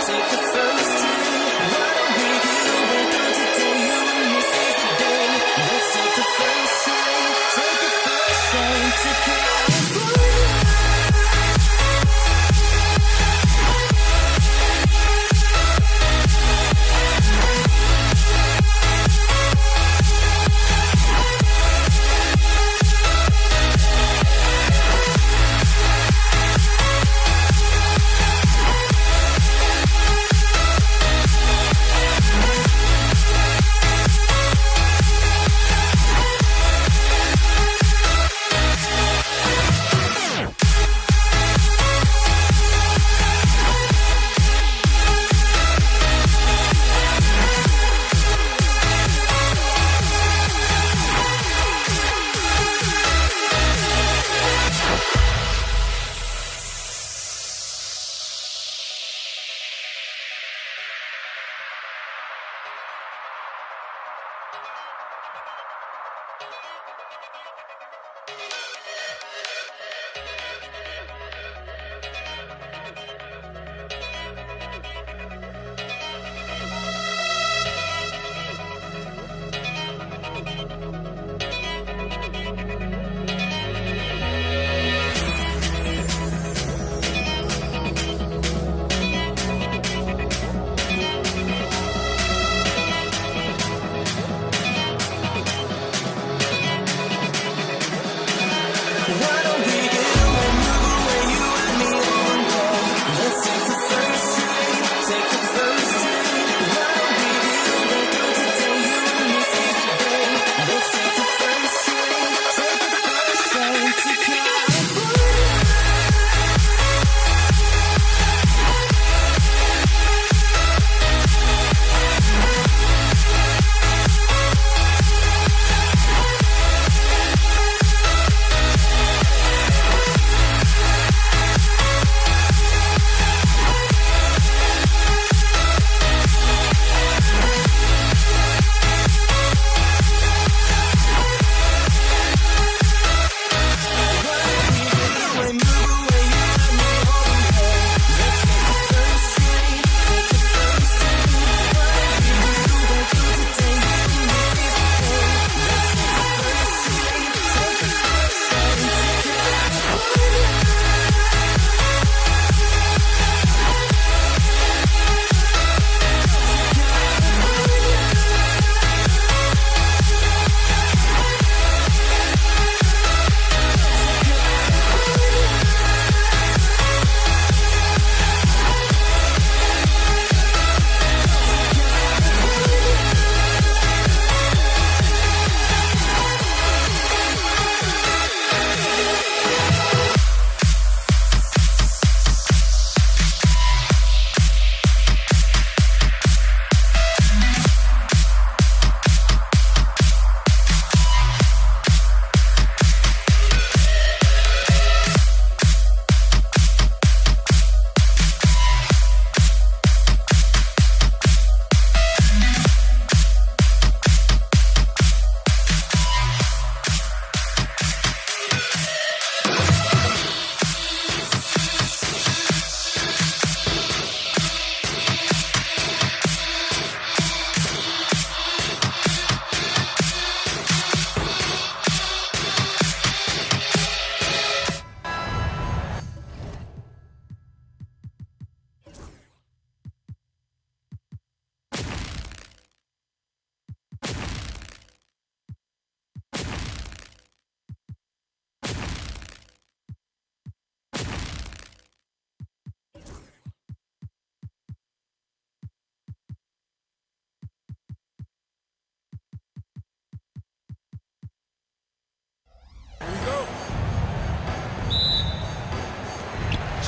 Take the first drink. Why don't we do it today? You and me seize the day. Let's take the first train. Take the first train to California.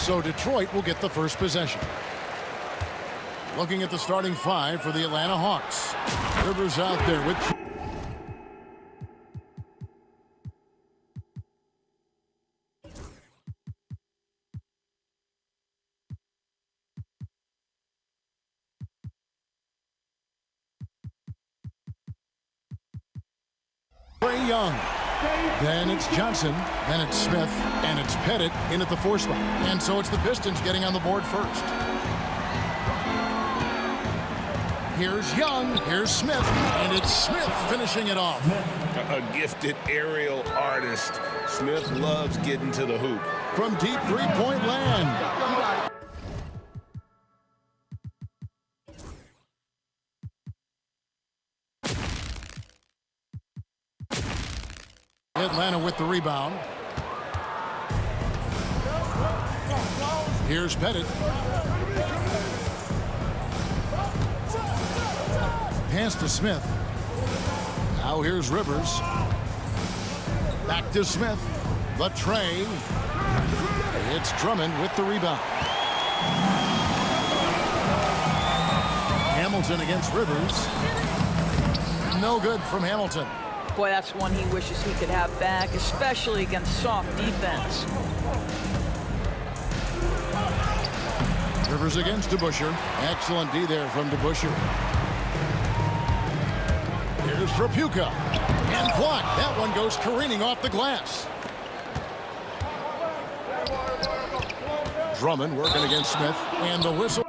So Detroit will get the first possession. Looking at the starting five for the Atlanta Hawks. Rivers out there with... Trae Young. Then it's Johnson, then it's Smith, and it's Pettit in at the 4 spot. And so it's the Pistons getting on the board first. Here's Young, here's Smith, and it's Smith finishing it off. A gifted aerial artist. Smith loves getting to the hoop. From deep three-point land. Atlanta with the rebound. Here's Pettit. Pass to Smith. Now here's Rivers. Back to Smith. The tray. It's Drummond with the rebound. Hamilton against Rivers. No good from Hamilton. Boy, that's one he wishes he could have back, especially against soft defense. Rivers against DeBusschere. Excellent D there from DeBusschere. Here's Trapuka. And blocked. That one goes careening off the glass. Drummond working against Smith. And the whistle.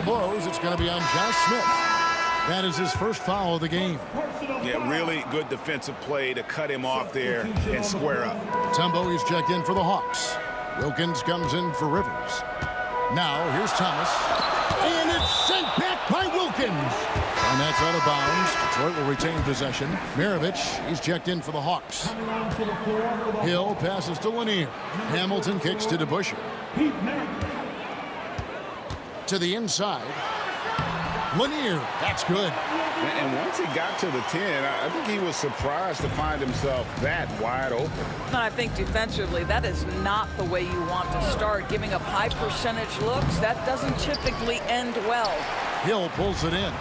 Close. It's going to be on Josh Smith. That is his first foul of the game. Yeah, really good defensive play to cut him off there and square up. Tumbo is checked in for the Hawks. Wilkins comes in for Rivers. Now here's Thomas. And it's sent back by Wilkins. And that's out of bounds. Detroit will retain possession. Maravich, he's checked in for the Hawks. Hill passes to Lanier. Hamilton kicks to DeBusschere. To the inside. Lanier, that's good. And once he got to the 10, I think he was surprised to find himself that wide open. And I think defensively, that is not the way you want to start. Giving up high percentage looks, that doesn't typically end well. Hill pulls it in.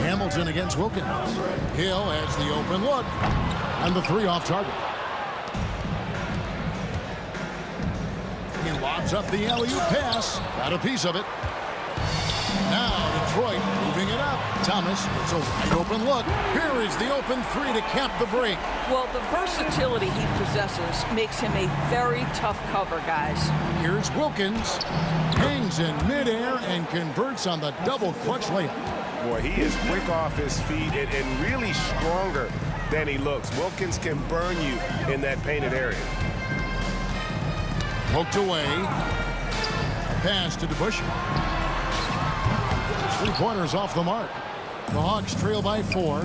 Hamilton against Wilkins. Hill has the open look. And the three off target. He lobs up the alley-oop pass. Got a piece of it. Now Detroit moving it up. Thomas, it's a wide open look. Here is the open three to cap the break. Well, the versatility he possesses makes him a very tough cover, guys. Here's Wilkins. Hangs in midair and converts on the double clutch layup. Boy, he is quick off his feet and really stronger than he looks. Wilkins can burn you in that painted area. Poked away. Pass to DeBusschere. Three-pointers off the mark. The Hawks trail by 4.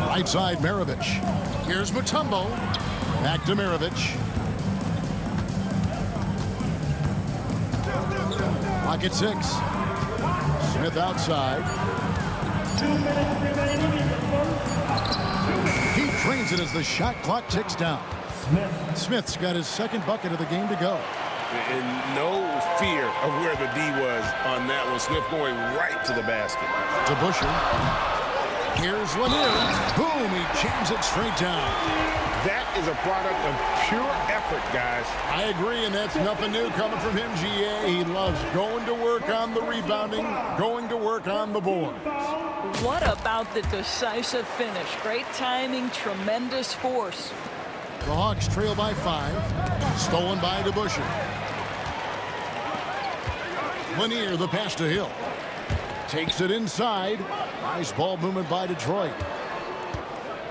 Right side, Maravich. Here's Mutombo. Back to Maravich. Pocket 6. Smith outside. 2 minutes remaining in the first. He trains it as the shot clock ticks down. Smith's got his second bucket of the game to go. And no fear of where the D was on that one. Smith going right to the basket. DeBusschere. Here's Lanier. Boom, he jams it straight down. That is a product of pure effort, guys. I agree, and that's nothing new coming from him, GA. He loves going to work on the rebounding, going to work on the board. What about the decisive finish? Great timing, tremendous force. The Hawks trail by 5. Stolen by DeBusschere. Lanier, the pass to Hill. Takes it inside. Nice ball movement by Detroit.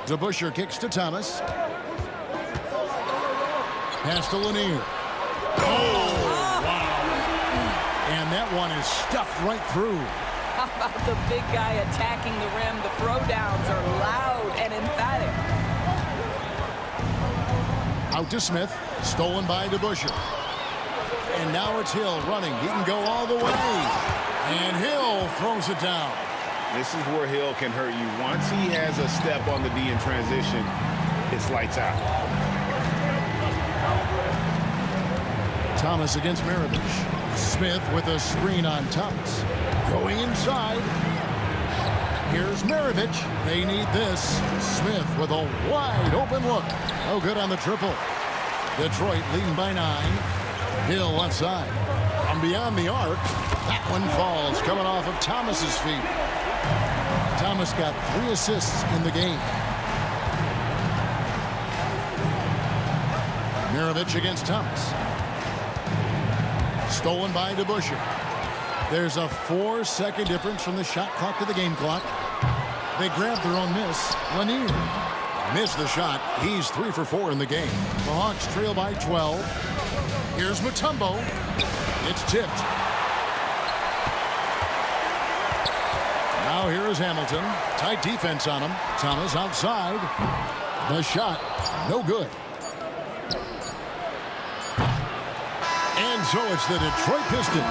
DeBusschere kicks to Thomas. Pass to Lanier. Oh, wow. And that one is stuffed right through. How about the big guy attacking the rim? The throwdowns are loud and emphatic. Out to Smith. Stolen by DeBusschere. And now it's Hill running. He can go all the way. And Hill throws it down. This is where Hill can hurt you. Once he has a step on the D in transition, it's lights out. Thomas against Maravich. Smith with a screen on Thomas. Going inside. Here's Maravich. They need this. Smith with a wide open look. No good on the triple. Detroit leading by 9. Hill left side. From beyond the arc, that one falls, coming off of Thomas's feet. Thomas got 3 assists in the game. Maravich against Thomas. Stolen by DeBusschere. There's a 4-second difference from the shot clock to the game clock. They grabbed their own miss. Lanier missed the shot. He's 3 for 4 in the game. The Hawks trail by 12. Here's Mutombo. It's tipped. Now here is Hamilton. Tight defense on him. Thomas outside. The shot, no good. And so it's the Detroit Pistons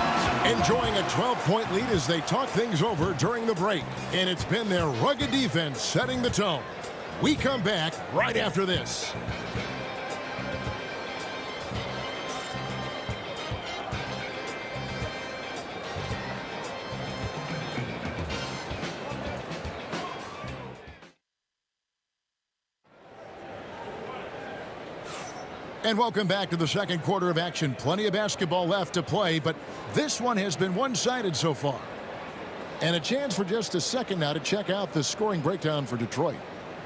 enjoying a 12-point lead as they talk things over during the break. And it's been their rugged defense setting the tone. We come back right after this. And welcome back to the second quarter of action. Plenty of basketball left to play, but this one has been one-sided so far. And a chance for just a second now to check out the scoring breakdown for Detroit.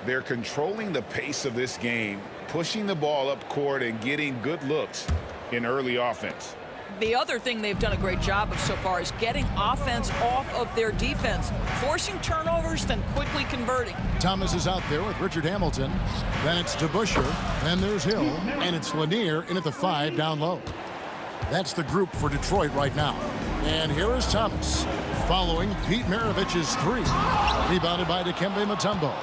They're controlling the pace of this game, pushing the ball up court and getting good looks in early offense. The other thing they've done a great job of so far is getting offense off of their defense, forcing turnovers, then quickly converting. Thomas is out there with Richard Hamilton. Then it's DeBusschere. Then there's Hill. And it's Lanier in at the 5 down low. That's the group for Detroit right now. And here is Thomas following Pete Maravich's 3. Rebounded by Dikembe Mutombo.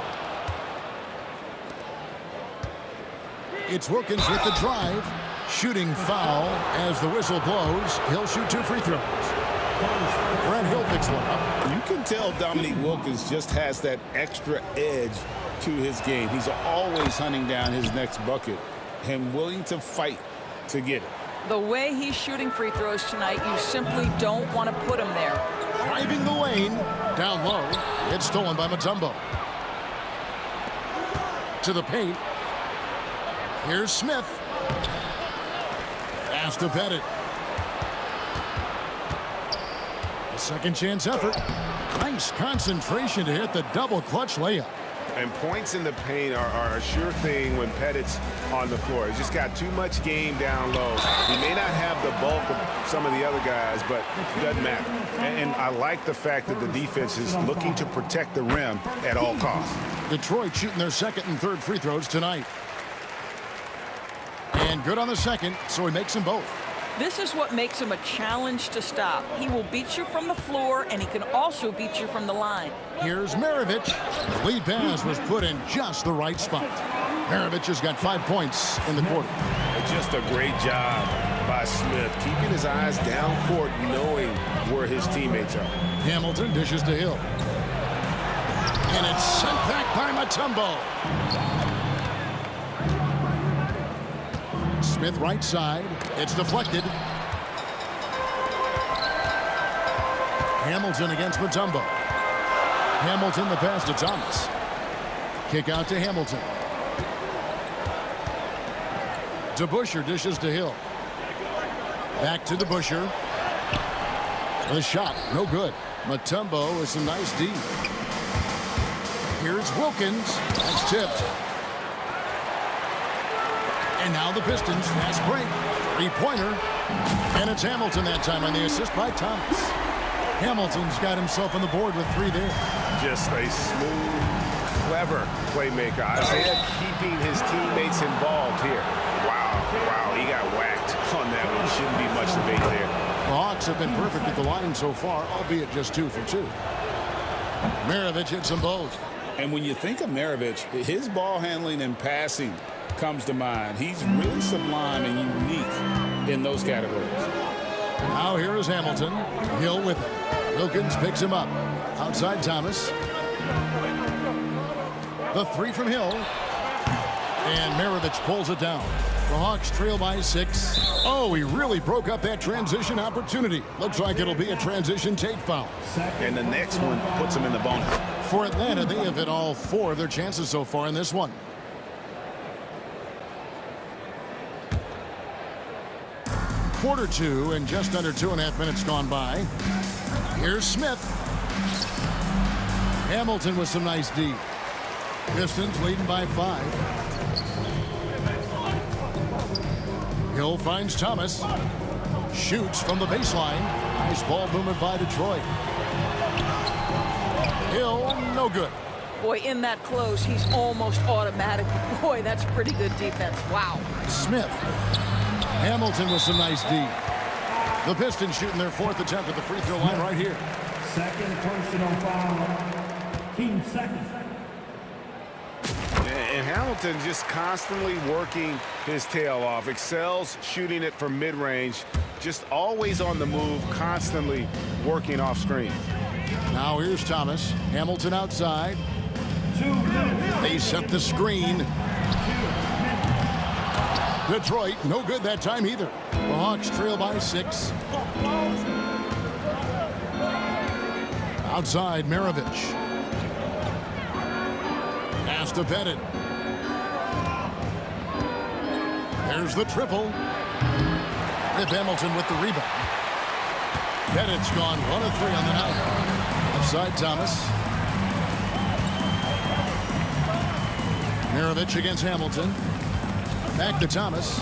It's Wilkins with the drive. Shooting foul as the whistle blows. He'll shoot 2 free throws. Brent Hill picks one up. You can tell Dominique Wilkins just has that extra edge to his game. He's always hunting down his next bucket and willing to fight to get it. The way he's shooting free throws tonight, you simply don't want to put him there. Driving the lane. Down low. It's stolen by Mutombo. To the paint. Here's Smith. Pass to Pettit. A second chance effort. Nice concentration to hit the double clutch layup. And points in the paint are a sure thing when Pettit's on the floor. He's just got too much game down low. He may not have the bulk of some of the other guys, but it doesn't matter. And I like the fact that the defense is looking to protect the rim at all costs. Detroit shooting their second and third free throws tonight. And good on the second, so he makes them both. This is what makes him a challenge to stop. He will beat you from the floor, and he can also beat you from the line. Here's Maravich. The lead pass was put in just the right spot. Maravich has got 5 points in the quarter. Just a great job by Smith, keeping his eyes down court, knowing where his teammates are. Hamilton dishes to Hill. And it's sent back by Mutombo. Smith right side. It's deflected. Hamilton against Mutombo. Hamilton the pass to Thomas. Kick out to Hamilton. DeBusschere dishes to Hill. Back to DeBusschere. The shot, no good. Mutombo is a nice D. Here's Wilkins. That's tipped. And now the Pistons, fast break. 3-pointer. And it's Hamilton that time on the assist by Thomas. Hamilton's got himself on the board with 3 there. Just a smooth, clever playmaker. Isaiah keeping his teammates involved here. Wow, he got whacked on that one. Shouldn't be much debate there. The Hawks have been perfect at the line so far, albeit just 2 for 2. Maravich hits them both. And when you think of Maravich, his ball handling and passing comes to mind. He's really sublime and unique in those categories. Now here is Hamilton. Hill with it. Wilkins picks him up. Outside Thomas. The 3 from Hill. And Maravich pulls it down. The Hawks trail by 6. Oh, he really broke up that transition opportunity. Looks like it'll be a transition take foul. And the next one puts them in the bonus. For Atlanta, they have hit all 4 of their chances so far in this one. Quarter 2 and just under 2.5 minutes gone by. Here's Smith. Hamilton with some nice D. Pistons leading by 5. Hill finds Thomas. Shoots from the baseline. Nice ball movement by Detroit. Hill, no good. Boy, in that close, he's almost automatic. Boy, that's pretty good defense. Wow. Smith. Hamilton with some nice D. The Pistons shooting their 4th attempt at the free throw line right here. Second personal foul. Team second. And Hamilton just constantly working his tail off. Excels shooting it from mid-range. Just always on the move, constantly working off screen. Now here's Thomas. Hamilton outside. They set the screen. Detroit, no good that time either. The Hawks trail by 6. Outside, Maravich. Pass to Pettit. There's the triple. With Hamilton with the rebound. Pettit's gone 1 of 3 on the night. Offside Thomas. Maravich against Hamilton. Back to Thomas.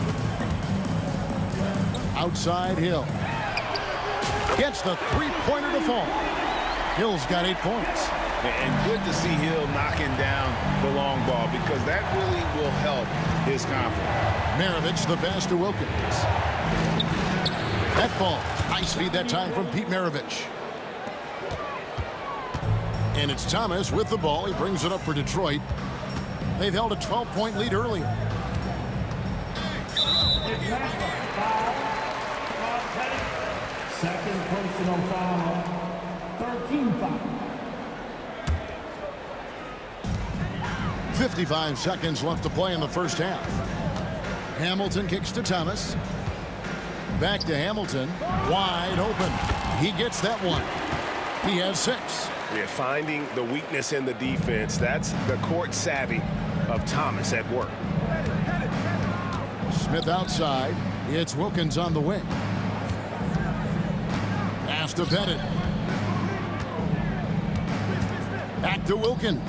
Outside Hill. Gets the 3-pointer to fall. Hill's got 8 points. And good to see Hill knocking down the long ball because that really will help his confidence. Maravich the pass to Wilkins. That ball. Nice feed that time from Pete Maravich. And it's Thomas with the ball. He brings it up for Detroit. They've held a 12-point lead earlier. Second personal foul. 13 foul. 55 seconds left to play in the first half. Hamilton kicks to Thomas. Back to Hamilton. Wide open. He gets that one. He has 6. Yeah, finding the weakness in the defense. That's the court savvy of Thomas at work. Smith outside. It's Wilkins on the wing. Pass to Pettit. Back to Wilkins.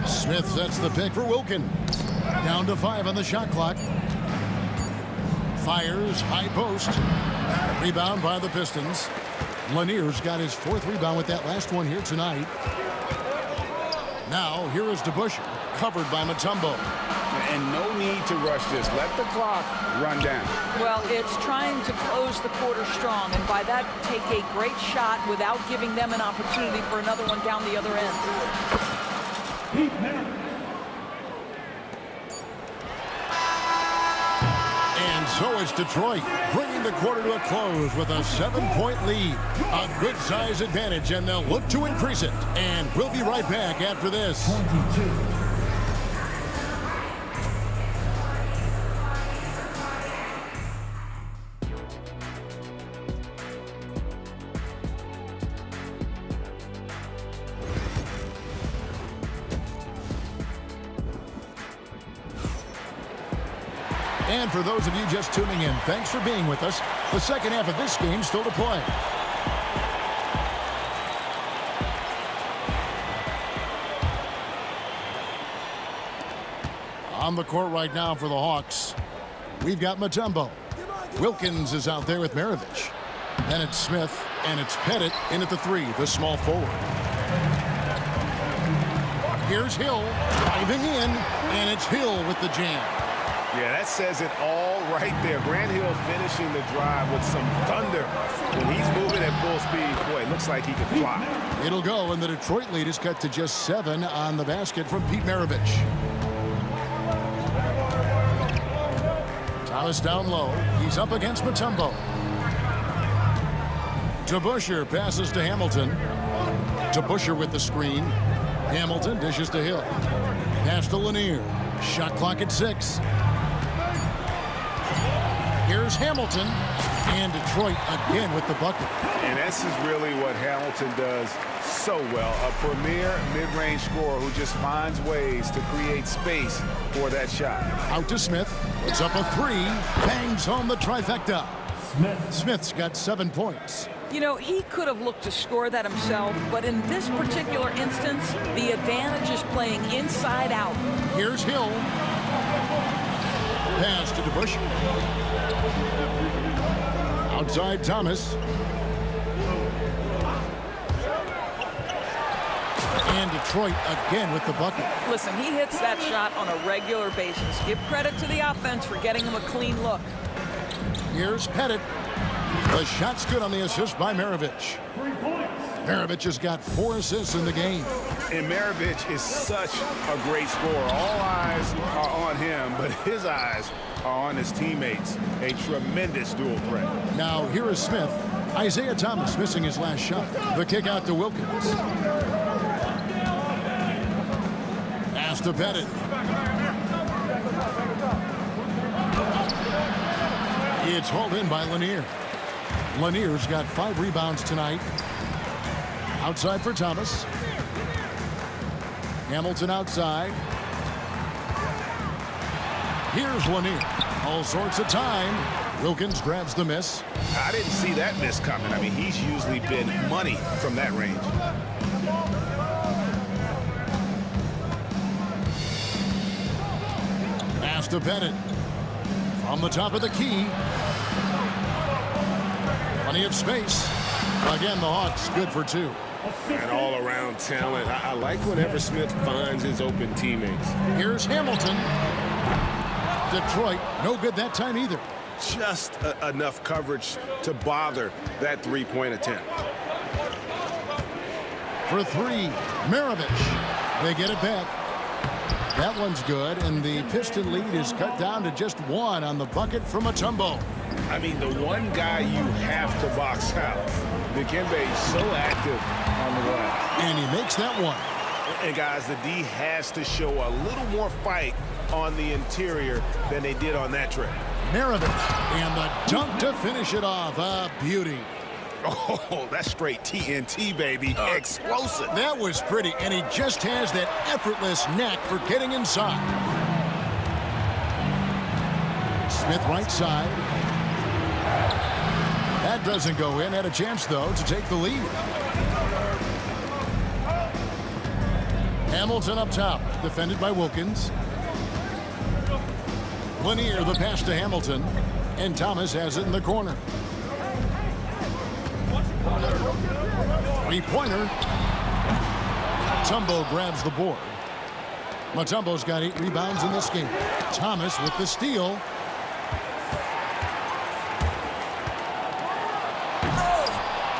Smith sets the pick for Wilkins. Down to 5 on the shot clock. Fires, high post. Rebound by the Pistons. Lanier's got his 4th rebound with that last one here tonight. Now, here is DeBusschere, covered by Mutombo. And no need to rush this. Let the clock run down. Well, it's trying to close the quarter strong, and by that, take a great shot without giving them an opportunity for another one down the other end. And so it's Detroit, bringing the quarter to a close with a 7-point lead. A good size advantage, and they'll look to increase it. And we'll be right back after this. 22. And for those of you just tuning in, thanks for being with us. The second half of this game still to play. On the court right now for the Hawks, we've got Mutombo. Wilkins is out there with Maravich. Then it's Smith, and it's Pettit in at the 3, the small forward. Here's Hill driving in, and it's Hill with the jam. Yeah, that says it all right there. Grant Hill finishing the drive with some thunder. When he's moving at full speed, boy, it looks like he can fly. It'll go, and the Detroit lead is cut to just 7 on the basket from Pete Maravich. Thomas down low. He's up against Mutombo. DeBusschere passes to Hamilton. DeBusschere with the screen. Hamilton dishes to Hill. Pass to Lanier. Shot clock at 6. Here's Hamilton. And Detroit again with the bucket. And this is really what Hamilton does so well. A premier mid-range scorer who just finds ways to create space for that shot. Out to Smith. Puts up a three. Bangs home the trifecta. Smith's got 7 points. You know, he could have looked to score that himself, but in this particular instance, the advantage is playing inside out. Here's Hill. Pass to DeBush. Outside Thomas. And Detroit again with the bucket. Listen, he hits that shot on a regular basis. Give credit to the offense for getting him a clean look. Here's Pettit. The shot's good on the assist by Maravich. Maravich has got 4 assists in the game. And Maravich is such a great scorer. All eyes are on him, but his eyes are on his teammates. A tremendous dual threat. Now here is Smith. Isaiah Thomas missing his last shot. The kick out to Wilkins. Pass to Pettit. It's hauled in by Lanier. Lanier's got 5 rebounds tonight. Outside for Thomas. Hamilton outside. Here's Lanier. All sorts of time. Wilkins grabs the miss. I didn't see that miss coming. I mean, he's usually been money from that range. Pass to Pettit. From the top of the key. Plenty of space. Again, the Hawks good for 2. And all-around talent. I like whenever Smith finds his open teammates. Here's Hamilton. Detroit, no good that time either. Just enough coverage to bother that three-point attempt. For 3, Maravich. They get it back. That one's good, and the Piston lead is cut down to just 1 on the bucket from Mutombo. I mean, the one guy you have to box out. Dikembe is so active on the glass. And he makes that one. And guys, the D has to show a little more fight on the interior than they did on that trip. Maravich, and the dunk to finish it off. A beauty. Oh, that's straight TNT, baby. Explosive. That was pretty, and he just has that effortless knack for getting inside. Smith right side. That doesn't go in. Had a chance, though, to take the lead. Hamilton up top, defended by Wilkins. Lanier, the pass to Hamilton, and Thomas has it in the corner. Three-pointer. Mutombo grabs the board. Mutombo's got 8 rebounds in this game. Thomas with the steal.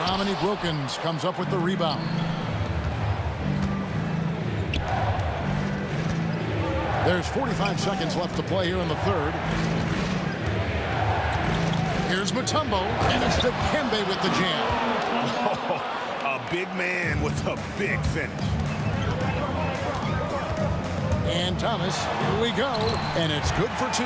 Dominique Wilkins comes up with the rebound. There's 45 seconds left to play here in the third. Here's Mutombo, and it's Dikembe with the jam. Oh, a big man with a big finish. And Thomas, here we go, and it's good for 2.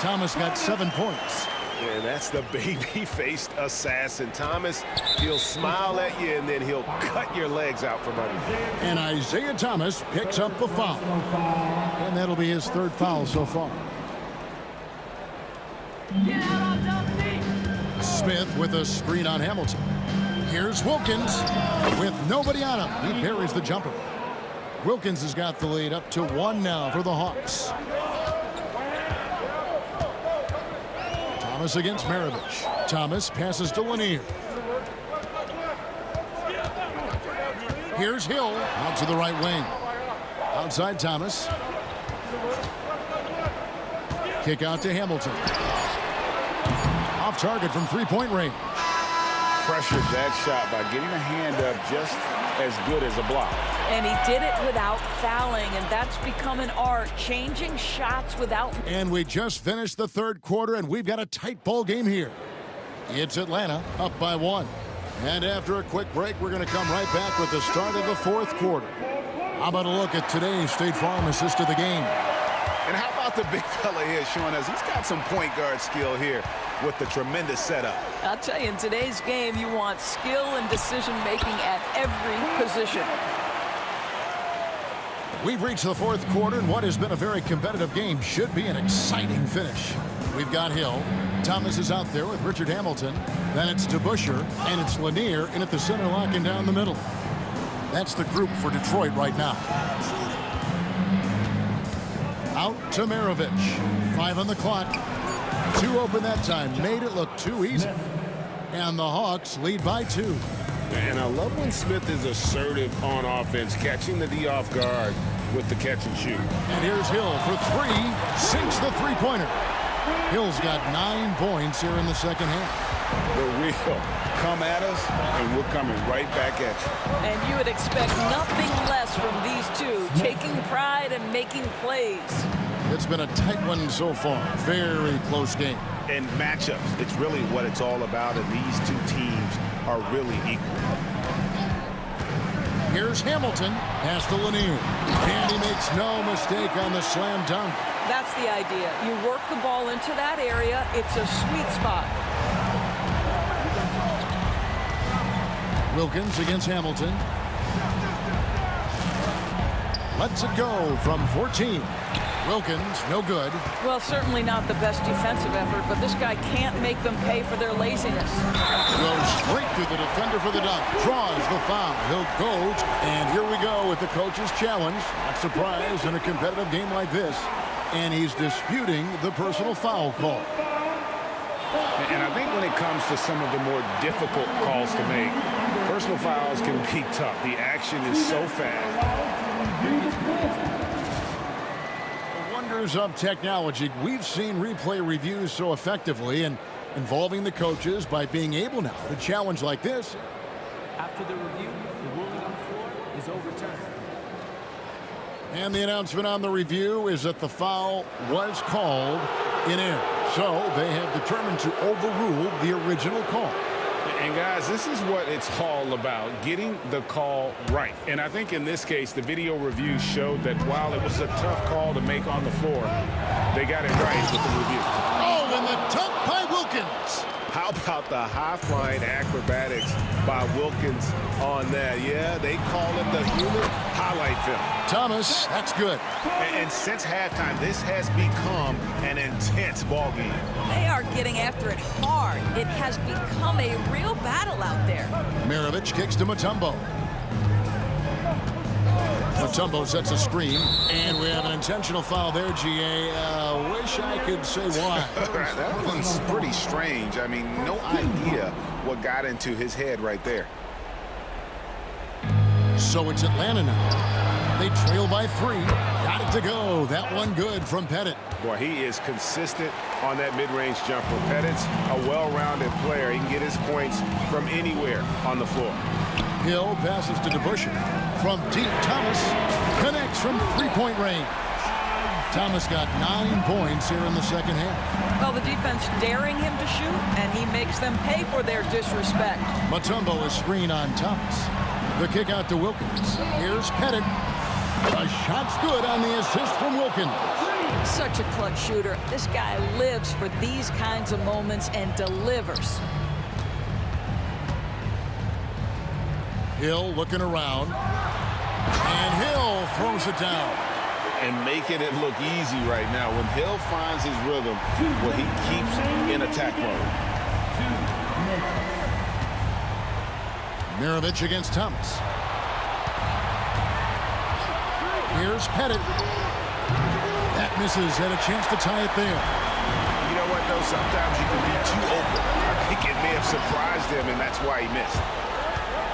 Thomas got 7 points. And that's the baby-faced assassin. Thomas, he'll smile at you, and then he'll cut your legs out from under you. And Isaiah Thomas picks up the foul. And that'll be his 3rd foul so far. Smith with a screen on Hamilton. Here's Wilkins with nobody on him. He buries the jumper. Wilkins has got the lead up to 1 now for the Hawks. Thomas against Maravich. Thomas passes to Lanier. Here's Hill out to the right wing. Outside Thomas. Kick out to Hamilton. Off target from 3-point range. Pressured that shot by getting a hand up just as good as a block. And he did it without fouling, and that's become an art, changing shots without... And we just finished the 3rd quarter, and we've got a tight ball game here. It's Atlanta up by 1. And after a quick break, we're going to come right back with the start of the 4th quarter. How about a look at today's State Farm assist of the game? And how about the big fella here showing us he's got some point guard skill here with the tremendous setup. I'll tell you, in today's game, you want skill and decision-making at every position. We've reached the fourth quarter, and what has been a very competitive game should be an exciting finish. We've got Hill. Thomas is out there with Richard Hamilton. Then it's DeBusschere, and it's Lanier in at the center, locking down the middle. That's the group for Detroit right now. Out to Maravich. 5 on the clock. 2 open that time. Made it look too easy. And the Hawks lead by 2. And I love when Smith is assertive on offense, catching the D off guard with the catch and shoot. And here's Hill for 3. Sinks the three-pointer. Hill's got 9 points here in the second half. The real come at us, and we're coming right back at you. And you would expect nothing less from these two, taking pride and making plays. It's been a tight one so far. Very close game. And matchups, it's really what it's all about, and these two teams are really equal. Here's Hamilton. Pass to Lanier. And he makes no mistake on the slam dunk. That's the idea. You work the ball into that area. It's a sweet spot. Wilkins against Hamilton. Lets it go from 14. Wilkins, no good. Well, certainly not the best defensive effort, but this guy can't make them pay for their laziness. Goes straight through the defender for the dunk. Draws the foul. He'll go. And here we go with the coach's challenge. Not surprised in a competitive game like this. And he's disputing the personal foul call. And I think when it comes to some of the more difficult calls to make, personal fouls can be tough. The action is so fast. The wonders of technology. We've seen replay reviews so effectively and involving the coaches by being able now to challenge like this. After the review, the ruling on the floor is overturned. And the announcement on the review is that the foul was called in error. So they have determined to overrule the original call. And guys, this is what it's all about, getting the call right. And I think in this case, the video review showed that while it was a tough call to make on the floor, they got it right with the review. Oh, and the dunk by Wilkins. How about the high-flying acrobatics by Wilkins on that? Yeah, they call it the human highlight film. Thomas, that's good. And since halftime, this has become an intense ball game. They are getting after it hard. It has become a real battle out there. Maravich kicks to Mutombo. Mutombo sets a screen, and we have an intentional foul there, GA. Wish I could say why. That one's pretty strange. I mean, no idea what got into his head right there. So it's Atlanta now. They trail by 3. Got it to go. That one good from Pettit. Boy, he is consistent on that mid-range jumper. Pettit's a well-rounded player. He can get his points from anywhere on the floor. Hill passes to DeBusschere. From deep, Thomas connects from three-point range. Thomas got 9 points here in the second half. Well, the defense daring him to shoot, and he makes them pay for their disrespect. Mutombo is screen on Thomas. The kick out to Wilkins. Here's Pettit. A shot's good on the assist from Wilkins. Such a clutch shooter. This guy lives for these kinds of moments and delivers. Hill looking around. And Hill throws it down. And making it look easy right now. When Hill finds his rhythm, well, he keeps in attack mode. Maravich against Thomas. Here's Pettit. That misses. Had a chance to tie it there. You know what, though? Sometimes you can be too open. I think it may have surprised him, and that's why he missed.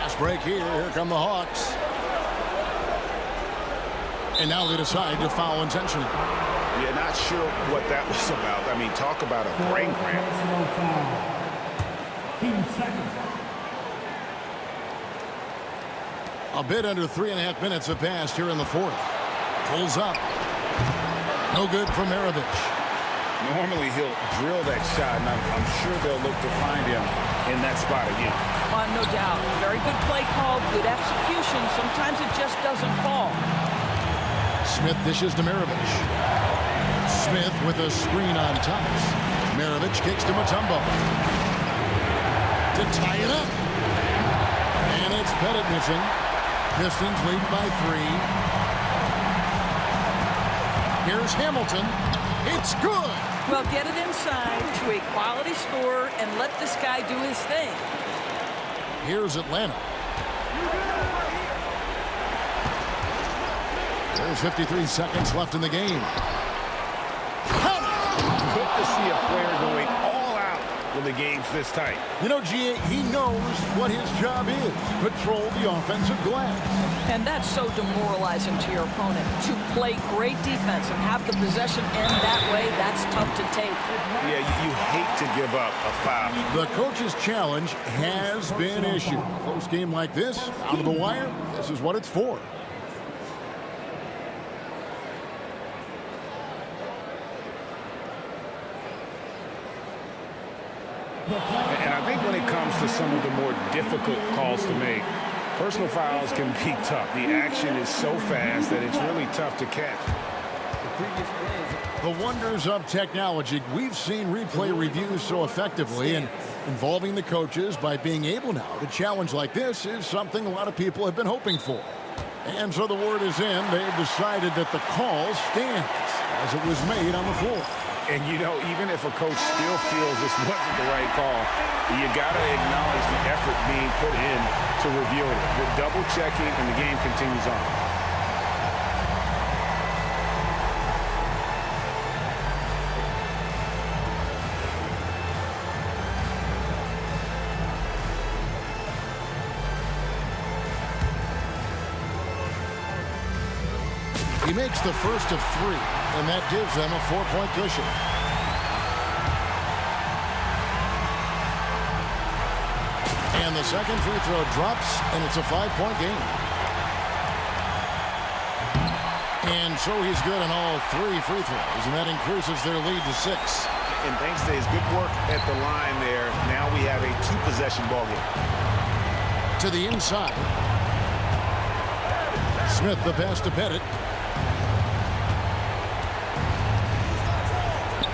Last break here. Here come the Hawks. And now they decide to foul intentionally. Yeah, not sure what that was about. I mean, talk about a brain cramp. 2 seconds. A bit under 3.5 minutes have passed here in the fourth. Pulls up. No good for Maravich. Normally, he'll drill that shot, and I'm sure they'll look to find him in that spot again. No doubt. Very good play call, good execution. Sometimes it just doesn't fall. Smith dishes to Maravich. Smith with a screen on Thomas. Maravich kicks to Mutombo. To tie it up. And it's Pettit missing. Pistons lead by 3. Here's Hamilton. It's good. Well, get it inside to a quality scorer and let this guy do his thing. Here's Atlanta. There's 53 seconds left in the game. Good to see a player going all out when the game's this tight. You know, G.A., he knows what his job is. Control the offensive glass. And that's so demoralizing to your opponent. To play great defense and have the possession end that way, that's tough to take. Yeah, you hate to give up a foul. The coach's challenge has been issued. Close game like this, out of the wire, this is what it's for. And I think when it comes to some of the more difficult calls to make, personal fouls can be tough. The action is so fast that it's really tough to catch. The wonders of technology. We've seen replay reviews so effectively, and involving the coaches by being able now to challenge like this is something a lot of people have been hoping for. And so the word is in. They've decided that the call stands as it was made on the floor. And, you know, even if a coach still feels this wasn't the right call, you got to acknowledge the effort being put in to reviewing it. The double checking, and the game continues on. He makes the first of 3, and that gives them a 4-point cushion. And the second free throw drops, and it's a 5-point game. And so he's good on all 3 free throws, and that increases their lead to 6. And thanks to his good work at the line there, now we have a 2-possession ball game. To the inside. Smith the pass to Pettit.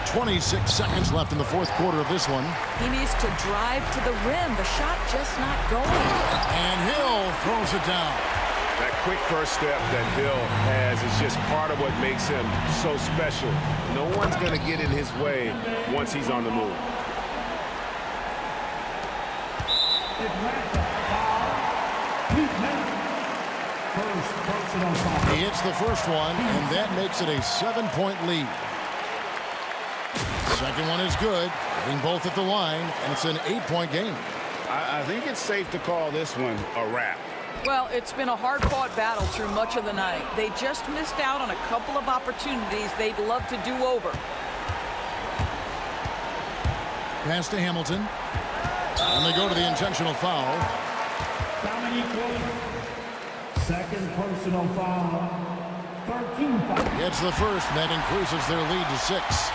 26 seconds left in the fourth quarter of this one. He needs to drive to the rim. The shot just not going. And Hill throws it down. That quick first step that Hill has is just part of what makes him so special. No one's going to get in his way once he's on the move. He hits the first one, and that makes it a 7-point lead. Second one is good, hitting both at the line, and it's an 8-point game. I think it's safe to call this one a wrap. Well, it's been a hard-fought battle through much of the night. They just missed out on a couple of opportunities they'd love to do over. Pass to Hamilton. And they go to the intentional foul. Second personal foul. 13 foul. It's the first, and that increases their lead to 6.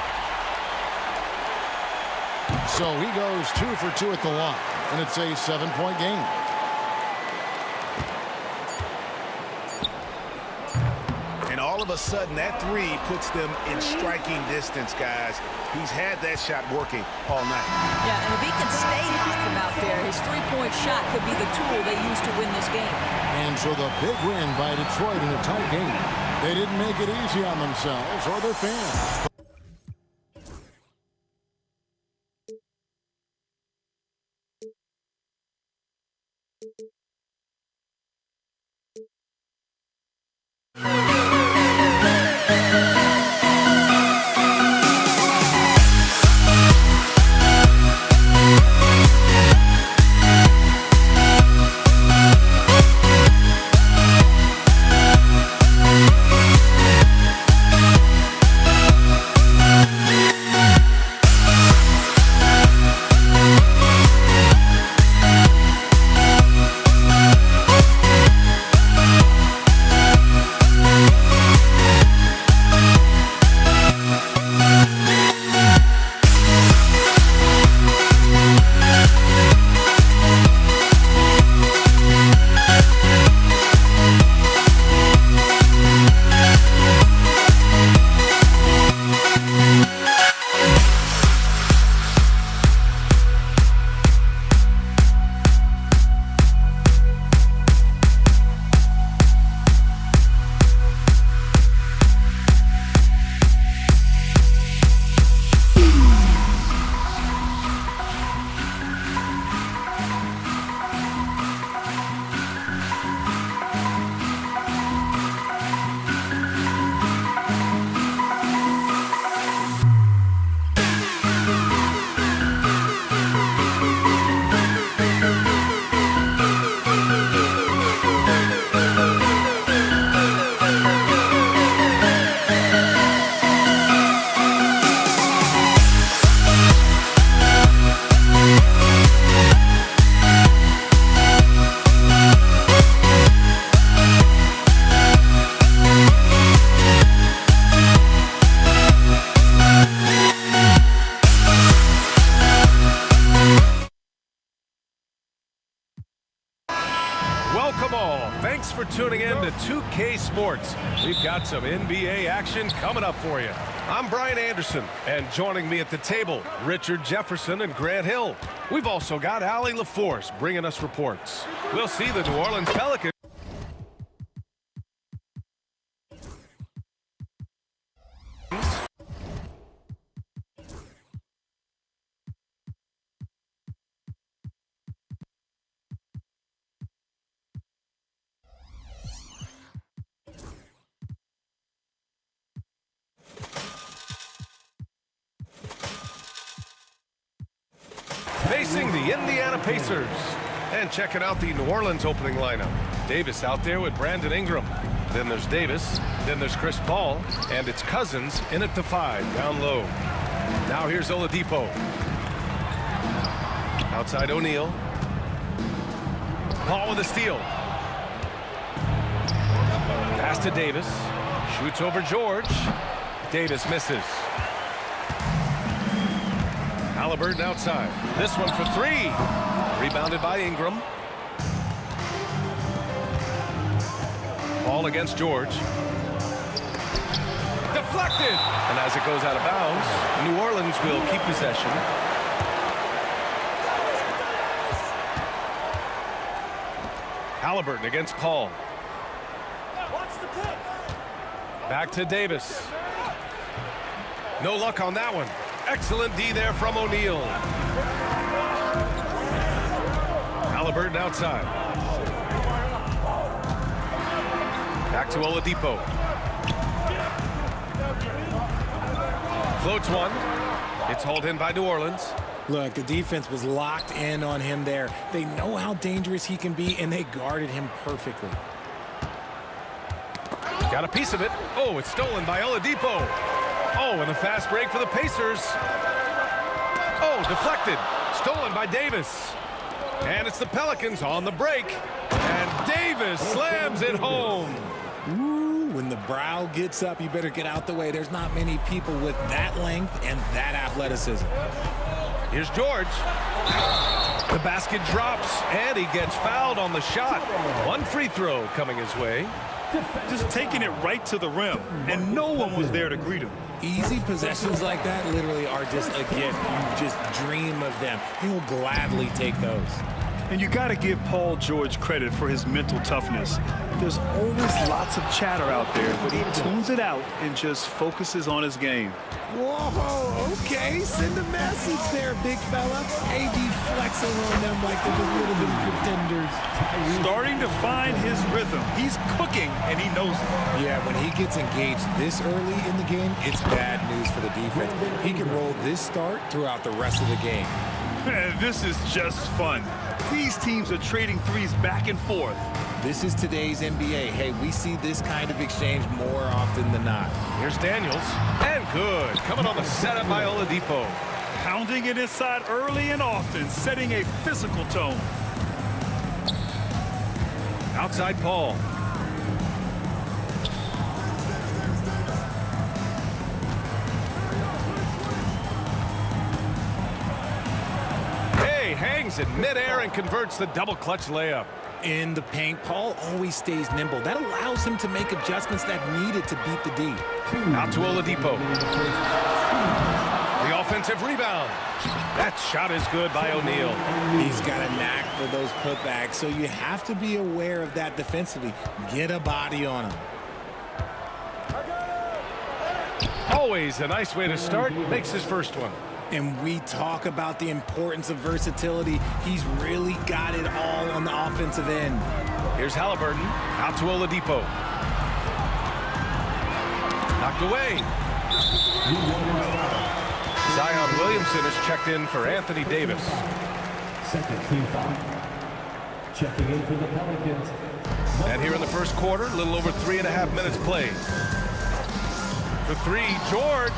So he goes 2 for 2 at the line, and it's a 7-point game. And all of a sudden, that 3 puts them in striking distance, guys. He's had that shot working all night. Yeah, and if he can stay hot from out there, his three-point shot could be the tool they use to win this game. And so the big win by Detroit in a tight game. They didn't make it easy on themselves or their fans. Thanks for tuning in to 2K Sports. We've got some NBA action coming up for you. I'm Brian Anderson, and joining me at the table, Richard Jefferson and Grant Hill. We've also got Allie LaForce bringing us reports. We'll see the New Orleans Pelicans. Facing the Indiana Pacers. And checking out the New Orleans opening lineup. Davis out there with Brandon Ingram. Then there's Davis. Then there's Chris Paul. And it's Cousins in at the 5, down low. Now here's Oladipo. Outside O'Neal. Paul with a steal. Pass to Davis. Shoots over George. Davis misses. Halliburton outside. This one for 3. Rebounded by Ingram. Ball against George. Deflected. And as it goes out of bounds, New Orleans will keep possession. Halliburton against Paul. Back to Davis. No luck on that one. Excellent D there from O'Neal. Halliburton outside. Back to Oladipo. Floats one. It's hauled in by New Orleans. Look, the defense was locked in on him there. They know how dangerous he can be, and they guarded him perfectly. Got a piece of it. Oh, it's stolen by Oladipo. Oh, and a fast break for the Pacers. Oh, deflected. Stolen by Davis. And it's the Pelicans on the break. And Davis slams it home. Ooh, when the brow gets up, you better get out the way. There's not many people with that length and that athleticism. Here's George. The basket drops, and he gets fouled on the shot. One free throw coming his way. Just taking it right to the rim, and no one was there to greet him. Easy possessions like that literally are just a gift. You just dream of them. He'll gladly take those. And you got to give Paul George credit for his mental toughness. There's always lots of chatter out there, but he tunes it out and just focuses on his game. Whoa, okay, send a message there, big fella. AD flexing on them like they're just little bit pretenders. Starting to find his rhythm. He's cooking, and he knows it. Yeah, when he gets engaged this early in the game, it's bad news for the defense. He can roll this start throughout the rest of the game. This is just fun. These teams are trading threes back and forth. This is today's NBA. Hey, we see this kind of exchange more often than not. Here's Daniels. And good. Coming on the setup by Oladipo. Pounding it inside early and often, setting a physical tone. Outside Paul. Hey, hangs in midair and converts the double clutch layup. In the paint, Paul always stays nimble. That allows him to make adjustments that needed to beat the D. Out to Oladipo. The offensive rebound. That shot is good by O'Neal. He's got a knack for those putbacks, so you have to be aware of that defensively. Get a body on him. Always a nice way to start. Makes his first one. And we talk about the importance of versatility. He's really got it all on the offensive end. Here's Halliburton. Out to Oladipo. Knocked away. Zion Williamson is checked in for Anthony Davis. Second team foul. Checking in for the Pelicans. And here in the first quarter, a little over 3.5 minutes played. For 3, George.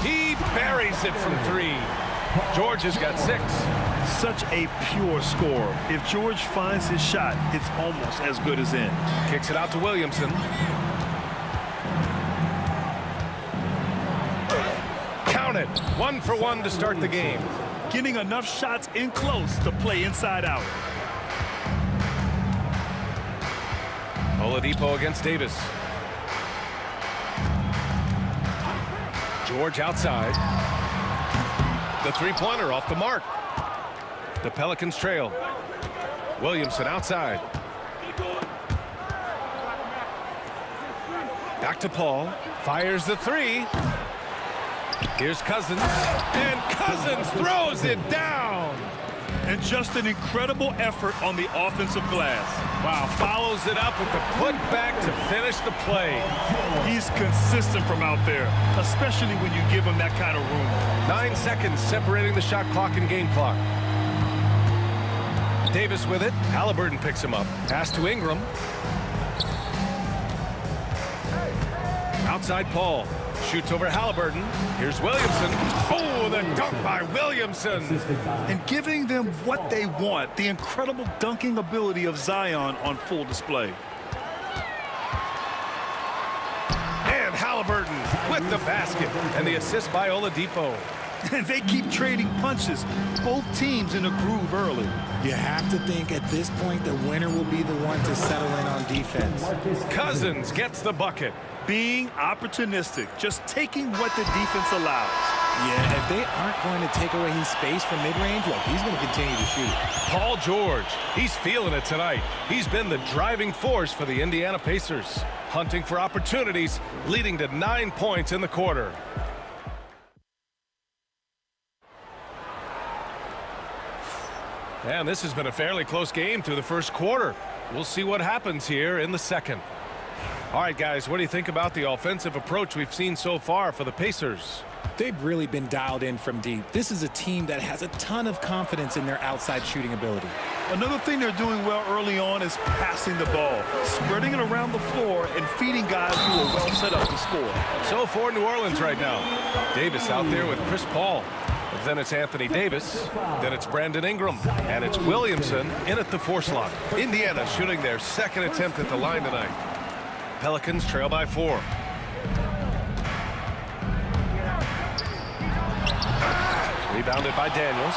He buries it from 3. George has got 6. Such a pure score. If George finds his shot, it's almost as good as in. Kicks it out to Williamson. Count it. 1 for 1 to start the game. Getting enough shots in close to play inside out. Oladipo against Davis. George outside. The three-pointer off the mark. The Pelicans trail. Williamson outside. Back to Paul. Fires the three. Here's Cousins. And Cousins throws it down. And just an incredible effort on the offensive glass. Wow, follows it up with the putback to finish the play. He's consistent from out there, especially when you give him that kind of room. 9 seconds separating the shot clock and game clock. Davis with it. Halliburton picks him up. Pass to Ingram. Outside Paul. Shoots over Halliburton. Here's Williamson. Oh, the dunk by Williamson. And giving them what they want, the incredible dunking ability of Zion on full display. And Halliburton with the basket. And the assist by Oladipo. And they keep trading punches. Both teams in a groove early. You have to think at this point the winner will be the one to settle in on defense. Cousins gets the bucket. Being opportunistic, just taking what the defense allows. Yeah, if they aren't going to take away his space from mid-range, look, he's going to continue to shoot. Paul George, he's feeling it tonight. He's been the driving force for the Indiana Pacers, hunting for opportunities, leading to 9 points in the quarter. And this has been a fairly close game through the first quarter. We'll see what happens here in the second. All right, guys, what do you think about the offensive approach we've seen so far for the Pacers? They've really been dialed in from deep. This is a team that has a ton of confidence in their outside shooting ability. Another thing they're doing well early on is passing the ball, spreading it around the floor and feeding guys who are well set up to score. So for New Orleans right now, Davis out there with Chris Paul. Then it's Anthony Davis. Then it's Brandon Ingram. And it's Williamson in at the 4 slot. Indiana shooting their second attempt at the line tonight. Pelicans trail by 4. Rebounded by Daniels.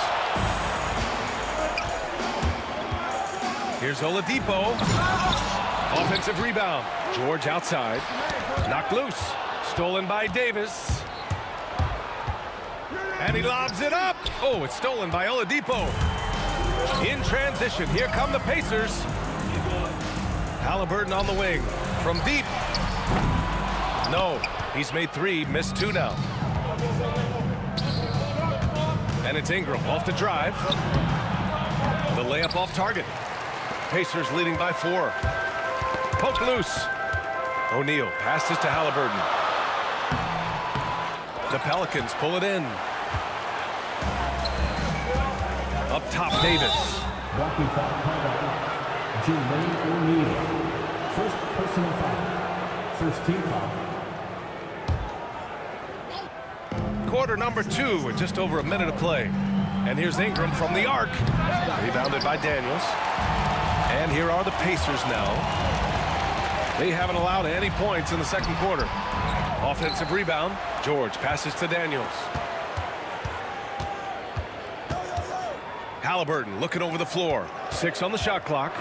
Here's Oladipo. Offensive rebound. George outside. Knocked loose. Stolen by Davis. And he lobs it up. Oh, it's stolen by Oladipo. In transition, here come the Pacers. Halliburton on the wing. From deep. No, he's made 3, missed 2 now. And it's Ingram off the drive. The layup off target. Pacers leading by 4. Poke loose. O'Neal passes to Halliburton. The Pelicans pull it in. Up top, Davis. Walking foul called Jermaine O'Neal. First personal foul. First team foul. Quarter number 2 with just over a minute of play. And here's Ingram from the arc. Rebounded by Daniels. And here are the Pacers now. They haven't allowed any points in the second quarter. Offensive rebound. George passes to Daniels. Halliburton looking over the floor. 6 on the shot clock.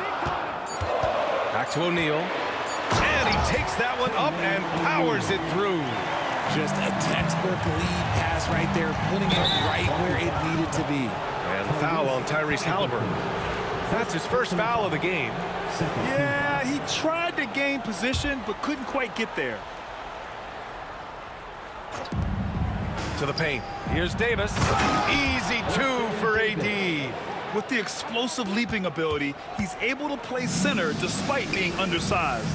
Back to O'Neal. And he takes that one up and powers it through. Just a textbook lead pass right there, putting it right where it needed to be. And foul on Tyrese Halliburton. That's his first foul of the game. Yeah, he tried to gain position, but couldn't quite get there. To the paint. Here's Davis. Easy 2 for AD. With the explosive leaping ability, he's able to play center despite being undersized.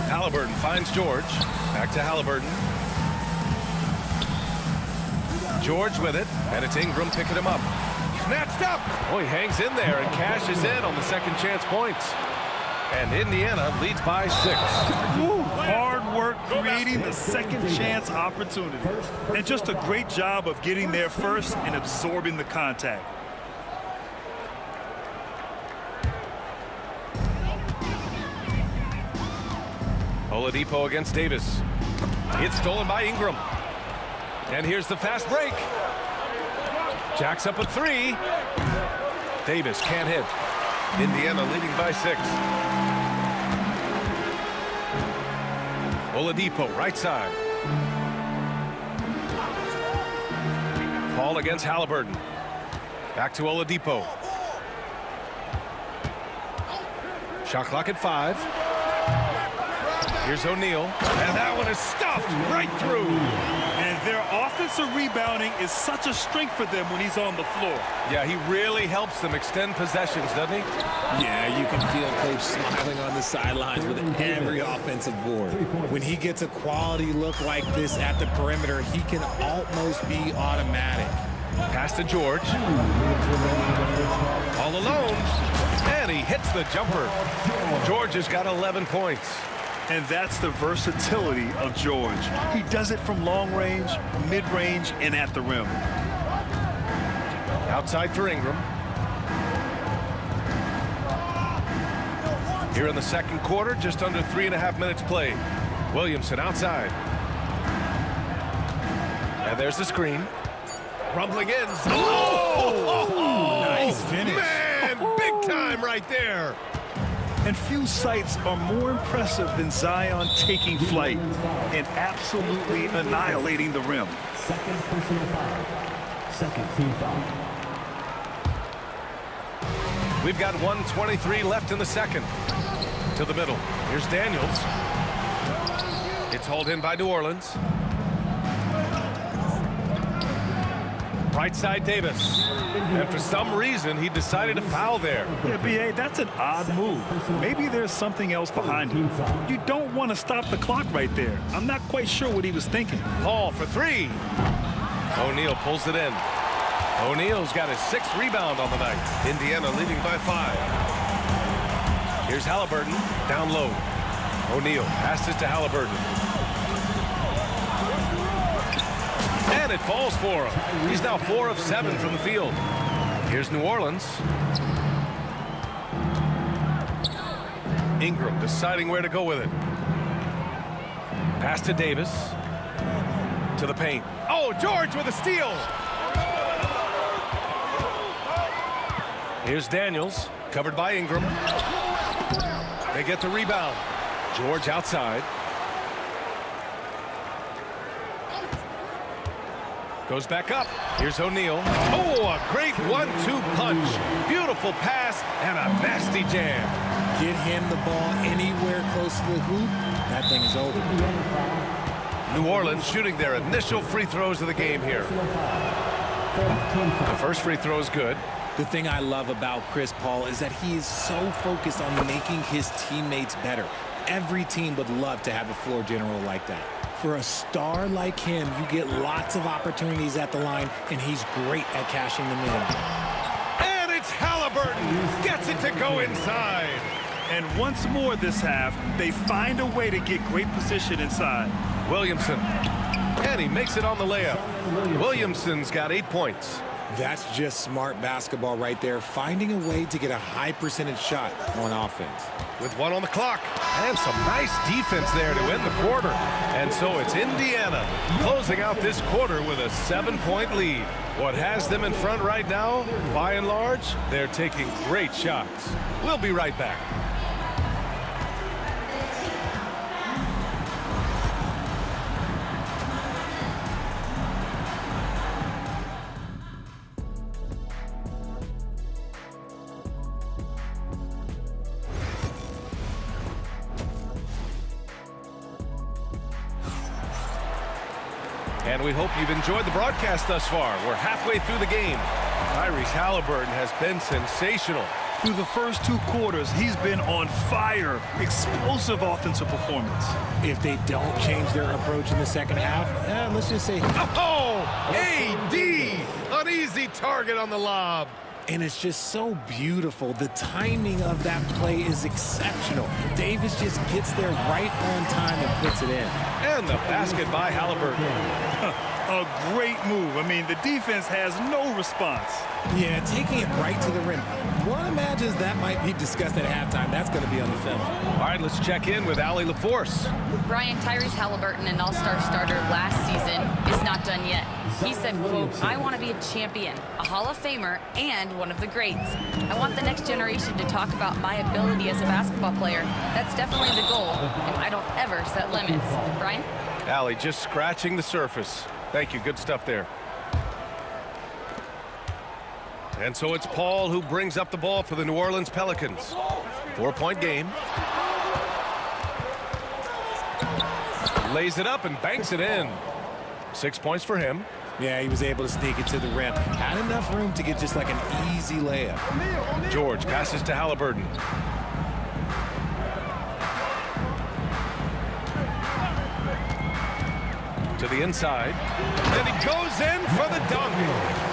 Halliburton finds George. Back to Halliburton. George with it, and it's Ingram picking him up. Snatched up. Oh, he hangs in there and cashes in on the second chance points. And Indiana leads by 6. Woo, hard work creating the second chance opportunity. And just a great job of getting there first and absorbing the contact. Oladipo against Davis. It's stolen by Ingram. And here's the fast break. Jacks up a 3. Davis can't hit. Indiana leading by 6. Oladipo, right side. Paul against Halliburton. Back to Oladipo. Shot clock at 5. Here's O'Neal. And that one is stuffed right through. And their offensive rebounding is such a strength for them when he's on the floor. Yeah, he really helps them extend possessions, doesn't he? Yeah, you can feel Coach smiling on the sidelines with every offensive board. When he gets a quality look like this at the perimeter, he can almost be automatic. Pass to George. All alone. And he hits the jumper. George has got 11 points. And that's the versatility of George. He does it from long range, mid-range, and at the rim. Outside for Ingram. Here in the second quarter, just under 3.5 minutes played. Williamson outside. And there's the screen. Rumbling in. Oh! Nice finish. Man, big time right there. And few sights are more impressive than Zion taking flight and absolutely annihilating the rim. Second personal foul. Second team foul. We've got 1:23 left in the second. To the middle. Here's Daniels. It's hauled in by New Orleans. Right side Davis. And for some reason, he decided to foul there. Yeah, B.A., that's an odd move. Maybe there's something else behind it. You don't want to stop the clock right there. I'm not quite sure what he was thinking. Paul for 3. O'Neal pulls it in. O'Neal's got his 6th rebound on the night. Indiana leading by 5. Here's Halliburton down low. O'Neal passes to Halliburton. And it falls for him. He's now 4 of 7 from the field. Here's New Orleans. Ingram deciding where to go with it. Pass to Davis. To the paint. Oh, George with a steal. Here's Daniels, covered by Ingram. They get the rebound. George outside. Goes back up. Here's O'Neal. Oh, a great 1-2 punch. Beautiful pass and a nasty jam. Get him the ball anywhere close to the hoop, that thing is over. New Orleans shooting their initial free throws of the game here. The first free throw is good. The thing I love about Chris Paul is that he is so focused on making his teammates better. Every team would love to have a floor general like that. For a star like him, you get lots of opportunities at the line, and he's great at cashing them in. And it's Halliburton. Gets it to go inside. And once more this half, they find a way to get great position inside. Williamson. And he makes it on the layup. Williamson's got 8 points. That's just smart basketball right there, finding a way to get a high percentage shot on offense. With 1 on the clock. And some nice defense there to end the quarter. And so it's Indiana closing out this quarter with a 7-point lead. What has them in front right now, by and large, they're taking great shots. We'll be right back. And we hope you've enjoyed the broadcast thus far. We're halfway through the game. Tyrese Halliburton has been sensational. Through the first 2 quarters, he's been on fire. Explosive offensive performance. If they don't change their approach in the second half, let's just say... Oh, AD! An easy target on the lob. And it's just so beautiful. The timing of that play is exceptional. Davis just gets there right on time and puts it in. And the basket by Halliburton. A great move. I mean, the defense has no response. Yeah, taking it right to the rim. One imagines that might be discussed at halftime. That's going to be on the film. All right, let's check in with Allie LaForce. Brian, Tyrese Halliburton, an all-star starter last season, is not done yet. He said, quote, "I want to be a champion, a Hall of Famer, and one of the greats. I want the next generation to talk about my ability as a basketball player. That's definitely the goal, and I don't ever set limits." Brian? Allie just scratching the surface. Thank you. Good stuff there. And so it's Paul who brings up the ball for the New Orleans Pelicans. 4-point game. Lays it up and banks it in. 6 points for him. Yeah, he was able to sneak it to the rim. Had enough room to get just like an easy layup. George passes to Halliburton. To the inside. And he goes in for the dunk.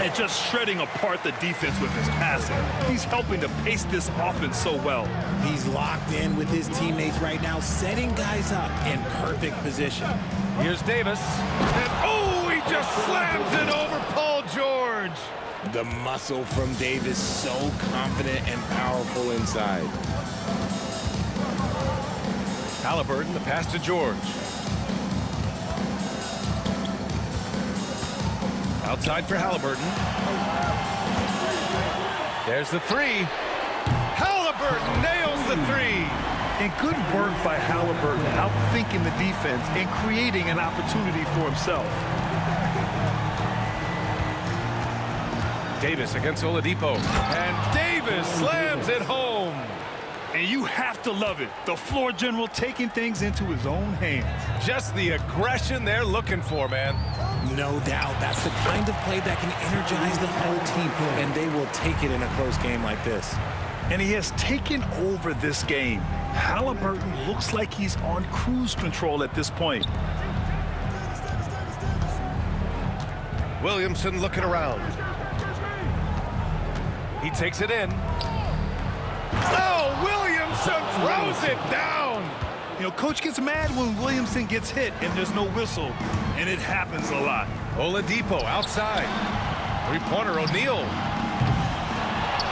And just shredding apart the defense with his passing. He's helping to pace this offense so well. He's locked in with his teammates right now, setting guys up in perfect position. Here's Davis. And oh, he just slams it over Paul George. The muscle from Davis, so confident and powerful inside. Halliburton, the pass to George. Outside for Halliburton. There's the three. Halliburton nails the three. And good work by Halliburton, outthinking the defense and creating an opportunity for himself. Davis against Oladipo. And Davis slams it home. And you have to love it. The floor general taking things into his own hands. Just the aggression they're looking for, man. No doubt. That's the kind of play that can energize the whole team, and they will take it in a close game like this. And he has taken over this game. Halliburton looks like he's on cruise control at this point. Williamson looking around. He takes it in. Oh, Williamson throws it down. You know, coach gets mad when Williamson gets hit and there's no whistle, and it happens a lot. Oladipo outside. Three-pointer, O'Neal.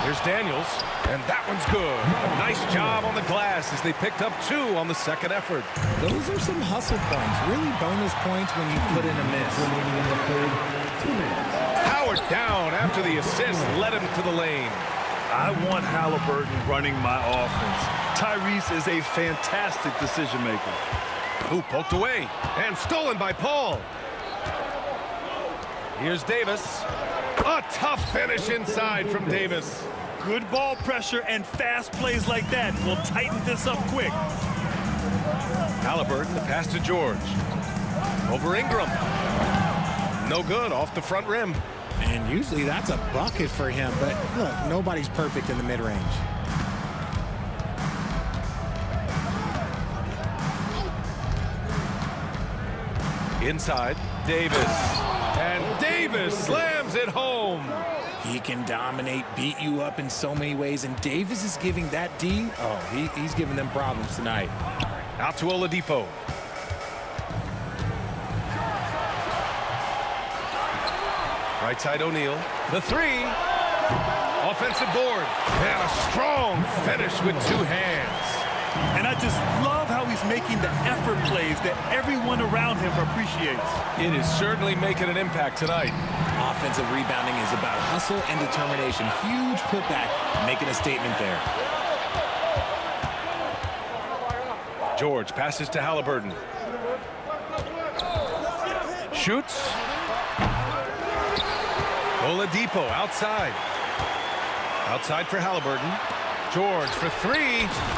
Here's Daniels, and that one's good. Nice job on the glass as they picked up 2 on the second effort. Those are some hustle points, really bonus points when you put in a miss. Remaining in the third, 2 minutes. Howard down after the assist led him to the lane. I want Halliburton running my offense. Tyrese is a fantastic decision maker. Who poked away and stolen by Paul. Here's Davis. A tough finish inside from Davis. Good ball pressure and fast plays like that will tighten this up quick. Halliburton, the pass to George. Over Ingram. No good, off the front rim. And usually that's a bucket for him, but look, nobody's perfect in the mid-range. Inside, Davis. And Davis slams it home. He can dominate, beat you up in so many ways, and Davis is giving that D, he's giving them problems tonight. Out to Oladipo. Right side O'Neal. The three. Offensive board. And a strong finish with 2 hands. And I just love how he's making the effort plays that everyone around him appreciates. It is certainly making an impact tonight. Offensive rebounding is about hustle and determination. Huge putback, making a statement there. George passes to Halliburton. Shoots. Oladipo outside. Outside for Halliburton. George for 3.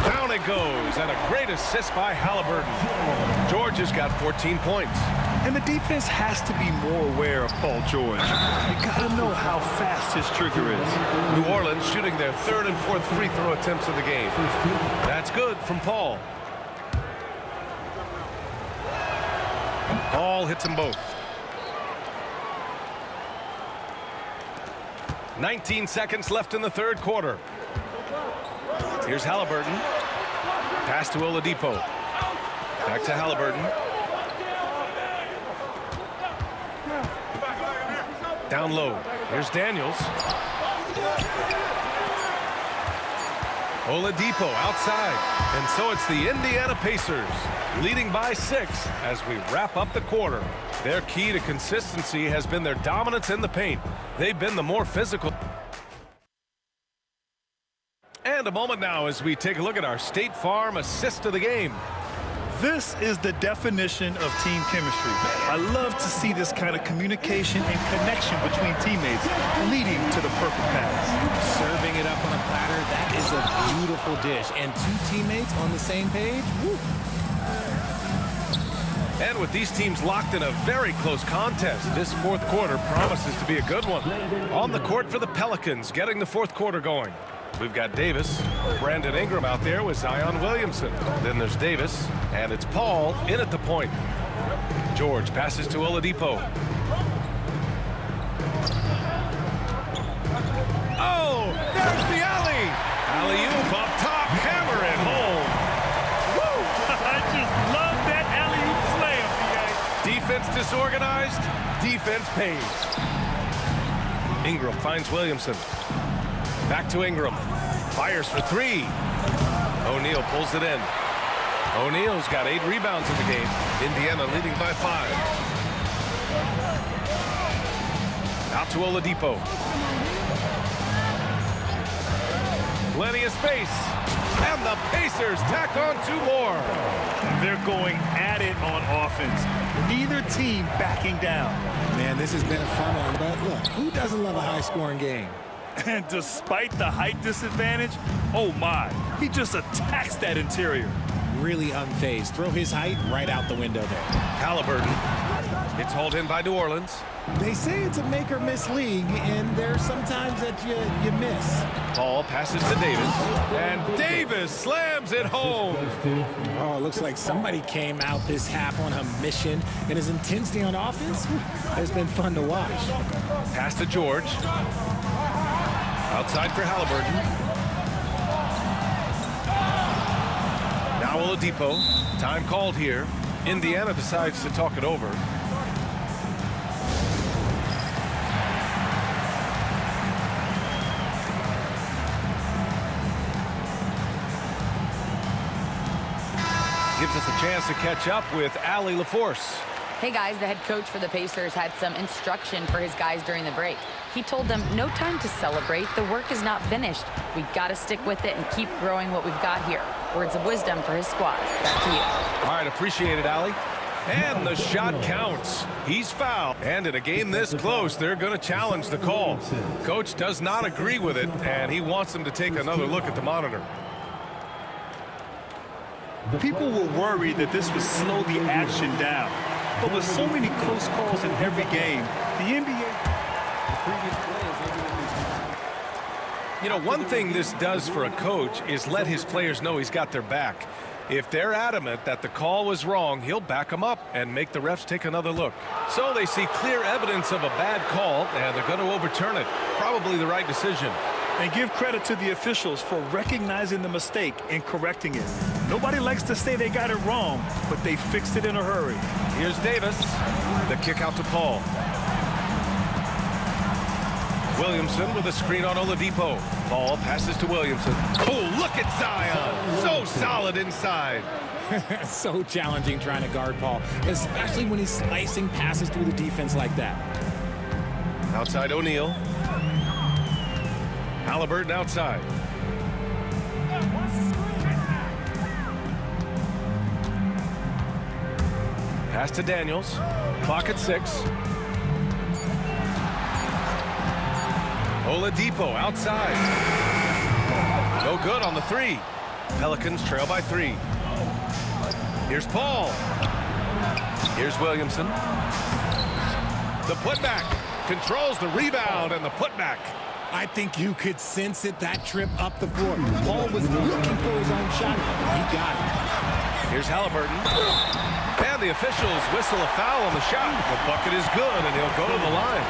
Down it goes. And a great assist by Halliburton. George has got 14 points. And the defense has to be more aware of Paul George. You got to know how fast his trigger is. New Orleans shooting their 3rd and 4th free throw attempts of the game. That's good from Paul. Paul hits them both. 19 seconds left in the 3rd quarter. Here's Halliburton. Pass to Oladipo. Back to Halliburton. Down low. Here's Daniels. Oladipo outside. And so it's the Indiana Pacers leading by 6 as we wrap up the quarter. Their key to consistency has been their dominance in the paint. They've been the more physical. And a moment now as we take a look at our State Farm assist of the game. This is the definition of team chemistry. I love to see this kind of communication and connection between teammates leading to the perfect pass. Serving it up on a platter, that is a beautiful dish. And 2 teammates on the same page, woo. And with these teams locked in a very close contest, this fourth quarter promises to be a good one. On the court for the Pelicans, getting the fourth quarter going. We've got Davis, Brandon Ingram out there with Zion Williamson. Then there's Davis, and it's Paul in at the point. George passes to Oladipo. Oh, there's the alley. Alley-oop up top, hammer it home. Woo! I just love that alley-oop slam, B.A. Defense disorganized, defense pays. Ingram finds Williamson. Back to Ingram. Fires for 3. O'Neal pulls it in. O'Neal's got 8 rebounds in the game. Indiana leading by 5. Out to Oladipo. Plenty of space. And the Pacers tack on 2 more. They're going at it on offense. Neither team backing down. Man, this has been a fun one, but look, who doesn't love a high-scoring game? And despite the height disadvantage, oh my, he just attacks that interior. Really unfazed. Throw his height right out the window there. Halliburton. It's hauled in by New Orleans. They say it's a make-or-miss league, and there's sometimes that you miss. Ball passes to Davis, and Davis slams it home. Oh, it looks like somebody came out this half on a mission, and his intensity on offense has been fun to watch. Pass to George. Outside for Halliburton. Now Oladipo. Time called here. Indiana decides to talk it over. Gives us a chance to catch up with Allie LaForce. Hey guys, the head coach for the Pacers had some instruction for his guys during the break. He told them, no time to celebrate. The work is not finished. We got to stick with it and keep growing what we've got here. Words of wisdom for his squad. Back to you. All right, appreciate it, Allie. And the shot counts. He's fouled. And in a game this close, they're going to challenge the call. Coach does not agree with it, and he wants them to take another look at the monitor. People were worried that this would slow the action down. But with so many close calls in every game, the NBA... You know, one thing this does for a coach is let his players know he's got their back. If they're adamant that the call was wrong, he'll back them up and make the refs take another look. So they see clear evidence of a bad call, and they're going to overturn it. Probably the right decision. And give credit to the officials for recognizing the mistake and correcting it. Nobody likes to say they got it wrong, but they fixed it in a hurry. Here's Davis. The kick out to Paul. Williamson with a screen on Oladipo. Paul passes to Williamson. Oh, look at Zion. So solid inside. So challenging trying to guard Paul, especially when he's slicing passes through the defense like that. Outside O'Neal. Halliburton outside. Pass to Daniels. Clock at 6. Oladipo outside. No good on the 3. Pelicans trail by 3. Here's Paul. Here's Williamson. The putback. Controls the rebound and the putback. I think you could sense it, that trip up the floor. Paul was looking for his own shot. He got it. Here's Halliburton. And the officials whistle a foul on the shot. The bucket is good, and he'll go to the line.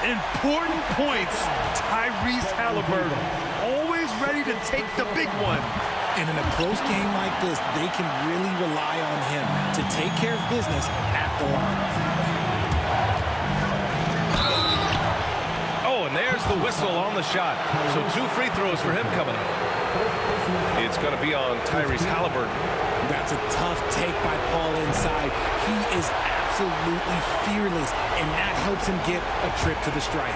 Important points, Tyrese Halliburton. Always ready to take the big one. And in a close game like this, they can really rely on him to take care of business at the line. and there's the whistle on the shot. So 2 free throws for him coming up. It's going to be on Tyrese Halliburton. That's a tough take by Paul inside. He is absolutely fearless, and that helps him get a trip to the stripe.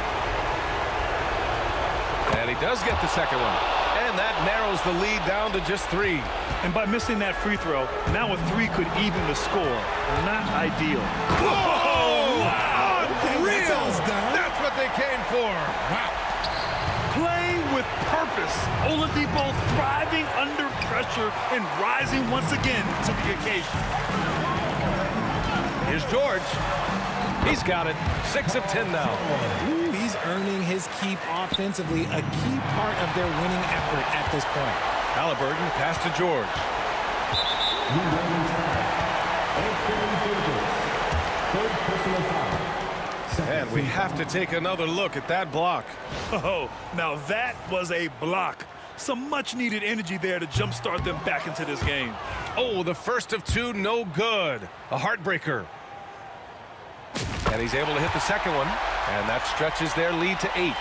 And he does get the second one. And that narrows the lead down to just 3. And by missing that free throw, now a 3 could even the score. Not ideal. Whoa! Wow! Unreal! That's what they came for. Wow. Playing with purpose. Oladipo thriving under pressure and rising once again to the occasion. Here's George. He's got it. 6 of 10 now. Ooh, he's earning his keep offensively, a key part of their winning effort at this point. Halliburton pass to George. And we have to take another look at that block. Oh, now that was a block. Some much-needed energy there to jumpstart them back into this game. Oh, the first of 2, no good. A heartbreaker. And he's able to hit the second one. And that stretches their lead to 8.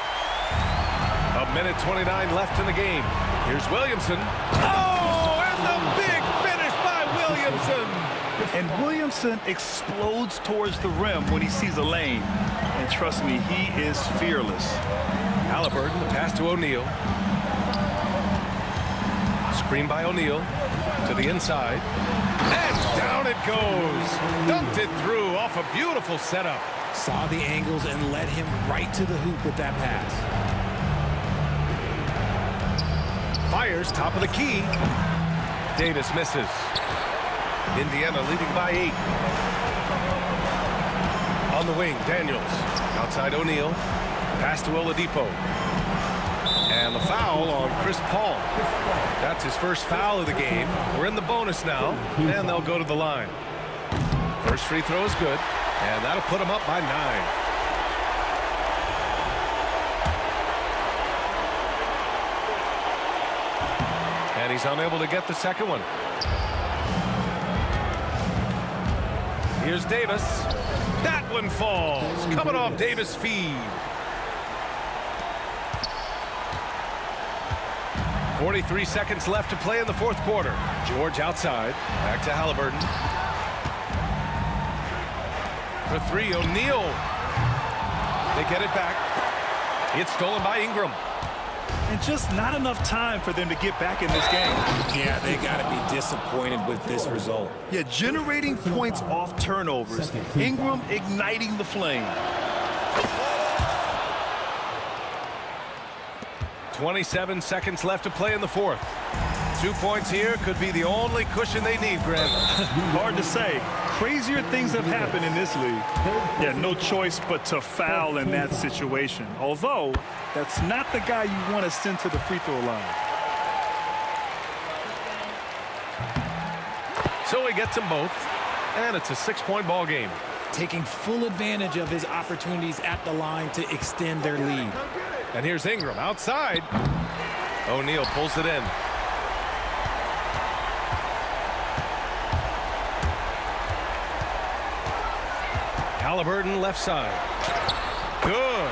1:29 left in the game. Here's Williamson. Oh, and the big finish by Williamson. And Williamson explodes towards the rim when he sees a lane. And trust me, he is fearless. Halliburton, the pass to O'Neal. Screen by O'Neal to the inside. And down it goes. Dunked it through off a beautiful setup. Saw the angles and led him right to the hoop with that pass. Fires top of the key. Davis misses. Indiana leading by 8. On the wing, Daniels. Outside O'Neal. Pass to Oladipo. And the foul on Chris Paul. That's his first foul of the game. We're in the bonus now, and they'll go to the line. First free throw is good, and that'll put them up by 9. And he's unable to get the second one. Here's Davis. That one falls. Coming off Davis' feed. 43 seconds left to play in the 4th quarter. George outside. Back to Halliburton. For 3, O'Neal. They get it back. It's stolen by Ingram. And just not enough time for them to get back in this game. Yeah, they got to be disappointed with this result. Yeah, generating points off turnovers. Ingram igniting the flame. 27 seconds left to play in the 4th. 2 points here could be the only cushion they need, Grant. Hard to say. Crazier things have happened in this league. Yeah, no choice but to foul in that situation. Although, that's not the guy you want to send to the free throw line. So he gets them both, and it's a 6-point ball game. Taking full advantage of his opportunities at the line to extend their lead. And here's Ingram outside. O'Neal pulls it in. Halliburton left side. Good.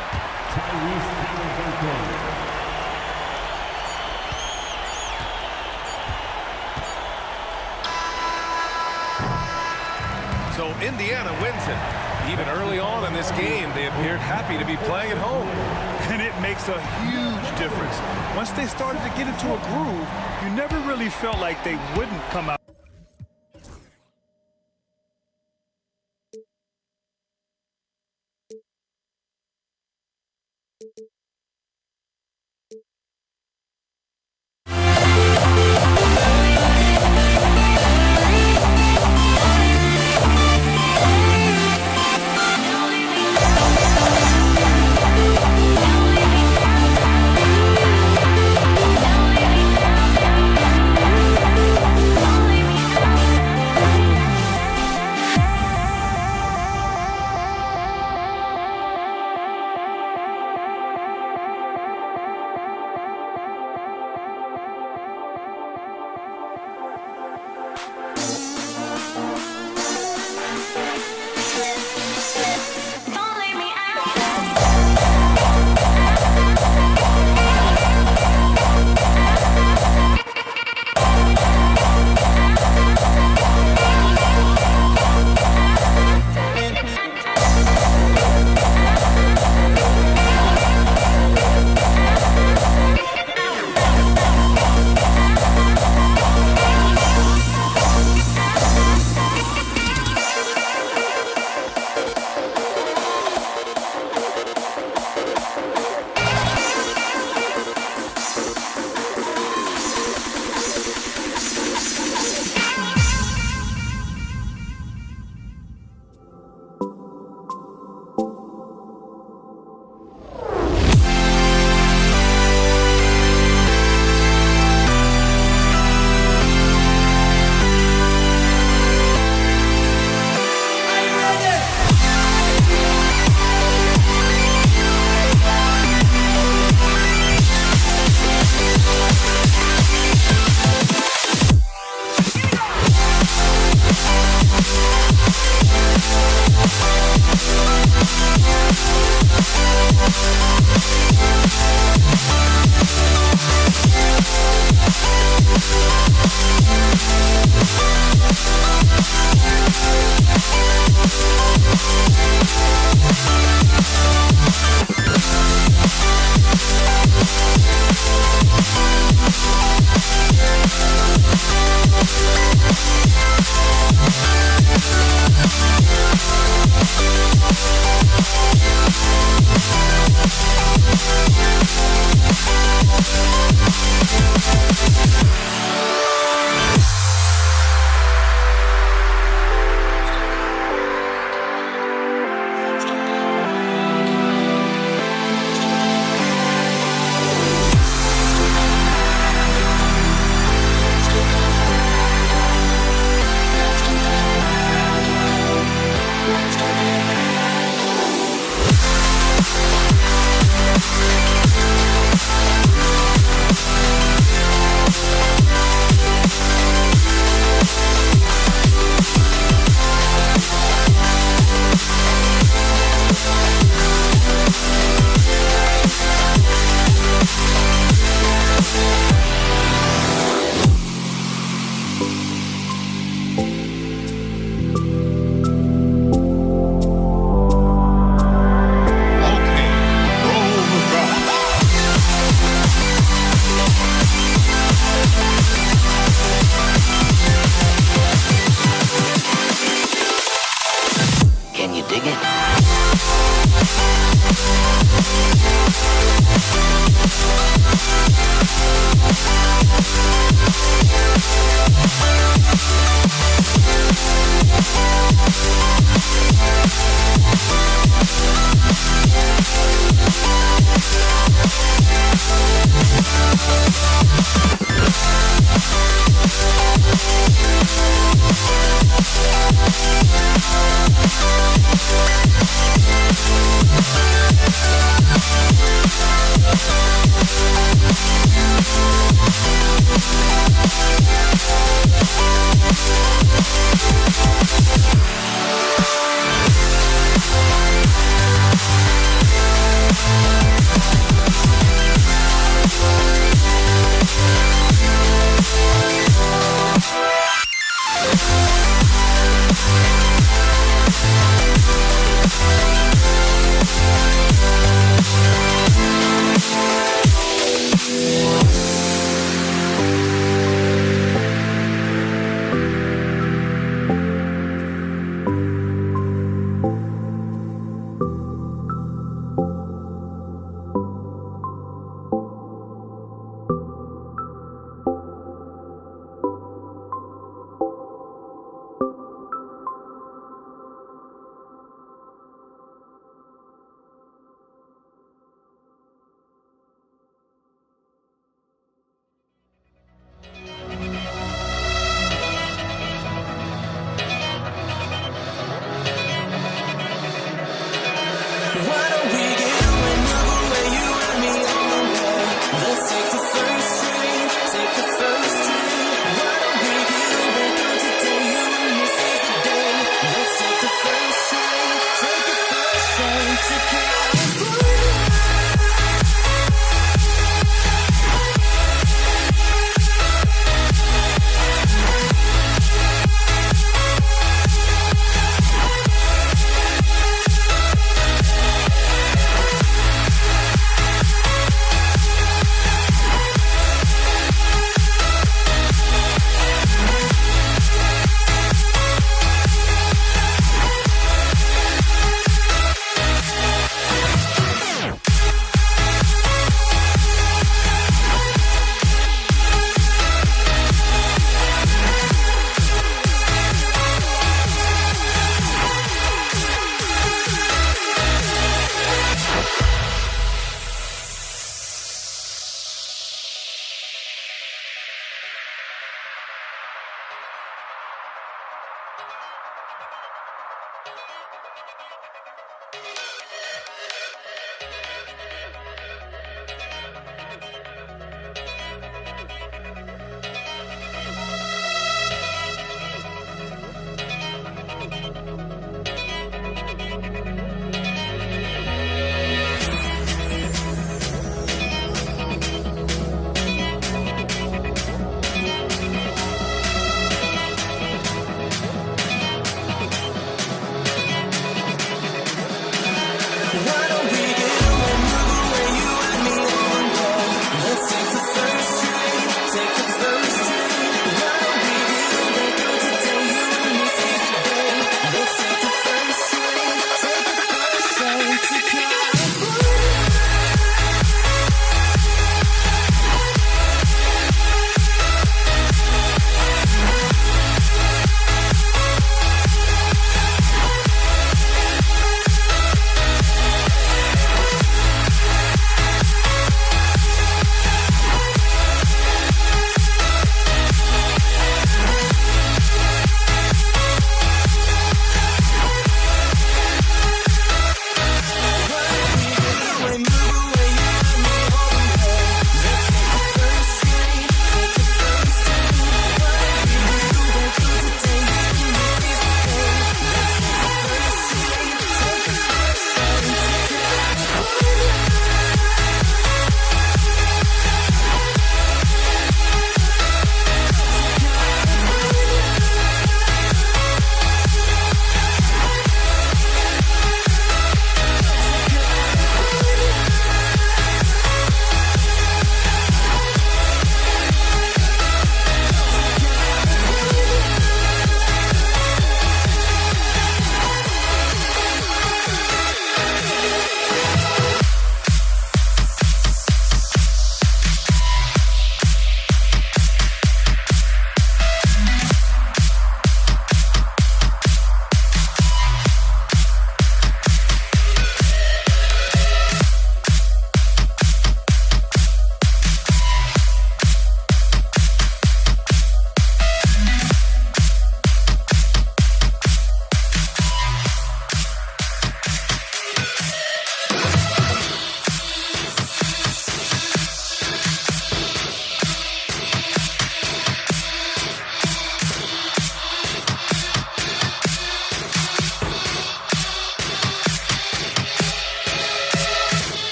So Indiana wins it. Even early on in this game, they appeared happy to be playing at home. And it makes a huge difference. Once they started to get into a groove, you never really felt like they wouldn't come out.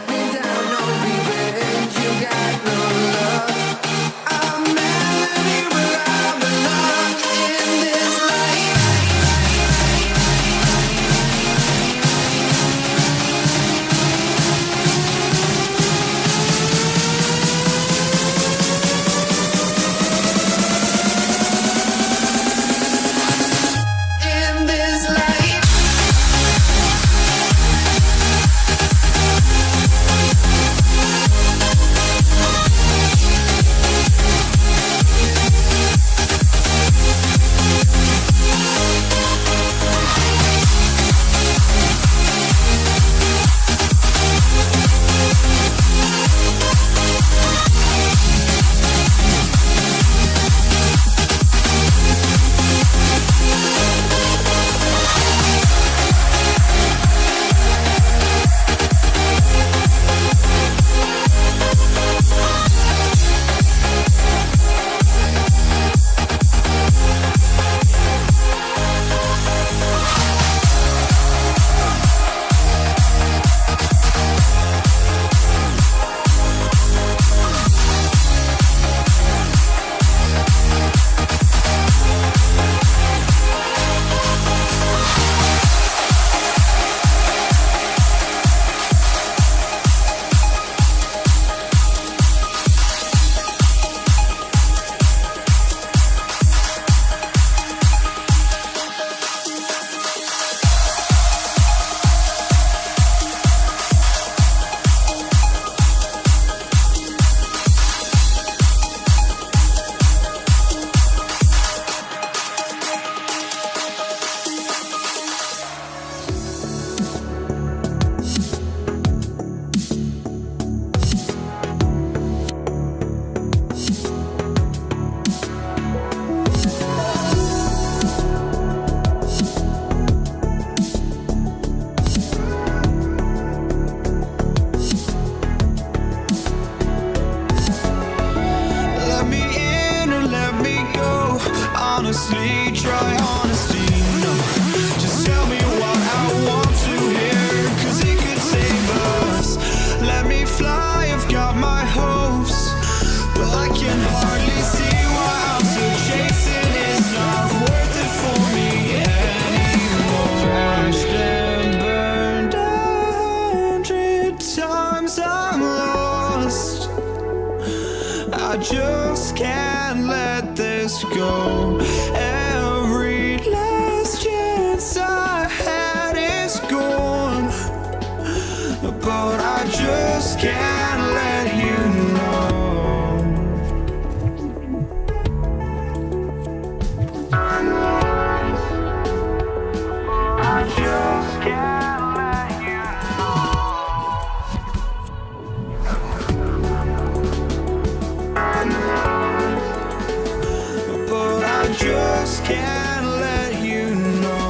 Without no regret, you got no love. honestly, try honesty. No, just tell me what I want to hear, 'cause it could save us. Let me fly, I've got my hopes, but I can hardly see why I'm still chasing. It's not worth it for me anymore. Crashed and burned 100 times, I'm lost. I just can't let this go. Every last chance I had is gone, but I just can't let you know. I just can't let you know. But I just can't let you know.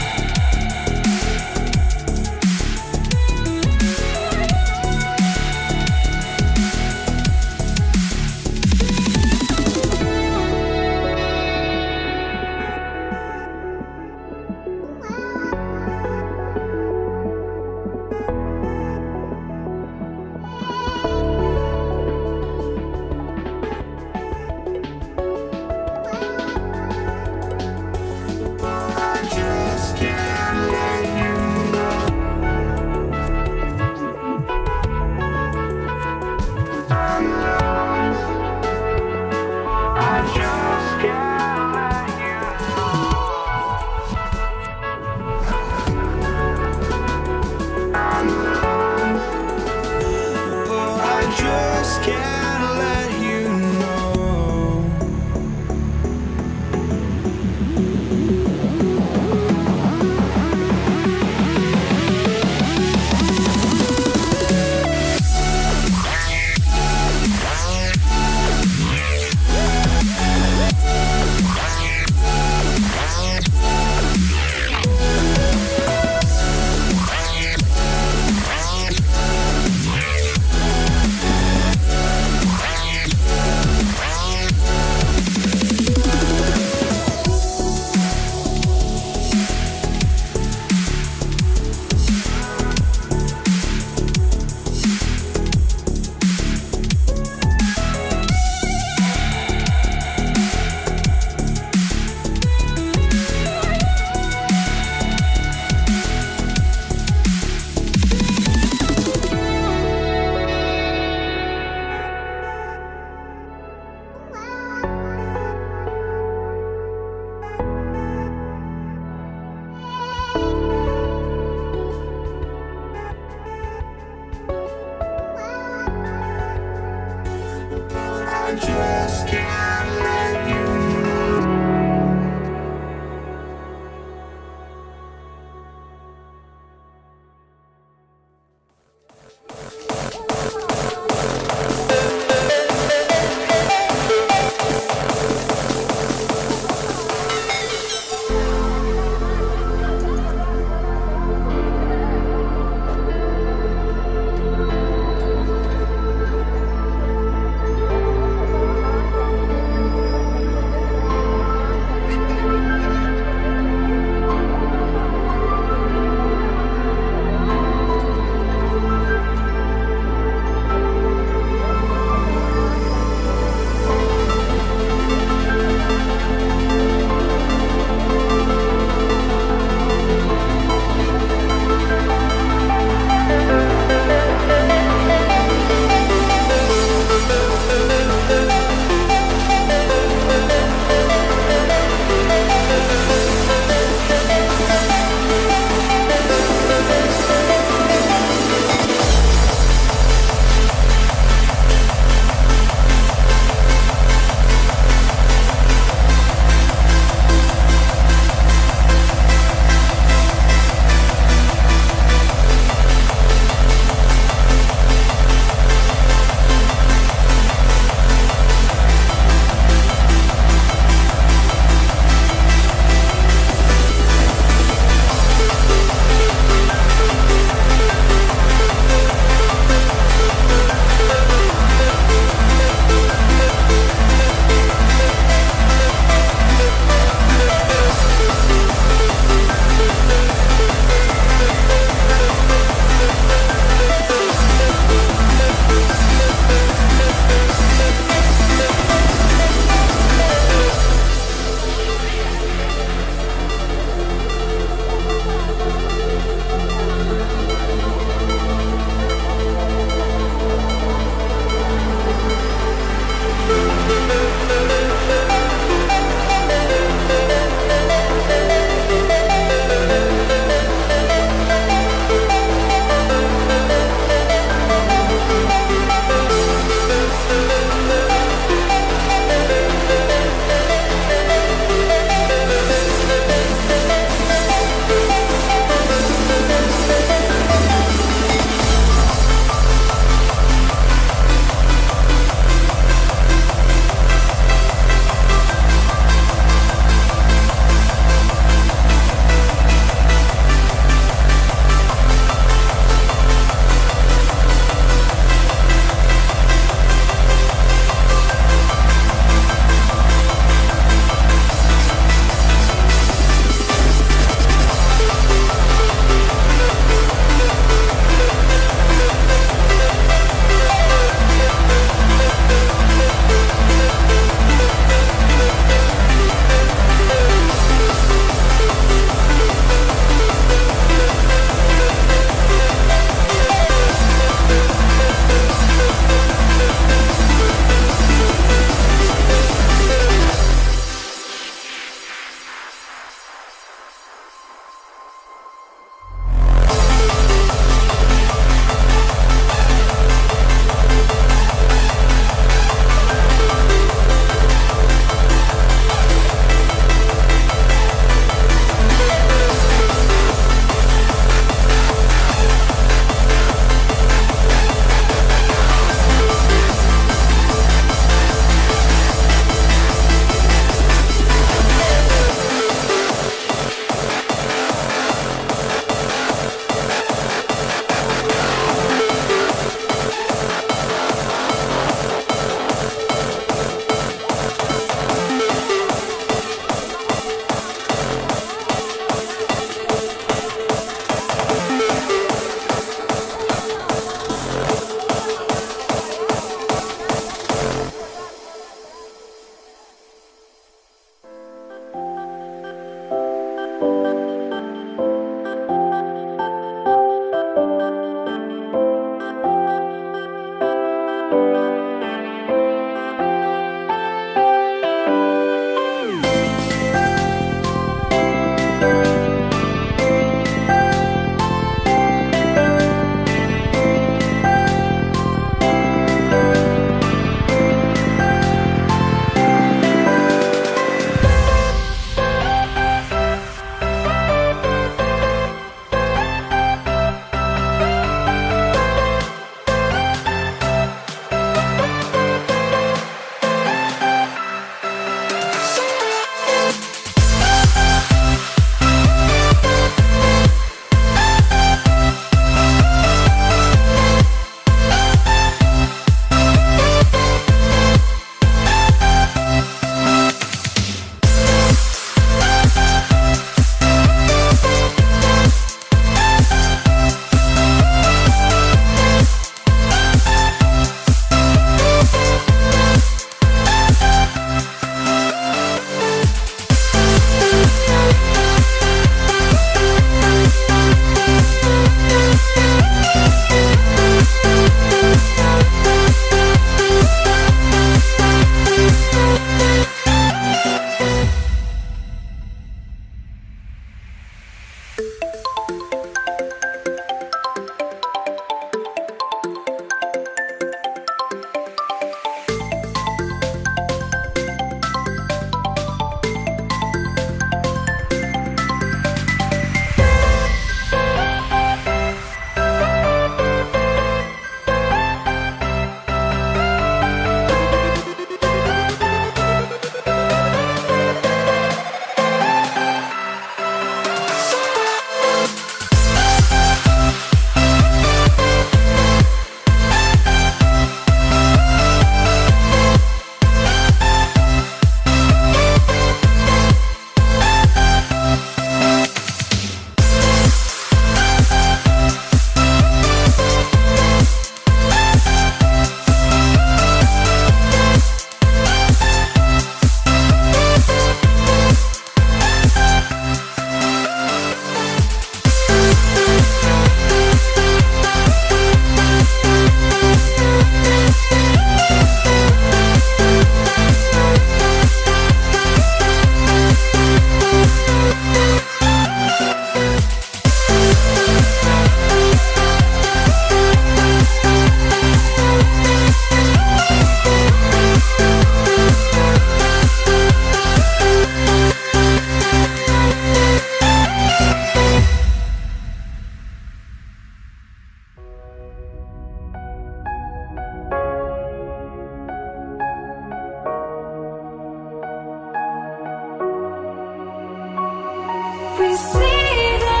We see the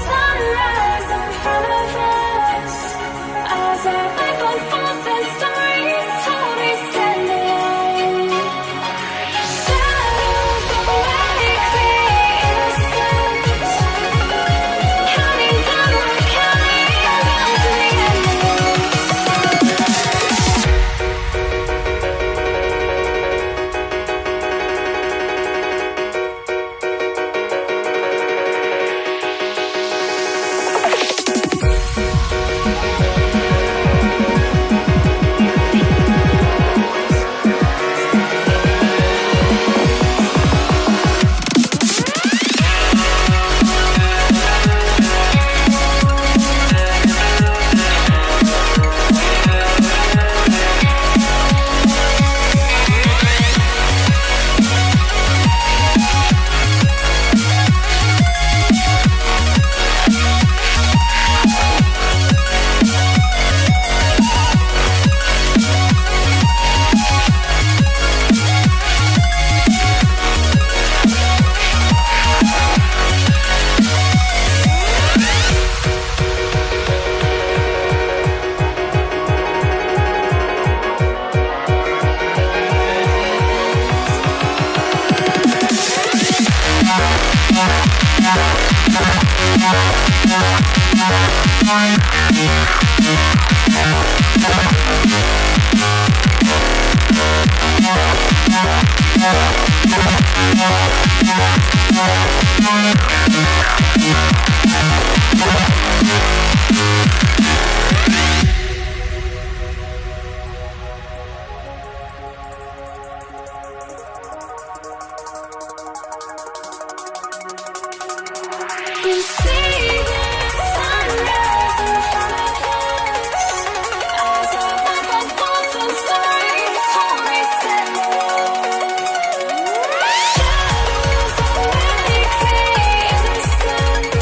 sunrise in front of us as our life unfolds and stories told. We stand alone. Shadows awake the innocent, counting down, we're counting down to the end. We see the sunrise in front of us as our life unfolds and stories told. We stand alone. Shadows awake the innocent,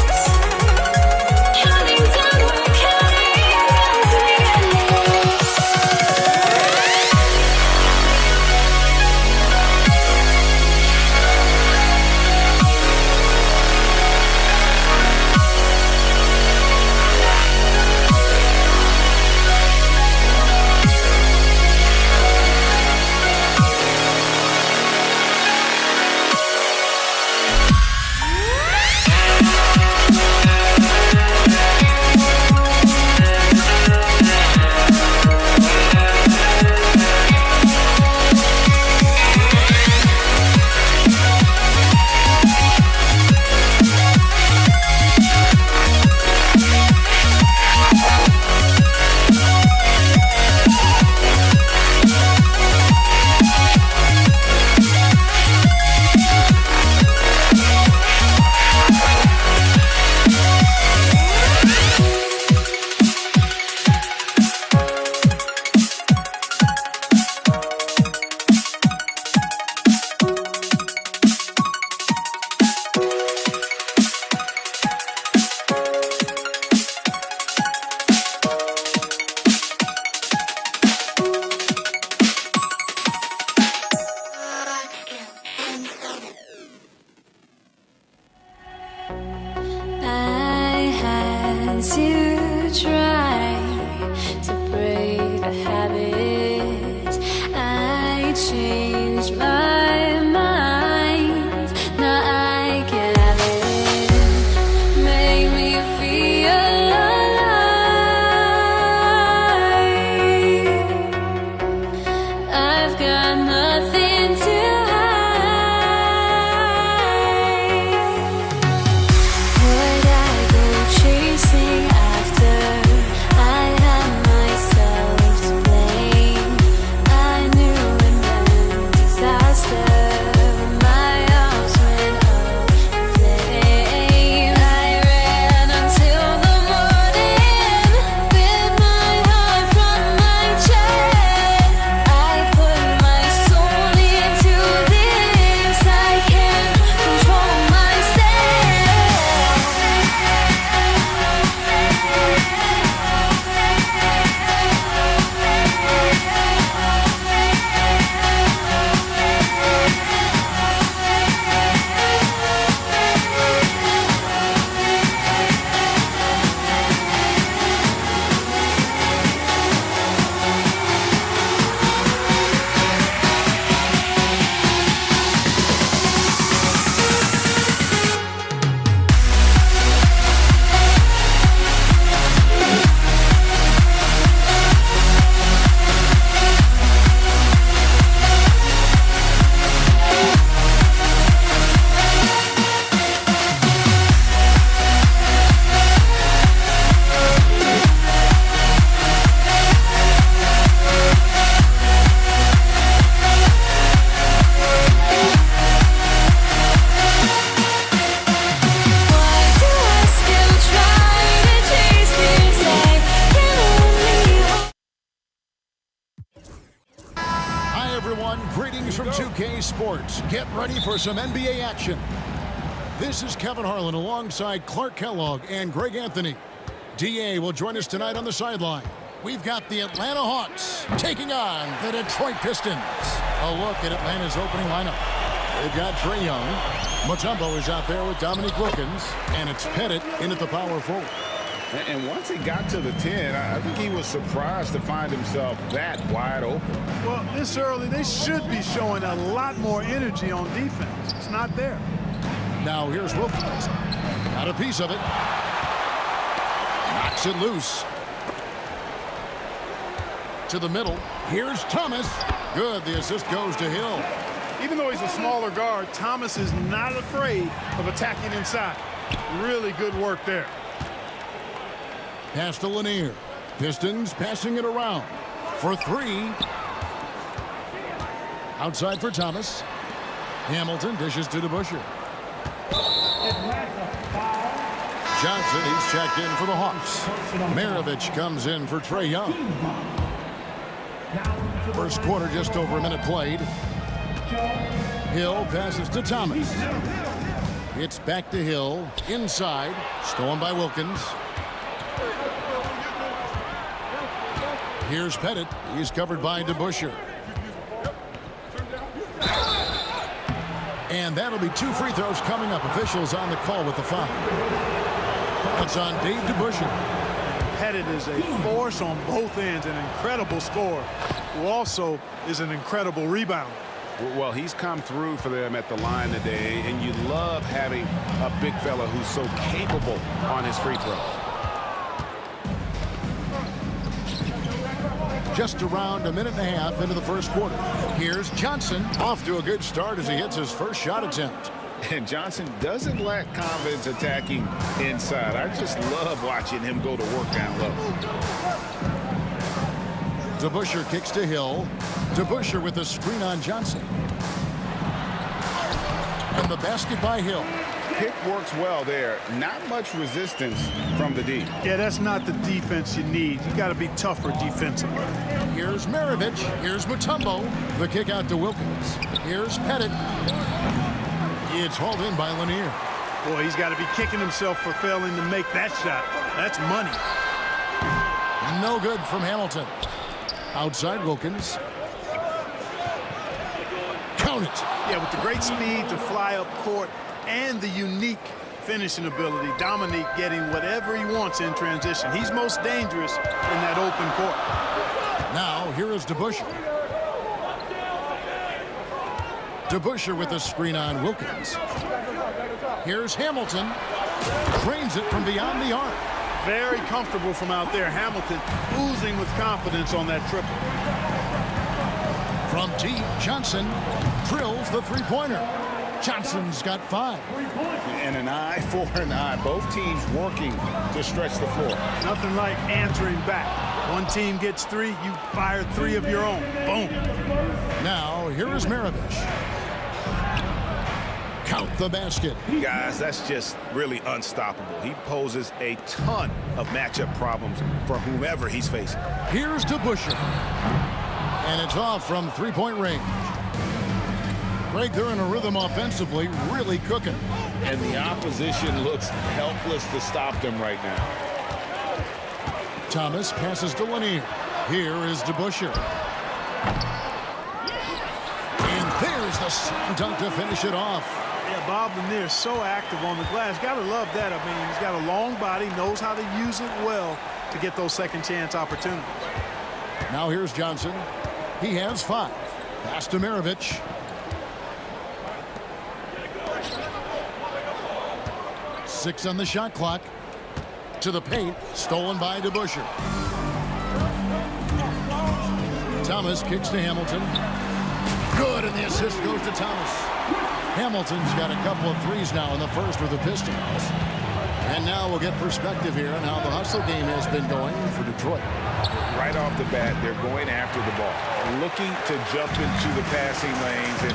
counting down, we're counting down to the end. I had to try to break the habit. I changed my mind. Now I can have it. Make me feel alive. I've got nothing to hide. Would I go chasing after 2K Sports. Get ready for some NBA action. This is Kevin Harlan alongside Clark Kellogg and Greg Anthony. DA will join us tonight on the sideline. We've got the Atlanta Hawks taking on the Detroit Pistons. A look at Atlanta's opening lineup. They've got Trae Young. Mutombo is out there with Dominique Wilkins. And it's Pettit in at the power forward. And once he got to the 10, I think he was surprised to find himself that wide open. Well, this early, they should be showing a lot more energy on defense. It's not there. Now here's Wilkins. Got a piece of it. Knocks it loose. To the middle. Here's Thomas. Good. The assist goes to Hill. Even though he's a smaller guard, Thomas is not afraid of attacking inside. Really good work there. Pass to Lanier. Pistons passing it around for three. Outside for Thomas. Hamilton dishes to DeBusschere. Johnson, he's checked in for the Hawks. Maravich comes in for Trae Young. First quarter, just over a minute played. Hill passes to Thomas. It's back to Hill. Inside. Stolen by Wilkins. Here's Pettit. He's covered by DeBusschere. And that'll be 2 free throws coming up. Officials on the call with the foul. It's on Dave DeBusschere. Pettit is a force on both ends, an incredible scorer, who also is an incredible rebounder. Well, he's come through for them at the line today, and you love having a big fella who's so capable on his free throws. Just around a minute and a half into the first quarter. Here's Johnson, off to a good start as he hits his first shot attempt. And Johnson doesn't lack confidence attacking inside. I just love watching him go to work down low. DeBusschere kicks to Hill. DeBusschere with a screen on Johnson. And the basket by Hill. Pick works well there. Not much resistance from the D. Yeah, that's not the defense you need. You got to be tougher defensively. Here's Maravich. Here's Mutombo. The kick out to Wilkins. Here's Pettit. It's hauled in by Lanier. Boy, he's got to be kicking himself for failing to make that shot. That's money. No good from Hamilton. Outside Wilkins. Count it. Yeah, with the great speed to fly up court and the unique finishing ability, Dominique getting whatever he wants in transition. He's most dangerous in that open court. Now, here is DeBusschere. DeBusschere with a screen on Wilkins. Here's Hamilton. Drains it from beyond the arc. Very comfortable from out there. Hamilton oozing with confidence on that triple. From deep, Johnson drills the three-pointer. Johnson's got 5. And an eye for an eye. Both teams working to stretch the floor. Nothing like answering back. One team gets 3, you fire 3 of your own. Boom. Now, here is Maravich. Count the basket. Guys, that's just really unstoppable. He poses a ton of matchup problems for whomever he's facing. Here's DeBusschere. And it's off from three-point range. Greg, they're in a rhythm offensively, really cooking. And the opposition looks helpless to stop them right now. Thomas passes to Lanier. Here is DeBusschere. And there's the slam dunk to finish it off. Yeah, Bob Lanier is so active on the glass. Got to love that. I mean, he's got a long body, knows how to use it well to get those second chance opportunities. Now here's Johnson. He has 5. Pass to Maravich. Six on the shot clock. To the paint. Stolen by DeBusschere. Thomas kicks to Hamilton. Good, and the assist goes to Thomas. Hamilton's got a couple of threes now in the first with the Pistons. And now we'll get perspective here on how the hustle game has been going for Detroit. Right off the bat, they're going after the ball, looking to jump into the passing lanes and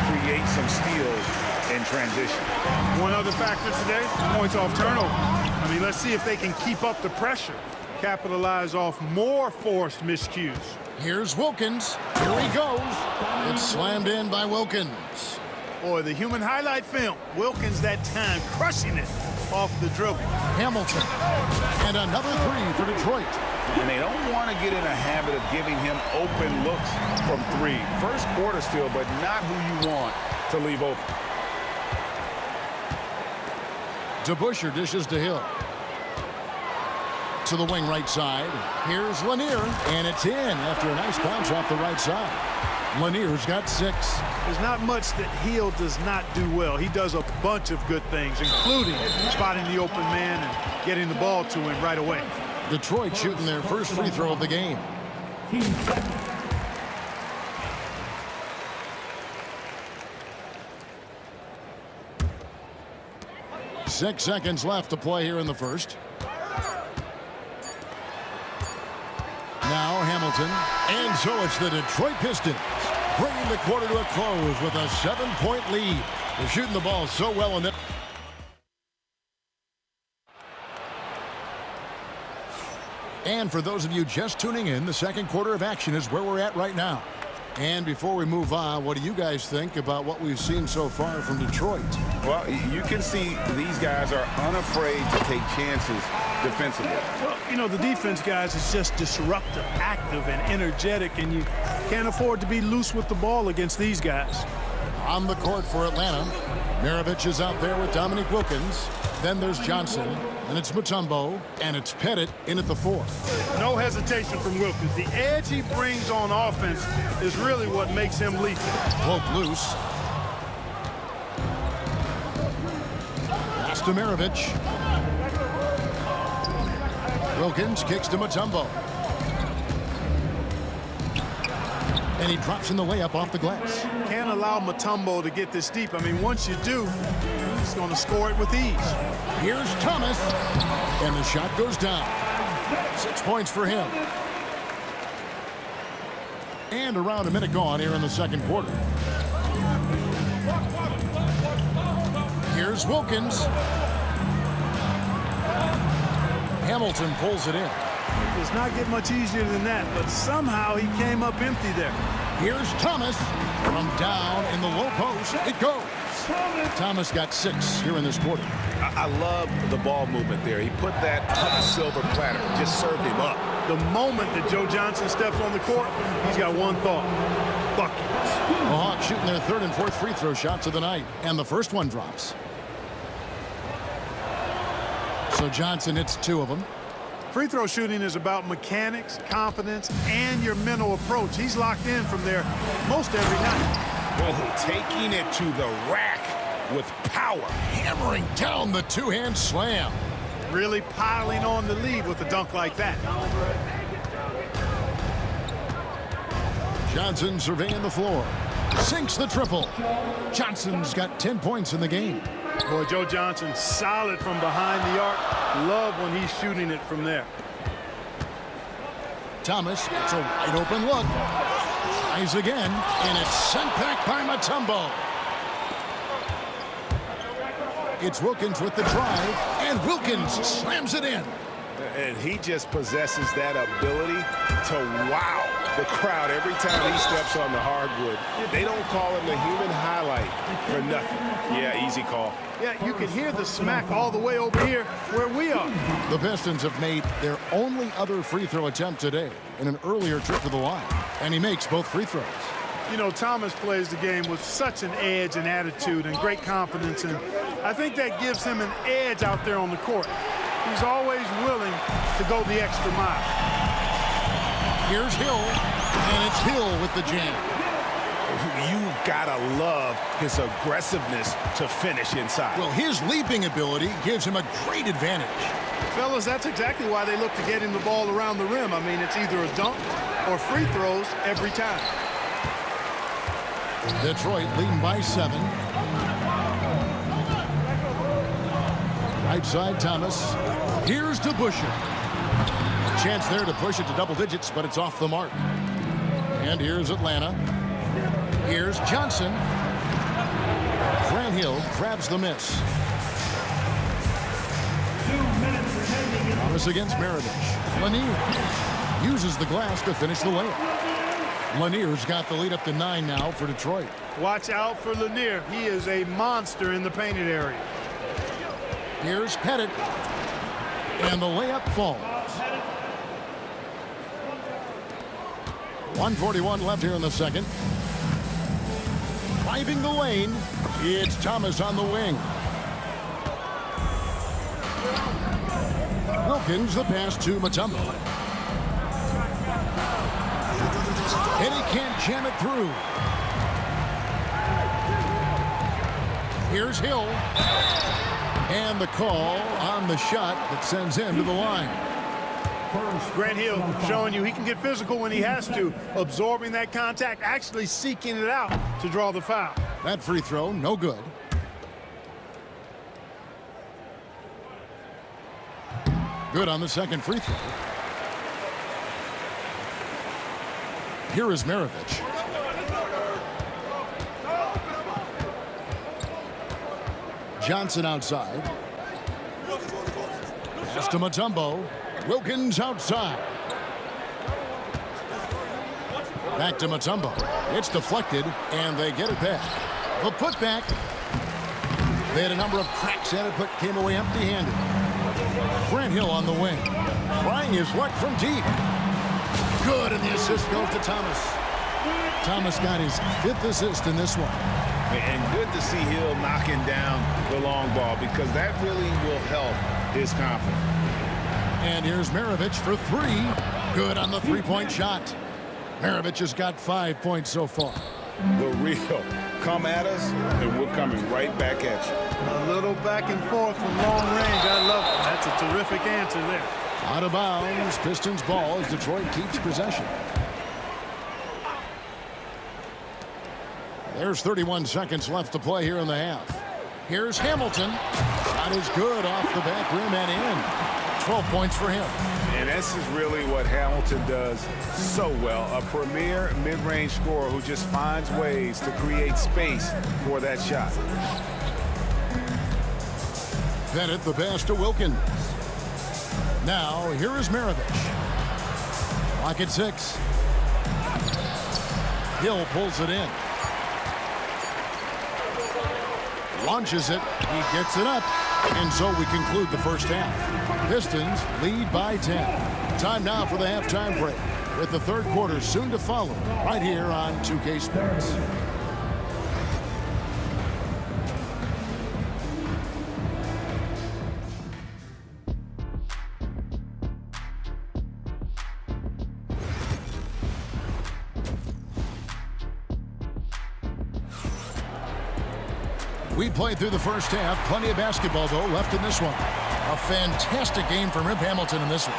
create some steals in transition. One other factor today, points off turnover. I mean, let's see if they can keep up the pressure. capitalize off more forced miscues. Here's Wilkins. Here he goes. It's slammed in by Wilkins. Boy, the human highlight film. Wilkins that time crushing it off the dribble. Hamilton. And another three for Detroit. And they don't want to get in a habit of giving him open looks from three. First quarter still, but not who you want to leave open. DeBusschere dishes to Hill. To the wing right side. Here's Lanier. And it's in after a nice bounce off the right side. Lanier's got 6. There's not much that Hill does not do well. He does a bunch of good things, including spotting the open man and getting the ball to him right away. Detroit shooting their first free throw of the game. 6 seconds left to play here in the first. Now Hamilton. And so it's the Detroit Pistons bringing the quarter to a close with a 7-point lead. They're shooting the ball so well in it. And for those of you just tuning in, the second quarter of action is where we're at right now. And before we move on, what do you guys think about what we've seen so far from Detroit? Well, you can see these guys are unafraid to take chances defensively. Well, you know, the defense, guys, is just disruptive, active, and energetic, and you can't afford to be loose with the ball against these guys. On the court for Atlanta, Maravich is out there with Dominique Wilkins. Then there's Johnson, and it's Mutombo, and it's Pettit in at the 4. No hesitation from Wilkins. The edge he brings on offense is really what makes him lethal. Poke loose. Pass to Maravich. Wilkins kicks to Mutombo. And he drops in the layup off the glass. Can't allow Mutombo to get this deep. I mean, once you do, he's going to score it with ease. Here's Thomas. And the shot goes down. 6 points for him. And around a minute gone here in the second quarter. Here's Wilkins. Hamilton pulls it in. Does not get much easier than that, but somehow he came up empty there. Here's Thomas. From down in the low post, it goes. Thomas got 6 here in this quarter. I love the ball movement there. He put that on a silver platter, just served him up. The moment that Joe Johnson steps on the court, he's got one thought: buckets. The Hawks shooting their 3rd and 4th free throw shots of the night, and the first one drops. So Johnson hits 2 of them. Free throw shooting is about mechanics, confidence, and your mental approach. He's locked in from there most every night. Oh, taking it to the rack with power. Hammering down the 2-hand slam. Really piling on the lead with a dunk like that. Johnson surveying the floor. Sinks the triple. Johnson's got 10 points in the game. Boy, Joe Johnson solid from behind the arc. Love when he's shooting it from there. Thomas gets a wide open look. Tries again, and it's sent back by Mutombo. It's Wilkins with the drive, and Wilkins slams it in. And he just possesses that ability to wow the crowd every time he steps on the hardwood. They don't call him the human highlight for nothing. Yeah, easy call. Yeah, you can hear the smack all the way over here where we are. The Pistons have made their only other free throw attempt today in an earlier trip to the line, and he makes both free throws. You know, Thomas plays the game with such an edge and attitude and great confidence, and I think that gives him an edge out there on the court. He's always willing to go the extra mile. Here's Hill, and it's Hill with the jam. You gotta love his aggressiveness to finish inside. Well, his leaping ability gives him a great advantage. Fellas, that's exactly why they look to get him the ball around the rim. I mean, it's either a dunk or free throws every time. Detroit leading by 7. Right side, Thomas. Here's DeBusschere. Chance there to push it to double digits, but it's off the mark. And here's Atlanta. Here's Johnson. Grant Hill grabs the miss. Thomas against Maravich. Lanier uses the glass to finish the layup. Lanier's got the lead up to 9 now for Detroit. Watch out for Lanier. He is a monster in the painted area. Here's Pettit. And the layup falls. 1:41 left here in the second. Driving the lane, it's Thomas on the wing. Wilkins the pass to Mutombo. And he can't jam it through. Here's Hill. And the call on the shot that sends him to the line. Grant Hill showing you he can get physical when he has to, absorbing that contact, actually seeking it out to draw the foul. That free throw, no good. Good on the second free throw. Here is Maravich. Johnson outside. Pass to Mutombo. Wilkins outside. Back to Mutombo. It's deflected, and they get it back. The putback. They had a number of cracks at it, but came away empty-handed. Grant Hill on the wing. Trying his luck from deep. Good, and the assist goes to Thomas. Thomas got his 5th assist in this one. And good to see Hill knocking down the long ball, because that really will help his confidence. And here's Maravich for 3. Good on the three-point shot. Maravich has got 5 points so far. The real come at us, and we're coming right back at you. A little back and forth from long range. I love it. That's a terrific answer there. Out of bounds. Pistons ball as Detroit keeps possession. There's 31 seconds left to play here in the half. Here's Hamilton. Shot is good off the back rim and in. 12 points for him. And this is really what Hamilton does so well. A premier mid-range scorer who just finds ways to create space for that shot. Bennett the pass to Wilkins. Now here is Maravich. Clock at 6. Hill pulls it in. Launches it. He gets it up. And so we conclude the first half. Pistons lead by 10. Time now for the halftime break, with the third quarter soon to follow right here on 2K Sports. We played through the first half. Plenty of basketball, though, left in this one. A fantastic game from Rip Hamilton in this one.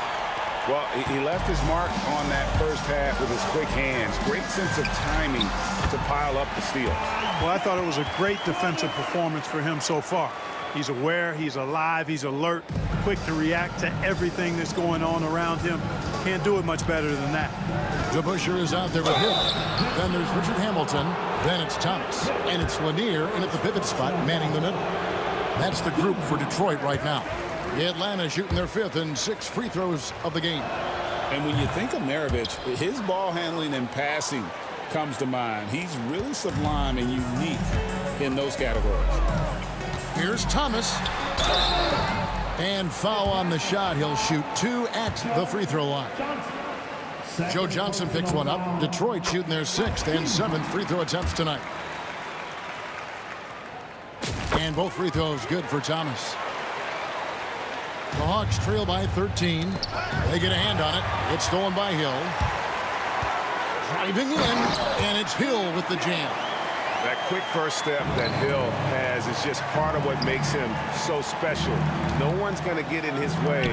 Well, he left his mark on that first half with his quick hands. Great sense of timing to pile up the steals. Well, I thought it was a great defensive performance for him so far. He's aware, he's alive, he's alert, quick to react to everything that's going on around him. Can't do it much better than that. DeBusschere is out there with Hill. Then there's Richard Hamilton. Then it's Thomas. And it's Lanier in at the pivot spot, manning the middle. That's the group for Detroit right now. Atlanta shooting their 5th and 6 free throws of the game. And when you think of Maravich, his ball handling and passing comes to mind. He's really sublime and unique in those categories. Here's Thomas. And foul on the shot. He'll shoot 2 at the free throw line. Joe Johnson picks one up. Detroit shooting their 6th and 7th free throw attempts tonight. And both free throws good for Thomas. The Hawks trail by 13. They get a hand on it. It's stolen by Hill. Driving in, and it's Hill with the jam. That quick first step that Hill has is just part of what makes him so special. No one's going to get in his way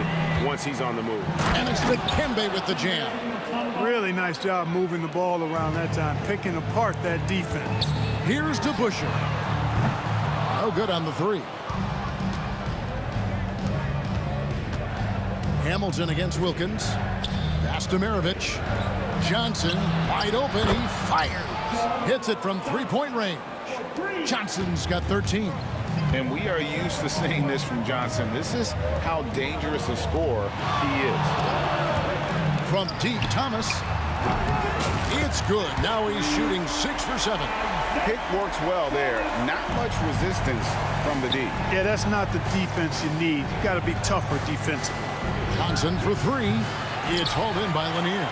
once he's on the move. And it's Dikembe with the jam. Really nice job moving the ball around that time, picking apart that defense. Here's DeBusschere. No good on the 3. Hamilton against Wilkins. Pass to Maravich. Johnson wide open. He fires. Hits it from 3-point range. Johnson's got 13. And we are used to seeing this from Johnson. This is how dangerous a scorer he is. From deep, Thomas. It's good. Now he's shooting 6 for 7. Pick works well there. Not much resistance from the D. Yeah, that's not the defense you need. You got to be tougher defensively. Johnson for 3. It's hauled in by Lanier.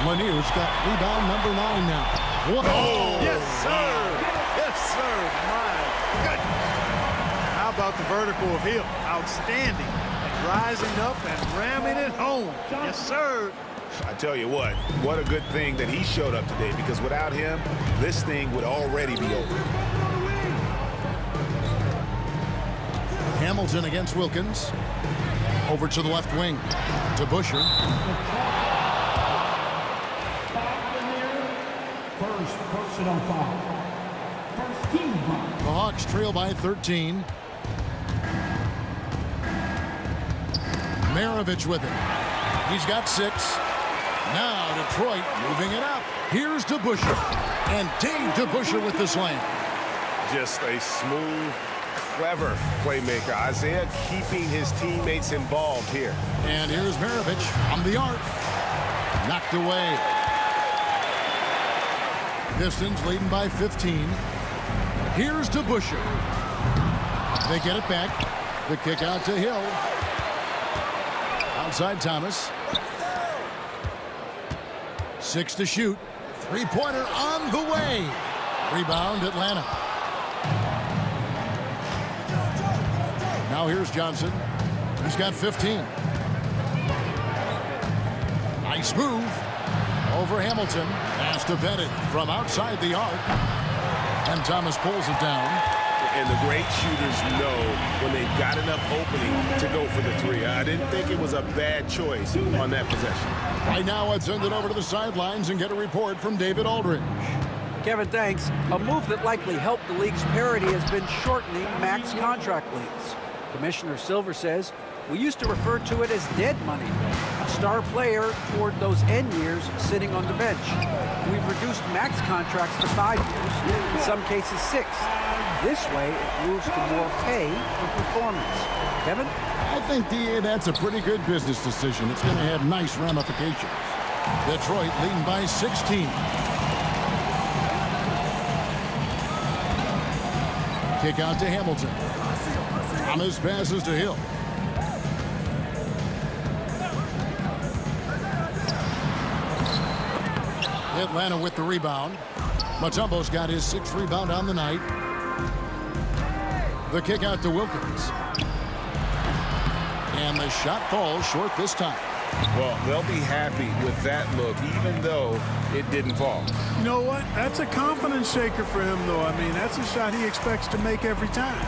Lanier's got rebound number 9 now. Whoa. Oh, yes, sir. Yes, sir. My goodness. How about the vertical of Hill? Outstanding. And rising up and ramming it home. Yes, sir. I tell you what a good thing that he showed up today, because without him, this thing would already be over. Hamilton against Wilkins. Over to the left wing. To Busher. First personal foul. First team foul. The Hawks trail by 13. Maravich with it. He's got 6. Now Detroit moving it up. Here's DeBuscher. And Dave DeBuscher with the slam. Just a smooth, clever playmaker. Isaiah keeping his teammates involved here. And here's Maravich from the arc. Knocked away. Pistons leading by 15. Here's DeBuscher. They get it back. The kick out to Hill. Outside Thomas. 6 to shoot. 3-pointer on the way. Rebound Atlanta. Now here's Johnson. He's got 15. Nice move. Over Hamilton. Pass to Bennett from outside the arc. And Thomas pulls it down. And the great shooters know when they've got enough opening to go for the 3. I didn't think it was a bad choice on that possession. Right now, let's send it over to the sidelines and get a report from David Aldridge. Kevin, thanks. A move that likely helped the league's parity has been shortening max contract lengths. Commissioner Silver says, we used to refer to it as dead money, a star player toward those end years sitting on the bench. We've reduced max contracts to 5 years, in some cases 6. This way, it moves to more pay for performance. Kevin? I think, DA, that's a pretty good business decision. It's going to have nice ramifications. Detroit leading by 16. Kick out to Hamilton. Thomas passes to Hill. Atlanta with the rebound. Mutombo's got his 6th rebound on the night. The kick out to Wilkins. And the shot falls short this time. Well, they'll be happy with that look, even though it didn't fall. You know what? That's a confidence shaker for him, though. I mean, that's a shot he expects to make every time.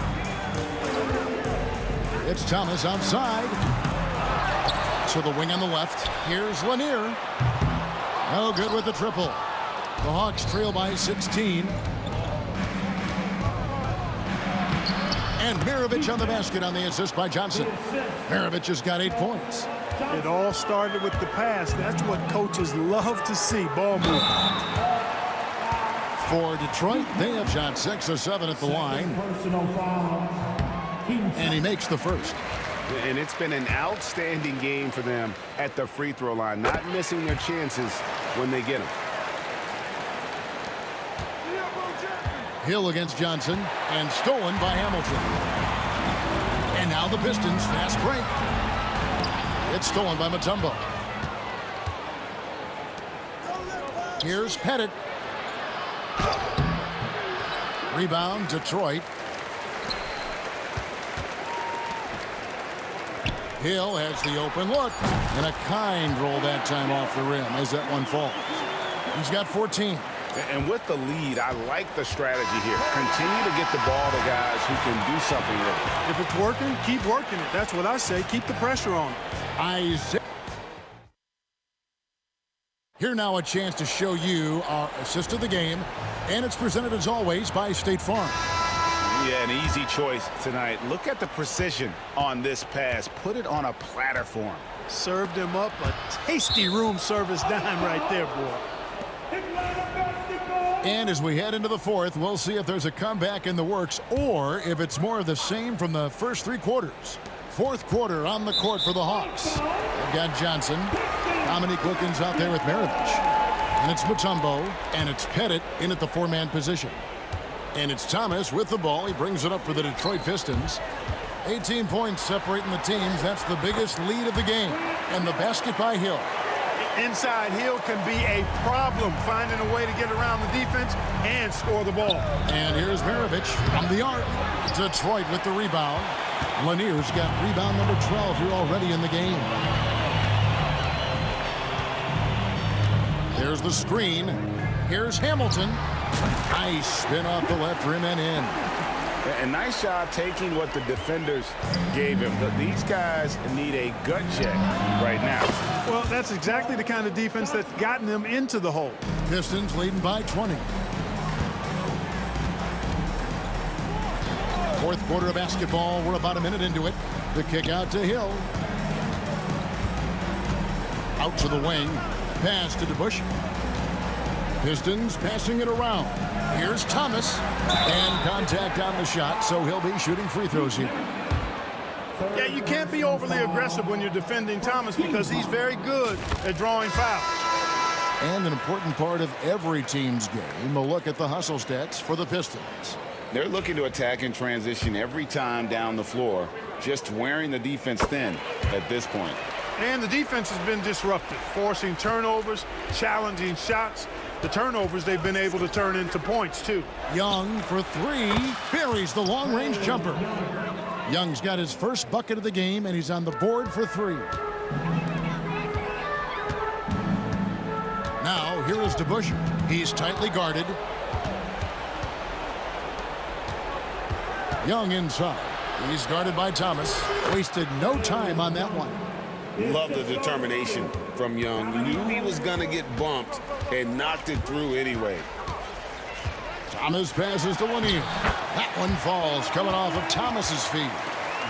It's Thomas outside. To the wing on the left. Here's Lanier. No good with the triple. The Hawks trail by 16. And Maravich on the basket on the assist by Johnson. Maravich has got 8 points. It all started with the pass. That's what coaches love to see, ball movement. For Detroit, they have shot 6 of 7 at the line. And he makes the first. And it's been an outstanding game for them at the free throw line, not missing their chances when they get them. Hill against Johnson, and stolen by Hamilton. And now the Pistons fast break. It's stolen by Mutombo. Here's Pettit. Rebound, Detroit. Hill has the open look, and a kind roll that time off the rim as that one falls. He's got 14. And with the lead, I like the strategy here. Continue to get the ball to guys who can do something with it. If it's working, keep working it. That's what I say. Keep the pressure on. Isaiah. Here now a chance to show you our assist of the game, and it's presented as always by State Farm. Yeah, an easy choice tonight. Look at the precision on this pass. Put it on a platter for him. Served him up a tasty room service dime right there, boy. And as we head into the fourth, we'll see if there's a comeback in the works or if it's more of the same from the first three quarters. Fourth quarter on the court for the Hawks. They've got Johnson. Dominique Wilkins out there with Maravich. And it's Mutombo. And it's Pettit in at the four-man position. And it's Thomas with the ball. He brings it up for the Detroit Pistons. 18 points separating the teams. That's the biggest lead of the game. And the basket by Hill. Inside, Hill can be a problem finding a way to get around the defense and score the ball. And here's Maravich from the arc. Detroit with the rebound. Lanier's got rebound number 12 here already in the game. There's the screen. Here's Hamilton. Nice spin off the left rim and in. A nice job taking what the defenders gave him. But these guys need a gut check right now. Well, that's exactly the kind of defense that's gotten them into the hole. Pistons leading by 20. Fourth quarter of basketball. We're about a minute into it. The kick out to Hill. Out to the wing. Pass to DeBusschere. Pistons passing it around. Here's Thomas. And contact on the shot, so he'll be shooting free throws here. Yeah, you can't be overly aggressive when you're defending Thomas because he's very good at drawing fouls. And an important part of every team's game, a look at the hustle stats for the Pistons. They're looking to attack in transition every time down the floor, just wearing the defense thin at this point. And the defense has been disruptive, forcing turnovers, challenging shots. The turnovers they've been able to turn into points, too. Young for three. Buries the long-range jumper. Young's got his first bucket of the game, and he's on the board for three. Now, here is DeBusschere. He's tightly guarded. Young inside. He's guarded by Thomas. Wasted no time on that one. Love the determination from Young. Knew he was going to get bumped and knocked it through anyway. Thomas passes to Lanier. That one falls coming off of Thomas's feet.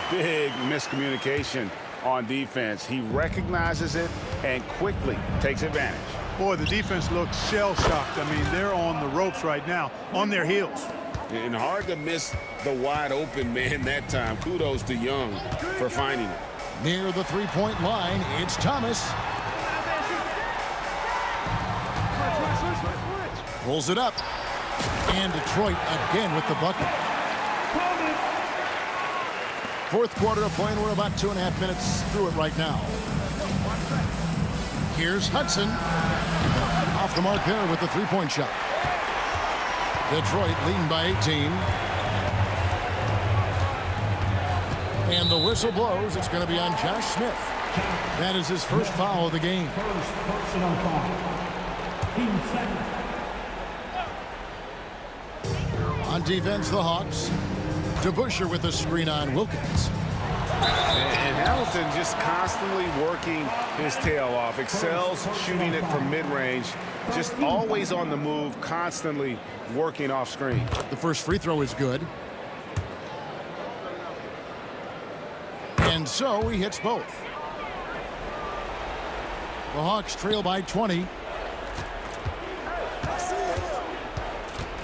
Big miscommunication on defense. He recognizes it and quickly takes advantage. Boy, the defense looks shell-shocked. I mean, they're on the ropes right now, on their heels. And hard to miss the wide open man that time. Kudos to Young for finding it. Near the three-point line, it's Thomas. Pulls it up. And Detroit again with the bucket. Fourth quarter of play, and we're about 2.5 minutes through it right now. Here's Hudson. Off the mark there with the three-point shot. Detroit leading by 18. And the whistle blows. It's going to be on Josh Smith. That is his first foul of the game. First personal foul. Team second. On defense, the Hawks. DeBusschere with the screen on Wilkins. And Hamilton just constantly working his tail off. Excels shooting it from mid-range. Just always on the move, constantly working off screen. The first free throw is good. And so he hits both. The Hawks trail by 20.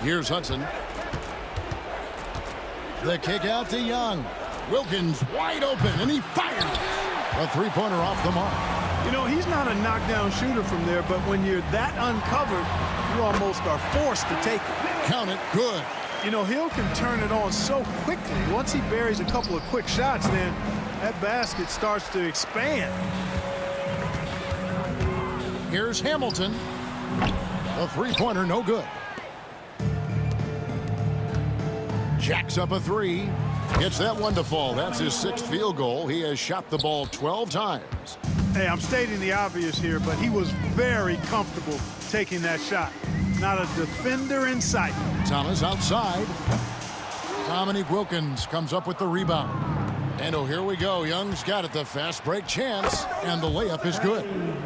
Here's Hudson. The kick out to Young. Wilkins wide open, and he fires. A three-pointer off the mark. You know, he's not a knockdown shooter from there, but when you're that uncovered, you almost are forced to take it. Count it, good. You know, Hill can turn it on so quickly. Once he buries a couple of quick shots, then that basket starts to expand. Here's Hamilton. A three-pointer, no good. Jacks up a three. Gets that one to fall. That's his sixth field goal. He has shot the ball 12 times. Hey, I'm stating the obvious here, but he was very comfortable taking that shot. Not a defender in sight. Thomas outside. Dominique Wilkins comes up with the rebound. And oh, here we go. Young's got it. The fast break chance. And the layup is good.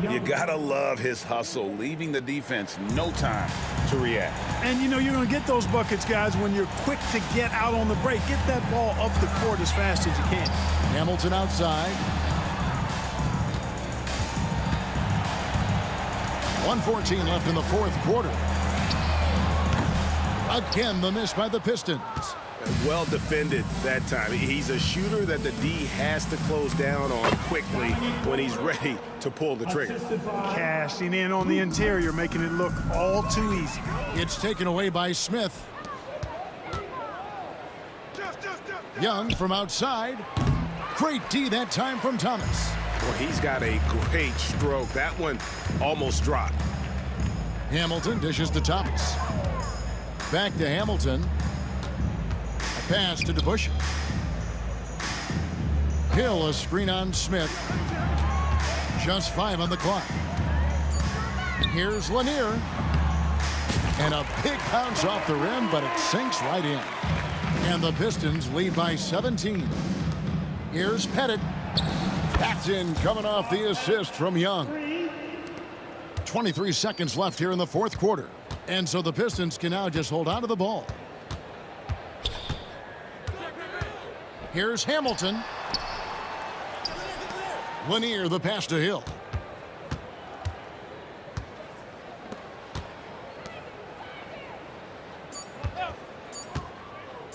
You gotta love his hustle, leaving the defense no time to react. And you know, you're gonna get those buckets, guys, when you're quick to get out on the break. Get that ball up the court as fast as you can. Hamilton outside. 1:14 left in the fourth quarter. Again, the miss by the Pistons. Well defended that time. He's a shooter that the D has to close down on quickly when he's ready to pull the trigger. Cashing in on the interior, making it look all too easy. It's taken away by Smith. Young from outside. Great D that time from Thomas. Well, he's got a great stroke. That one almost dropped. Hamilton dishes to Thomas. Back to Hamilton. A pass to DeBusschere. Hill, a screen on Smith. Just 5 on the clock. Here's Lanier. And a big bounce off the rim, but it sinks right in. And the Pistons lead by 17. Here's Pettit. That's in, coming off the assist from Young. 23 seconds left here in the fourth quarter. And so the Pistons can now just hold on to the ball. Here's Hamilton. Lanier, the pass to Hill.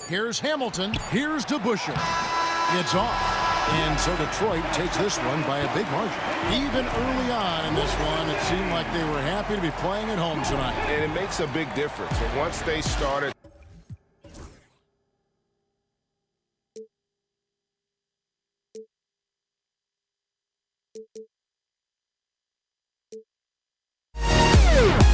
Here's Hamilton. Here's DeBusschere. It's off. And so Detroit takes this one by a big margin. Even early on in this one, it seemed like they were happy to be playing at home tonight. And it makes a big difference. Once they started. Woo!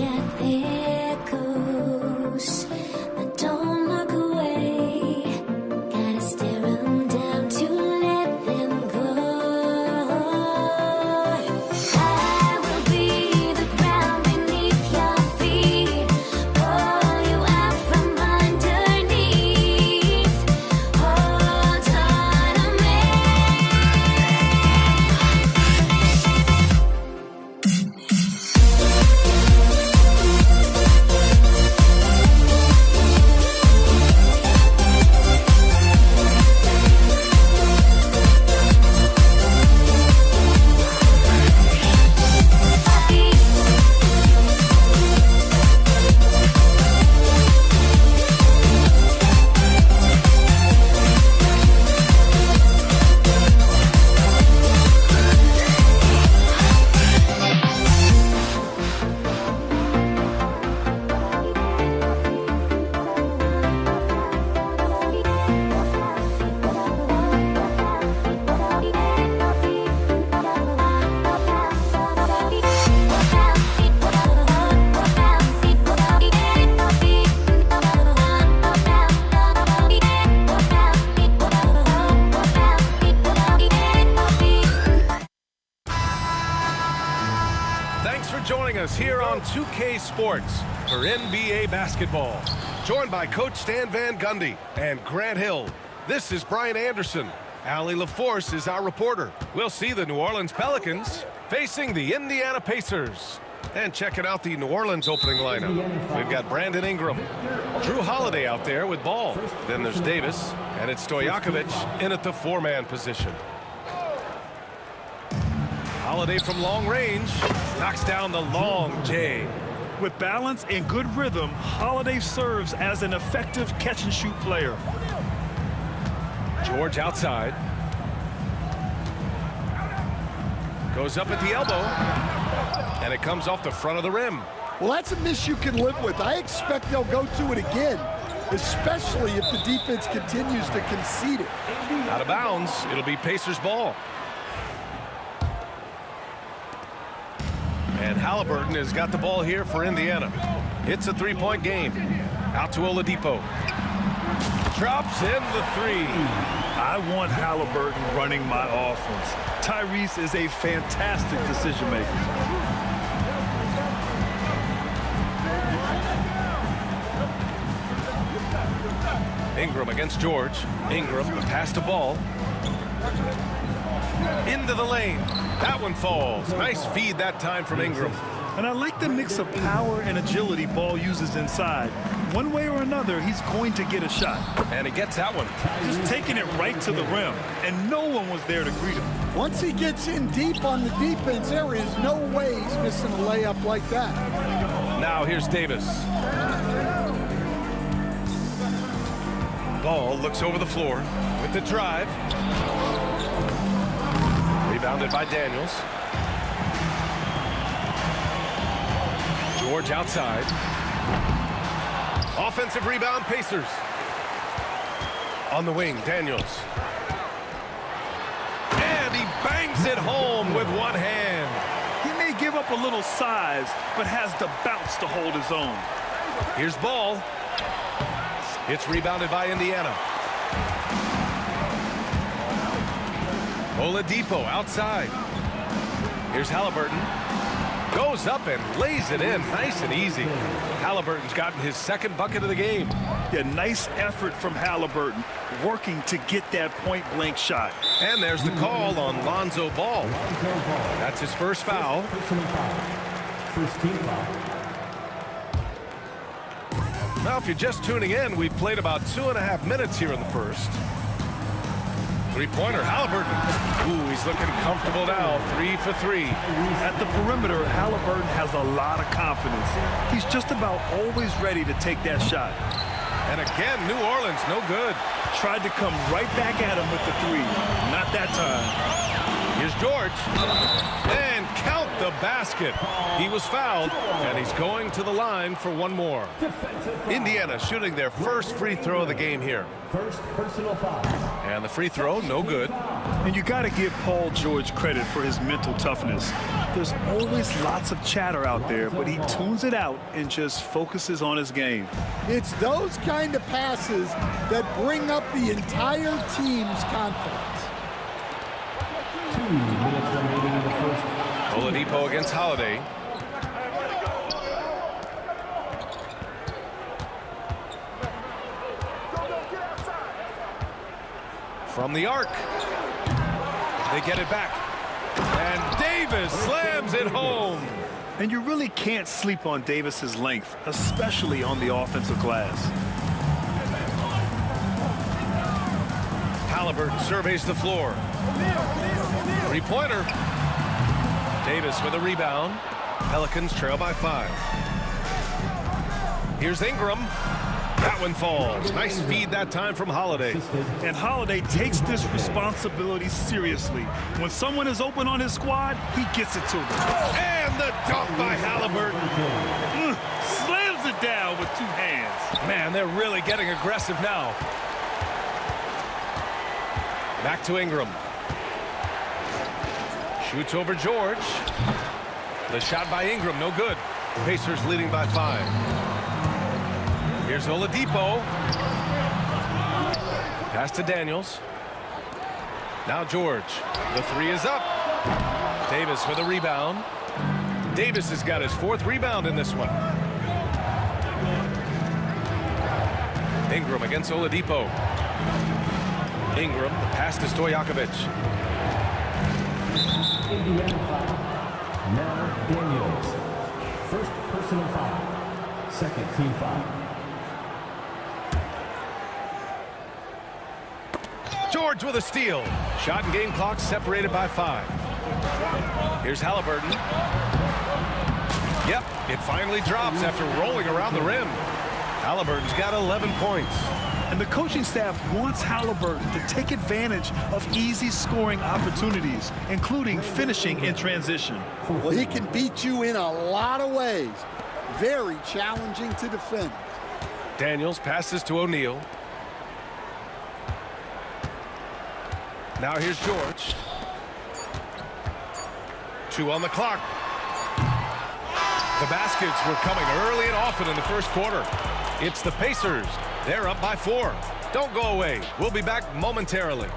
at the echoes, but don't look away. Gotta stare them down to let them go. I will be the ground beneath your feet, pull you out from underneath. Hold on to me. Thanks for joining us here on 2K Sports for NBA basketball. Joined by Coach Stan Van Gundy and Grant Hill. This is Brian Anderson. Allie LaForce is our reporter. We'll see the New Orleans Pelicans facing the Indiana Pacers. And checking out the New Orleans opening lineup. We've got Brandon Ingram, Drew Holiday out there with ball. Then there's Davis, and it's Stojakovic in at the four-man position. Holiday from long range knocks down the long J. With balance and good rhythm, Holiday serves as an effective catch-and-shoot player. George outside. Goes up at the elbow. And it comes off the front of the rim. Well, that's a miss you can live with. I expect they'll go to it again, especially if the defense continues to concede it. Out of bounds, it'll be Pacers ball. And Halliburton has got the ball here for Indiana. It's a three-point game. Out to Oladipo. Drops in the three. I want Halliburton running my offense. Tyrese is a fantastic decision maker. Ingram against George. Ingram, pass to ball. Into the lane. That one falls. Nice feed that time from Ingram. And I like the mix of power and agility Ball uses inside. One way or another, he's going to get a shot. And he gets that one. Just taking it right to the rim, and no one was there to greet him. Once he gets in deep on the defense, there is no way he's missing a layup like that. Now here's Davis. Ball looks over the floor with the drive. Rebounded by Daniels. George outside. Offensive rebound, Pacers. On the wing, Daniels. And he bangs it home with one hand. He may give up a little size, but has the bounce to hold his own. Here's Ball. It's rebounded by Indiana. Oladipo outside. Here's Halliburton. Goes up and lays it in nice and easy. Halliburton's gotten his second bucket of the game. Yeah, nice effort from Halliburton, working to get that point-blank shot. And there's the call on Lonzo Ball. That's his first foul. First team foul. Now, if you're just tuning in, we've played about 2.5 minutes here in the first. Three-pointer, Halliburton. Ooh, he's looking comfortable now. 3 for 3. At the perimeter, Halliburton has a lot of confidence. He's just about always ready to take that shot. And again, New Orleans, no good. Tried to come right back at him with the three. Not that time. Here's George. And count the basket. He was fouled, and he's going to the line for one more. Indiana shooting their first free throw of the game here. First personal foul. And the free throw, no good. And you got to give Paul George credit for his mental toughness. There's always lots of chatter out there, but he tunes it out and just focuses on his game. It's those kind of passes that bring up the entire team's confidence. 2 minutes remaining in the first. Oladipo against Holiday. From the arc. They get it back. And Davis slams it home. And you really can't sleep on Davis's length, especially on the offensive glass. Halliburton surveys the floor. Three-pointer. Davis with a rebound. Pelicans trail by 5. Here's Ingram. That one falls. Nice feed that time from Holiday. And Holiday takes this responsibility seriously. When someone is open on his squad, he gets it to them. And the dunk by Halliburton. Slams it down with 2 hands. Man, they're really getting aggressive now. Back to Ingram. Shoots over George. The shot by Ingram, no good. Pacers leading by 5. Here's Oladipo. Pass to Daniels. Now George. The 3 is up. Davis with a rebound. Davis has got his 4th rebound in this one. Ingram against Oladipo. Ingram, the pass to Stojakovic. Indiana foul. Now Daniels. First personal foul. Second team foul. George with a steal. Shot and game clock separated by 5. Here's Halliburton. Yep, it finally drops after rolling around the rim. Halliburton's got 11 points. And the coaching staff wants Halliburton to take advantage of easy scoring opportunities, including finishing in transition. Well, he can beat you in a lot of ways. Very challenging to defend. Daniels passes to O'Neal. Now here's George. 2 on the clock. The baskets were coming early and often in the first quarter. It's the Pacers. They're up by 4. Don't go away. We'll be back momentarily.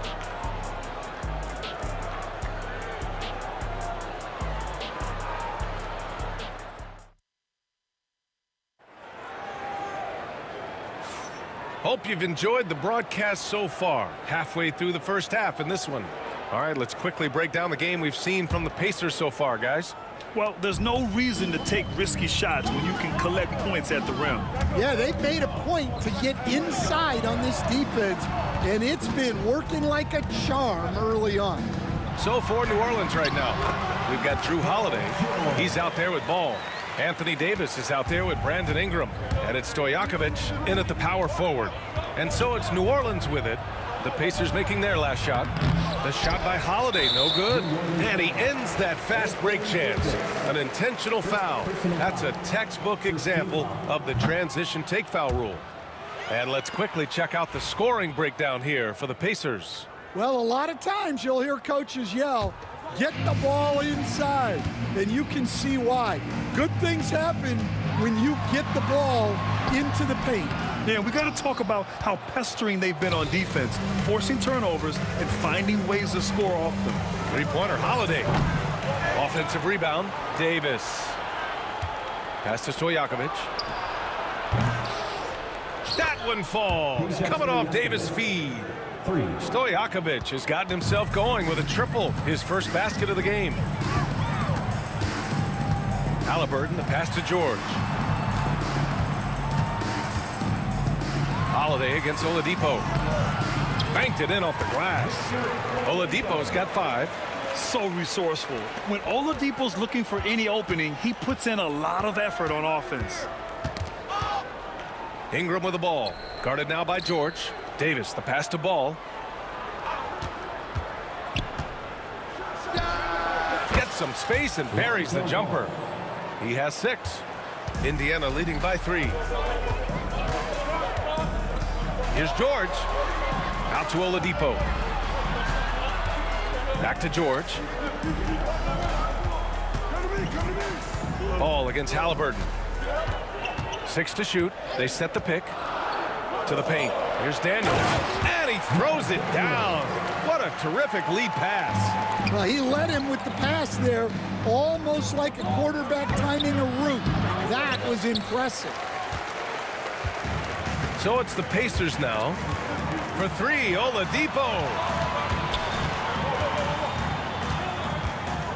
Hope you've enjoyed the broadcast so far. Halfway through the first half in this one. All right, let's quickly break down the game we've seen from the Pacers so far, guys. Well, there's no reason to take risky shots when you can collect points at the rim. Yeah, they've made a point to get inside on this defense, and it's been working like a charm early on. So for New Orleans right now, we've got Drew Holiday. He's out there with ball. Anthony Davis is out there with Brandon Ingram. And it's Stojakovic in at the power forward. And so it's New Orleans with it. The Pacers making their last shot. The shot by Holiday, no good. And he ends that fast break chance. An intentional foul. That's a textbook example of the transition take foul rule. And let's quickly check out the scoring breakdown here for the Pacers. Well, a lot of times you'll hear coaches yell, get the ball inside, and you can see why. Good things happen when you get the ball into the paint. Yeah, we got to talk about how pestering they've been on defense, forcing turnovers and finding ways to score off them. Three-pointer, Holiday. Offensive rebound, Davis. Pass to Stojakovic. That one falls, coming off Davis' feed. Stojakovic has gotten himself going with a triple, his first basket of the game. Halliburton, the pass to George. Holiday against Oladipo. Banked it in off the glass. Oladipo's got 5. So resourceful. When Oladipo's looking for any opening, he puts in a lot of effort on offense. Ingram with the ball. Guarded now by George. Davis, the pass to Ball. some space and buries the jumper. He has 6. Indiana leading by 3. Here's George. Out to Oladipo. Back to George. Ball against Halliburton. 6 to shoot. They set the pick. To the paint. Here's Daniels. And he throws it down. What a terrific lead pass. Well, he led him with the pass there, almost like a quarterback timing a route. That was impressive. So it's the Pacers now. For 3, Oladipo.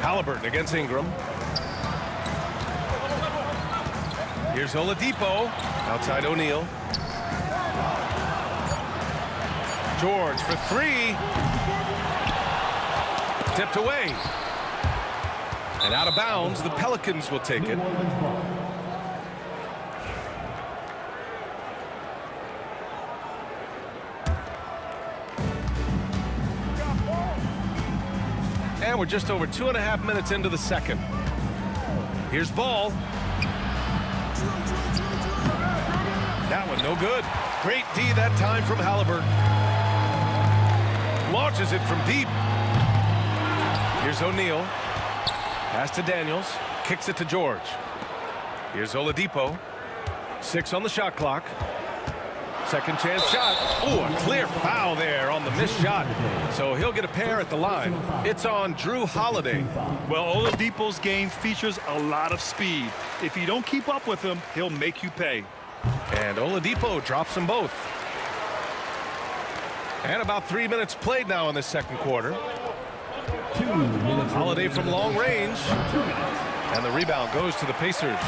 Halliburton against Ingram. Here's Oladipo. Outside O'Neal. George for 3. Tipped away. And out of bounds, the Pelicans will take it. And we're just over 2.5 minutes into the second. Here's Ball. That one no good. Great D that time from Halliburton. Launches it from deep. Here's O'Neal. Pass to Daniels. Kicks it to George. Here's Oladipo. 6 on the shot clock. Second chance shot. Oh, a clear foul there on the missed shot. So he'll get a pair at the line. It's on Drew Holiday. Well, Oladipo's game features a lot of speed. If you don't keep up with him, he'll make you pay. And Oladipo drops them both. And about 3 minutes played now in the second quarter. 2 minutes. Holiday from long range. And the rebound goes to the Pacers.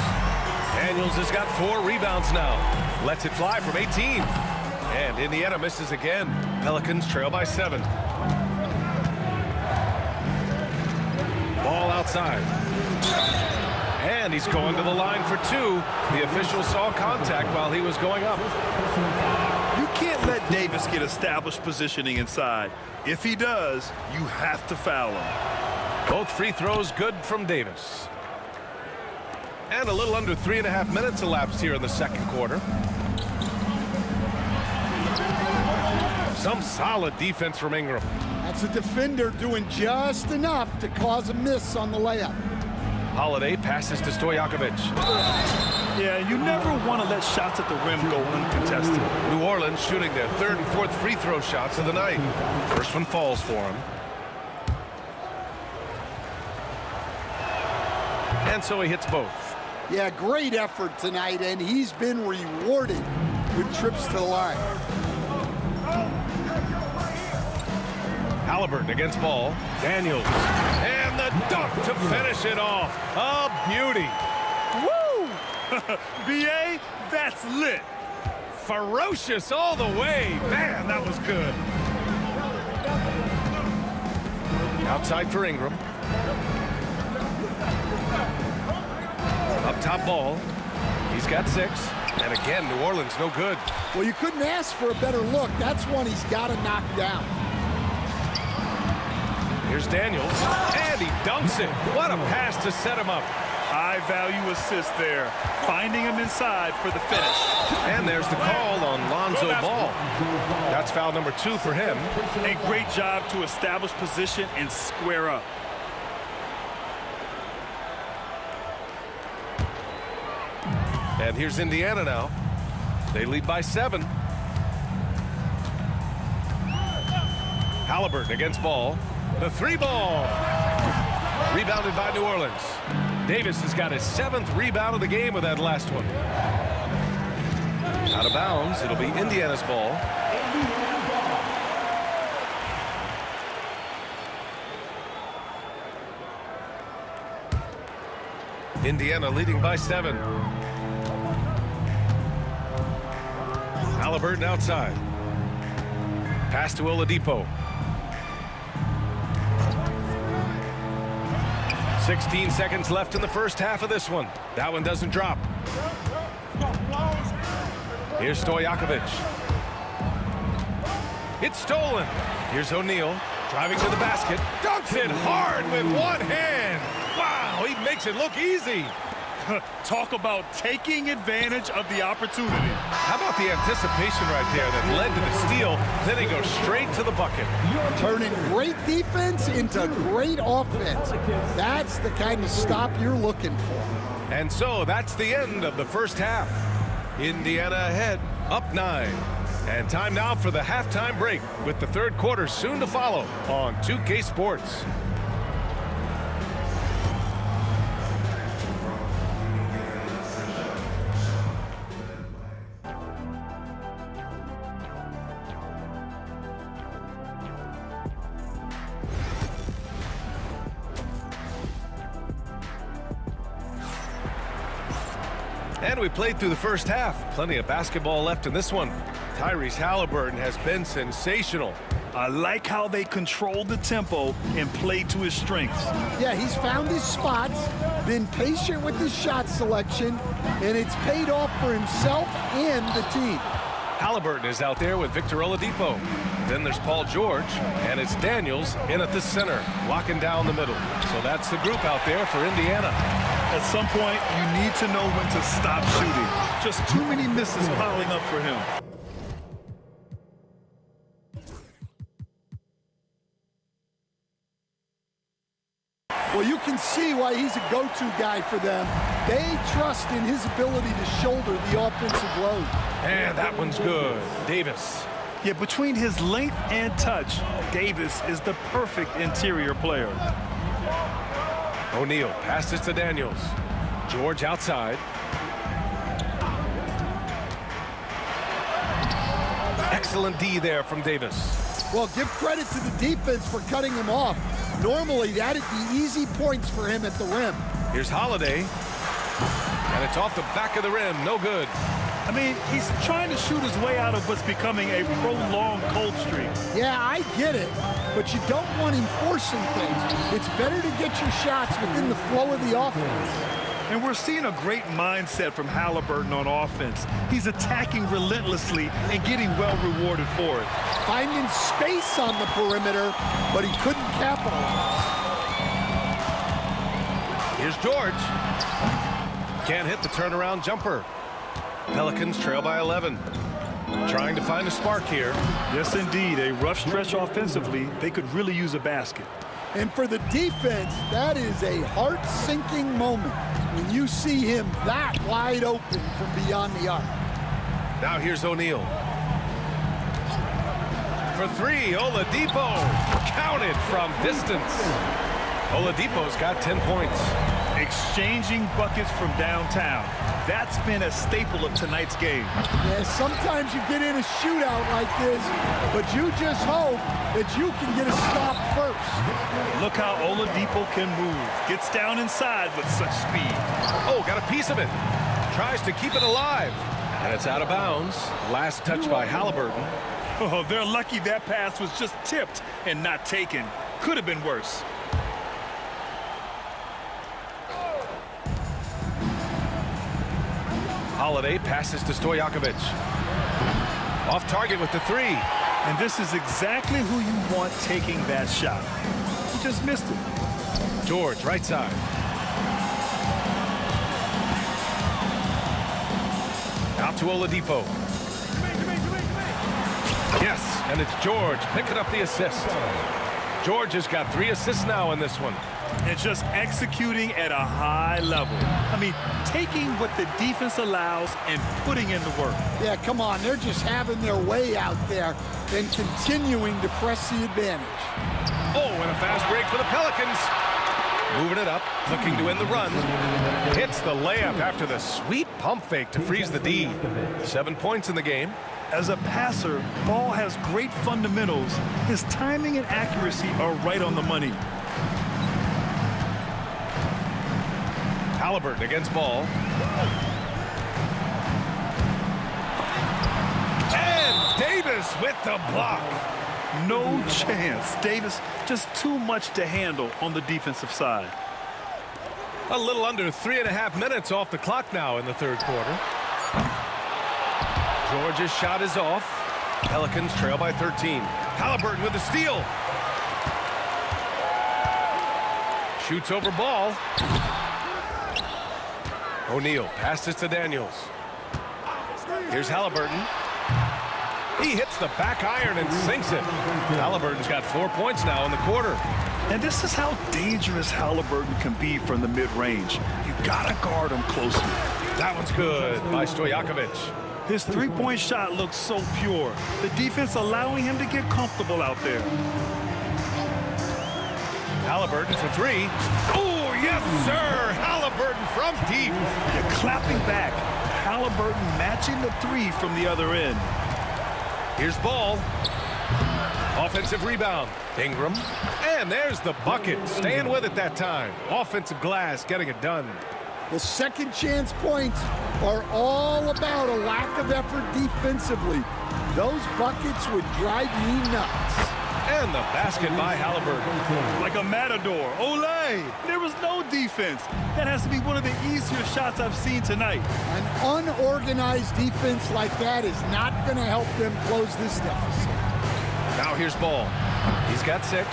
Daniels has got 4 rebounds now. Lets it fly from 18. And Indiana misses again. Pelicans trail by 7. Ball outside. And he's going to the line for 2. The official saw contact while he was going up. You can't let Davis get established positioning inside. If he does, you have to foul him. Both free throws good from Davis. And a little under 3.5 minutes elapsed here in the second quarter. Some solid defense from Ingram. That's a defender doing just enough to cause a miss on the layup. Holiday passes to Stojakovic. Yeah, you never want to let shots at the rim go uncontested. New Orleans shooting their 3rd and 4th free throw shots of the night. First one falls for him. And so he hits both. Yeah, great effort tonight, and he's been rewarded with trips to the line. Halliburton against Ball. Daniels. And the dunk to finish it off. A beauty. Woo! B.A., that's lit. Ferocious all the way. Man, that was good. Outside for Ingram. Up top Ball. He's got 6. And again, New Orleans no good. Well, you couldn't ask for a better look. That's one he's got to knock down. Here's Daniels. And he dunks it. What a pass to set him up. High-value assist there. Finding him inside for the finish. And there's the call on Lonzo Ball. That's foul number 2 for him. A great job to establish position and square up. And here's Indiana now. They lead by 7. Halliburton against Ball. The 3 ball. Rebounded by New Orleans. Davis has got his 7th rebound of the game with that last one. Out of bounds. It'll be Indiana's ball. Indiana leading by 7. Halliburton outside. Pass to Oladipo. 16 seconds left in the first half of this one. That one doesn't drop. Here's Stojakovic. It's stolen. Here's O'Neal driving to the basket. Dunks it hard with one hand. Oh, he makes it look easy. Talk about taking advantage of the opportunity. How about the anticipation right there that led to the steal? Then he goes straight to the bucket. Turning great defense into great offense. That's the kind of stop you're looking for. And so that's the end of the first half. Indiana ahead, up 9. And time now for the halftime break with the third quarter soon to follow on 2K Sports. And we played through the first half. Plenty of basketball left in this one. Tyrese Halliburton has been sensational. I like how they controlled the tempo and played to his strengths. Yeah, he's found his spots, been patient with his shot selection, and it's paid off for himself and the team. Halliburton is out there with Victor Oladipo. Then there's Paul George, and it's Daniels in at the center, locking down the middle. So that's the group out there for Indiana. At some point, you need to know when to stop shooting. Just too many misses piling up for him. Well, you can see why he's a go-to guy for them. They trust in his ability to shoulder the offensive load. And that one's good. Davis. Yeah, between his length and touch, Davis is the perfect interior player. O'Neal passes to Daniels. George outside. Excellent D there from Davis. Well, give credit to the defense for cutting him off. Normally, that'd be easy points for him at the rim. Here's Holiday. And it's off the back of the rim. No good. I mean, he's trying to shoot his way out of what's becoming a prolonged cold streak. Yeah, I get it, but you don't want him forcing things. It's better to get your shots within the flow of the offense. And we're seeing a great mindset from Halliburton on offense. He's attacking relentlessly and getting well rewarded for it. Finding space on the perimeter, but he couldn't capitalize. Here's George. Can't hit the turnaround jumper. Pelicans trail by 11. Trying to find a spark here. Yes, indeed. A rough stretch offensively. They could really use a basket. And for the defense, that is a heart-sinking moment when you see him that wide open from beyond the arc. Now here's O'Neal. For three, Oladipo. Counted from distance. Oladipo's got 10 points. Exchanging buckets from downtown. That's been a staple of tonight's game. Yeah, sometimes you get in a shootout like this, but you just hope that you can get a stop first. Look how Oladipo can move. Gets down inside with such speed. Oh, got a piece of it. Tries to keep it alive. And it's out of bounds. Last touch by Halliburton. Oh, they're lucky that pass was just tipped and not taken. Could have been worse. Holiday passes to Stojakovic. Off target with the three. And this is exactly who you want taking that shot. He just missed it. George, right side. Out to Oladipo. Yes, and it's George picking up the assist. George has got 3 assists now in this one. And just executing at a high level. I mean, taking what the defense allows and putting in the work. Yeah, come on. They're just having their way out there and continuing to press the advantage. Oh, and a fast break for the Pelicans. Moving it up, looking to end the run. Hits the layup after the sweet pump fake to freeze the D. 7 points in the game. As a passer, Ball has great fundamentals. His timing and accuracy are right on the money. Halliburton against Ball. And Davis with the block. No chance. Davis just too much to handle on the defensive side. A little under 3.5 minutes off the clock now in the third quarter. George's shot is off. Pelicans trail by 13. Halliburton with the steal. Shoots over ball. O'Neal passes to Daniels. Here's Halliburton. He hits the back iron and sinks it. Halliburton's got 4 points now in the quarter. And this is how dangerous Halliburton can be from the mid-range. You gotta guard him closely. That one's good by Stojakovic. His three-point shot looks so pure. The defense allowing him to get comfortable out there. Halliburton for three. Oh, yes, sir! Halliburton from deep. You're clapping back. Halliburton matching the three from the other end. Here's Ball. Offensive rebound. Ingram. And there's the bucket. Staying with it that time. Offensive glass getting it done. The second chance points are all about a lack of effort defensively. Those buckets would drive me nuts. And the basket by Halliburton. Like a matador. Olay! There was no defense. That has to be one of the easier shots I've seen tonight. An unorganized defense like that is not going to help them close this deficit. Now here's Ball. He's got 6.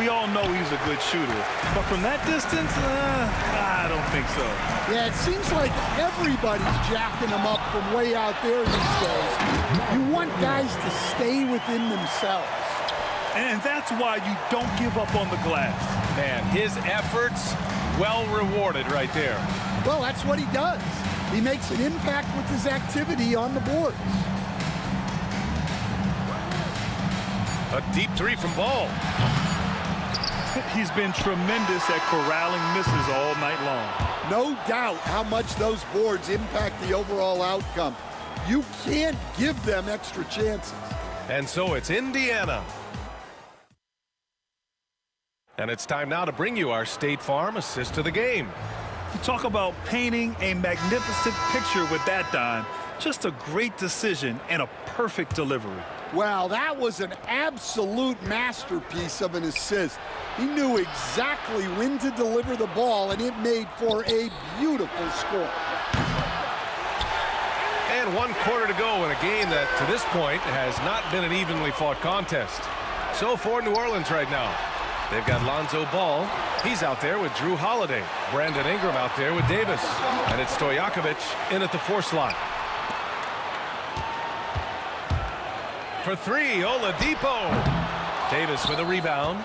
We all know he's a good shooter. But from that distance, I don't think so. Yeah, it seems like everybody's jacking him up from way out there these days. You want guys to stay within themselves. And that's why you don't give up on the glass. Man, his efforts well rewarded right there. Well, that's what he does. He makes an impact with his activity on the boards. A deep three from Ball. He's been tremendous at corralling misses all night long. No doubt how much those boards impact the overall outcome. You can't give them extra chances. And so it's Indiana. And it's time now to bring you our State Farm assist to the game. You talk about painting a magnificent picture with that dime. Just a great decision and a perfect delivery. Wow, that was an absolute masterpiece of an assist. He knew exactly when to deliver the ball, and it made for a beautiful score. And 1 quarter to go in a game that, to this point, has not been an evenly fought contest. So for New Orleans right now, they've got Lonzo Ball. He's out there with Drew Holiday. Brandon Ingram out there with Davis. And it's Stojakovic in at the 4 slot. For 3, Oladipo. Davis with a rebound.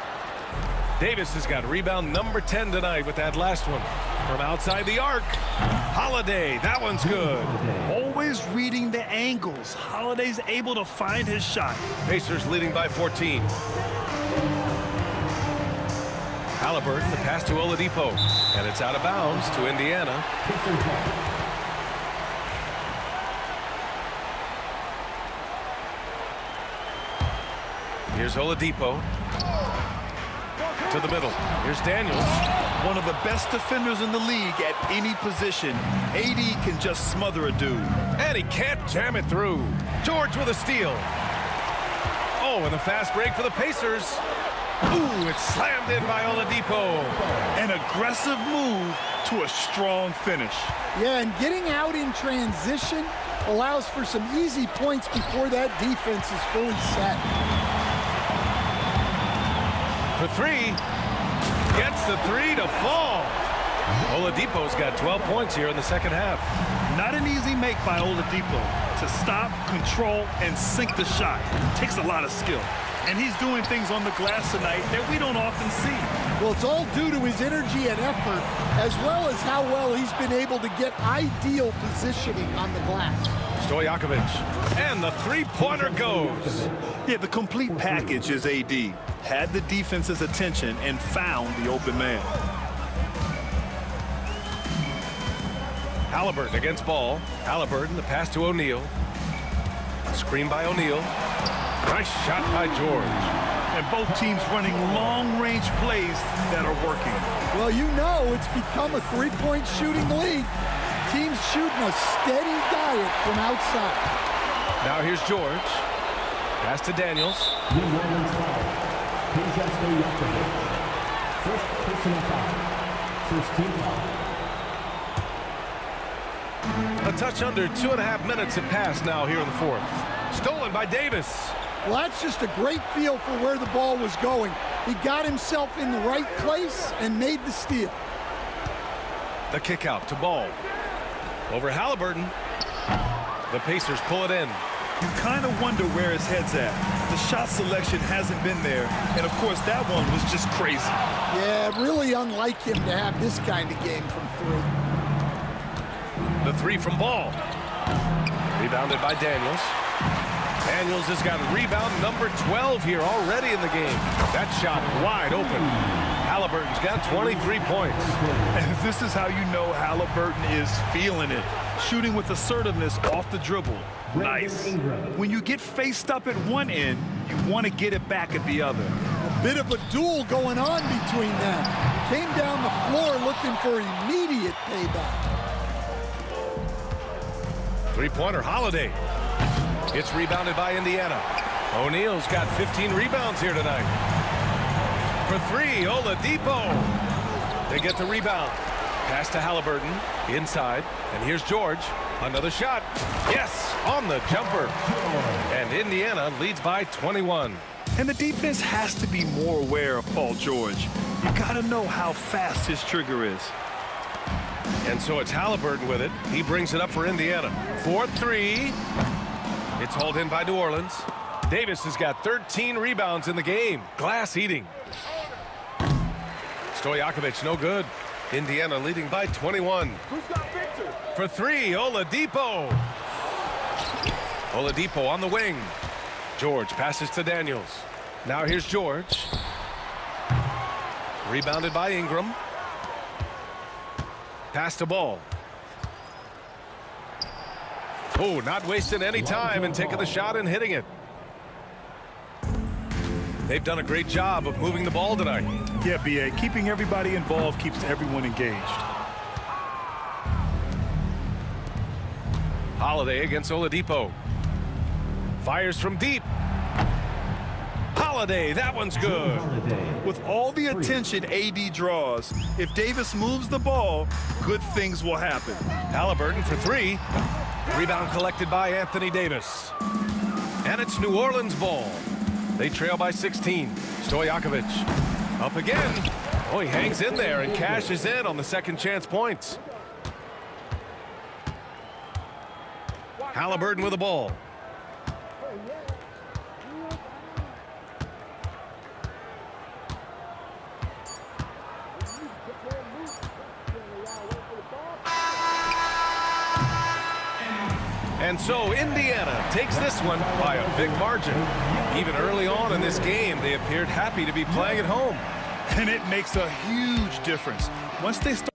Davis has got rebound number 10 tonight with that last one. From outside the arc, Holiday. That one's good. Always reading the angles. Holiday's able to find his shot. Pacers leading by 14. Halliburton, the pass to Oladipo. And it's out of bounds to Indiana. Here's Oladipo. To the middle. Here's Daniels. One of the best defenders in the league at any position. AD can just smother a dude. And he can't jam it through. George with a steal. Oh, and the fast break for the Pacers. Ooh, it's slammed in by Oladipo. An aggressive move to a strong finish. Yeah, and getting out in transition allows for some easy points before that defense is fully set. For 3, gets the 3 to fall. Oladipo's got 12 points here in the second half. Not an easy make by Oladipo to stop, control, and sink the shot. Takes a lot of skill. And he's doing things on the glass tonight that we don't often see. Well, it's all due to his energy and effort, as well as how well he's been able to get ideal positioning on the glass. Stojakovic, and the three-pointer goes. Yeah, the complete package is AD. Had the defense's attention and found the open man. Halliburton against Ball. Halliburton, the pass to O'Neal. Screen by O'Neal. Nice shot by George. And both teams running long-range plays that are working. Well, you know it's become a three-point shooting league. Teams shooting a steady diet from outside. Now here's George. Pass to Daniels. First personal foul. First team foul. A touch under 2.5 minutes have passed now here in the fourth. Stolen by Davis. Well, that's just a great feel for where the ball was going. He got himself in the right place and made the steal. The kick out to Ball. Over Halliburton. The Pacers pull it in. You kind of wonder where his head's at. The shot selection hasn't been there. And, of course, that one was just crazy. Yeah, really unlike him to have this kind of game from three. The three from Ball. Rebounded by Daniels. Daniels has got rebound number 12 here already in the game. That shot wide open. Halliburton's got 23 points. And this is how you know Halliburton is feeling it. Shooting with assertiveness off the dribble. Nice. When you get faced up at one end, you want to get it back at the other. A bit of a duel going on between them. Came down the floor looking for immediate payback. Three-pointer, Holiday. It's rebounded by Indiana. O'Neal's got 15 rebounds here tonight. For three, Oladipo. They get the rebound. Pass to Halliburton, inside, and here's George. Another shot. Yes, on the jumper. And Indiana leads by 21. And the defense has to be more aware of Paul George. You got to know how fast his trigger is. And so it's Halliburton with it. He brings it up for Indiana. 4-3. It's hauled in by New Orleans. Davis has got 13 rebounds in the game. Glass eating. Stojakovic, no good. Indiana leading by 21. For three, Oladipo. Oladipo on the wing. George passes to Daniels. Now here's George. Rebounded by Ingram. Pass to Ball. Oh, not wasting any time and taking the shot and hitting it. They've done a great job of moving the ball tonight. Yeah, B.A. Keeping everybody involved keeps everyone engaged. Holiday against Oladipo. Fires from deep. Holiday, that one's good. With all the attention AD draws, if Davis moves the ball, good things will happen. Halliburton for three. Rebound collected by Anthony Davis. And it's New Orleans ball. They trail by 16. Stojakovic up again. Oh, he hangs in there and cashes in on the second chance points. Halliburton with the ball. And so Indiana takes this one by a big margin. Even early on in this game, they appeared happy to be playing at home. And it makes a huge difference. Once they start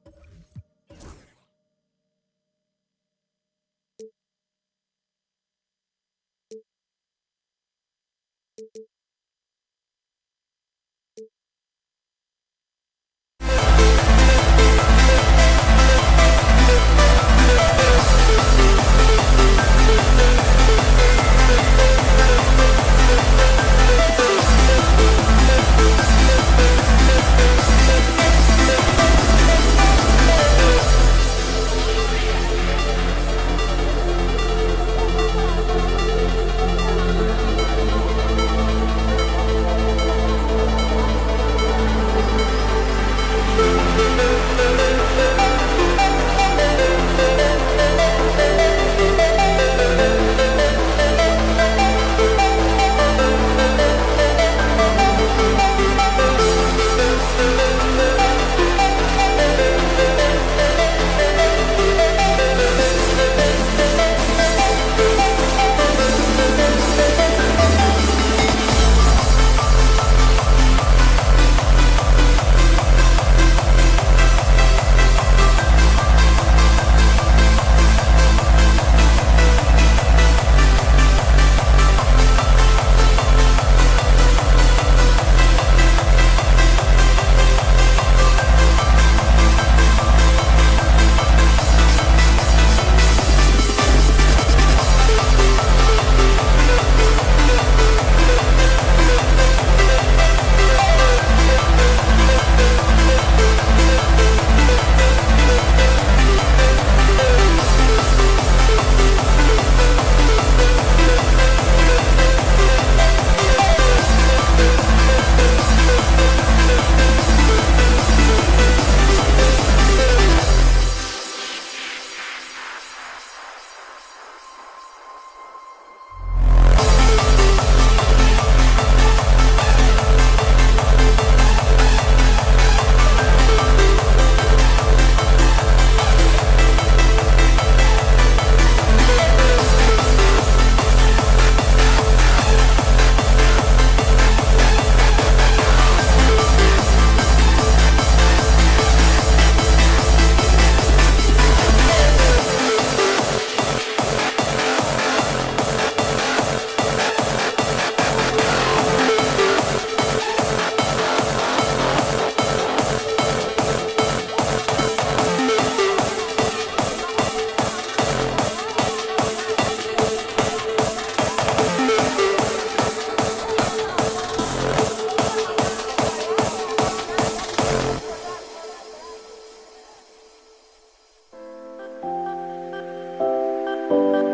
We'll be right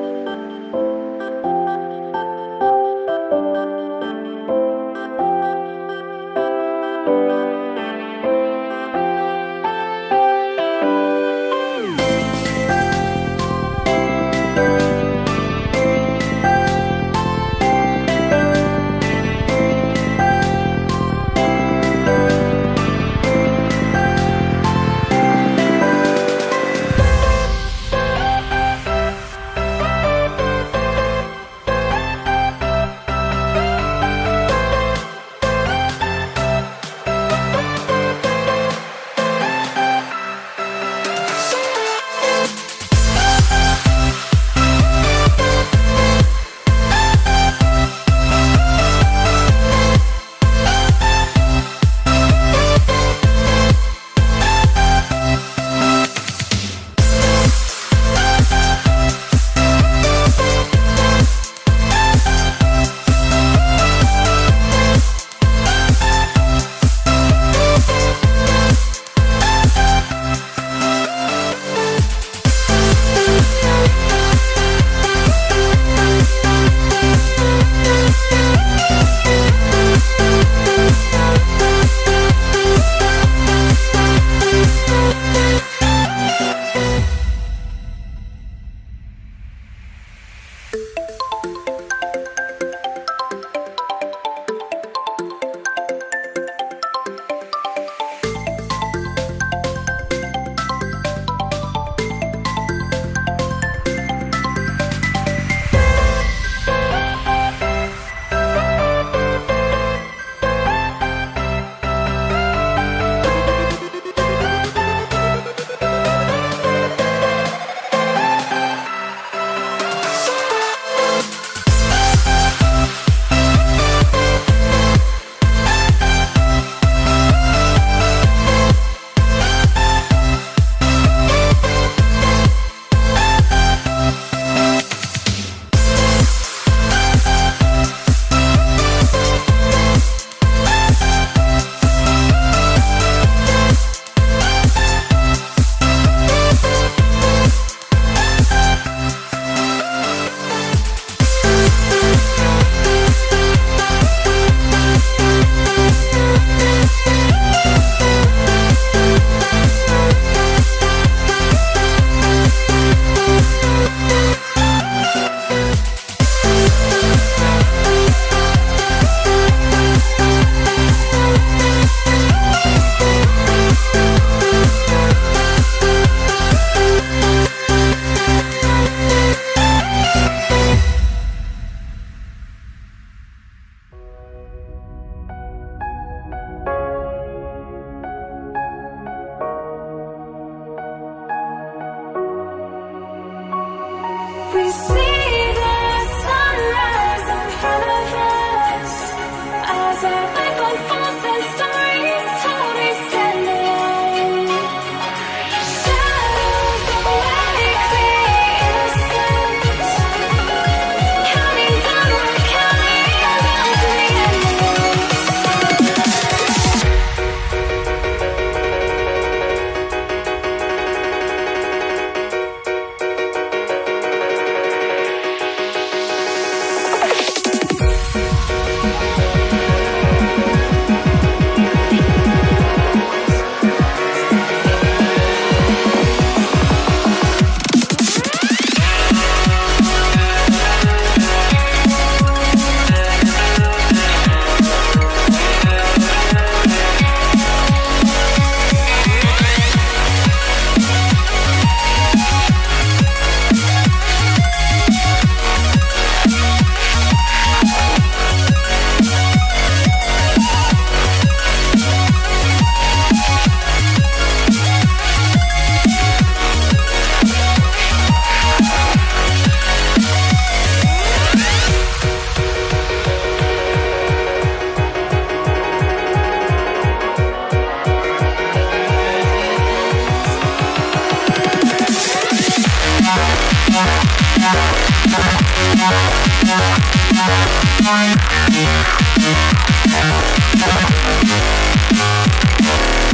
back.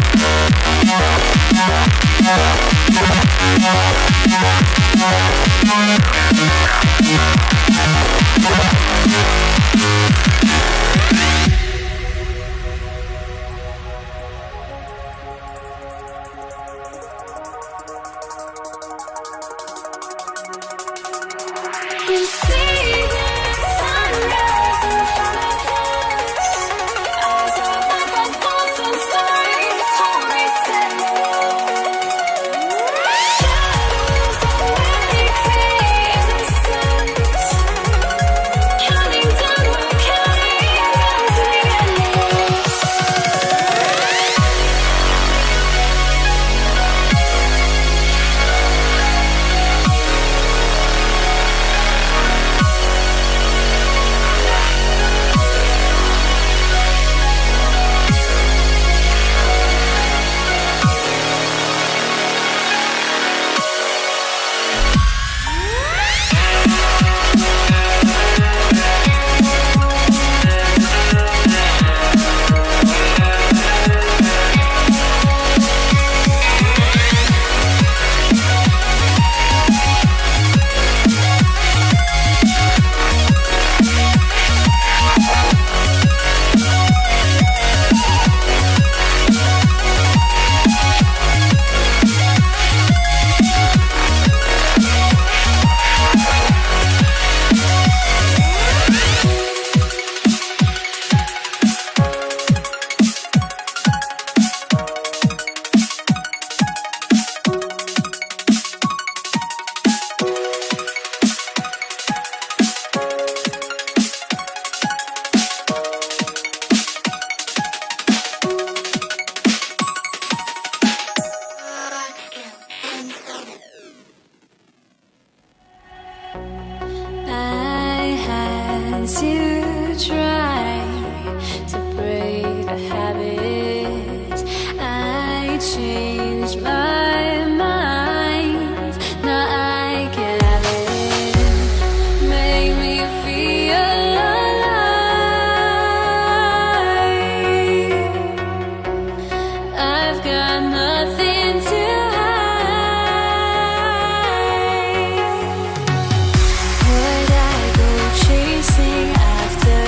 To try to break a habit, I changed my mind. Now I can have it. Make me feel alive. I've got nothing to hide. Would I go chasing after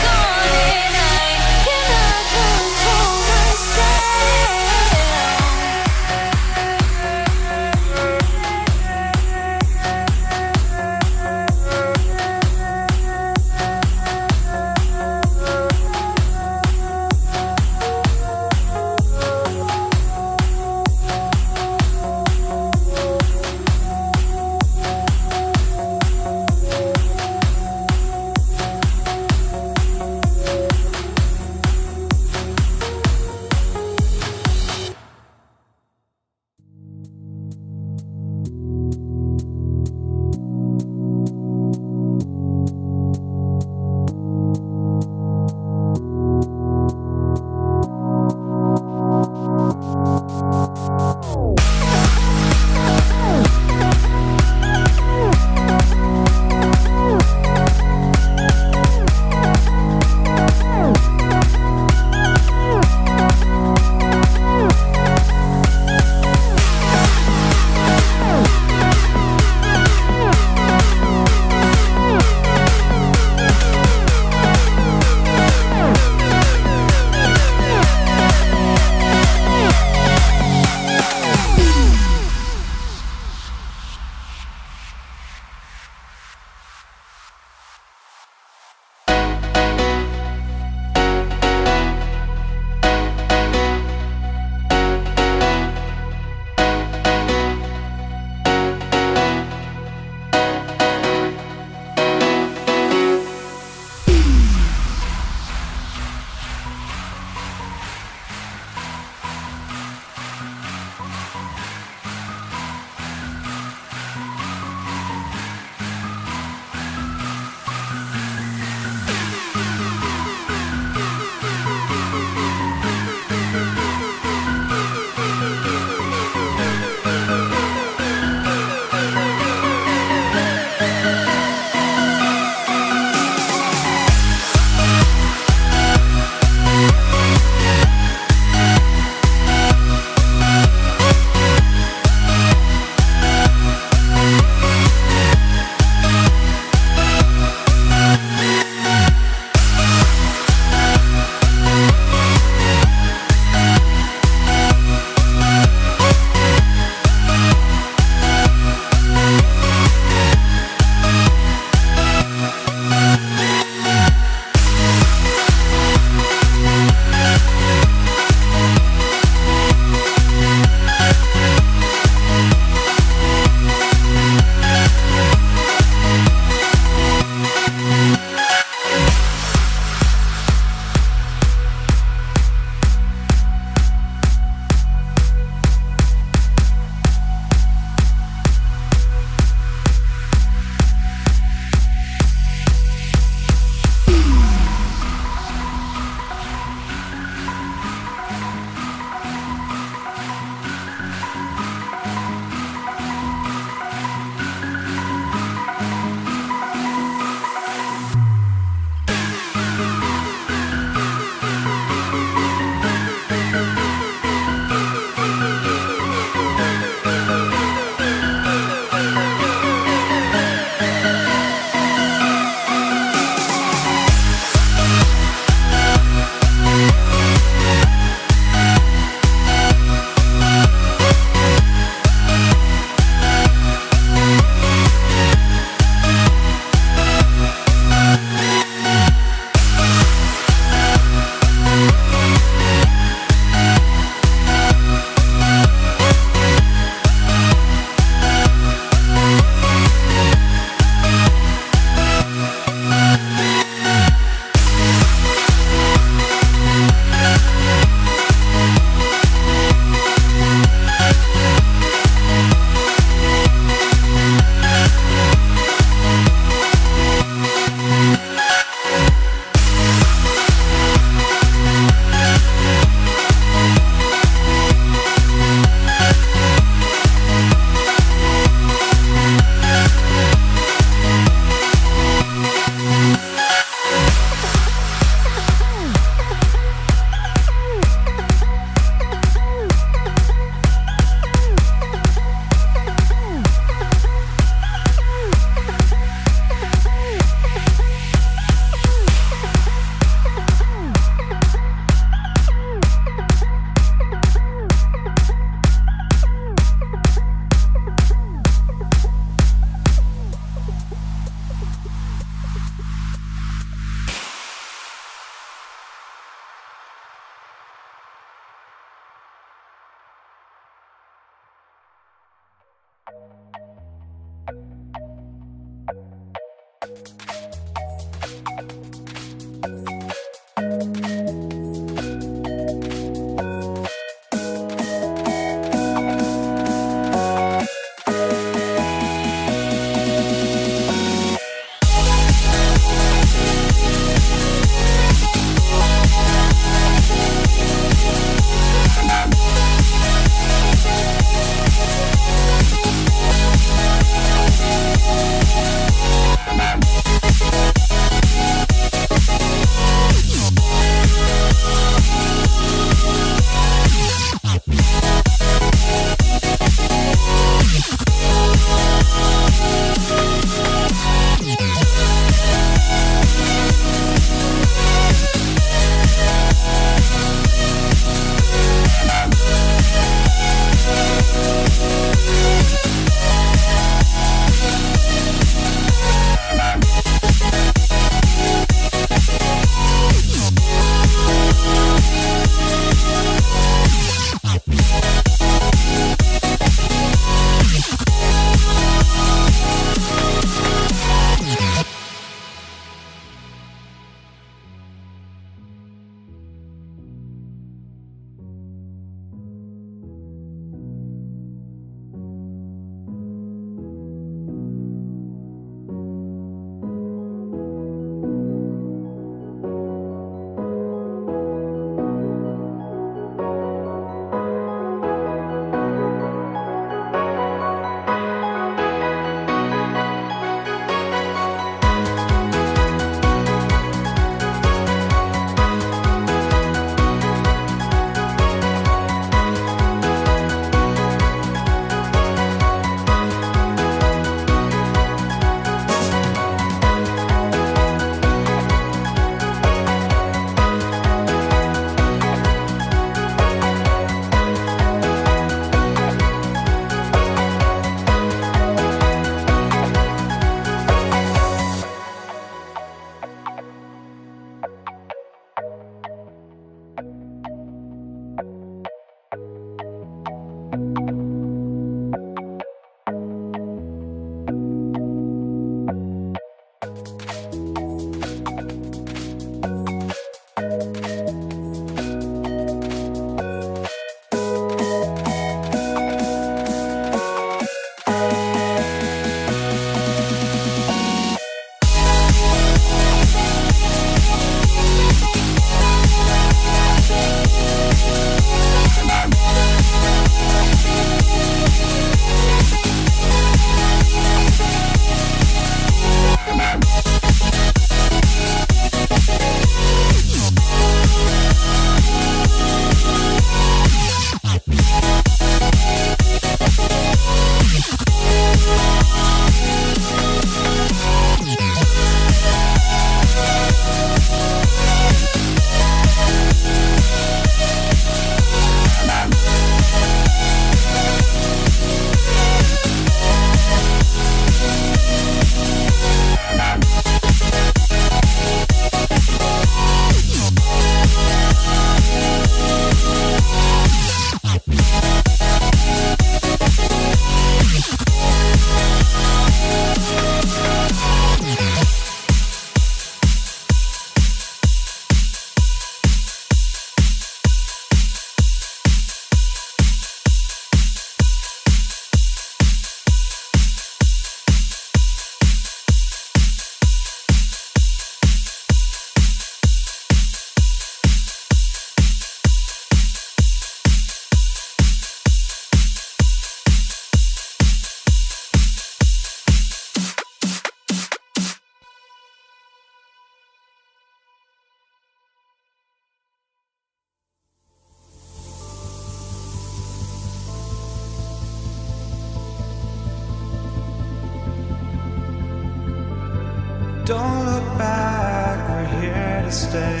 to stay,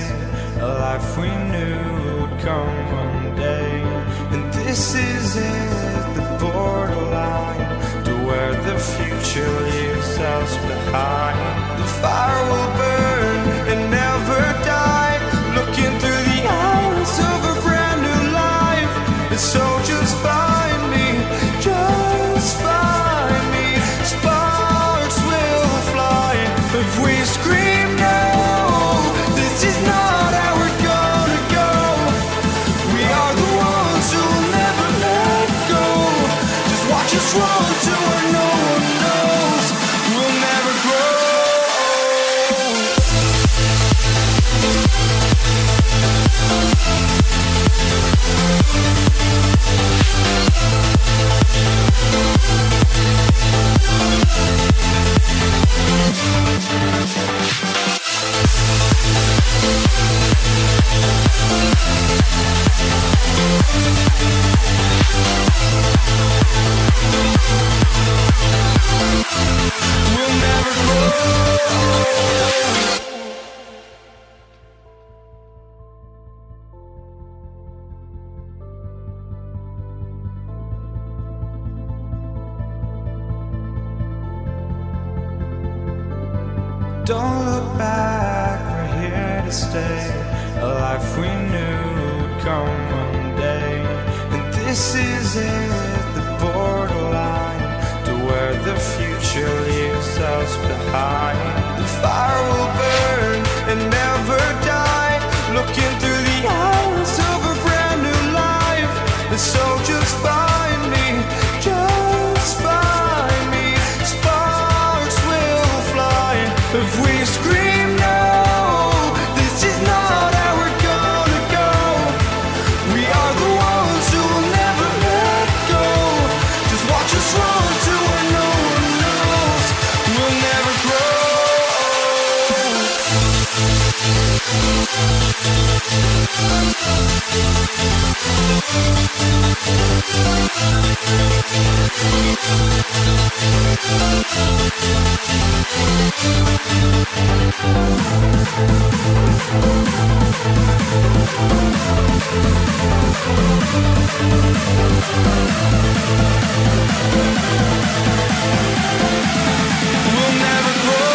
a life we knew would come one day. And this is it, the borderline to where the future leaves us behind. The fire will burn and never die, looking through the eyes of a brand new life. And so just find me, just find me. Sparks will fly if we scream no. This is not how we're gonna go. We are the ones who will never let go. Just watch us run to where no one knows. We'll never grow. We'll never grow. Don't look back, we're here to stay, a life we knew would come one day. And this is it, the borderline to where the future leaves us behind. The fire will burn and never die, looking through the eyes of a brand new life. And so just find me, just find me. Sparks will fly if we scream no. This is not how we're gonna go. We are the ones who will never let go. Just watch us run to where no one knows. We'll never grow. We'll never grow.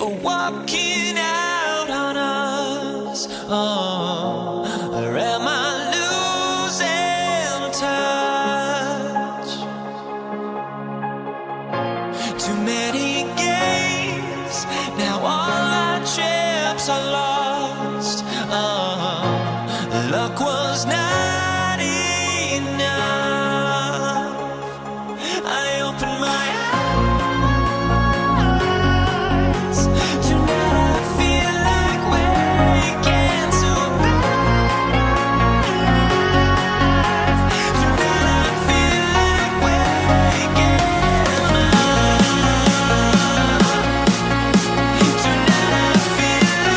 for walking out on us? Or am I losing touch? Too many games, now all our chips are lost. Luck was not enough. I opened my eyes. Tonight I feel like waking to a better life. Tonight I feel like waking up. Tonight I feel like waking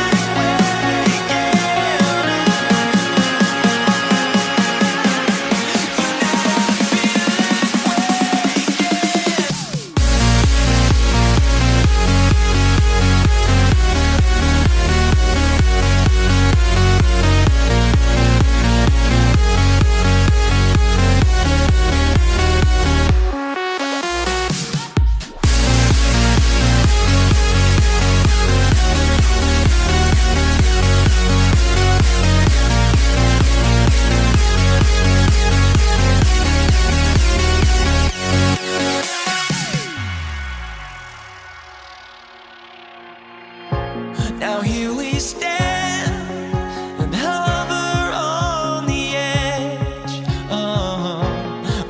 Now here we stand and hover on the edge.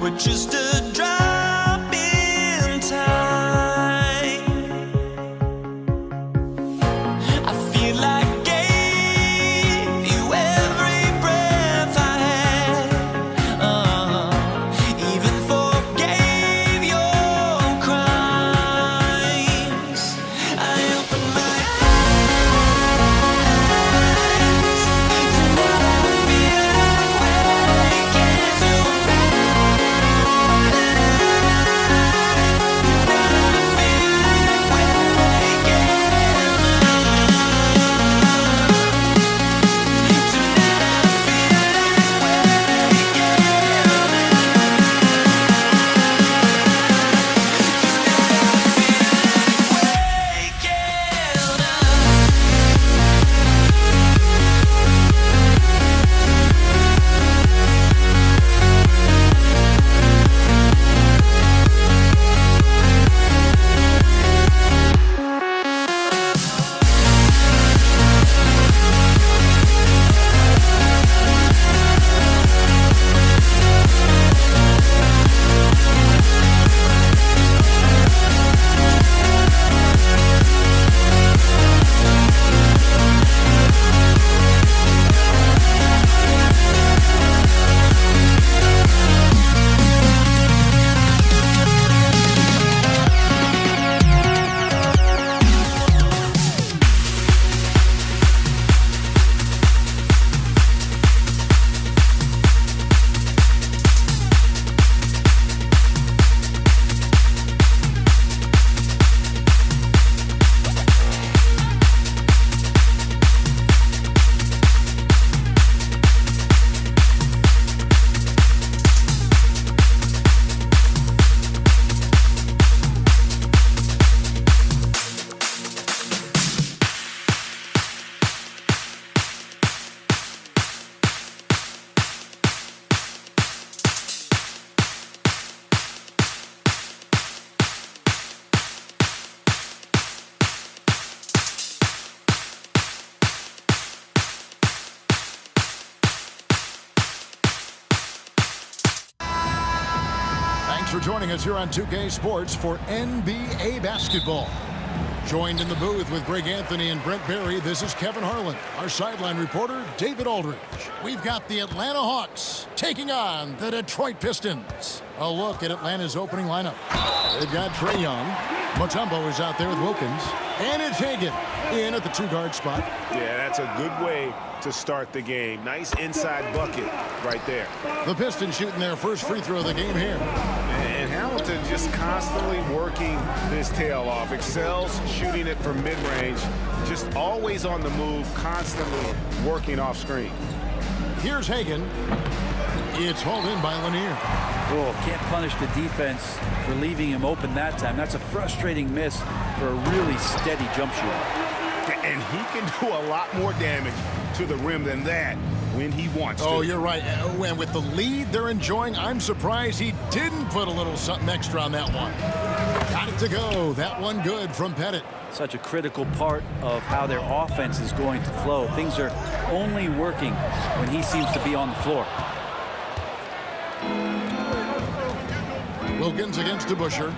We're just a drop in time. I feel like I gave you every breath I had. Even forgave your crimes. I opened my Thanks for joining us here on 2K Sports for NBA basketball. Joined in the booth with Greg Anthony and Brent Barry, this is Kevin Harlan. Our sideline reporter, David Aldridge. We've got the Atlanta Hawks taking on the Detroit Pistons. A look at Atlanta's opening lineup. They've got Trae Young. Mutombo is out there with Wilkins. And it's Hagan in at the two-guard spot. Yeah, that's a good way to start the game. Nice inside bucket right there. The Pistons shooting their first free throw of the game here. And Hamilton just constantly working this tail off. Excels shooting it from mid-range. Just always on the move, constantly working off screen. Here's Hagan. It's hauled in by Lanier. Oh, can't punish the defense for leaving him open that time. That's a frustrating miss for a really steady jump shooter. And he can do a lot more damage to the rim than that when he wants to. Oh, you're right. And with the lead they're enjoying, I'm surprised he didn't put a little something extra on that one. Got it to go. That one good from Pettit. Such a critical part of how their offense is going to flow. Things are only working when he seems to be on the floor. Wilkins against DeBusschere.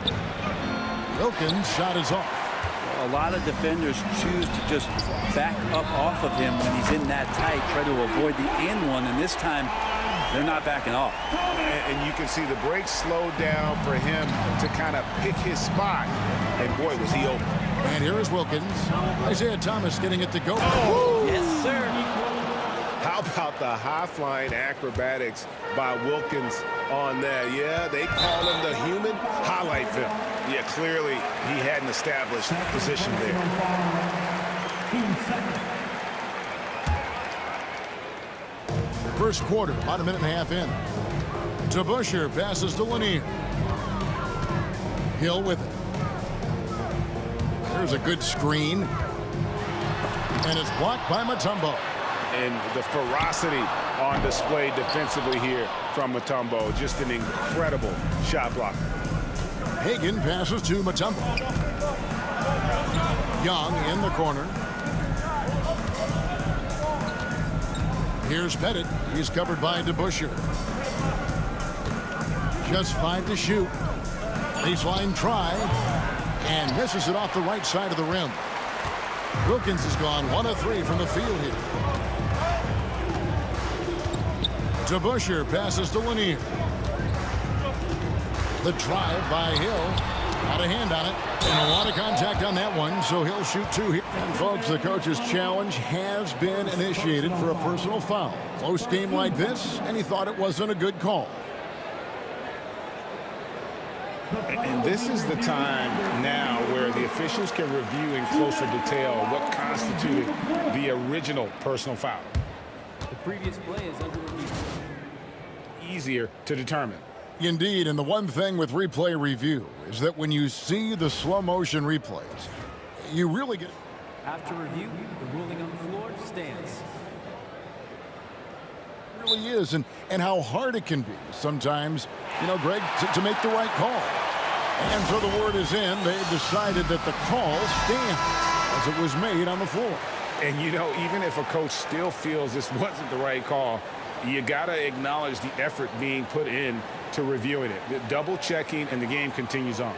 Wilkins' shot is off. A lot of defenders choose to just back up off of him when he's in that tight, try to avoid the and one, and this time they're not backing off. And you can see the break slowed down for him to kind of pick his spot, and boy, was he open. And here is Wilkins. Isaiah Thomas getting it to go. Oh, yes, sir. How about the high-flying acrobatics by Wilkins on that? Yeah, they call him the human highlight film. Yeah, clearly he hadn't established position there. First quarter, about a minute and a half in. DeBusschere passes to Lanier. Hill with it. There's a good screen. And it's blocked by Mutombo. And the ferocity on display defensively here from Mutombo. Just an incredible shot blocker. Hagan passes to Mutombo. Young in the corner. Here's Pettit. He's covered by DeBusschere. Just 5 to shoot. Baseline try. And misses it off the right side of the rim. Wilkins has gone 1 of 3 from the field here. DeBusschere passes to Lanier. The drive by Hill. Got a hand on it. And a lot of contact on that one, so he'll shoot 2 here. And folks, the coach's challenge has been initiated for a personal foul. Close game like this, and he thought it wasn't a good call. And this is the time now where the officials can review in closer detail what constituted the original personal foul. The previous play is under review. Easier to determine. Indeed, and the one thing with replay review is that when you see the slow motion replays, you really get... After review, the ruling on the floor stands. It really is, and how hard it can be sometimes, you know, Greg, to make the right call. And so the word is in. They've decided that the call stands as it was made on the floor. And, you know, even if a coach still feels this wasn't the right call, you got to acknowledge the effort being put in to reviewing it. The double checking, and the game continues on.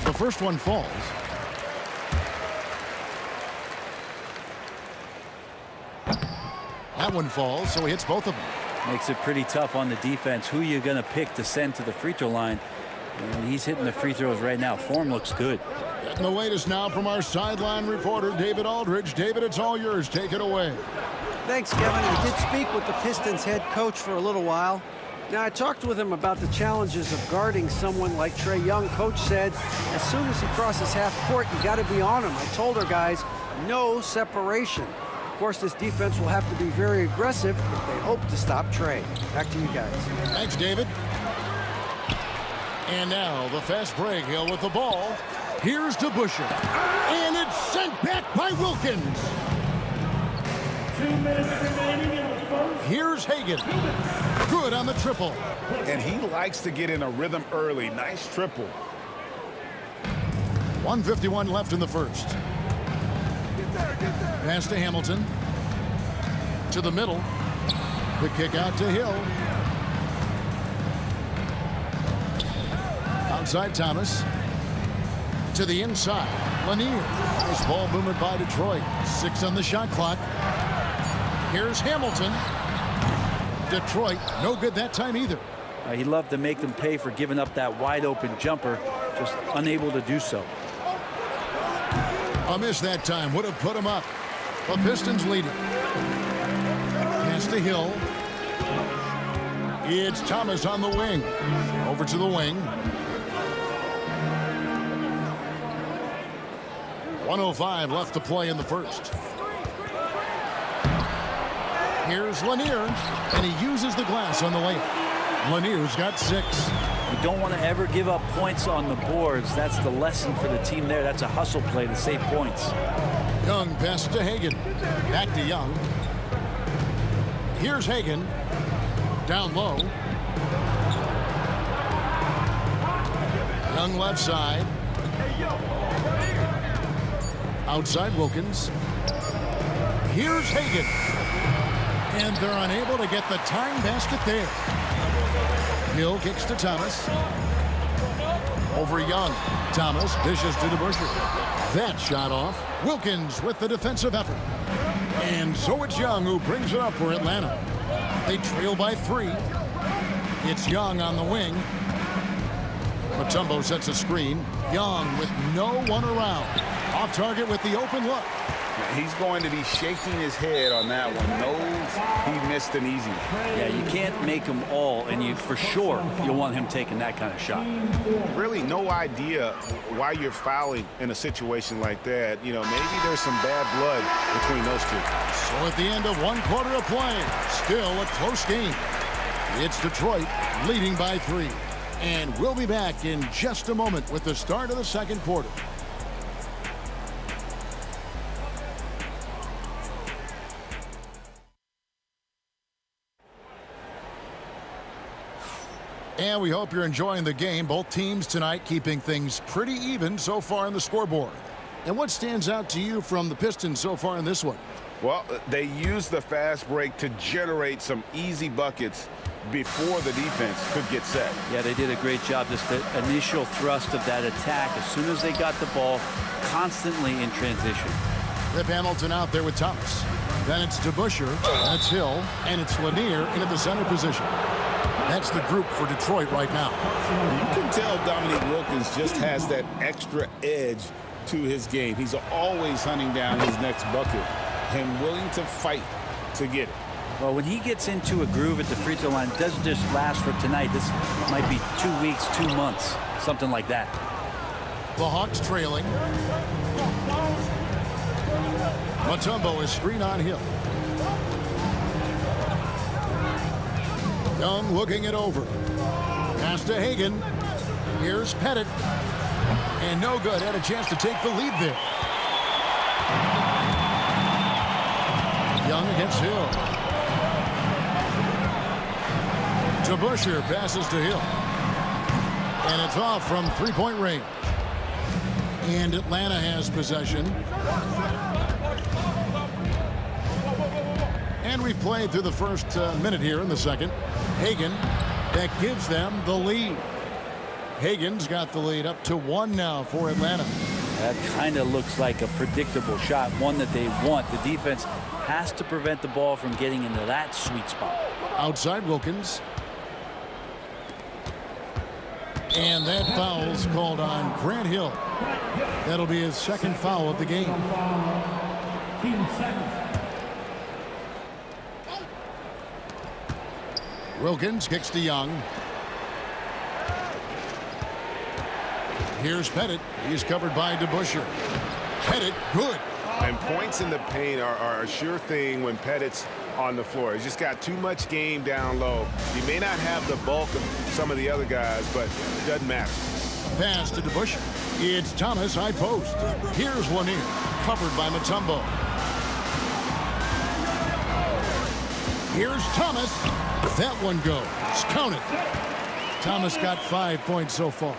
The first one falls. That one falls, so he hits both of them. Makes it pretty tough on the defense. Who you going to pick to send to the free throw line? And he's hitting the free throws right now. Form looks good. Getting the latest now from our sideline reporter, David Aldridge. David, it's all yours. Take it away. Thanks, Kevin. I did speak with the Pistons head coach for a little while. Now, I talked with him about the challenges of guarding someone like Trae Young. Coach said, as soon as he crosses half court, you got to be on him. I told our guys, no separation. Of course, this defense will have to be very aggressive if they hope to stop Trae. Back to you guys. Thanks, David. And now the fast break. Hill with the ball. Here's DeBusschere. And it's sent back by Wilkins. 2 minutes remaining in the first. Here's Hagan. Good on the triple. And he likes to get in a rhythm early. Nice triple. 1:51 left in the first. Pass to Hamilton. To the middle. The kick out to Hill. Outside Thomas. To the inside. Lanier. Nice ball movement by Detroit. 6 on the shot clock. Here's Hamilton. Detroit, no good that time either. He'd love to make them pay for giving up that wide open jumper, just unable to do so. A miss that time would have put him up. The Pistons leading. Pass to Hill. It's Thomas on the wing. Over to the wing. 1:05 left to play in the first. Here's Lanier, and he uses the glass on the layup. Lanier's got 6. You don't want to ever give up points on the boards. That's the lesson for the team there. That's a hustle play to save points. Young pass to Hagan. Back to Young. Here's Hagan. Down low. Young left side. Outside Wilkins. Here's Hagan. And they're unable to get the tying basket there. Hill kicks to Thomas. Over Young. Thomas dishes to DeBusschere. That shot off. Wilkins with the defensive effort. And so it's Young who brings it up for Atlanta. They trail by 3. It's Young on the wing. Mutombo sets a screen. Young with no one around. Off target with the open look. He's going to be shaking his head on that one. Knows he missed an easy one. Yeah, you can't make them all, and you for sure you'll want him taking that kind of shot. Really no idea why you're fouling in a situation like that. You know, maybe there's some bad blood between those two. So at the end of 1 quarter of play, still a close game. It's Detroit leading by 3. And we'll be back in just a moment with the start of the second quarter. And we hope you're enjoying the game. Both teams tonight keeping things pretty even so far on the scoreboard. And what stands out to you from the Pistons so far in this one? Well, they used the fast break to generate some easy buckets before the defense could get set. Yeah, they did a great job. Just the initial thrust of that attack, as soon as they got the ball, constantly in transition. Rip Hamilton out there with Thomas. Then it's DeBusschere, and it's Hill, and it's Lanier into the center position. That's the group for Detroit right now. You can tell Dominique Wilkins just has that extra edge to his game. He's always hunting down his next bucket and willing to fight to get it. Well, when he gets into a groove at the free throw line, it doesn't just last for tonight. This might be 2 weeks, 2 months, something like that. The Hawks trailing. Mutombo is screen on Hill. Young looking it over. Pass to Hagan. Here's Pettit. And no good. Had a chance to take the lead there. Young against Hill. DeBusschere passes to Hill. And it's off from three-point range. And Atlanta has possession. And we've played through the first minute here in the second. Hagan, that gives them the lead. Hagan's got the lead up to 1 now for Atlanta. That kind of looks like a predictable shot, one that they want. The defense has to prevent the ball from getting into that sweet spot. Outside Wilkins. And that foul's called on Grant Hill. That'll be his second foul of the game. Wilkins kicks to Young. Here's Pettit. He's covered by DeBusschere. Pettit, good. And points in the paint are a sure thing when Pettit's on the floor. He's just got too much game down low. He may not have the bulk of some of the other guys, but it doesn't matter. Pass to DeBusschere. It's Thomas, high post. Here's Lanier, covered by Mutombo. Here's Thomas. That one goes. Count it. Thomas got 5 points so far.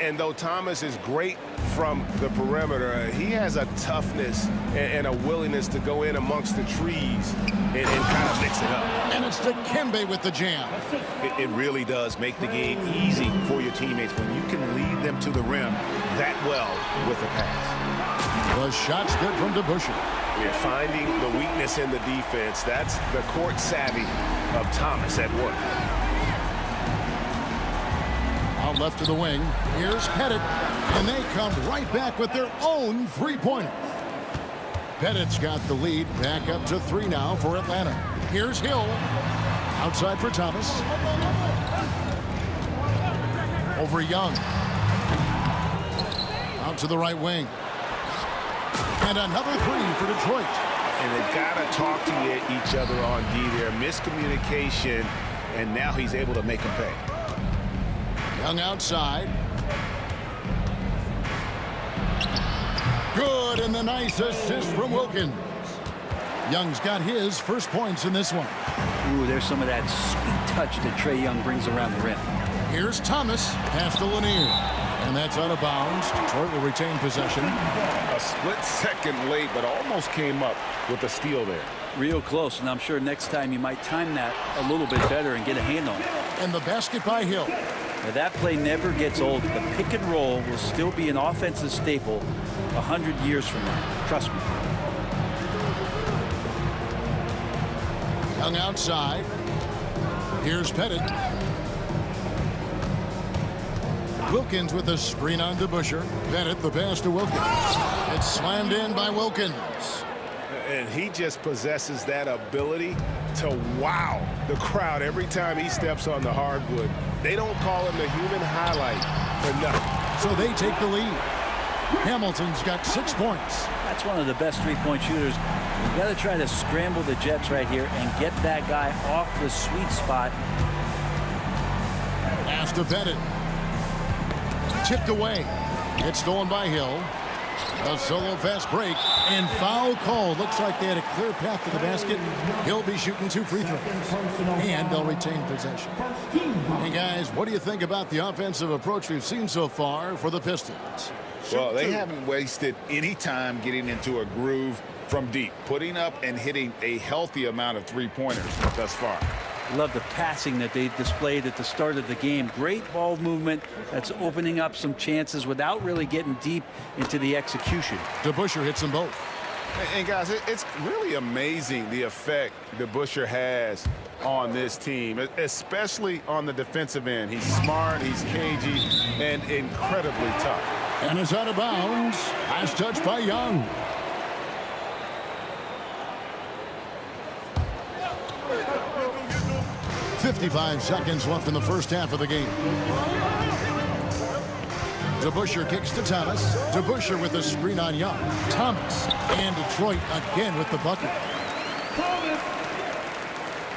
And though Thomas is great from the perimeter, he has a toughness and a willingness to go in amongst the trees and kind of mix it up. And it's Dikembe with the jam. It really does make the game easy for your teammates when you can lead them to the rim that well with a pass. The shot's good from DeBusschere. You're finding the weakness in the defense. That's the court savvy of Thomas at work. Out left to the wing. Here's Pettit. And they come right back with their own three-pointer. Pettit's got the lead. Back up to 3 now for Atlanta. Here's Hill. Outside for Thomas. Over Young. Out to the right wing. And another three for Detroit. And they've got to talk to each other on D there. Miscommunication, and now he's able to make them pay. Young outside. Good, and the nice assist from Wilkins. Young's got his first points in this one. Ooh, there's some of that sweet touch that Trae Young brings around the rim. Here's Thomas, pass to Lanier. And that's out of bounds. Detroit will retain possession. A split second late, but almost came up with a steal there. Real close, and I'm sure next time you might time that a little bit better and get a hand on it. And the basket by Hill. Now, that play never gets old. The pick and roll will still be an offensive staple 100 years from now. Trust me. Young outside. Here's Pettit. Wilkins with a screen on DeBusschere. Pettit the pass to Wilkins. It's slammed in by Wilkins. And he just possesses that ability to wow the crowd every time he steps on the hardwood. They don't call him the human highlight for nothing. So they take the lead. Hamilton's got 6 points. That's one of the best three-point shooters. You got to try to scramble the Jets right here and get that guy off the sweet spot. Pass to Pettit. Chipped away. It's stolen by Hill. A solo fast break and foul call. Looks like they had a clear path to the basket. He'll be shooting 2 free throws. And they'll retain possession. Hey guys, what do you think about the offensive approach we've seen so far for the Pistons? Well, they haven't wasted any time getting into a groove from deep, putting up and hitting a healthy amount of three-pointers thus far. Love the passing that they displayed at the start of the game. Great ball movement that's opening up some chances without really getting deep into the execution. DeBusschere hits them both. And guys, it's really amazing the effect DeBusschere has on this team, especially on the defensive end. He's smart, he's cagey, and incredibly tough. And is out of bounds. Pass touch by Young. .55 seconds left in the first half of the game. DeBusschere kicks to Thomas. DeBusschere with a screen on Young. Thomas and Detroit again with the bucket.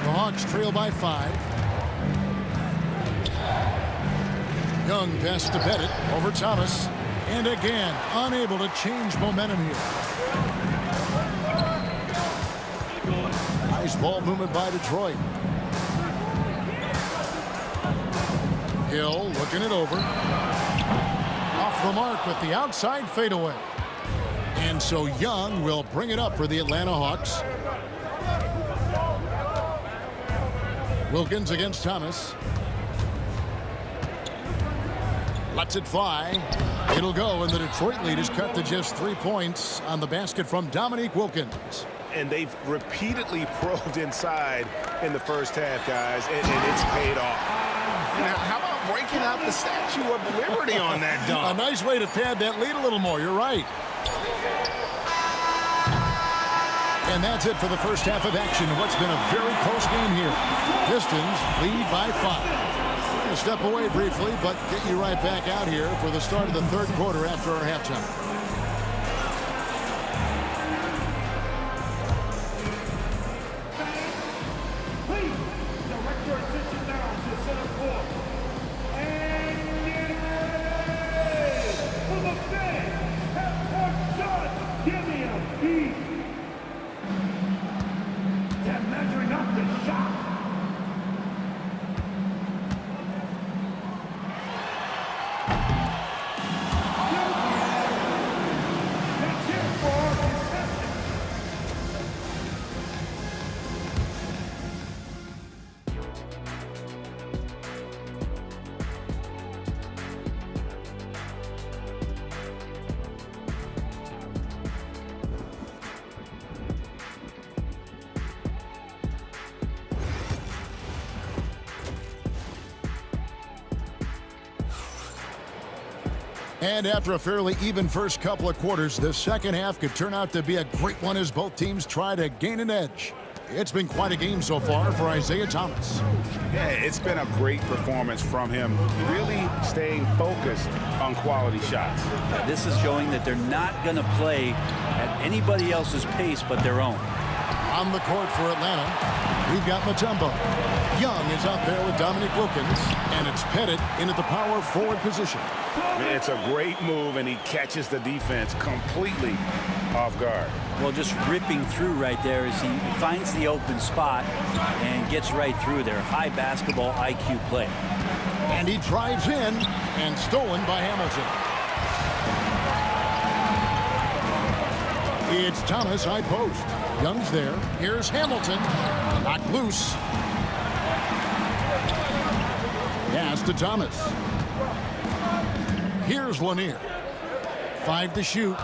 The Hawks trail by 5. Young passes to Pettit over Thomas. And again, unable to change momentum here. Nice ball movement by Detroit. Hill looking it over. Off the mark with the outside fadeaway. And so Young will bring it up for the Atlanta Hawks. Wilkins against Thomas. Lets it fly. It'll go, and the Detroit lead is cut to just 3 points on the basket from Dominique Wilkins. And they've repeatedly probed inside in the first half, guys, and it's paid off. Now, how about breaking out the Statue of Liberty on that dunk? A nice way to pad that lead a little more. You're right. And that's it for the first half of action. What's been a very close game here. Pistons lead by 5. We're going to step away briefly, but get you right back out here for the start of the third quarter after our halftime. And after a fairly even first couple of quarters, the second half could turn out to be a great one as both teams try to gain an edge. It's been quite a game so far for Isaiah Thomas. Yeah, it's been a great performance from him, really staying focused on quality shots. This is showing that they're not going to play at anybody else's pace but their own. On the court for Atlanta, we've got Mutombo. Young is out there with Dominique Wilkins, and it's Pettit into the power forward position. It's a great move, and he catches the defense completely off guard. Well, just ripping through right there as he finds the open spot and gets right through there. High basketball IQ play. And he drives in, and stolen by Hamilton. It's Thomas high post. Young's there. Here's Hamilton. Knocked loose. Pass to Thomas. Here's Lanier. 5 to shoot.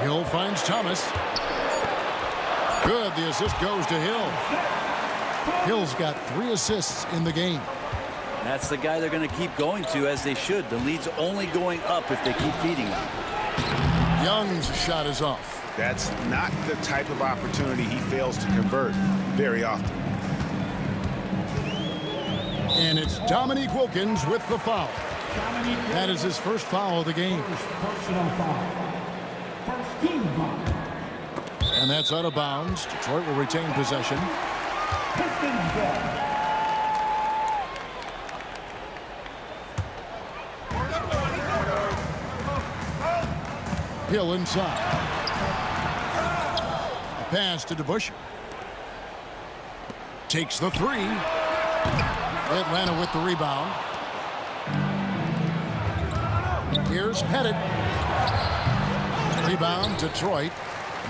Hill finds Thomas. Good. The assist goes to Hill. Hill's got 3 assists in the game. That's the guy they're going to keep going to, as they should. The lead's only going up if they keep feeding him. Young's shot is off. That's not the type of opportunity he fails to convert very often. And it's Dominique Wilkins with the foul. That is his first foul of the game. And that's out of bounds. Detroit will retain possession. Hill inside. A pass to DeBusschere. Takes the 3. Atlanta with the rebound. Here's Pettit. Rebound, Detroit.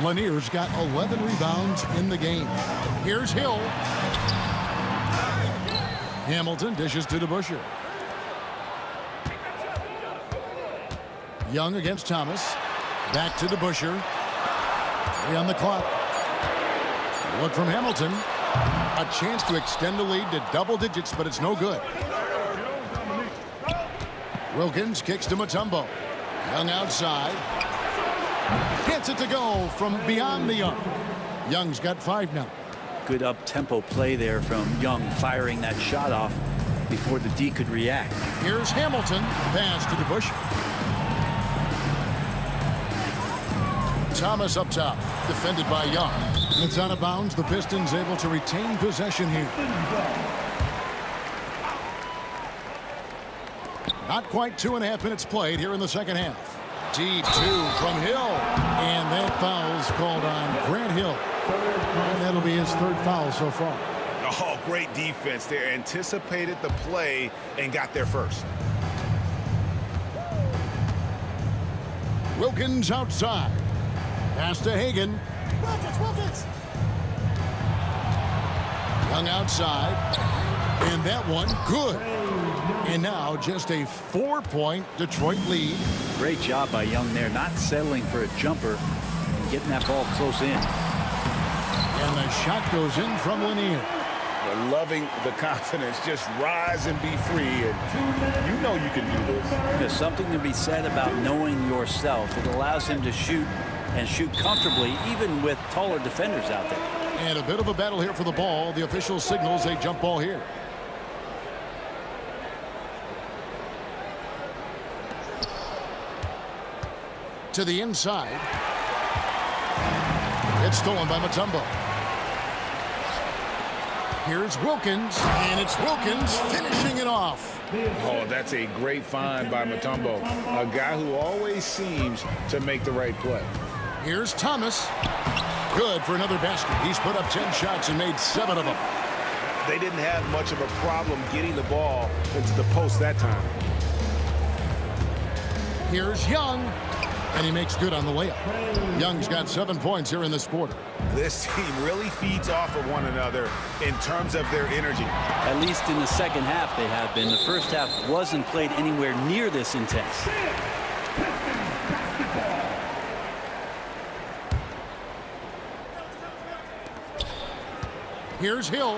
Lanier's got 11 rebounds in the game. Here's Hill. Hamilton dishes to DeBusschere. Young against Thomas. Back to DeBusschere. 3 on the clock. Look from Hamilton. A chance to extend the lead to double digits, but it's no good. Wilkins kicks to Mutombo. Young outside. Gets it to go from beyond the arc. Young's got 5 now. Good up-tempo play there from Young, firing that shot off before the D could react. Here's Hamilton. Pass to DeBusschere. Thomas up top, defended by Young. It's out of bounds. The Pistons able to retain possession here. Not quite 2.5 minutes played here in the second half. Deep 2 from Hill. And that foul's called on Grant Hill. And that'll be his 3rd foul so far. Oh, great defense there. Anticipated the play and got there first. Wilkins outside. Pass to Hagan. Wilkins. Young outside. And that one, good. And now just a 4-point Detroit lead. Great job by Young there, not settling for a jumper and getting that ball close in. And the shot goes in from Lanier. They're loving the confidence. Just rise and be free. And you know you can do this. There's something to be said about knowing yourself. It allows him to shoot and shoot comfortably, even with taller defenders out there. And a bit of a battle here for the ball. The official signals a jump ball here. To the inside. It's stolen by Mutombo. Here's Wilkins, and it's Wilkins finishing it off. Oh, that's a great find by Mutombo, a guy who always seems to make the right play. Here's Thomas. Good for another basket. He's put up 10 shots and made 7 of them. They didn't have much of a problem getting the ball into the post that time. Here's Young, and he makes good on the layup. Young's got 7 points here in this quarter. This team really feeds off of one another in terms of their energy. At least in the second half they have been. The first half wasn't played anywhere near this intense. Here's Hill.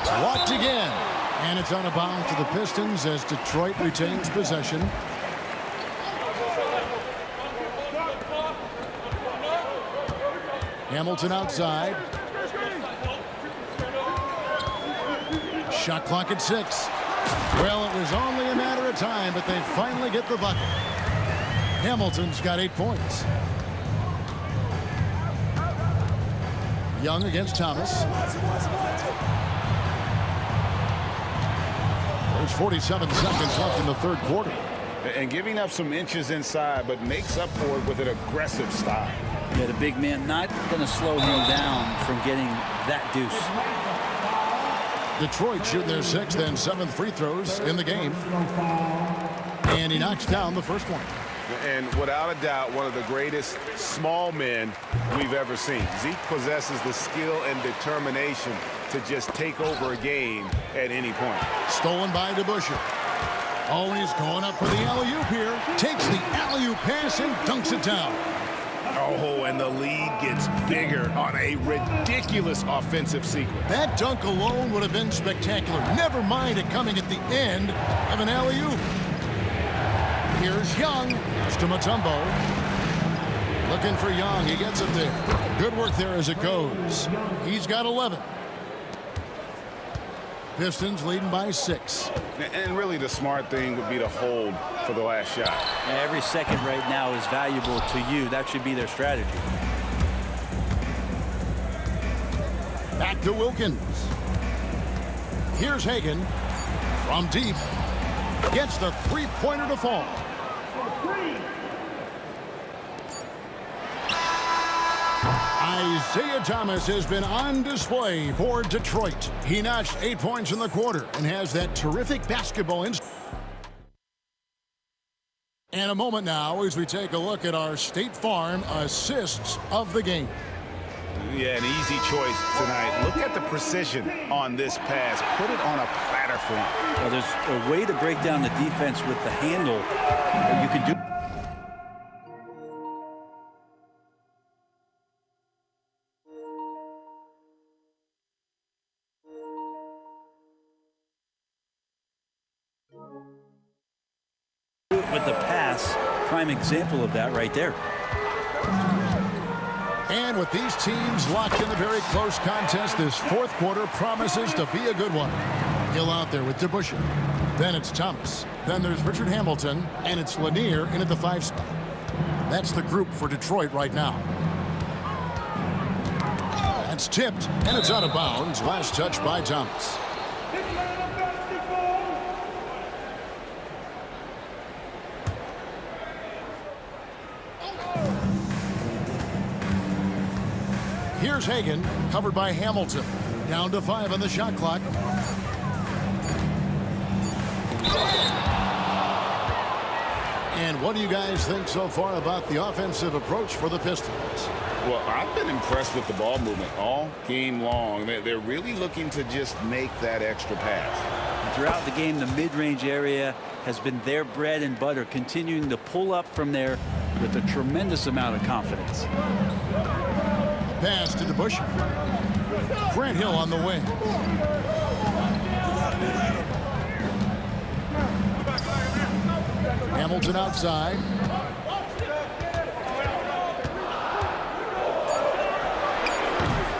Blocked again. And it's on a bounce to the Pistons as Detroit retains possession. Hamilton outside. Shot clock at 6. Well, it was only a matter of time, but they finally get the bucket. Hamilton's got 8 points. Young against Thomas. There's 47 seconds left in the third quarter. And giving up some inches inside, but makes up for it with an aggressive style. Yeah, the big man not going to slow him down from getting that deuce. Detroit shooting their 6th and 7th free throws in the game. And he knocks down the first one. And without a doubt, one of the greatest small men we've ever seen. Zeke possesses the skill and determination to just take over a game at any point. Stolen by DeBusschere. Oh, and he's going up for the alley-oop here. Takes the alley-oop pass and dunks it down. Oh, and the lead gets bigger on a ridiculous offensive sequence. That dunk alone would have been spectacular. Never mind it coming at the end of an alley-oop. Here's Young. Pass to Mutombo. Looking for Young. He gets it there. Good work there as it goes. He's got 11. Pistons leading by 6. And really the smart thing would be to hold for the last shot. Every second right now is valuable to you. That should be their strategy. Back to Wilkins. Here's Hagan. From deep. Gets the three-pointer to fall. Isaiah Thomas has been on display for Detroit. He notched 8 points in the quarter and has that terrific basketball instinct. And a moment now as we take a look at our State Farm assists of the game. Yeah, an easy choice tonight. Look at the precision on this pass. Put it on a platter for him. Well, there's a way to break down the defense with the handle that you can do. With the pass, prime example of that right there. And with these teams locked in a very close contest, this fourth quarter promises to be a good one. Hill out there with DeBusschere. Then it's Thomas. Then there's Richard Hamilton, and it's Lanier in at the 5 spot. That's the group for Detroit right now. That's tipped, and it's out of bounds. Last touch by Thomas. Here's Hagan, covered by Hamilton. Down to 5 on the shot clock. And what do you guys think so far about the offensive approach for the Pistons? Well, I've been impressed with the ball movement all game long. They're really looking to just make that extra pass. Throughout the game, the mid-range area has been their bread and butter, continuing to pull up from there with a tremendous amount of confidence. Pass to DeBusschere. Grant Hill on the wing. Hamilton outside.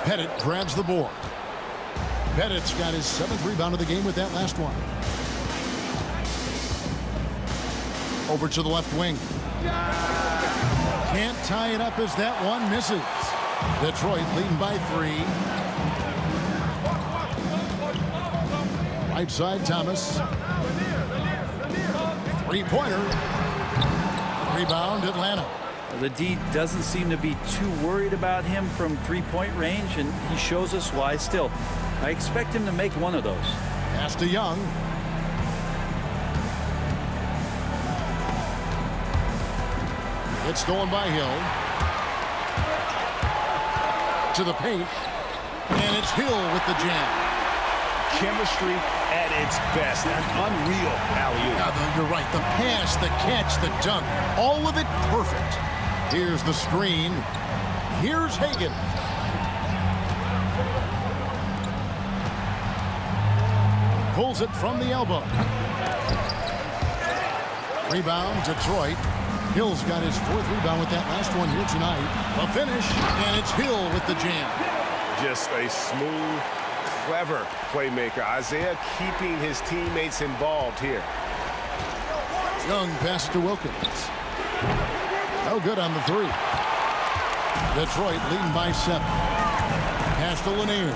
Pettit grabs the board. Pettit's got his 7th rebound of the game with that last one. Over to the left wing. Can't tie it up as that one misses. Detroit leading by 3. Right side, Thomas. Three-pointer. Rebound, Atlanta. The D doesn't seem to be too worried about him from three-point range, and he shows us why still. I expect him to make one of those. Pass to Young. It's stolen by Hill. To the paint. And it's Hill with the jam. Chemistry at its best. An unreal alley-oop. Yeah, you're right. The pass, the catch, the dunk. All of it perfect. Here's the screen. Here's Hagan. Pulls it from the elbow. Rebound, Detroit. Hill's got his 4th rebound with that last one here tonight. A finish, and it's Hill with the jam. Just a smooth, clever playmaker. Isaiah keeping his teammates involved here. Young pass to Wilkins. No good on the 3. Detroit leading by 7. Pass to Lanier.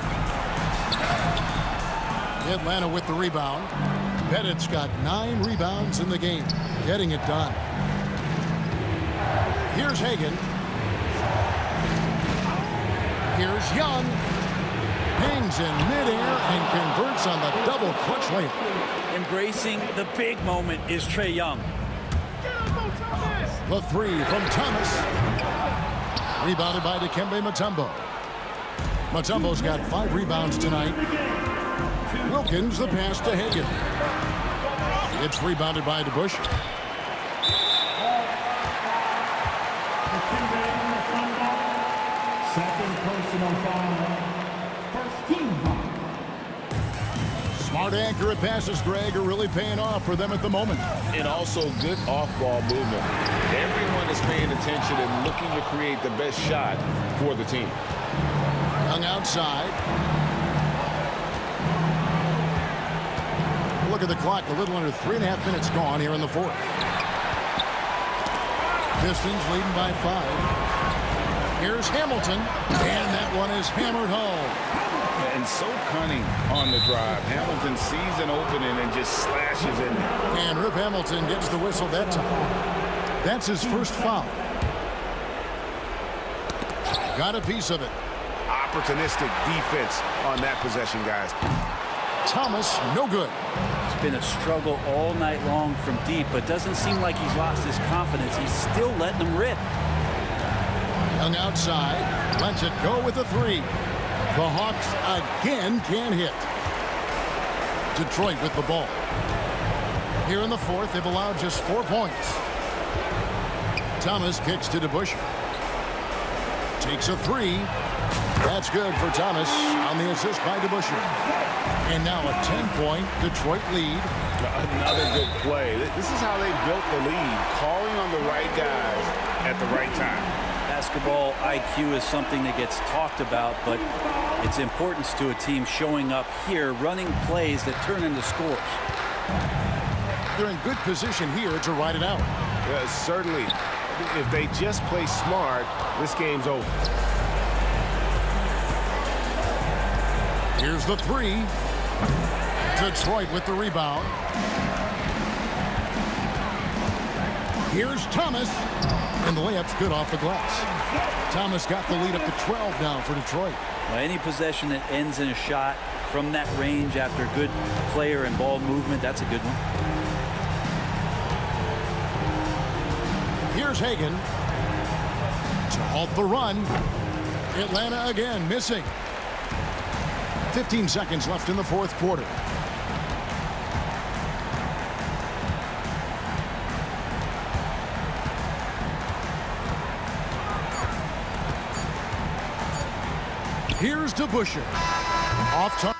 Atlanta with the rebound. Pettit's got 9 rebounds in the game. Getting it done. Here's Hagan. Here's Young. Hangs in midair and converts on the double clutch layup. Embracing the big moment is Trae Young. The 3 from Thomas. Rebounded by Dikembe Mutombo. Mutombo's got 5 rebounds tonight. Wilkins the pass to Hagan. It's rebounded by DeBusschere. Second personal foul. First team foul. Smart, accurate passes, Greg, are really paying off for them at the moment. And also good off-ball movement. Everyone is paying attention and looking to create the best shot for the team. Young outside. Look at the clock. A little under 3.5 minutes gone here in the 4th. Pistons leading by 5. Here's Hamilton. And that one is hammered home. And so cunning on the drive. Hamilton sees an opening and just slashes in there. And Rip Hamilton gets the whistle that time. That's his first foul. Got a piece of it. Opportunistic defense on that possession, guys. Thomas, no good. It's been a struggle all night long from deep, but doesn't seem like he's lost his confidence. He's still letting them rip. Young outside. Lets it go with the 3. The Hawks again can't hit. Detroit with the ball. Here in the 4th, they've allowed just 4 points. Thomas kicks to DeBusschere. Takes a 3. That's good for Thomas on the assist by DeBusschere. And now a 10-point Detroit lead. Another good play. This is how they built the lead, calling on the right guys at the right time. Basketball IQ is something that gets talked about, but its importance to a team showing up here, running plays that turn into scores. They're in good position here to ride it out. Yeah, certainly. If they just play smart, this game's over. Here's the 3. Detroit with the rebound. Here's Thomas. And the layup's good off the glass. Thomas got the lead up to 12 now for Detroit. Well, any possession that ends in a shot from that range after good player and ball movement, that's a good one. Here's Hagan to halt the run. Atlanta again missing. 15 seconds left in the 4th quarter. Here's DeBusschere. Off target.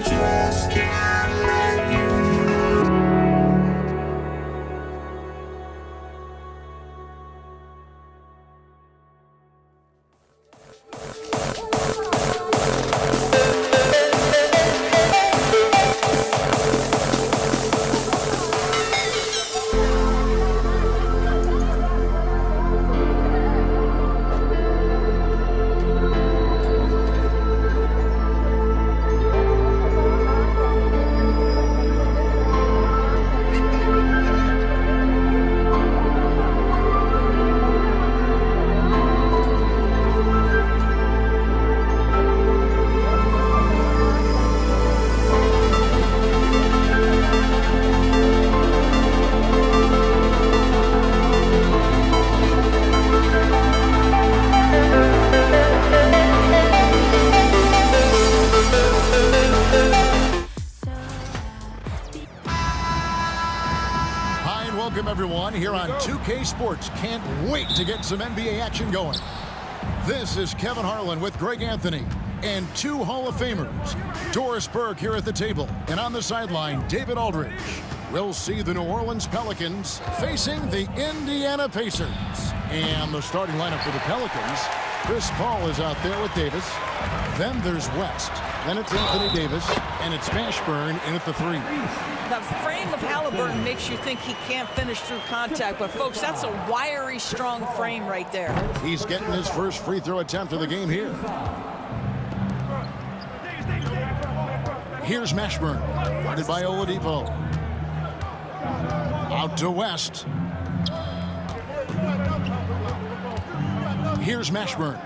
just can't let you. Welcome everyone here on 2K Sports. Can't wait to get some NBA action going. This is Kevin Harlan with Greg Anthony and two Hall of Famers. Doris Burke here at the table, and on the sideline, David Aldridge. We'll see the New Orleans Pelicans facing the Indiana Pacers. And the starting lineup for the Pelicans, Chris Paul is out there with Davis. Then there's West. Then it's Anthony Davis, and it's Mashburn in at the 3. The frame of Halliburton makes you think he can't finish through contact, but folks, that's a wiry, strong frame right there. He's getting his first free throw attempt of the game here. Here's Mashburn, guarded by Oladipo. Out to West. Here's Mashburn.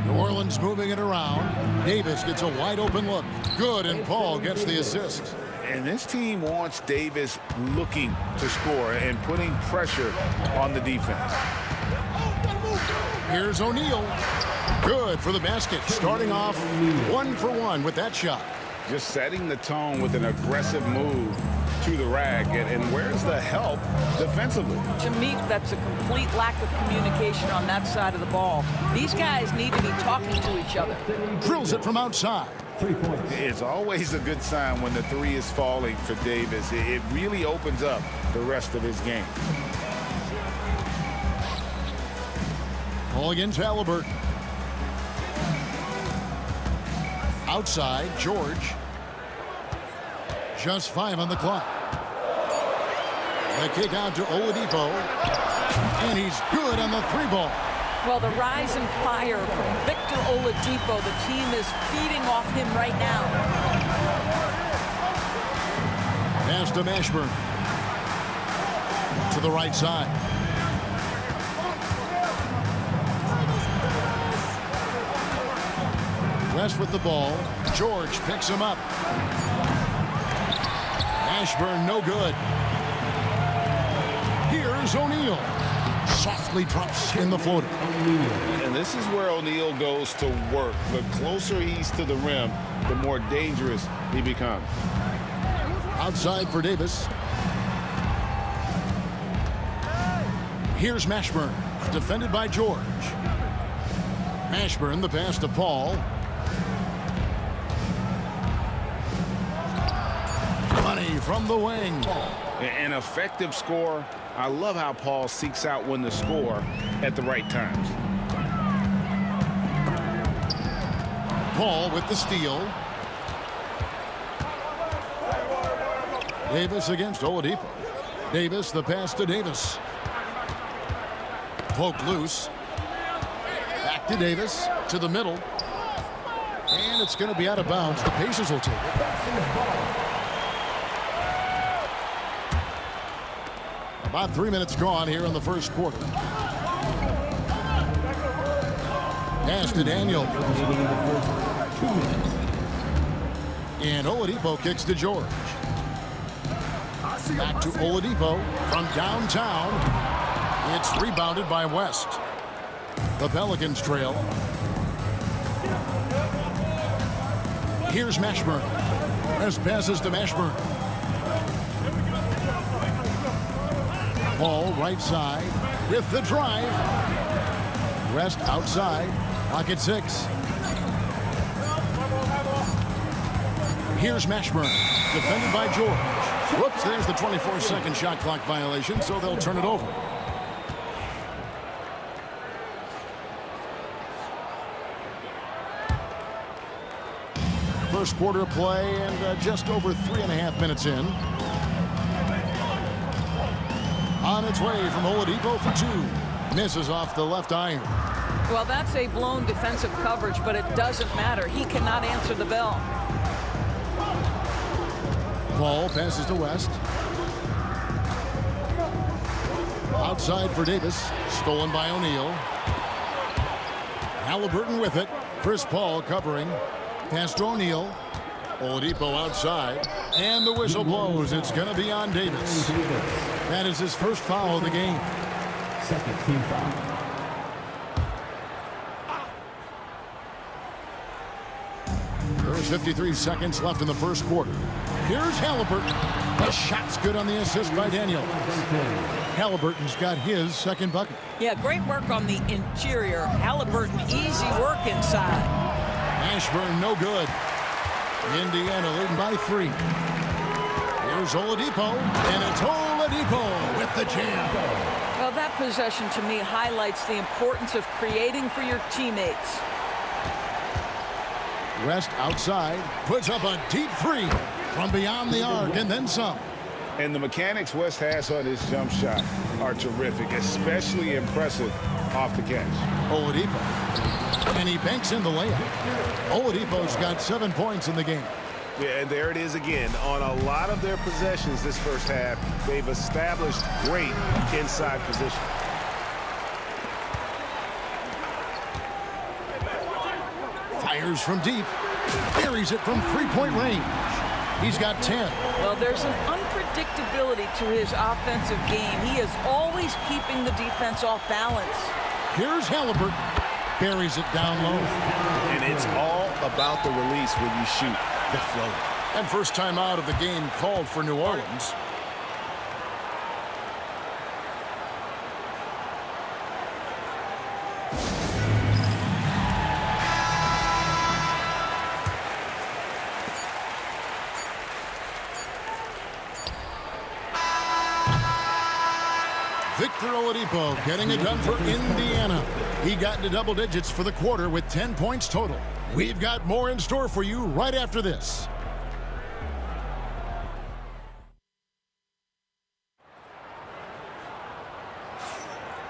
New Orleans moving it around. Davis gets a wide open look. Good, and Paul gets the assist. And this team wants Davis looking to score and putting pressure on the defense. Here's O'Neal. Good for the basket. Starting off 1 for 1 with that shot. Just setting the tone with an aggressive move to the rack. And where's the help defensively? To me, that's a complete lack of communication on that side of the ball. These guys need to be talking to each other. Drills it from outside. 3 points. It's always a good sign when the 3 is falling for Davis. It really opens up the rest of his game. Ball against Halliburton. Outside, George. Just 5 on the clock. The kick out to Oladipo. And he's good on the 3-ball. Well, the rise and fire from Victor Oladipo, the team is feeding off him right now. Pass to Mashburn. To the right side. West with the ball. George picks him up. Mashburn no good. Here's O'Neal. Softly drops in the floater. And this is where O'Neal goes to work. The closer he's to the rim, the more dangerous he becomes. Outside for Davis. Here's Mashburn, defended by George. Mashburn, the pass to Paul. Money from the wing. An effective score. I love how Paul seeks out when to score at the right times. Paul with the steal. Davis against Oladipo. Davis, the pass to Davis. Poke loose. Back to Davis, to the middle. And it's going to be out of bounds. The Pacers will take it. About 3 minutes gone here in the first quarter. Pass to Daniel. And Oladipo kicks to George. Back to Oladipo from downtown. It's rebounded by West. The Pelicans trail. Here's Mashburn. West passes to Mashburn. Paul right side with the drive. West outside. Clock at 6. Here's Mashburn, defended by George. Whoops, there's the 24-second shot clock violation, so they'll turn it over. First quarter of play and just over 3.5 minutes in. On its way from Oladipo for two. Misses off the left iron. Well, that's a blown defensive coverage, but it doesn't matter. He cannot answer the bell. Paul passes to West. Outside for Davis. Stolen by O'Neal. Halliburton with it. Chris Paul covering. Pass to O'Neal. Oladipo outside. And the whistle blows. It's going to be on Davis. That is his first foul of the game. Second team foul. There's 53 seconds left in the first quarter. Here's Halliburton. The shot's good on the assist by Daniel. Halliburton's got his second bucket. Yeah, great work on the interior. Halliburton, easy work inside. Ashburn, no good. Indiana leading by 3. Here's Oladipo, and it's Oladipo with the jam. Well, that possession to me highlights the importance of creating for your teammates. West outside, puts up a deep 3 from beyond the arc and then some. And the mechanics West has on his jump shot are terrific, especially impressive off the catch. Oladipo, and he banks in the layup. Oladipo's got 7 points in the game. Yeah, and there it is again. On a lot of their possessions this first half, they've established great inside position. Fires from deep, buries it from 3-point range. He's got 10. Well, there's an unpredictability to his offensive game. He is always keeping the defense off balance. Here's Halliburton, buries it down low. And it's all about the release when you shoot the flow. And first time out of the game called for New Orleans. Victor Oladipo getting it done for Indiana. He got into double digits for the quarter with 10 points total. We've got more in store for you right after this.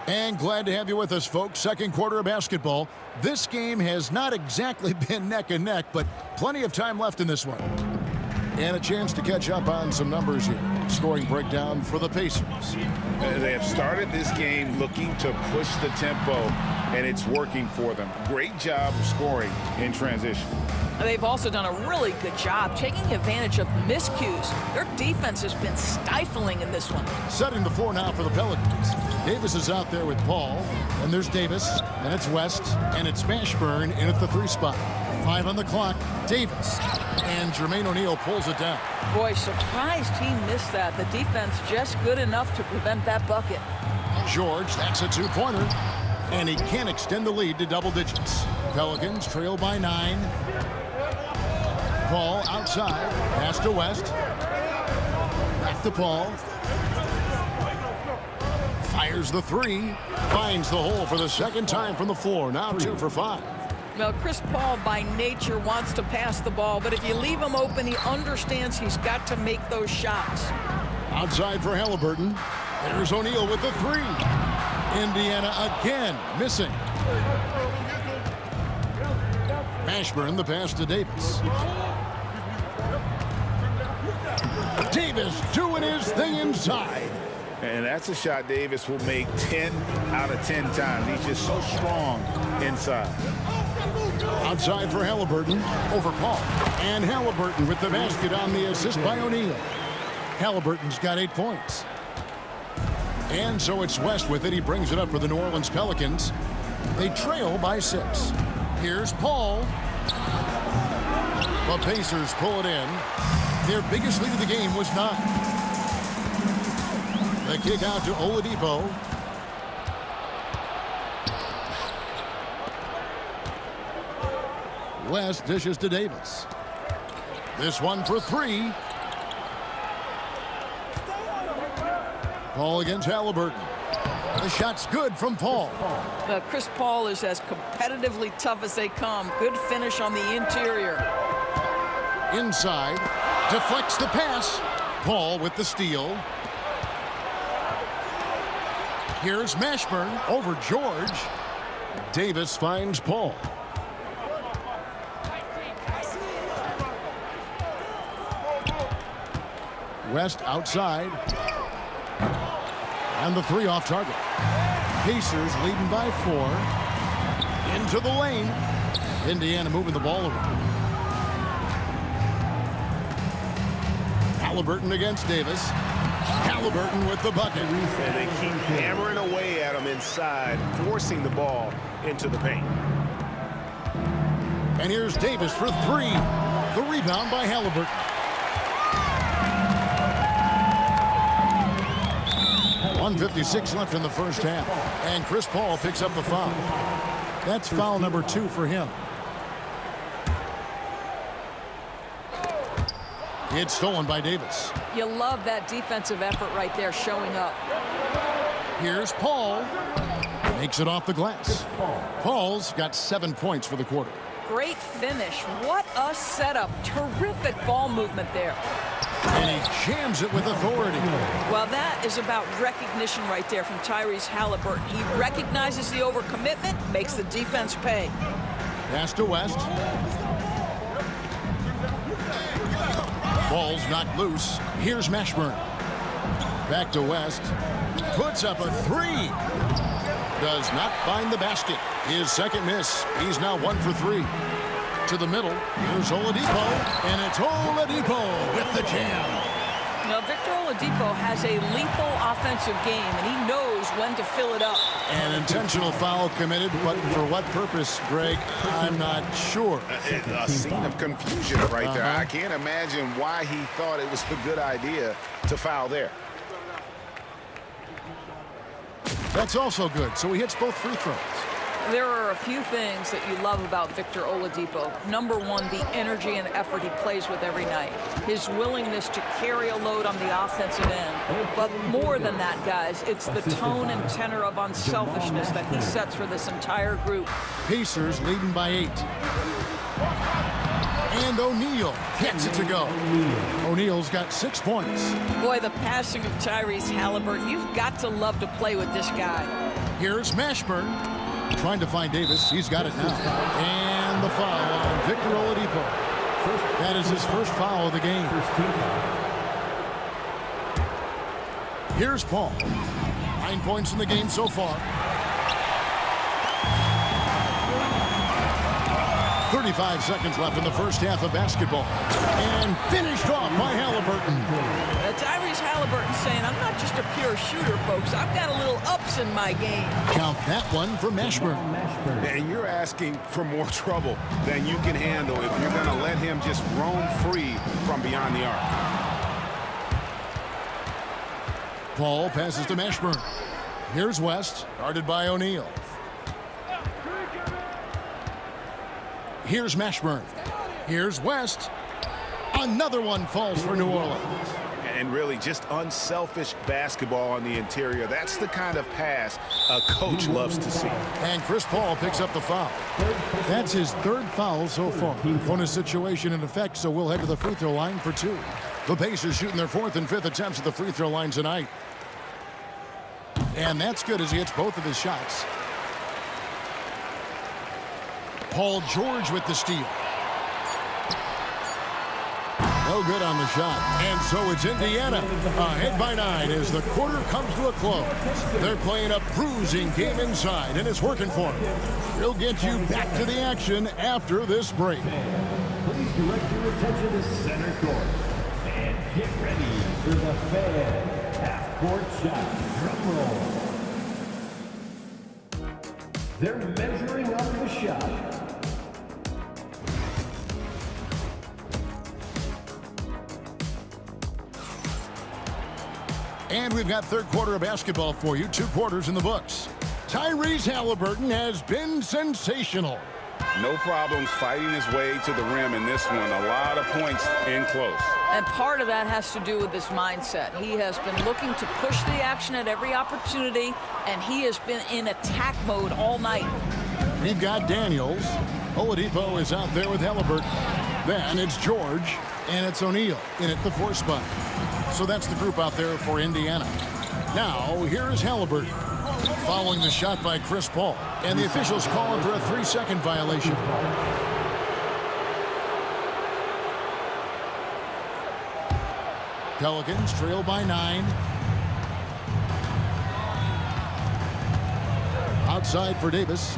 And glad to have you with us, folks. Second quarter of basketball. This game has not exactly been neck and neck, but plenty of time left in this one. And a chance to catch up on some numbers here. Scoring breakdown for the Pacers. They have started this game looking to push the tempo, and it's working for them. Great job of scoring in transition. They've also done a really good job taking advantage of miscues. Their defense has been stifling in this one. Setting the floor now for the Pelicans. Davis is out there with Paul, and there's Davis, and it's West, and it's Mashburn in at the 3 spot. 5 on the clock. Davis, and Jermaine O'Neal pulls it down. Boy, surprised he missed that. The defense just good enough to prevent that bucket. George, that's a 2-pointer, and he can't extend the lead to double digits. Pelicans trail by 9. Paul outside, pass to West. Back to Paul. Fires the 3, finds the hole for the second time from the floor. Now 2 for 5. Well, Chris Paul by nature wants to pass the ball, but if you leave him open, he understands he's got to make those shots. Outside for Halliburton. There's O'Neal with the 3. Indiana again missing. Mashburn, the pass to Davis. Davis doing his thing inside. And that's a shot Davis will make 10 out of 10 times. He's just so strong inside. Outside for Halliburton, over Paul. And Halliburton with the basket on the assist by O'Neal. Halliburton's got 8 points. And so it's West with it. He brings it up for the New Orleans Pelicans. They trail by 6. Here's Paul. The Pacers pull it in. Their biggest lead of the game was 9. The kick out to Oladipo. West dishes to Davis. This one for three. Paul against Halliburton. The shot's good from Paul. Chris Paul is as competitively tough as they come. Good finish on the interior. Inside, deflects the pass. Paul with the steal. Here's Mashburn over George. Davis finds Paul. West outside. And the three off target. Pacers leading by 4. Into the lane. Indiana moving the ball around. Halliburton against Davis. Halliburton with the bucket. And they keep hammering away at him inside, forcing the ball into the paint. And here's Davis for 3. The rebound by Halliburton. 1:56 left in the first half. And Chris Paul picks up the foul. That's foul number 2 for him. It's stolen by Davis. You love that defensive effort right there showing up. Here's Paul. Makes it off the glass. Paul's got 7 points for the quarter. Great finish. What a setup. Terrific ball movement there. And he jams it with authority. Well, that is about recognition right there from Tyrese Halliburton. He recognizes the overcommitment, makes the defense pay. Pass to West. Ball's knocked loose. Here's Mashburn. Back to West. Puts up a 3. Does not find the basket. His second miss. He's now 1 for 3. To the middle. Here's Oladipo. And it's Oladipo with the jam. Now, Victor Oladipo has a lethal offensive game, and he knows when to fill it up. An intentional foul committed, but for what purpose, Greg? I'm not sure. A scene of confusion right there. I can't imagine why he thought it was a good idea to foul there. That's also good, so he hits both free throws. There are a few things that you love about Victor Oladipo. Number one, the energy and effort he plays with every night. His willingness to carry a load on the offensive end. But more than that, guys, it's the tone and tenor of unselfishness that he sets for this entire group. Pacers leading by 8. And O'Neal gets it to go. O'Neal's got 6 points. Boy, the passing of Tyrese Halliburton, you've got to love to play with this guy. Here's Mashburn. Trying to find Davis. He's got it now. And the foul on Victor Oladipo. That is his first foul of the game. Here's Paul. 9 points in the game so far. 35 seconds left in the first half of basketball. And finished off by Halliburton. Tyrese Halliburton saying, I'm not just a pure shooter, folks. I've got a little ups in my game. Count that one for Mashburn. And you're asking for more trouble than you can handle if you're going to let him just roam free from beyond the arc. Paul passes to Mashburn. Here's West, guarded by O'Neal. Here's Mashburn. Here's West. Another one falls for New Orleans. And really just unselfish basketball on the interior. That's the kind of pass a coach loves to see. And Chris Paul picks up the foul. That's his 3rd foul so far. Bonus situation in effect, so we'll head to the free throw line for 2. The Pacers shooting their 4th and 5th attempts at the free throw line tonight. And that's good as he hits both of his shots. Paul George with the steal. No good on the shot. And so it's Indiana ahead by 9 as the quarter comes to a close. They're playing a bruising game inside, and it's working for them. We'll get you back to the action after this break. Please direct your attention to center court. And get ready for the Fan half-court shot. Drum roll. They're measuring up the shot. And we've got 3rd quarter of basketball for you. 2 quarters in the books. Tyrese Halliburton has been sensational. No problems fighting his way to the rim in this one. A lot of points in close. And part of that has to do with his mindset. He has been looking to push the action at every opportunity, and he has been in attack mode all night. We've got Daniels. Oladipo is out there with Halliburton. Then it's George, and it's O'Neal in at the 4 spot. So that's the group out there for Indiana. Now, here's Halliburton. Following the shot by Chris Paul. And the officials calling for a 3-second violation. Pelicans trail by 9. Outside for Davis.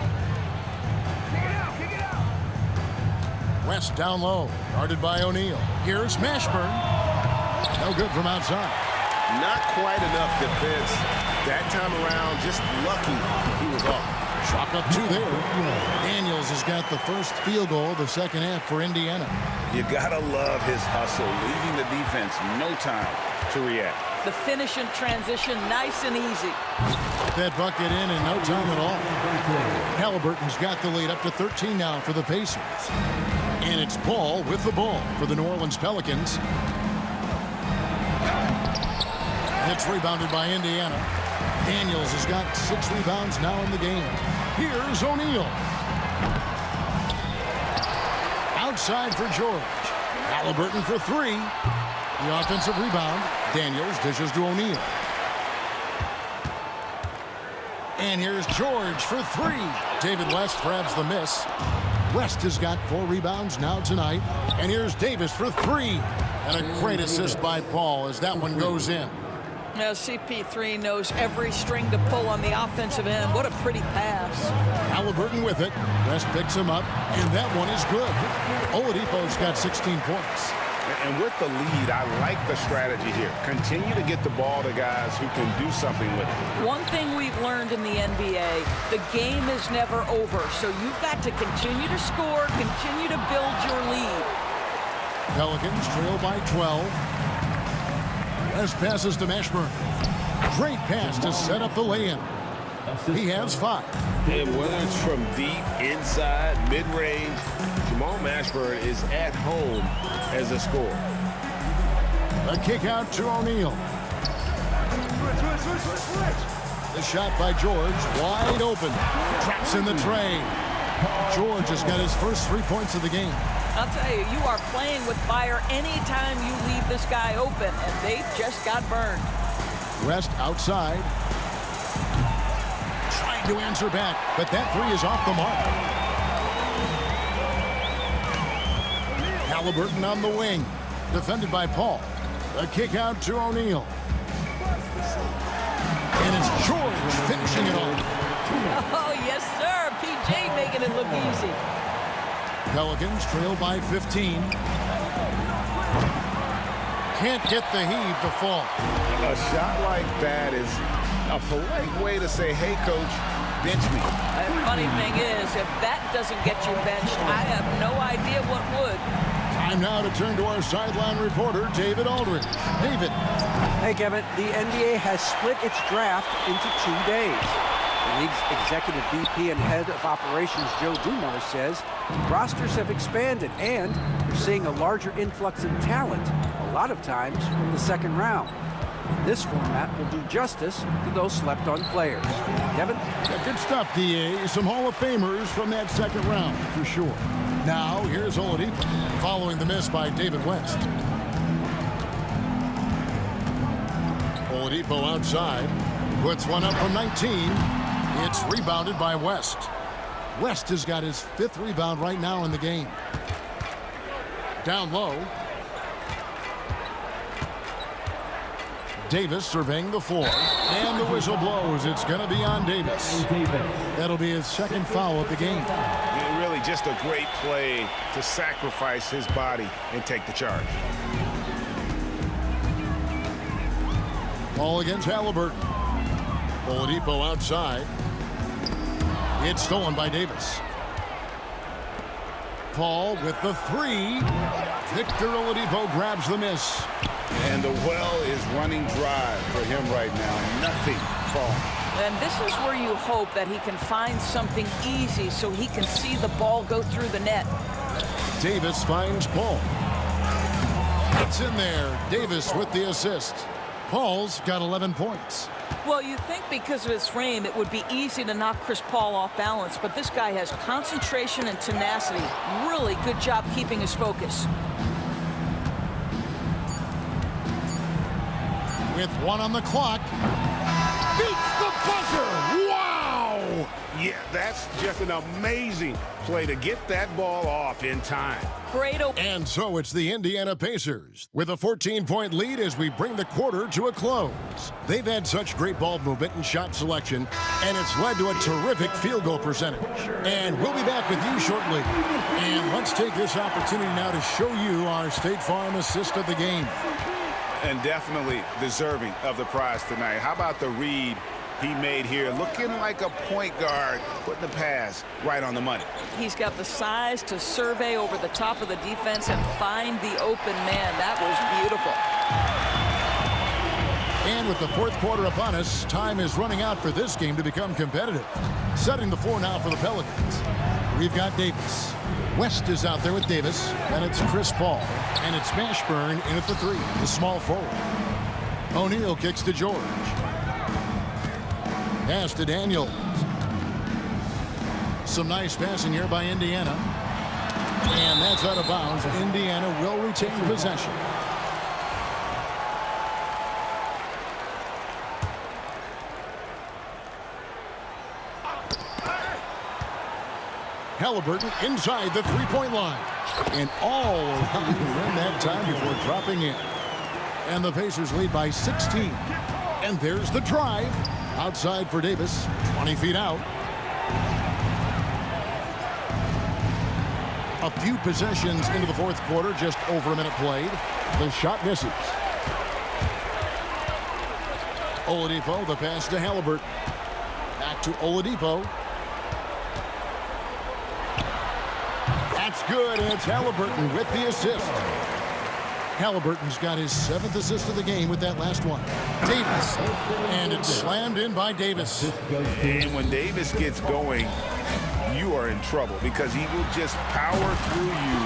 West down low. Guarded by O'Neal. Here's Mashburn. No good from outside. Not quite enough defense that time around. Just lucky he was off. Chalk up 2 there. Daniels has got the first field goal of the second half for Indiana. You gotta love his hustle, leaving the defense no time to react. The finish in transition, nice and easy. Get that bucket in no time at all. Halliburton's got the lead up to 13 now for the Pacers. And it's Paul with the ball for the New Orleans Pelicans. It's rebounded by Indiana. Daniels has got 6 rebounds now in the game. Here's O'Neal. Outside for George. Halliburton for 3. The offensive rebound. Daniels dishes to O'Neal. And here's George for 3. David West grabs the miss. West has got 4 rebounds now tonight. And here's Davis for 3. And a great assist by Paul as that one goes in. Now CP3 knows every string to pull on the offensive end. What a pretty pass. Halliburton with it. West picks him up, and that one is good. Oladipo's got 16 points. And with the lead, I like the strategy here. Continue to get the ball to guys who can do something with it. One thing we've learned in the NBA, the game is never over. So you've got to continue to score, continue to build your lead. Pelicans trail by 12. West passes to Mashburn. Great pass to set up the lay-in. He has 5. And whether it's from deep, inside, mid-range, Jamal Mashburn is at home as a scorer. A kick out to O'Neal. The shot by George, wide open. Traps in the tray. George has got his first 3 points of the game. I'll tell you, you are playing with fire anytime you leave this guy open, and they just got burned. West outside. Trying to answer back, but that 3 is off the mark. Halliburton on the wing. Defended by Paul. A kick out to O'Neal. And it's George finishing it off. Oh, yes, sir. PJ making it look easy. Pelicans trail by 15. Can't get the heave to fall. A shot like that is a polite way to say, hey, coach, bench me. The funny thing is, if that doesn't get you benched, I have no idea what would. Time now to turn to our sideline reporter, David Aldridge. David. Hey, Kevin, the NBA has split its draft into 2 days. The league's executive VP and head of operations, Joe Dumars, says rosters have expanded and they're seeing a larger influx of talent, a lot of times from the second round. This format will do justice to those slept-on players. Kevin? Yeah, good stuff, DA. Some Hall of Famers from that second round, for sure. Now, here's Oladipo, following the miss by David West. Oladipo outside, puts one up from 19. It's rebounded by West. West has got his 5th rebound right now in the game. Down low. Davis surveying the floor. And the whistle blows. It's going to be on Davis. That'll be his 2nd foul of the game. Really just a great play to sacrifice his body and take the charge. Ball against Halliburton. Oladipo outside. It's stolen by Davis. Paul with the 3. Victor Oladipo grabs the miss. And the well is running dry for him right now. Nothing falling. And this is where you hope that he can find something easy so he can see the ball go through the net. Davis finds Paul. It's in there. Davis with the assist. Paul's got 11 points. Well, you think because of his frame, it would be easy to knock Chris Paul off balance, but this guy has concentration and tenacity. Really good job keeping his focus. With 1 on the clock. Beats the buzzer! Wow! Yeah, that's just an amazing play to get that ball off in time. Great. And so it's the Indiana Pacers with a 14-point lead as we bring the quarter to a close. They've had such great ball movement and shot selection, and it's led to a terrific field goal percentage. And we'll be back with you shortly. And let's take this opportunity now to show you our State Farm assist of the game. And definitely deserving of the prize tonight. How about the read he made here? Looking like a point guard, putting the pass right on the money. He's got the size to survey over the top of the defense and find the open man. That was beautiful. And with the fourth quarter upon us, time is running out for this game to become competitive. Setting the floor now for the Pelicans. We've got Davis. West is out there with Davis, and it's Chris Paul. And it's Mashburn in at the 3, the small forward. O'Neal kicks to George. Pass to Daniels. Some nice passing here by Indiana. And that's out of bounds. Indiana will retain possession. Halliburton inside the three-point line. And all around the rim that time before dropping in. And the Pacers lead by 16. And there's the drive. Outside for Davis, 20 feet out. A few possessions into the fourth quarter, just over a minute played. The shot misses. Oladipo, the pass to Halliburton. Back to Oladipo. That's good, and it's Halliburton with the assist. Halliburton's got his 7th assist of the game with that last one. Davis, and it's slammed in by Davis. And when Davis gets going, you are in trouble because he will just power through you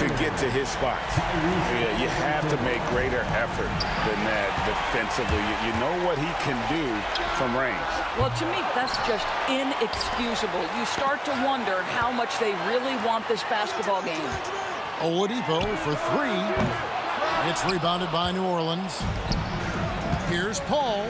to get to his spots. Yeah, you have to make greater effort than that defensively. You know what he can do from range. Well, to me, that's just inexcusable. You start to wonder how much they really want this basketball game. Oladipo for 3. It's rebounded by New Orleans. Here's Paul.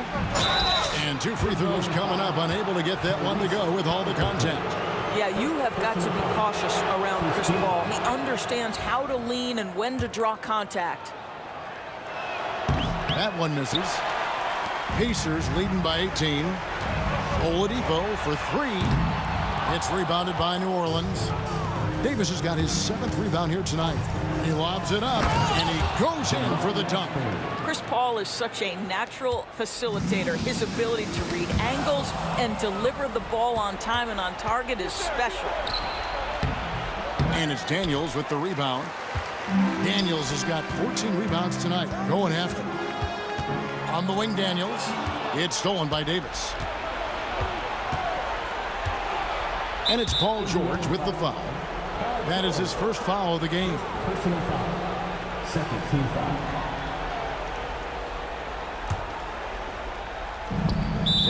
And 2 free throws coming up. Unable to get that one to go with all the contact. Yeah, you have got to be cautious around Chris Paul. He understands how to lean and when to draw contact. That one misses. Pacers leading by 18. Oladipo for 3. It's rebounded by New Orleans. Davis has got his 7th rebound here tonight. He lobs it up, and he goes in for the dunk. Chris Paul is such a natural facilitator. His ability to read angles and deliver the ball on time and on target is special. And it's Daniels with the rebound. Daniels has got 14 rebounds tonight, going after. On the wing, Daniels. It's stolen by Davis. And it's Paul George with the foul. That is his first foul of the game. Personal foul. Second team foul.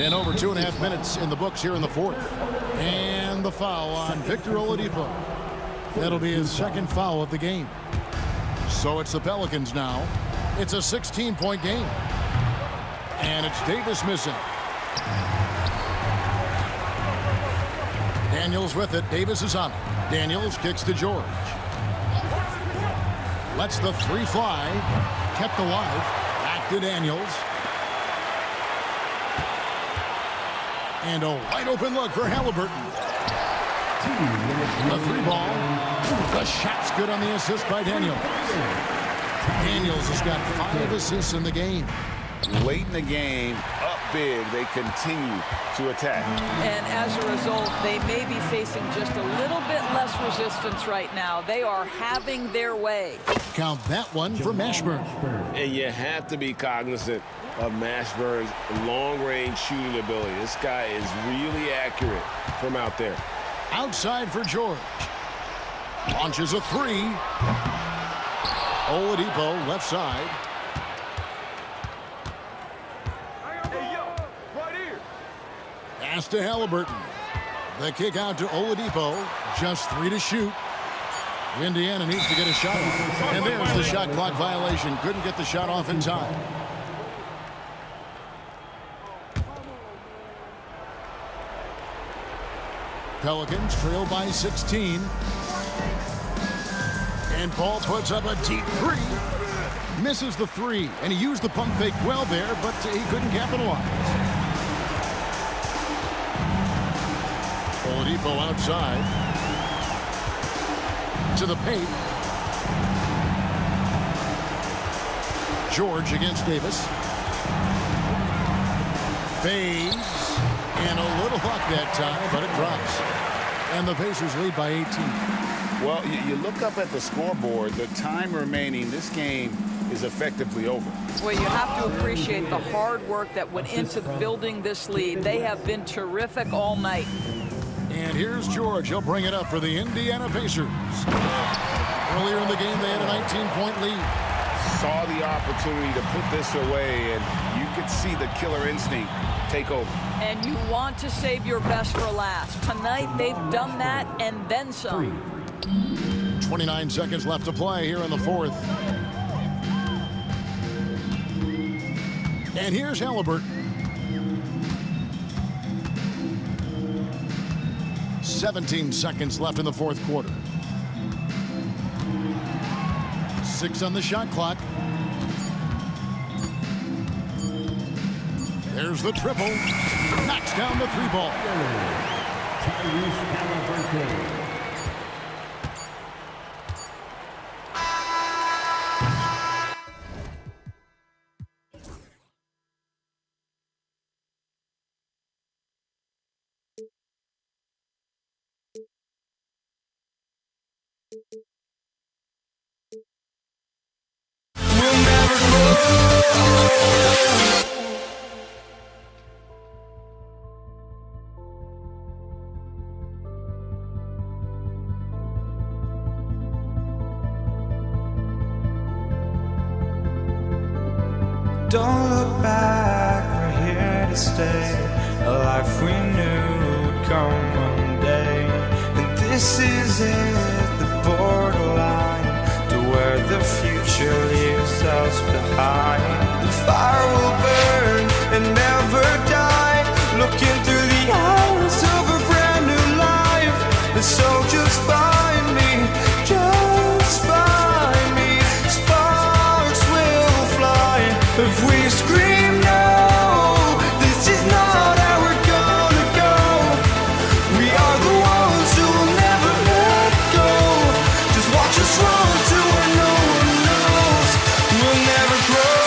And over 2.5 minutes in the books here in the fourth. And the foul on Victor Oladipo. That'll be his 2nd foul of the game. So it's the Pelicans now. It's a 16-point game. And it's Davis missing. Daniels with it. Davis is on it. Daniels kicks to George. Lets the 3 fly. Kept alive. Back to Daniels. And a wide open look for Halliburton. The 3 ball. The shot's good on the assist by Daniels. Daniels has got 5 assists in the game. Late in the game, up big, they continue to attack. And as a result, they may be facing just a little bit less resistance right now. They are having their way. Count that one for Mashburn. And you have to be cognizant of Mashburn's long-range shooting ability. This guy is really accurate from out there. Outside for George. Launches a three. Oladipo left side. Pass to Halliburton. The kick out to Oladipo. Just 3 to shoot. Indiana needs to get a shot off. And there's the shot clock violation. Couldn't get the shot off in time. Pelicans trail by 16. And Paul puts up a deep three. Misses the three. And he used the pump fake well there, but he couldn't capitalize. Oladipo outside. To the paint. George against Davis. Fades. And a little luck that time, but it drops. And the Pacers lead by 18. Well, you look up at the scoreboard. The time remaining, this game is effectively over. Well, you have to appreciate the hard work that went into building this lead. They have been terrific all night. And here's George. He'll bring it up for the Indiana Pacers. Earlier in the game, they had a 19-point lead. Saw the opportunity to put this away, and you could see the killer instinct take over. And you want to save your best for last. Tonight, they've done that and then some. 29 seconds left to play here in the fourth. And here's Halliburton. 17 seconds left in the fourth quarter. 6 on the shot clock. There's the triple. Knocks down the three ball. Don't look back, we're here to stay. A life we knew would come one day. And this is it, the borderline to where the future leaves us behind. The fire will burn and never die, looking through the eyes of a brand new life. And so just find me, just find me. Sparks will fly if we scream no. This is not how we're gonna go. We are the ones who will never let go. Just watch us run to where no one knows. We'll never grow.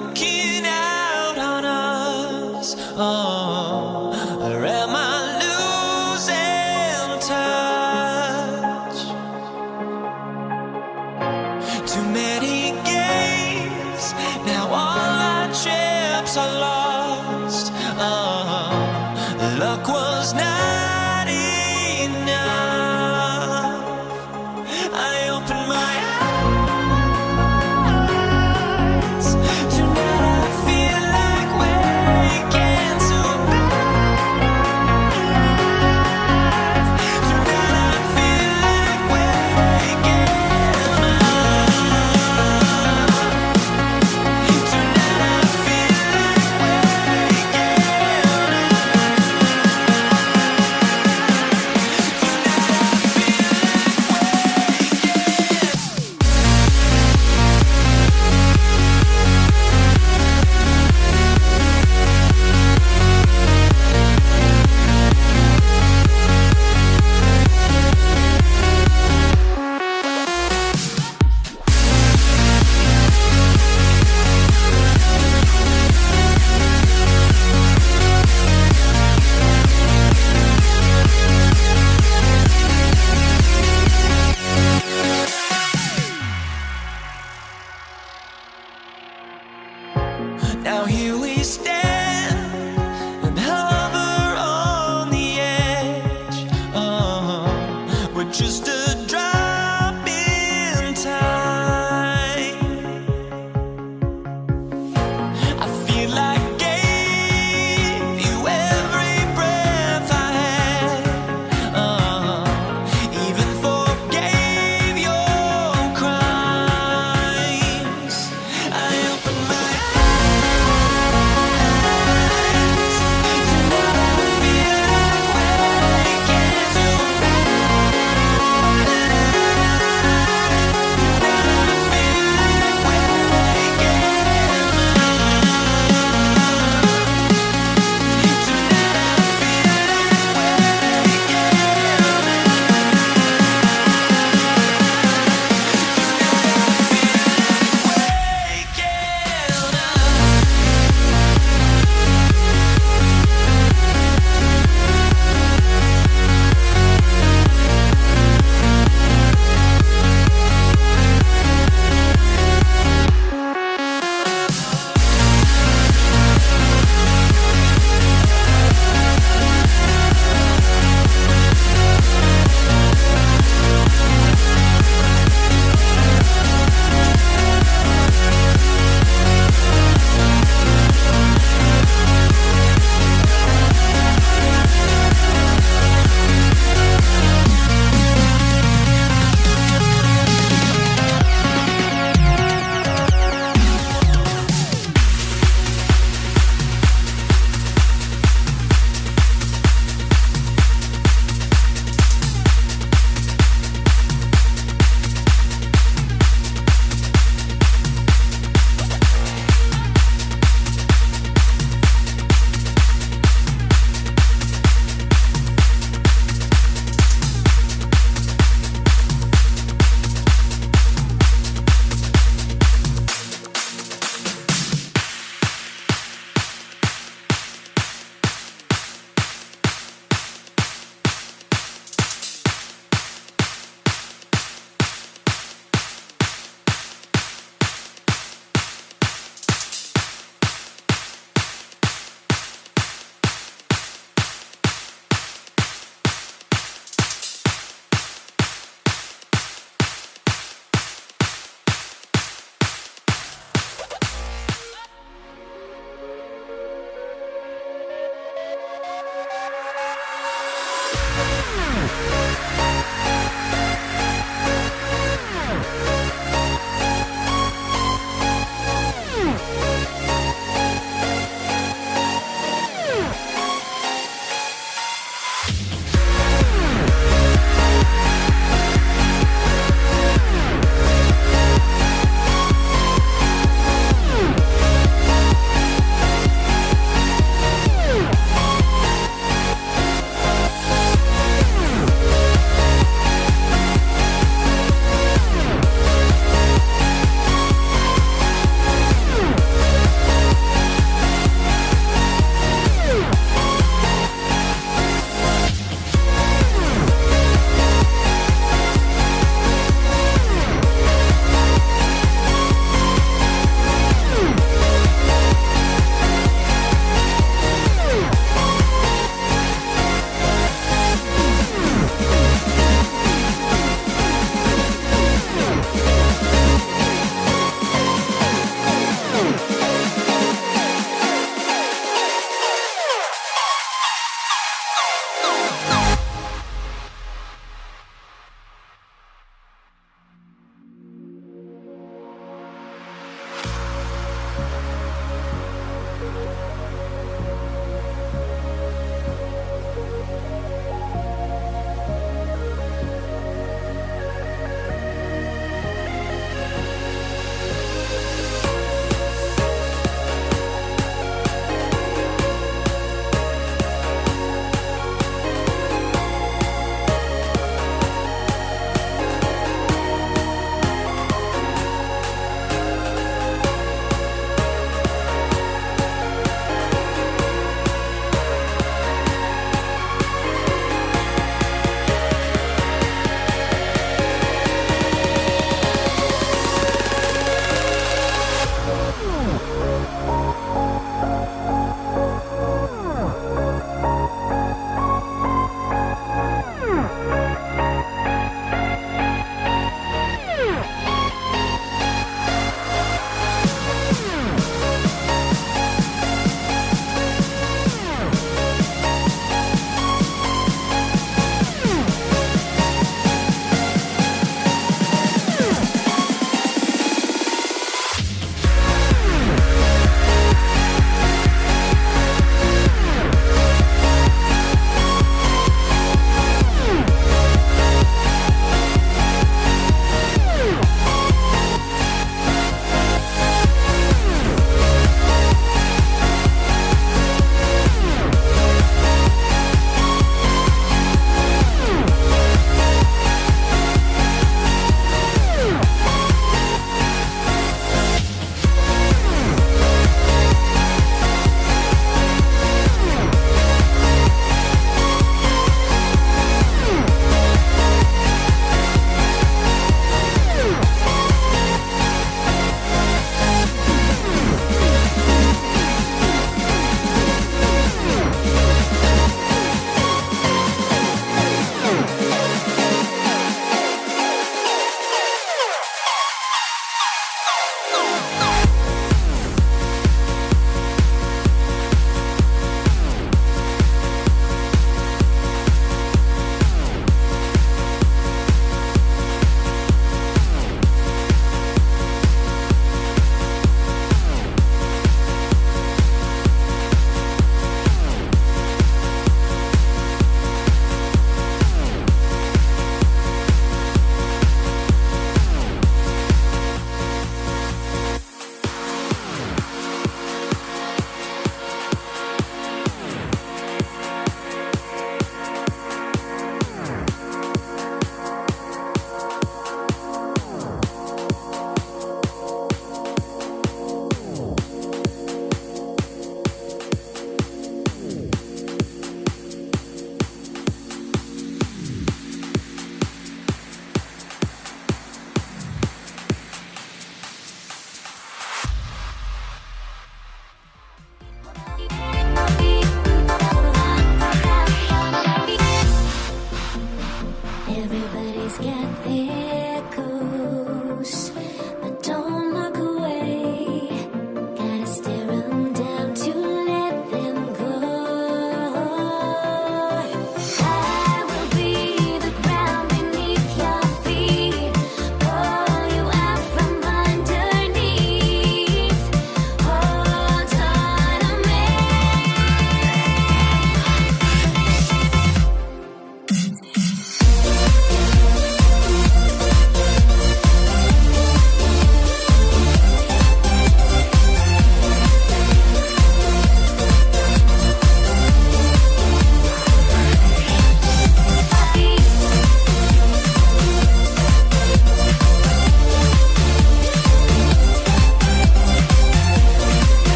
walking out on us? Oh, or am I losing touch? Too many games, now all our chips are lost. Oh, luck was not enough. I opened my eyes. Tonight I feel like waking to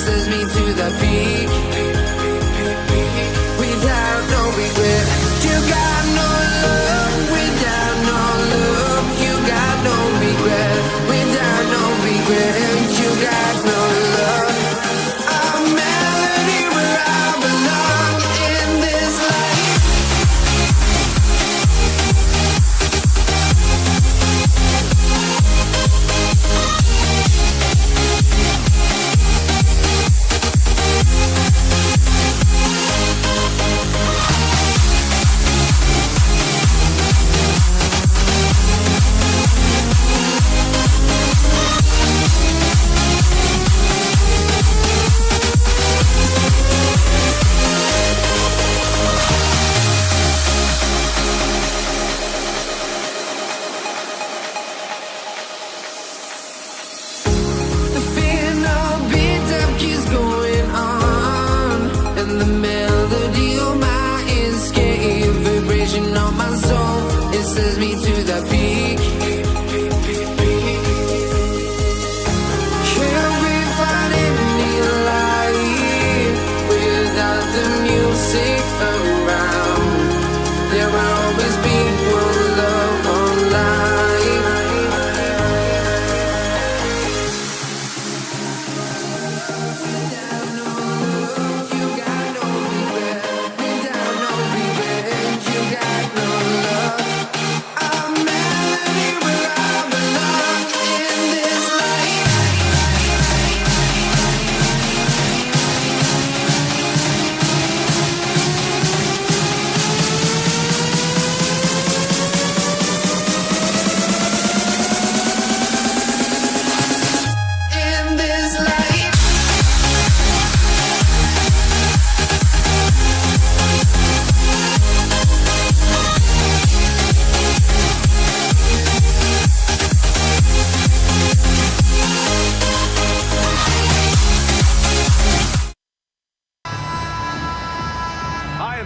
sends me to the peak. Without no regret, you got no love. Without no love, you got no regret. Without no regret, you got no love. A melody where I belong in this life.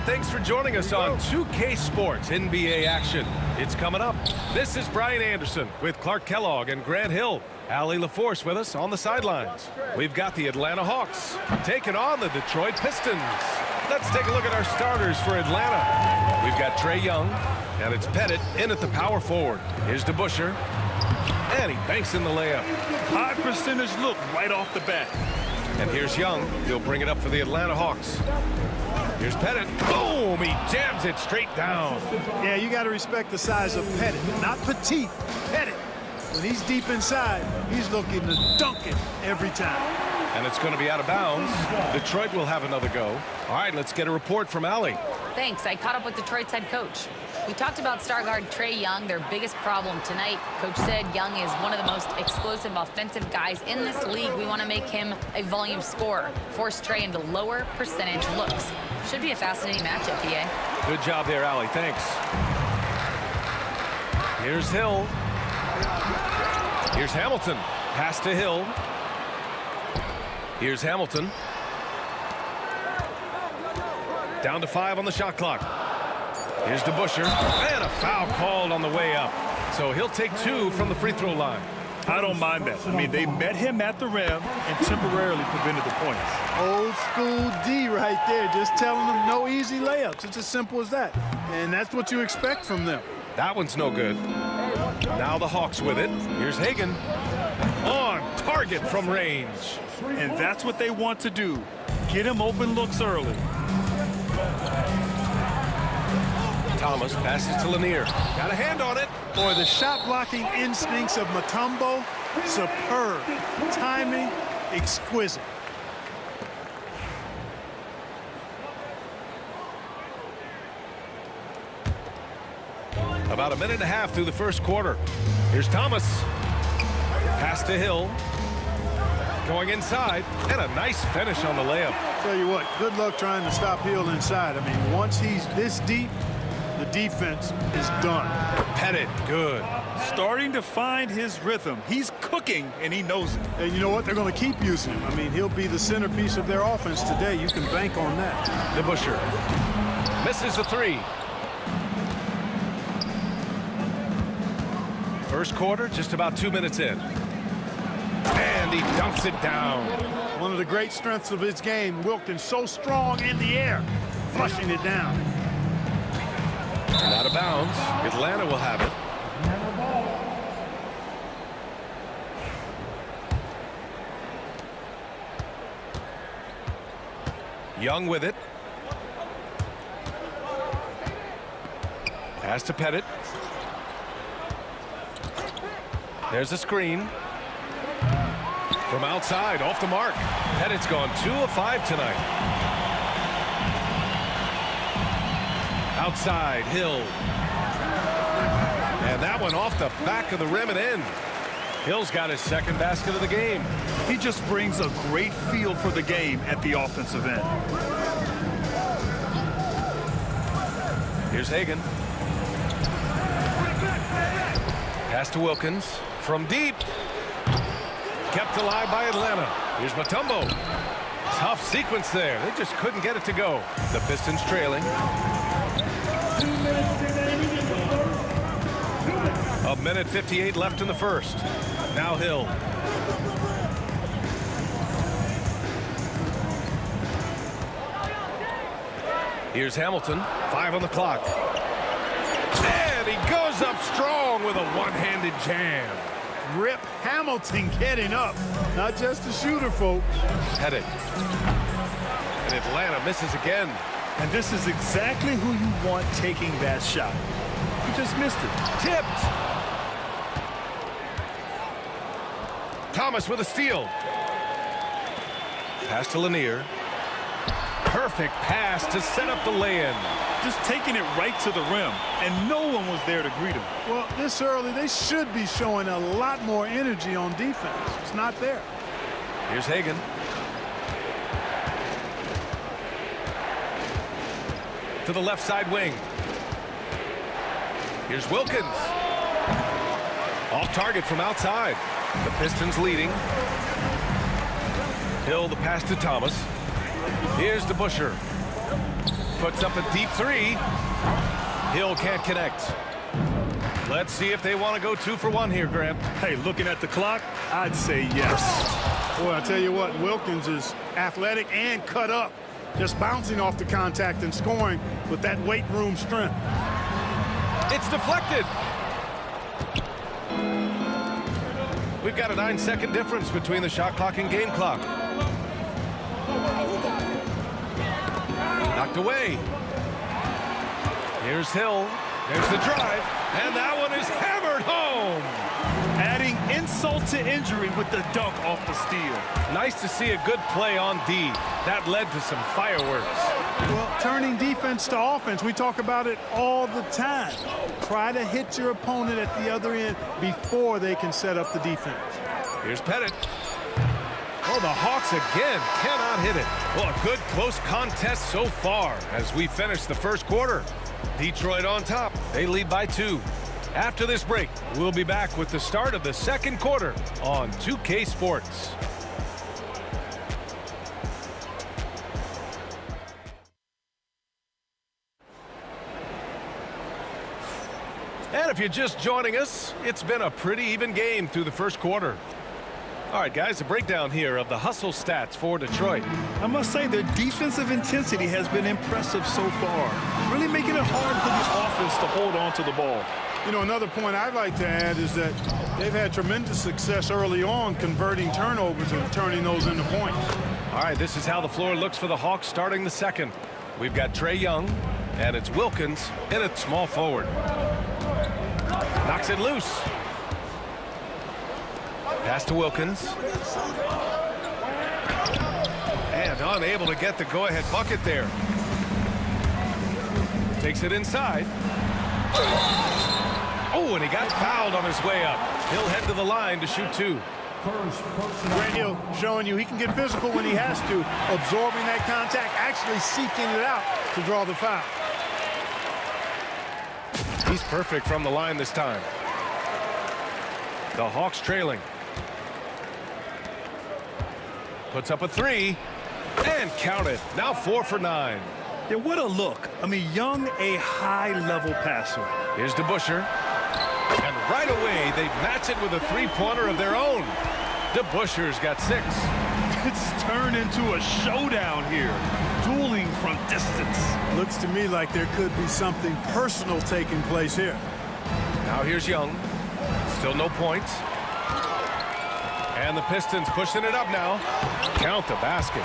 Thanks for joining us on 2K Sports NBA action. It's coming up. This is Brian Anderson with Clark Kellogg and Grant Hill. Allie LaForce with us on the sidelines. We've got the Atlanta Hawks taking on the Detroit Pistons. Let's take a look at our starters for Atlanta. We've got Trae Young, and it's Pettit in at the power forward. Here's DeBusschere, and he banks in the layup. High percentage look right off the bat. And here's Young. He'll bring it up for the Atlanta Hawks. Here's Pettit. Boom! He jams it straight down. Yeah, you got to respect the size of Pettit. Not petite, Pettit. When he's deep inside, he's looking to dunk it every time. And it's going to be out of bounds. Detroit will have another go. All right, let's get a report from Allie. Thanks. I caught up with Detroit's head coach. We talked about star guard Trae Young, their biggest problem tonight. Coach said Young is one of the most explosive offensive guys in this league. We want to make him a volume scorer, force Trae into lower percentage looks. Should be a fascinating matchup, PA. Good job there, Allie. Thanks. Here's Hill. Here's Hamilton. Pass to Hill. Here's Hamilton. Down to 5 on the shot clock. Here's DeBusschere. And a foul called on the way up. So he'll take 2 from the free throw line. I don't mind that. I mean, they met him at the rim and temporarily prevented the points. Old school D right there, just telling them no easy layups. It's as simple as that. And that's what you expect from them. That one's no good. Now the Hawks with it. Here's Hagan. On target from range. And that's what they want to do. Get him open looks early. Thomas passes to Lanier. Got a hand on it. Boy, the shot blocking instincts of Mutombo, superb. Timing, exquisite. About a minute and a half through the first quarter. Here's Thomas. Pass to Hill. Going inside, and a nice finish on the layup. Tell you what, good luck trying to stop Hill inside. I mean, once he's this deep, the defense is done. Pettit, good. Starting to find his rhythm. He's cooking, and he knows it. And you know what? They're going to keep using him. I mean, he'll be the centerpiece of their offense today. You can bank on that. DeBusschere misses the 3. First quarter, just about 2 minutes in. And he dunks it down. One of the great strengths of his game, Wilkins so strong in the air, flushing it down. And out of bounds. Atlanta will have it. Young with it. Pass to Pettit. There's a screen. From outside, off the mark. Pettit's gone 2 of 5 tonight. Outside, Hill. And that one off the back of the rim and in. Hill's got his second basket of the game. He just brings a great feel for the game at the offensive end. Here's Hagan. Pass to Wilkins. From deep. Kept alive by Atlanta. Here's Mutombo. Tough sequence there. They just couldn't get it to go. The Pistons trailing. A minute 58 left in the first. Now Hill. Here's Hamilton. 5 on the clock. And he goes up strong with a one-handed jam. Rip Hamilton getting up. Not just a shooter, folks. Pettit. And Atlanta misses again. And this is exactly who you want taking that shot. He just missed it. Tipped. Thomas with a steal. Pass to Lanier. Perfect pass to set up the lay-in. Just taking it right to the rim, and no one was there to greet him. Well, this early, they should be showing a lot more energy on defense. It's not there. Here's Hagan. To the left side wing. Here's Wilkins. Off target from outside. The Pistons leading. Hill the pass to Thomas. Here's DeBusschere. Puts up a deep 3. Hill can't connect. Let's see if they want to go 2 for 1 here, Grant. Hey, looking at the clock, I'd say yes. Boy, I tell you what, Wilkins is athletic and cut up. Just bouncing off the contact and scoring with that weight room strength. It's deflected. We've got a 9-second difference between the shot clock and game clock. Knocked away. Here's Hill. There's the drive. And that one is hammered home. Adding insult to injury with the dunk off the steal. Nice to see a good play on D. That led to some fireworks. Well, turning defense to offense, we talk about it all the time. Try to hit your opponent at the other end before they can set up the defense. Here's Pettit. Oh, the Hawks again cannot hit it. Well, a good close contest so far as we finish the first quarter. Detroit on top. They lead by 2. After this break, we'll be back with the start of the second quarter on 2K Sports. And if you're just joining us, it's been a pretty even game through the first quarter. All right, guys, a breakdown here of the hustle stats for Detroit. I must say their defensive intensity has been impressive so far, really making it hard for the offense to hold on to the ball. You know, another point I'd like to add is that they've had tremendous success early on converting turnovers and turning those into points. All right, this is how the floor looks for the Hawks starting the second. We've got Trae Young, and it's Wilkins in at small forward. Knocks it loose. Pass to Wilkins. And unable to get the go-ahead bucket there. Takes it inside. Oh, and he got fouled on his way up. He'll head to the line to shoot 2. Grant Hill showing you he can get physical when he has to, absorbing that contact, actually seeking it out to draw the foul. He's perfect from the line this time. The Hawks trailing. Puts up a 3 and count it. Now 4 for 9. Yeah, what a look. I mean, Young, a high-level passer. Here's DeBusschere. And right away, they match it with a 3-pointer of their own. DeBuscher's got 6. It's turned into a showdown here. Dueling from distance. Looks to me like there could be something personal taking place here. Now here's Young. Still no points. And the Pistons pushing it up now. Count the basket.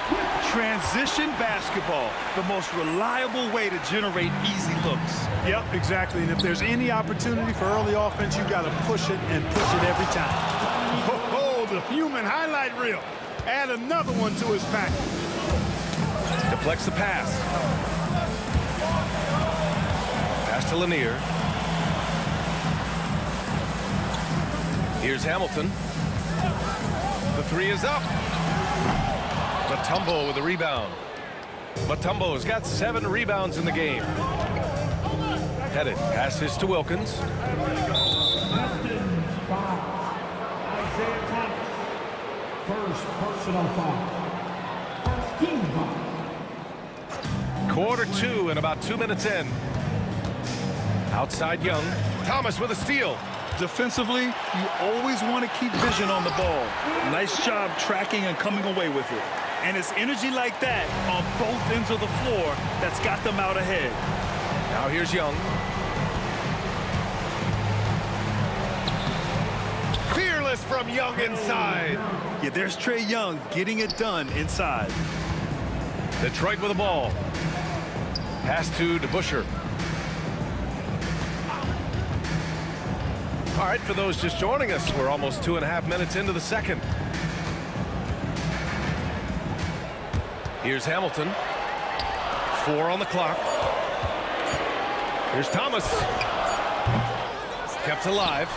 Transition basketball, the most reliable way to generate easy looks. Yep, exactly. And if there's any opportunity for early offense, you got to push it and push it every time. Oh, the human highlight reel. Add another one to his pack. Deflects the pass. Pass to Lanier. Here's Hamilton. The 3 is up. Mutombo with a rebound. Mutombo's got 7 rebounds in the game. Pettit passes to Wilkins. First personal foul. First team foul. Quarter 2 and about 2 minutes in. Outside Young. Thomas with a steal. Defensively, you always want to keep vision on the ball. Nice job tracking and coming away with it. And it's energy like that on both ends of the floor that's got them out ahead. Now here's Young. Fearless from Young inside. Yeah, there's Trae Young getting it done inside. Detroit with the ball. Pass to DeBuscher. All right, for those just joining us, we're almost 2.5 minutes into the second. Here's Hamilton. 4 on the clock. Here's Thomas. Kept alive.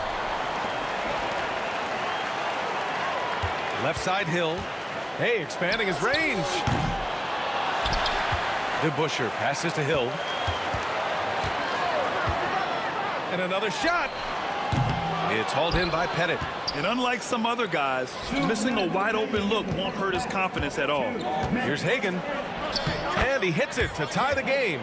Left side Hill. Hey, expanding his range. DeBuscher passes to Hill. And another shot. It's hauled in by Pettit. And unlike some other guys, missing a wide open look won't hurt his confidence at all. Here's Hagan. And he hits it to tie the game.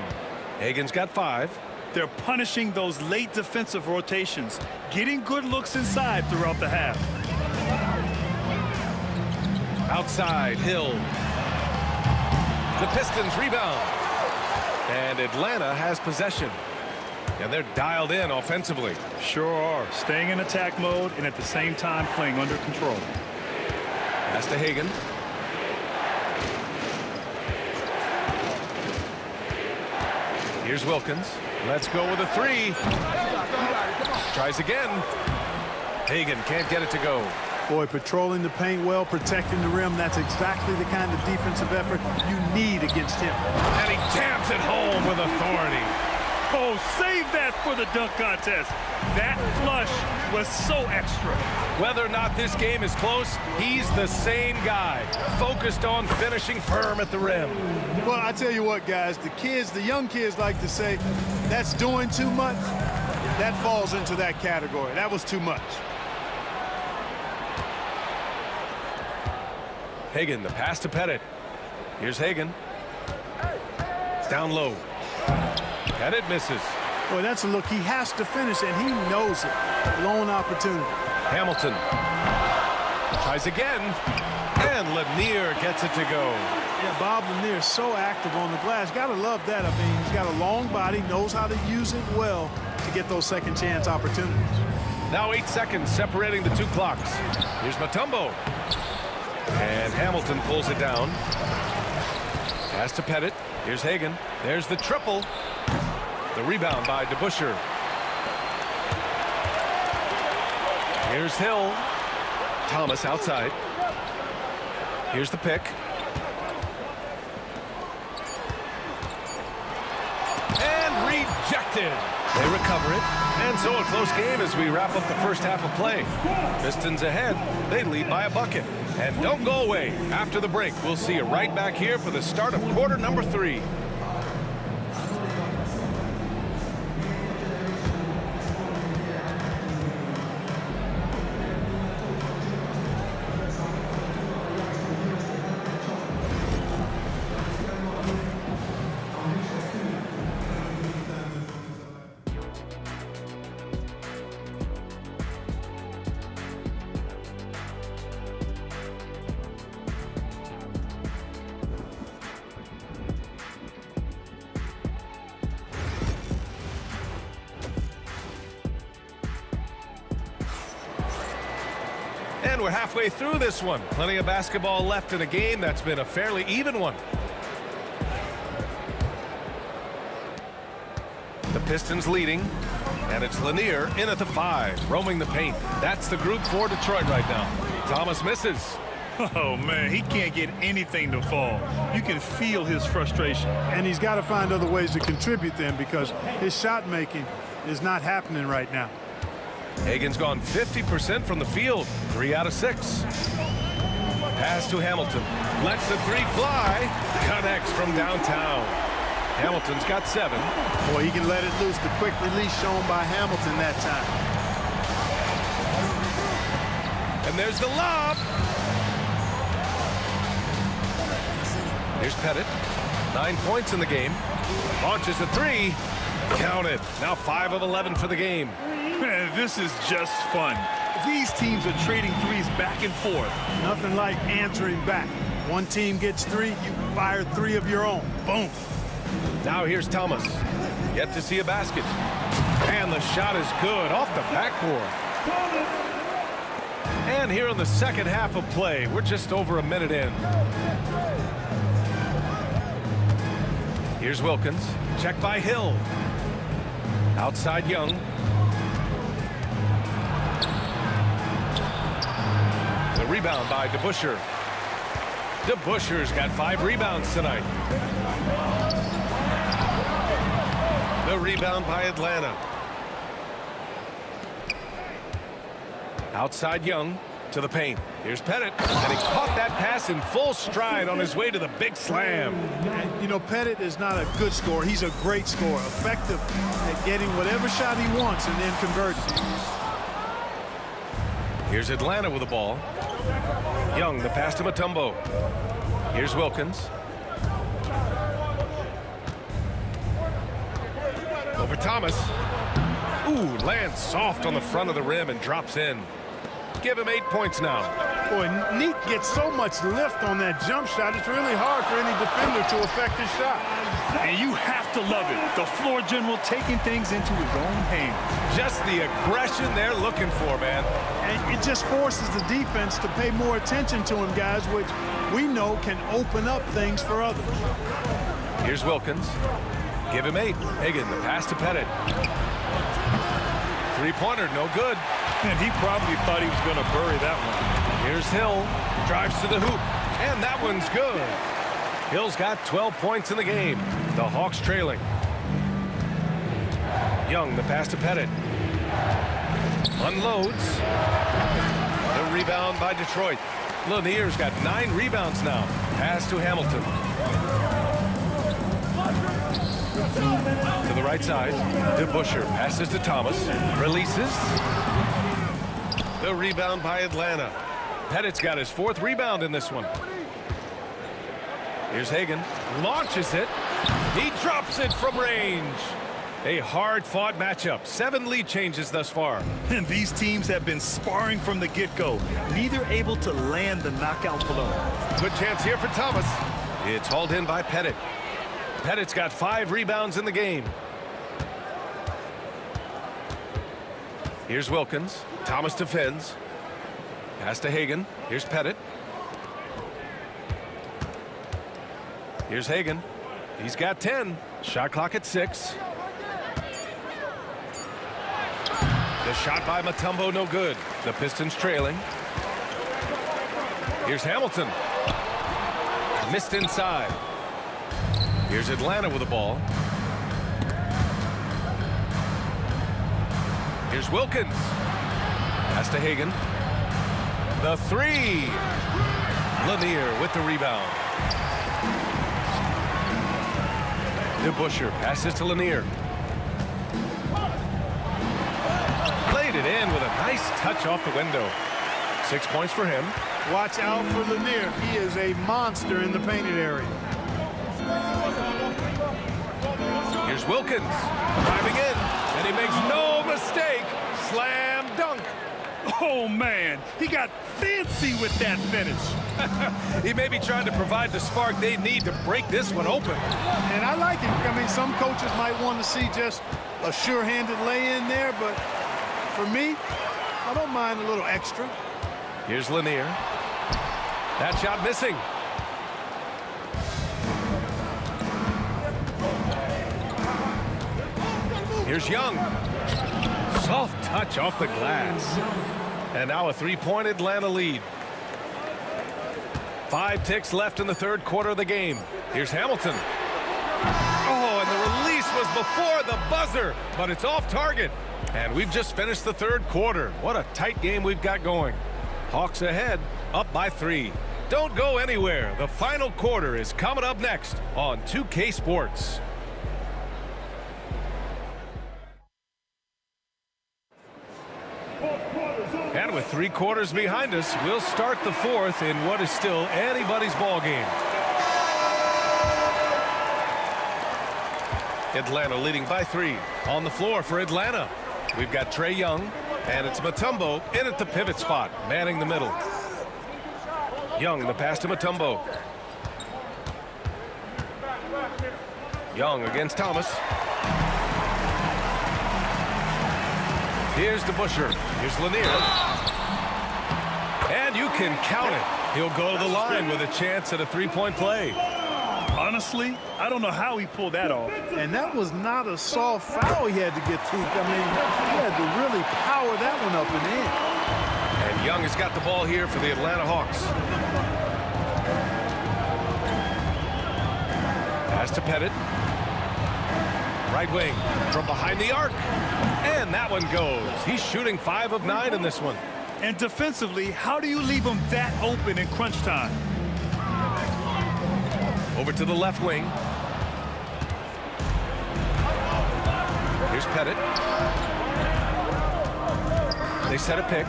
Hagan's got 5. They're punishing those late defensive rotations, getting good looks inside throughout the half. Outside, Hill. The Pistons rebound. And Atlanta has possession. And they're dialed in offensively. Sure are. Staying in attack mode and at the same time playing under control. Pass to Hagan. Here's Wilkins. Let's go with a 3. Tries again. Hagan can't get it to go. Boy, patrolling the paint well, protecting the rim, that's exactly the kind of defensive effort you need against him. And he jams it home with authority. Oh, save that for the dunk contest. That flush was so extra. Whether or not this game is close, he's the same guy, focused on finishing firm at the rim. Well, I tell you what, guys, the young kids like to say, that's doing too much. That falls into that category. That was too much. Hagan, the pass to Pettit. Here's Hagan. Down low. Pettit misses. Boy, that's a look. He has to finish, and he knows it. Lone opportunity. Hamilton tries again, and Lanier gets it to go. Yeah, Bob Lanier is so active on the glass. Got to love that. I mean, he's got a long body, knows how to use it well to get those second chance opportunities. Now 8 seconds separating the 2 clocks. Here's Mutombo. And Hamilton pulls it down. Pass to Pettit. Here's Hagan. There's the triple. The rebound by DeBuscher. Here's Hill. Thomas outside. Here's the pick. And rejected. They recover it. And so a close game as we wrap up the first half of play. Pistons ahead. They lead by a bucket. And don't go away. After the break, we'll see you right back here for the start of quarter number 3. And we're halfway through this one. Plenty of basketball left in a game that's been a fairly even one. The Pistons leading, and it's Lanier in at the 5, roaming the paint. That's the group for Detroit right now. Thomas misses. Oh, man, he can't get anything to fall. You can feel his frustration. And he's got to find other ways to contribute then, because his shot making is not happening right now. Hagan's gone 50% from the field, 3 out of 6. Pass to Hamilton. Lets the 3 fly. Connects from downtown. Hamilton's got 7. Boy, he can let it loose. The quick release shown by Hamilton that time. And there's the lob. Here's Pettit. 9 points in the game. Launches a 3. Counted. Now 5 of 11 for the game. Man, this is just fun. These teams are trading threes back and forth. Nothing like answering back. One team gets 3, you fire 3 of your own. Boom. Now here's Thomas. Yet to see a basket. And the shot is good off the backboard. And here in the second half of play, we're just over a minute in. Here's Wilkins. Check by Hill. Outside Young. The rebound by DeBusschere. DeBusschere's got 5 rebounds tonight. The rebound by Atlanta. Outside Young to the paint. Here's Pettit. And he caught that pass in full stride on his way to the big slam. You know, Pettit is not a good scorer. He's a great scorer. Effective at getting whatever shot he wants and then converting. Here's Atlanta with the ball. Young, the pass to Mutombo. Here's Wilkins. Over Thomas. Ooh, lands soft on the front of the rim and drops in. Give him 8 points now. Boy, Neat gets so much lift on that jump shot, it's really hard for any defender to affect his shot. And you have to love it. The floor general taking things into his own hands. Just the aggression they're looking for, man. And it just forces the defense to pay more attention to him, guys, which we know can open up things for others. Here's Wilkins. Give him 8. Hagan, the pass to Pettit. 3-pointer, no good. And he probably thought he was going to bury that one. Here's Hill. Drives to the hoop. And that one's good. Hill's got 12 points in the game. The Hawks trailing. Young, the pass to Pettit. Unloads. The rebound by Detroit. Lanier's got 9 rebounds now. Pass to Hamilton. To the right side. DeBusschere passes to Thomas. Releases. The rebound by Atlanta. Pettit's got his 4th rebound in this one. Here's Hagan. Launches it. He drops it from range. A hard-fought matchup. 7 lead changes thus far. And these teams have been sparring from the get-go. Neither able to land the knockout blow. Good chance here for Thomas. It's hauled in by Pettit. Pettit's got 5 rebounds in the game. Here's Wilkins. Thomas defends. Pass to Hagan. Here's Pettit. Here's Hagan. He's got 10. Shot clock at 6. The shot by Mutombo, no good. The Pistons trailing. Here's Hamilton. Missed inside. Here's Atlanta with the ball. Here's Wilkins. Pass to Hagan. The 3. Lanier with the rebound. DeBusschere passes to Lanier. Played it in with a nice touch off the window. 6 points for him. Watch out for Lanier. He is a monster in the painted area. Here's Wilkins driving in, and he makes no mistake. Slam dunk. Oh, man, he got fancy with that finish. He may be trying to provide the spark they need to break this one open. And I like it. I mean, some coaches might want to see just a sure-handed lay-in there, but for me, I don't mind a little extra. Here's Lanier. That shot missing. Here's Young. Soft touch off the glass. And now a three-point Atlanta lead. 5 ticks left in the third quarter of the game. Here's Hamilton. Oh, and the release was before the buzzer, but it's off target. And we've just finished the third quarter. What a tight game we've got going. Hawks ahead, up by 3. Don't go anywhere. The final quarter is coming up next on 2K Sports. And with 3 quarters behind us, we'll start the fourth in what is still anybody's ball game. Atlanta leading by 3. On the floor for Atlanta, we've got Trae Young, and it's Mutombo in at the pivot spot, manning the middle. Young, the pass to Mutombo. Young against Thomas. Here's DeBusschere. Here's Lanier. And you can count it. He'll go to the line with a chance at a three-point play. Honestly, I don't know how he pulled that off. And that was not a soft foul he had to get to. I mean, he had to really power that one up and in. And Young has got the ball here for the Atlanta Hawks. Pass to Pettit. Right wing from behind the arc. And that one goes. He's shooting 5 of 9 in this one. And defensively, how do you leave him that open in crunch time? Over to the left wing. Here's Pettit. They set a pick.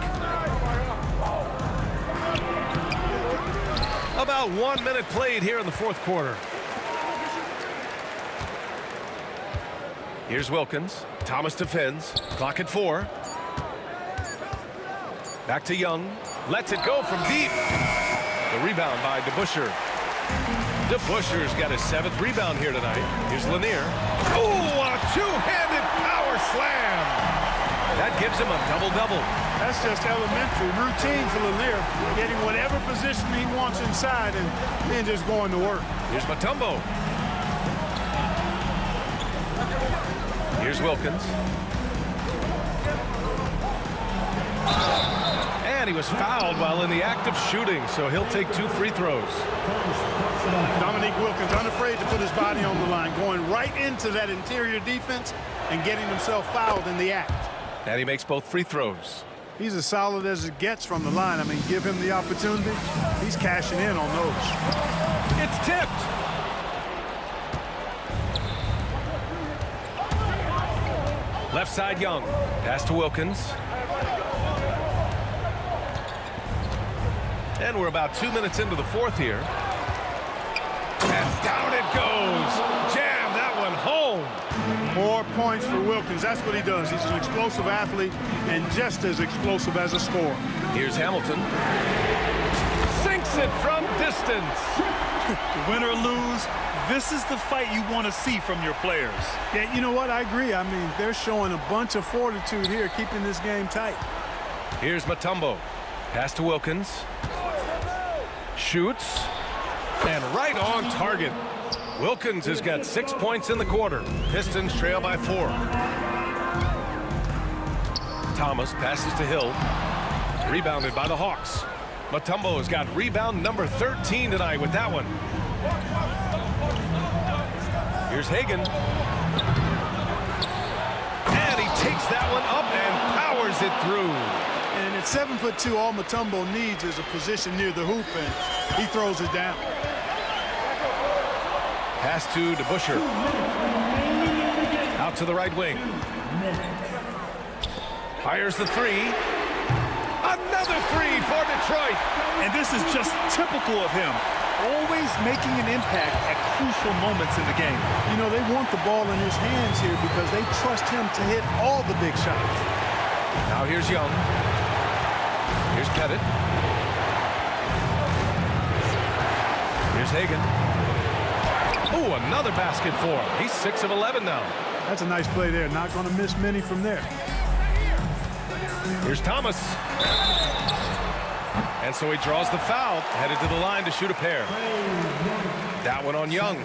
About 1 minute played here in the fourth quarter. Here's Wilkins. Thomas defends. Clock at 4. Back to Young. Lets it go from deep. The rebound by DeBusschere. DeBusschere's got his 7th rebound here tonight. Here's Lanier. Oh, a two-handed power slam. That gives him a double-double. That's just elementary routine for Lanier. Getting whatever position he wants inside and then just going to work. Here's Mutombo. Here's Wilkins. And he was fouled while in the act of shooting, so he'll take 2 free throws. Dominique Wilkins unafraid to put his body on the line, going right into that interior defense and getting himself fouled in the act. And he makes both free throws. He's as solid as it gets from the line. I mean, give him the opportunity. He's cashing in on those. It's tipped. Left side Young. Pass to Wilkins. And we're about 2 minutes into the fourth here. And down it goes. Jam that one home. More points for Wilkins. That's what he does. He's an explosive athlete and just as explosive as a scorer. Here's Hamilton. Sinks it from distance. Win or lose, this is the fight you want to see from your players. Yeah, you know what? I agree. I mean, they're showing a bunch of fortitude here, keeping this game tight. Here's Mutombo. Pass to Wilkins. Shoots. And right on target. Wilkins has got 6 points in the quarter. Pistons trail by 4. Thomas passes to Hill. Rebounded by the Hawks. Mutombo has got rebound number 13 tonight with that one. Here's Hagan. And he takes that one up and powers it through. And at 7'2", all Mutombo needs is a position near the hoop, and he throws it down. Pass to DeBusschere. Out to the right wing. Fires the 3. Another 3 for Detroit. And this is just typical of him. Always making an impact at crucial moments in the game. You know, they want the ball in his hands here because they trust him to hit all the big shots. Now here's Young. Here's Pettit. Here's Hagan. Oh, another basket for him. He's 6 of 11 now. That's a nice play there. Not going to miss many from there. Here's Thomas. And so he draws the foul, headed to the line to shoot a pair. That one on Young.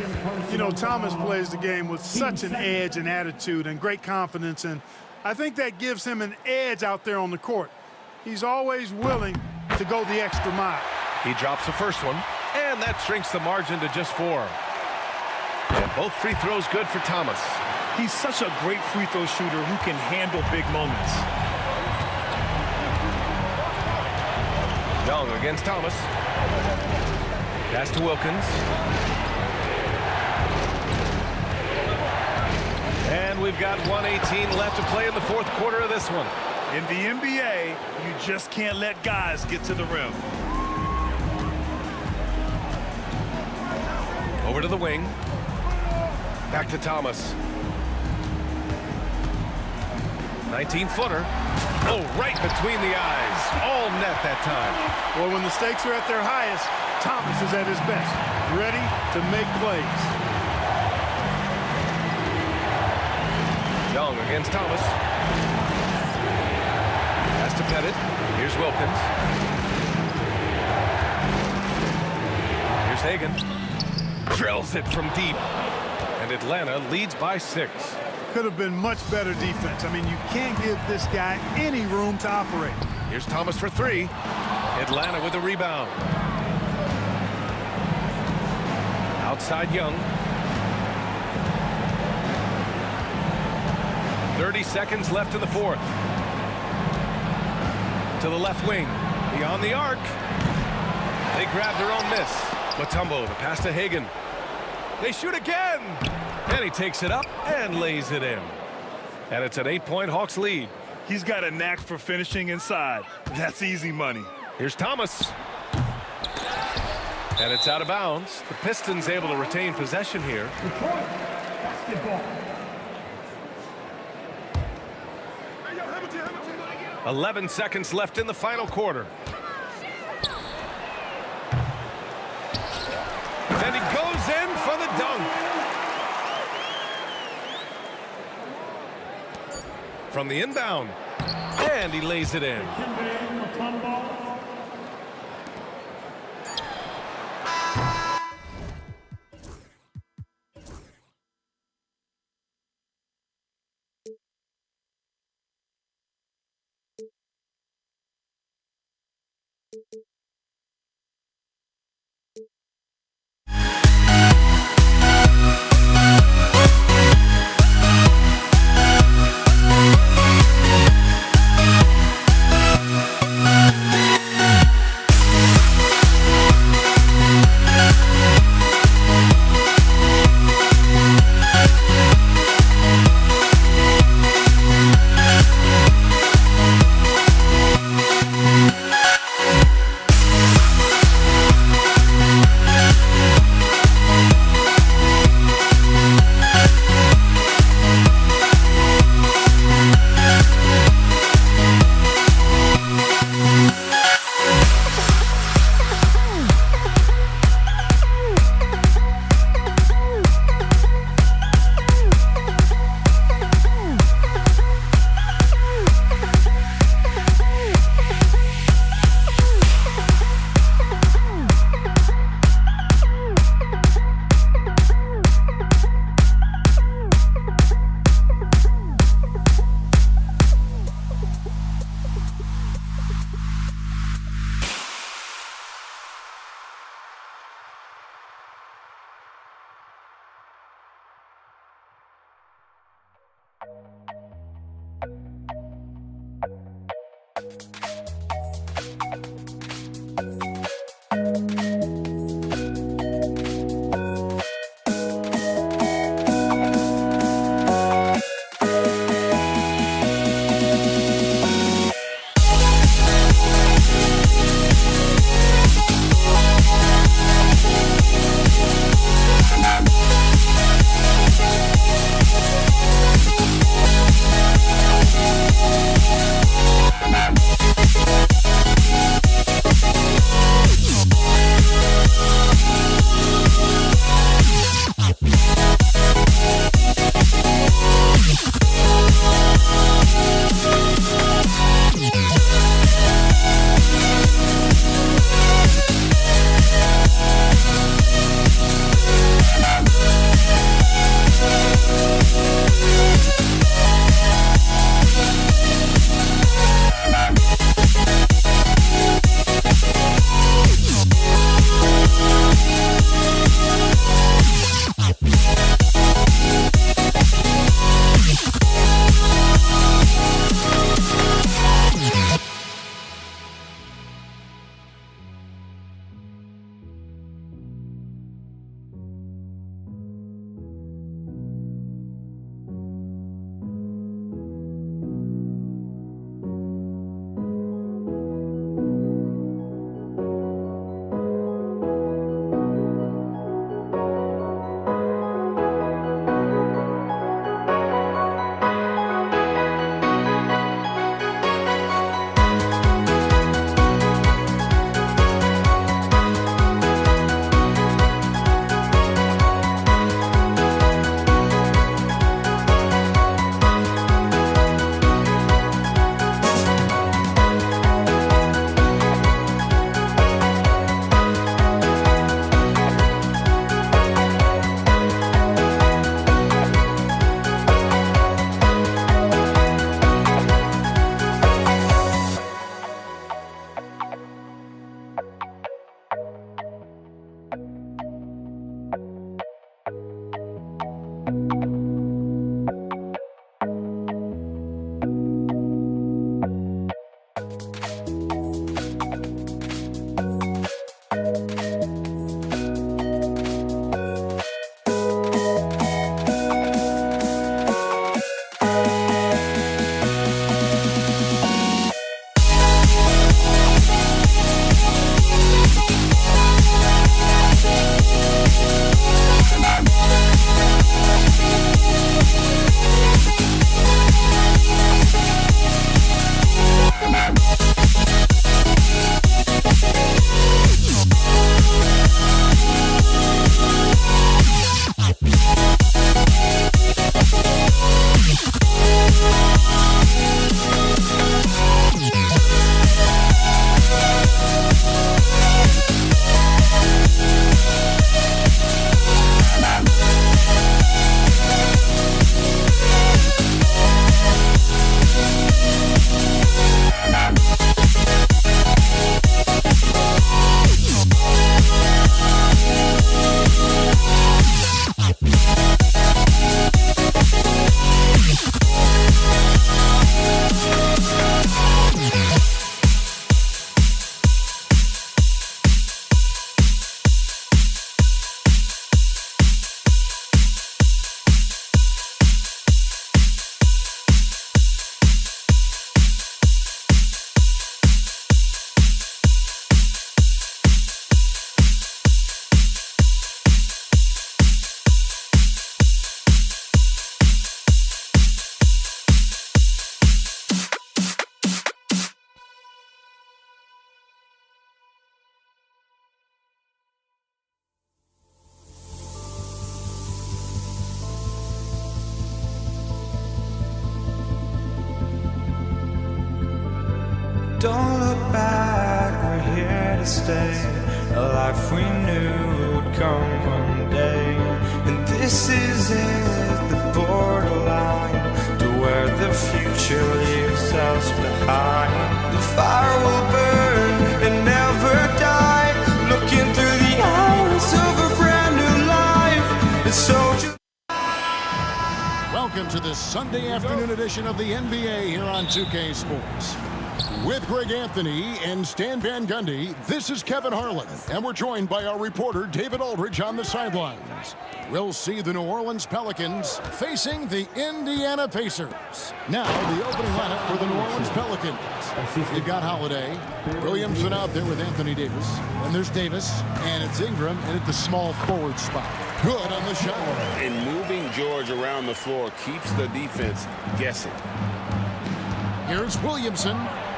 You know, Thomas plays the game with such an edge and attitude and great confidence, and I think that gives him an edge out there on the court. He's always willing to go the extra mile. He drops the first one, and that shrinks the margin to just 4. And both free throws good for Thomas. He's such a great free throw shooter who can handle big moments. Young against Thomas. Pass to Wilkins. And we've got 1:18 left to play in the fourth quarter of this one. In the NBA, you just can't let guys get to the rim. Over to the wing. Back to Thomas. 19-footer. Oh, right between the eyes. All net that time. Well, when the stakes are at their highest, Thomas is at his best, ready to make plays. Young against Thomas. Pass to Pettit. Here's Wilkins. Here's Hagan. Drills it from deep. And Atlanta leads by 6. Could have been much better defense. I mean, you can't give this guy any room to operate. Here's Thomas for 3. Atlanta with the rebound. Outside Young. 30 seconds left in the fourth. To the left wing. Beyond the arc. They grab their own miss. Mutombo, the pass to Hagan. They shoot again. And he takes it up and lays it in. And it's an 8-point Hawks lead. He's got a knack for finishing inside. That's easy money. Here's Thomas. And it's out of bounds. The Pistons able to retain possession here. Basketball. 11 seconds left in the final quarter. And he goes in for the dunk. From the inbound. And he lays it in. Don't look back, we're here to stay. A life we knew would come one day. And this is it, the borderline to where the future leaves us behind. The fire will burn and never die. Looking through the eyes of a brand new life. It's so just Welcome to this Sunday afternoon edition of the NBA here on 2K Sports. With Greg Anthony and Stan Van Gundy, this is Kevin Harlan, and we're joined by our reporter David Aldridge on the sidelines. We'll see the New Orleans Pelicans facing the Indiana Pacers. Now, the opening lineup for the New Orleans Pelicans. They've got Holiday, Williamson out there with Anthony Davis, and there's Davis, and it's Ingram, and at the small forward spot. Good on the shot. And moving George around the floor keeps the defense guessing. Here's Williamson,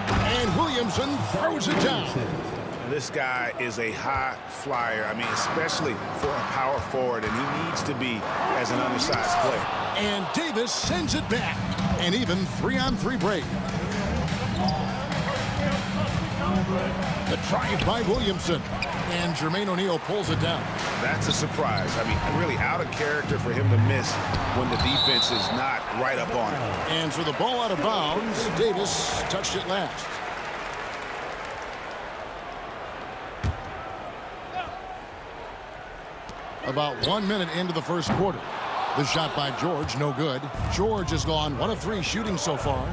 and Williamson throws it down. This guy is a high flyer. I mean, especially for a power forward, and he needs to be as an undersized player. And Davis sends it back. An even 3-on-3 break. The drive by Williamson. And Jermaine O'Neal pulls it down. That's a surprise. I mean, really out of character for him to miss when the defense is not right up on him. And for the ball out of bounds, Davis touched it last. About 1 minute into the first quarter. The shot by George, no good. George has gone 1 of 3 shooting so far.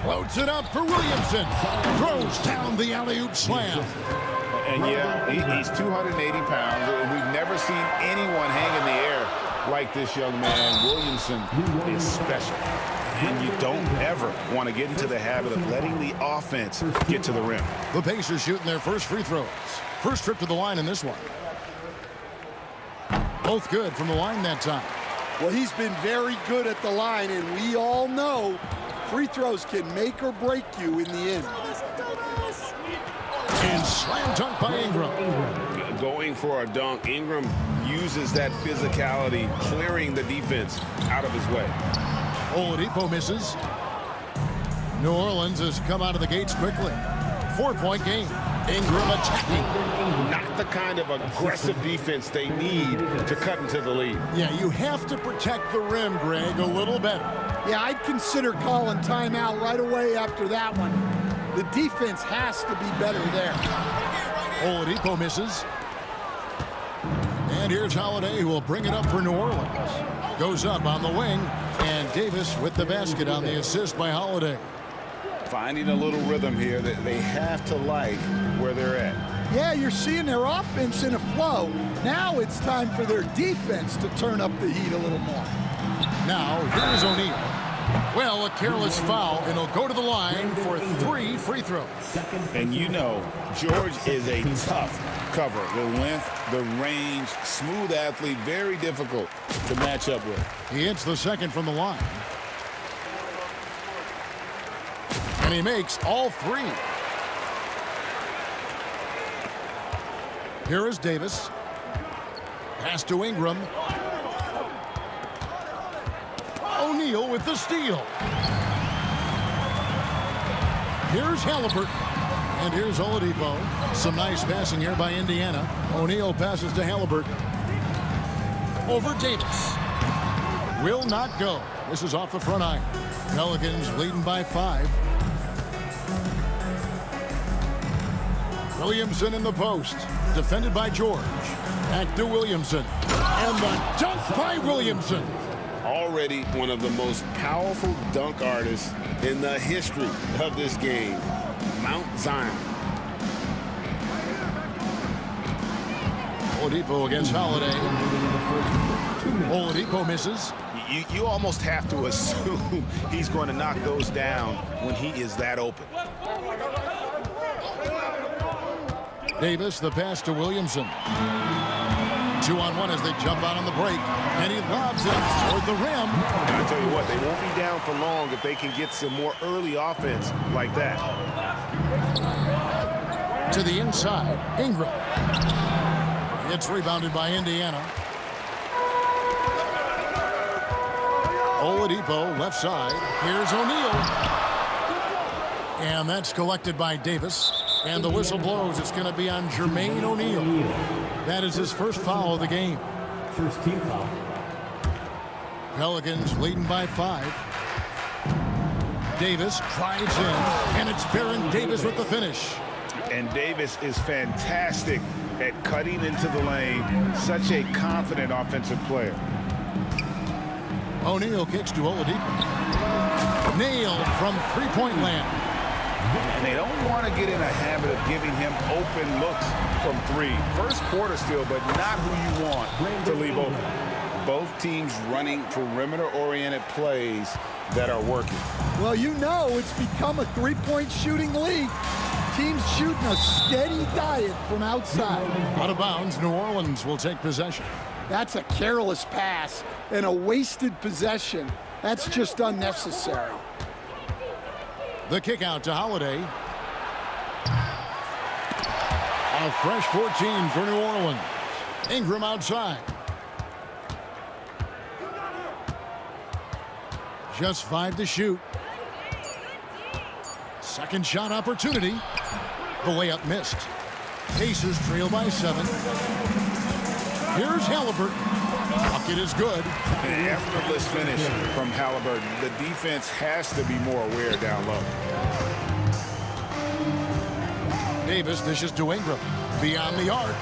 Floats it up for Williamson. Throws down the alley-oop slam. And yeah, he's 280 pounds. We've never seen anyone hang in the air like this young man. Williamson is special. And you don't ever want to get into the habit of letting the offense get to the rim. The Pacers shooting their first free throws. First trip to the line in this one. Both good from the line that time. Well, he's been very good at the line, and we all know free throws can make or break you in the end. And slam dunk by Ingram. Going for a dunk, Ingram uses that physicality, clearing the defense out of his way. Oladipo misses. New Orleans has come out of the gates quickly. 4-point game. Ingram attacking. Not the kind of aggressive defense they need to cut into the lead. Yeah, you have to protect the rim, Greg, a little better. Yeah, I'd consider calling timeout right away after that one. The defense has to be better there. Oladipo misses. And here's Holiday, who will bring it up for New Orleans. Goes up on the wing, and Davis with the basket on the assist by Holiday. finding a little rhythm here that they have to like where they're at. Yeah, you're seeing their offense in a flow. Now it's time for their defense to turn up the heat a little more. Now, here's O'Neal. Well, a careless foul, and he'll go to the line for 3 free throws. And you know, George is a tough cover. The length, the range, smooth athlete, very difficult to match up with. He hits the second from the line. And he makes all 3. Here is Davis. Pass to Ingram. O'Neal with the steal. Here's Halliburton. And here's Oladipo. Some nice passing here by Indiana. O'Neal passes to Halliburton. Over Davis. Will not go. This is off the front iron. Pelicans leading by 5. Williamson in the post. Defended by George. Back to Williamson. And the dunk by Williamson. Already one of the most powerful dunk artists in the history of this game. Mount Zion. Oladipo against Holiday. Oladipo misses. You almost have to assume he's going to knock those down when he is that open. Davis, the pass to Williamson. 2-on-1 as they jump out on the break. And he lobs it toward the rim. And I tell you what, they won't be down for long if they can get some more early offense like that. To the inside, Ingram. It's rebounded by Indiana. Oladipo, left side. Here's O'Neal. And that's collected by Davis. And the whistle blows. It's going to be on Jermaine O'Neal. That is his first foul of the game. First team foul. Pelicans leading by 5. Davis drives in, and it's Baron Davis with the finish. And Davis is fantastic at cutting into the lane. Such a confident offensive player. O'Neal kicks to Oladipo. Nailed from three-point land. And they don't want to get in a habit of giving him open looks from 3. First quarter still, but not who you want to leave open. Both teams running perimeter-oriented plays that are working. Well, you know it's become a three-point shooting league. Teams shooting a steady diet from outside. Out of bounds, New Orleans will take possession. That's a careless pass and a wasted possession. That's just unnecessary. The kick out to Holiday. A fresh 14 for New Orleans. Ingram outside. Just 5 to shoot. Second shot opportunity. The layup missed. Pacers trail by 7. Here's Halliburton. Bucket is good. An effortless finish from Halliburton. The defense has to be more aware down low. Davis dishes to Ingram. Beyond the arc.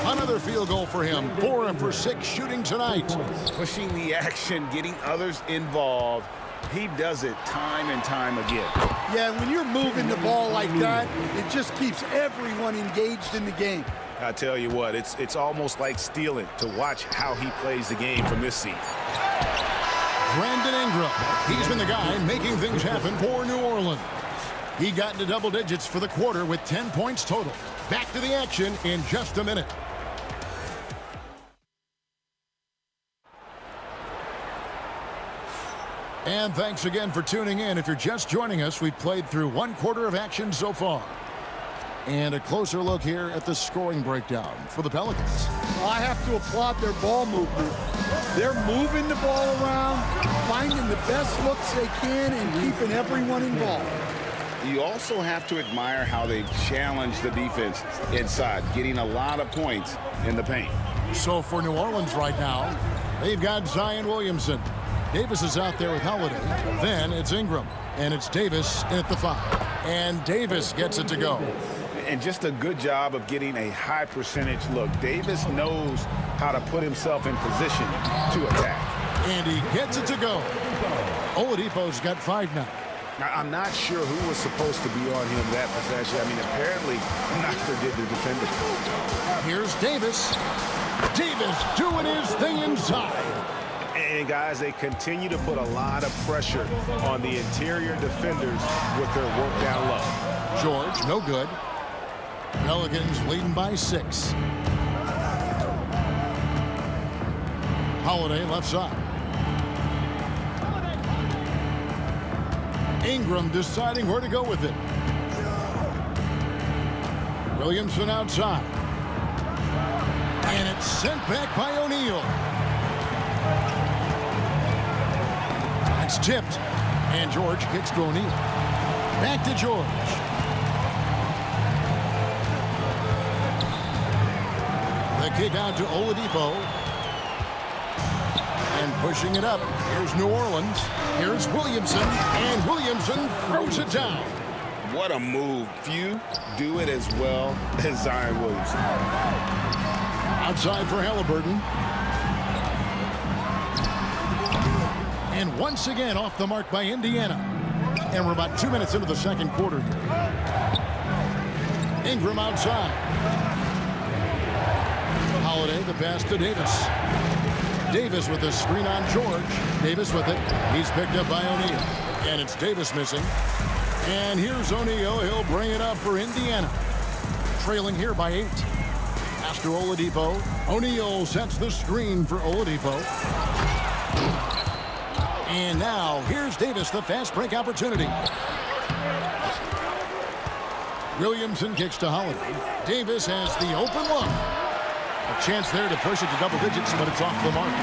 Another field goal for him. 4 for 6 shooting tonight. Pushing the action, getting others involved. He does it time and time again. Yeah, when you're moving the ball like that, it just keeps everyone engaged in the game. I tell you what, it's almost like stealing to watch how he plays the game from this seat. Brandon Ingram. He's been the guy making things happen for New Orleans. He got into double digits for the quarter with 10 points total. Back to the action in just a minute. And thanks again for tuning in. If you're just joining us, we've played through 1 quarter of action so far. And a closer look here at the scoring breakdown for the Pelicans. Well, I have to applaud their ball movement. They're moving the ball around, finding the best looks they can, and keeping everyone involved. You also have to admire how they've challenged the defense inside, getting a lot of points in the paint. So for New Orleans right now, they've got Zion Williamson. Davis is out there with Holiday. Then it's Ingram. And it's Davis in at the 5. And Davis gets it to go. And just a good job of getting a high percentage look. Davis knows how to put himself in position to attack. And he gets it to go. Oladipo's got 5 now. I'm not sure who was supposed to be on him that possession. I mean, apparently, neither did the defender. Here's Davis. Davis doing his thing inside. And, guys, they continue to put a lot of pressure on the interior defenders with their work down low. George, no good. Pelicans leading by 6. Holiday left side. Ingram deciding where to go with it. Williamson outside. And it's sent back by O'Neal. It's tipped. And George gets to O'Neal. Back to George. The kick out to Oladipo. And pushing it up. Here's New Orleans. Here's Williamson. And Williamson throws it down. What a move. Few do it as well as Zion Williamson. Outside for Halliburton. And once again off the mark by Indiana. And we're about 2 minutes into the second quarter here. Ingram outside. Holiday, the pass to Davis. Davis with the screen on George. Davis with it. He's picked up by O'Neal. And it's Davis missing. And here's O'Neal. He'll bring it up for Indiana. Trailing here by 8. Pass to Oladipo. O'Neal sets the screen for Oladipo. And now here's Davis, the fast break opportunity. Williamson kicks to Holiday. Davis has the open look. A chance there to push it to double digits, but it's off the mark.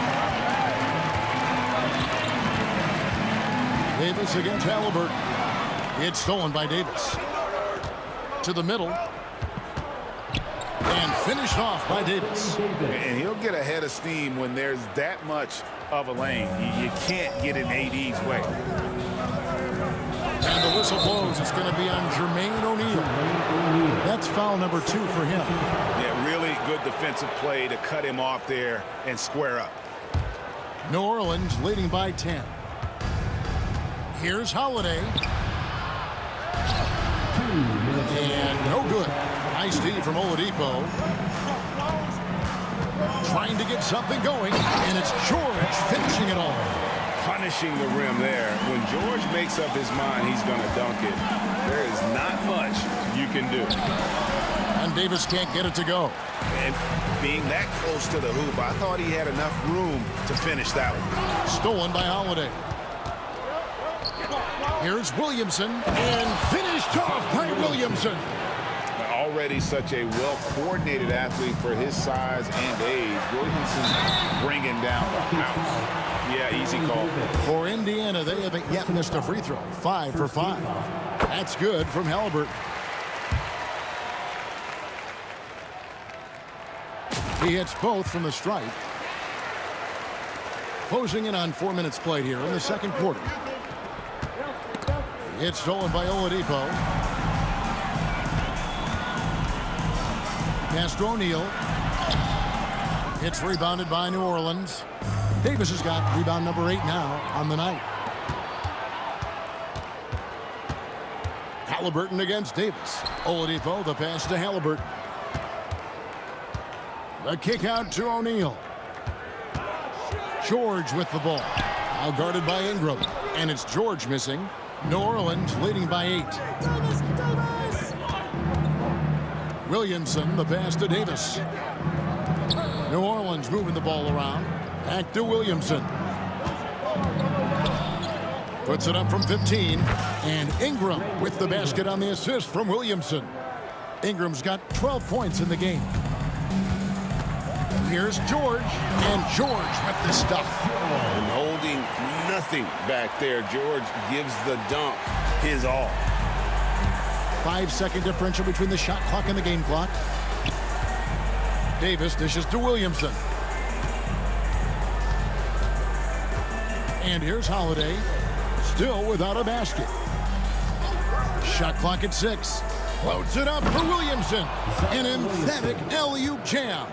Davis against Halliburton. It's stolen by Davis. To the middle. And finished off by Davis. And he'll get ahead of steam when there's that much of a lane. You can't get in AD's way. And the whistle blows. It's going to be on Jermaine O'Neal. That's foul number 2 for him. Yeah, really good defensive play to cut him off there and square up. New Orleans leading by 10. Here's Holiday. And no good. Nice D from Oladipo. Trying to get something going. And it's George finishing it off. Punishing the rim there. When George makes up his mind he's going to dunk it, there is not much you can do. And Davis can't get it to go. And being that close to the hoop, I thought he had enough room to finish that one. Stolen by Holiday. Here's Williamson. And finished off by Williamson. Already such a well-coordinated athlete for his size and age. Williamson bringing down the house. Yeah, easy call. For Indiana, they haven't yet missed a free throw. 5 for 5. That's good from Halliburton. He hits both from the stripe. Closing in on 4 minutes played here in the second quarter. It's stolen by Oladipo. Pass to O'Neal. It's rebounded by New Orleans. Davis has got rebound number 8 now on the night. Halliburton against Davis. Oladipo, the pass to Halliburton. The kick out to O'Neal. George with the ball. Now guarded by Ingram. And it's George missing. New Orleans leading by 8. Williamson, the pass to Davis. New Orleans moving the ball around. Back to Williamson. Puts it up from 15. And Ingram with the basket on the assist from Williamson. Ingram's got 12 points in the game. Here's George. And George with the stuff. And holding nothing back there. George gives the dunk his all. 5-second differential between the shot clock and the game clock. Davis dishes to Williamson. And here's Holiday, still without a basket. Shot clock at 6. Loads it up for Williamson. An emphatic alley-oop jam.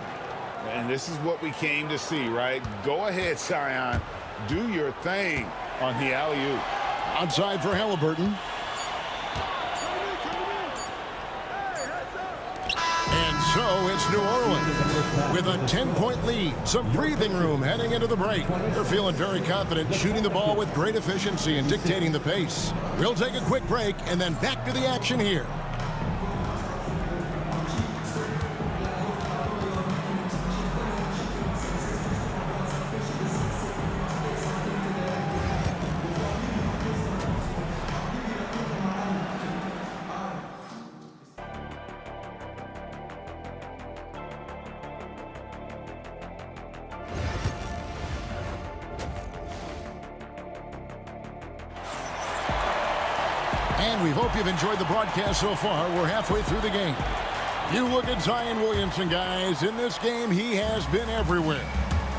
And this is what we came to see, right? Go ahead, Zion. Do your thing on the alley-oop. Outside for Halliburton. And so it's New Orleans with a 10-point lead. Some breathing room heading into the break. They're feeling very confident, shooting the ball with great efficiency and dictating the pace. We'll take a quick break and then back to the action here. And we hope you've enjoyed the broadcast so far. We're halfway through the game. You look at Zion Williamson, guys. In this game, he has been everywhere.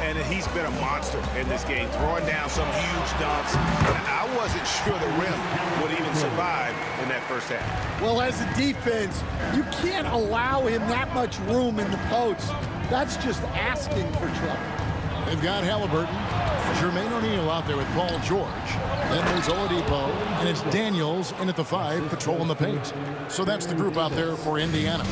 And he's been a monster in this game, throwing down some huge dunks. And I wasn't sure the rim would even survive in that first half. Well, as a defense, you can't allow him that much room in the post. That's just asking for trouble. They've got Halliburton, Jermaine O'Neal out there with Paul George. Then there's Oladipo, and it's Daniels in at the 5, patrolling the paint. So that's the group out there for Indiana.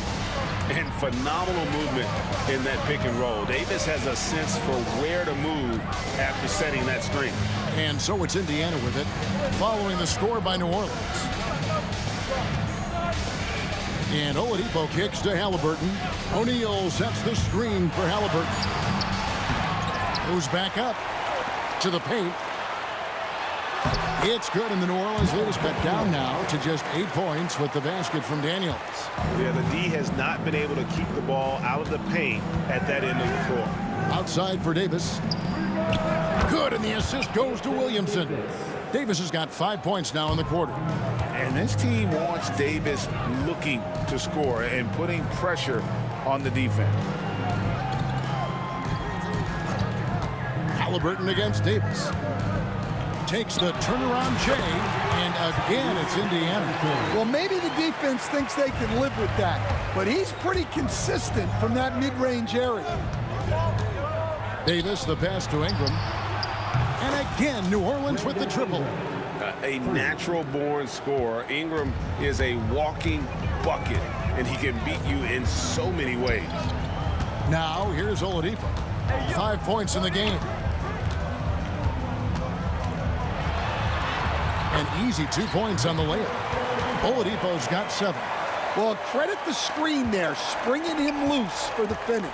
And phenomenal movement in that pick and roll. Davis has a sense for where to move after setting that screen. And so it's Indiana with it, following the score by New Orleans. And Oladipo kicks to Halliburton. O'Neal sets the screen for Halliburton. Moves back up to the paint. It's good, and the New Orleans lead is cut down now to just 8 points with the basket from Daniels. Yeah, the D has not been able to keep the ball out of the paint at that end of the floor. Outside for Davis. Good, and the assist goes to Williamson. Davis has got 5 points now in the quarter. And this team wants Davis looking to score and putting pressure on the defense. Halliburton against Davis. Takes the turnaround J, and again it's Indiana. Well, maybe the defense thinks they can live with that, but he's pretty consistent from that mid-range area. Davis, the pass to Ingram. And again, New Orleans with the triple. A natural-born scorer. Ingram is a walking bucket, and he can beat you in so many ways. Now, here's Oladipo. 5 points in the game. An easy 2 points on the layup. Oladipo's got 7. Well, credit the screen there, springing him loose for the finish.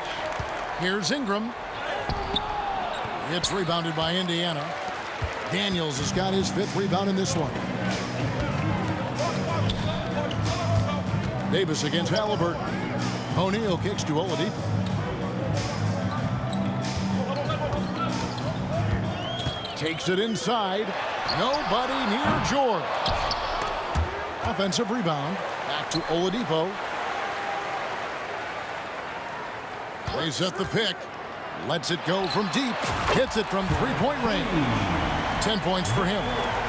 Here's Ingram. It's rebounded by Indiana. Daniels has got his 5th rebound in this one. Davis against Halliburton. O'Neal kicks to Oladipo. Takes it inside. Nobody near George. Offensive rebound. Back to Oladipo. They set the pick. Lets it go from deep. Hits it from 3-point range. 10 points for him.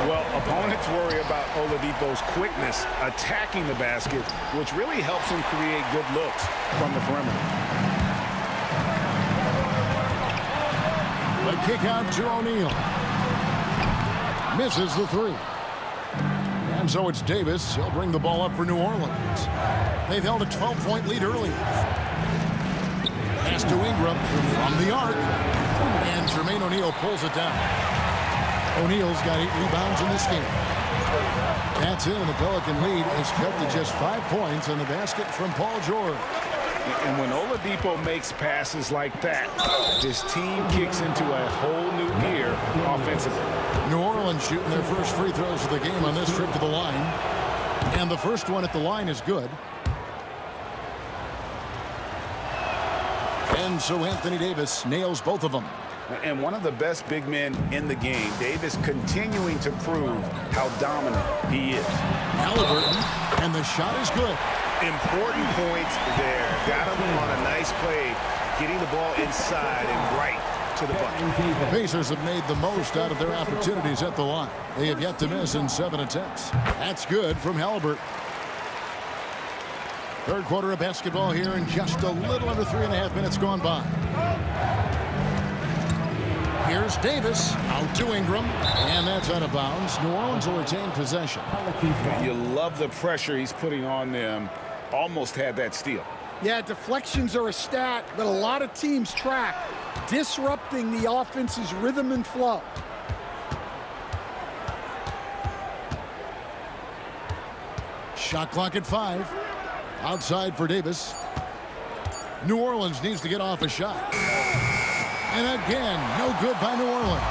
Well, opponents worry about Oladipo's quickness attacking the basket, which really helps him create good looks from the perimeter. The kick out to O'Neal. Misses the 3. And so it's Davis. He'll bring the ball up for New Orleans. They've held a 12-point lead early. Pass to Ingram from the arc. And Jermaine O'Neal pulls it down. O'Neal's got 8 rebounds in this game. That's it, and the Pelican lead is cut to just 5 points on the basket from Paul George. And when Oladipo makes passes like that, his team kicks into a whole new gear offensively. New Orleans shooting their first free throws of the game on this trip to the line. And the first one at the line is good. And so Anthony Davis nails both of them. And one of the best big men in the game, Davis continuing to prove how dominant he is. Halliburton, and the shot is good. Important points there. Got him on a nice play, getting the ball inside and right to the bucket. The Pacers have made the most out of their opportunities at the line. They have yet to miss in 7 attempts. That's good from Halliburton. Third quarter of basketball here, and just a little under 3.5 minutes gone by. Here's Davis out to Ingram, and that's out of bounds. New Orleans will retain possession. You love the pressure he's putting on them. Almost had that steal. Yeah, deflections are a stat that a lot of teams track, disrupting the offense's rhythm and flow. Shot clock at 5. Outside for Davis. New Orleans needs to get off a shot. And again, no good by New Orleans.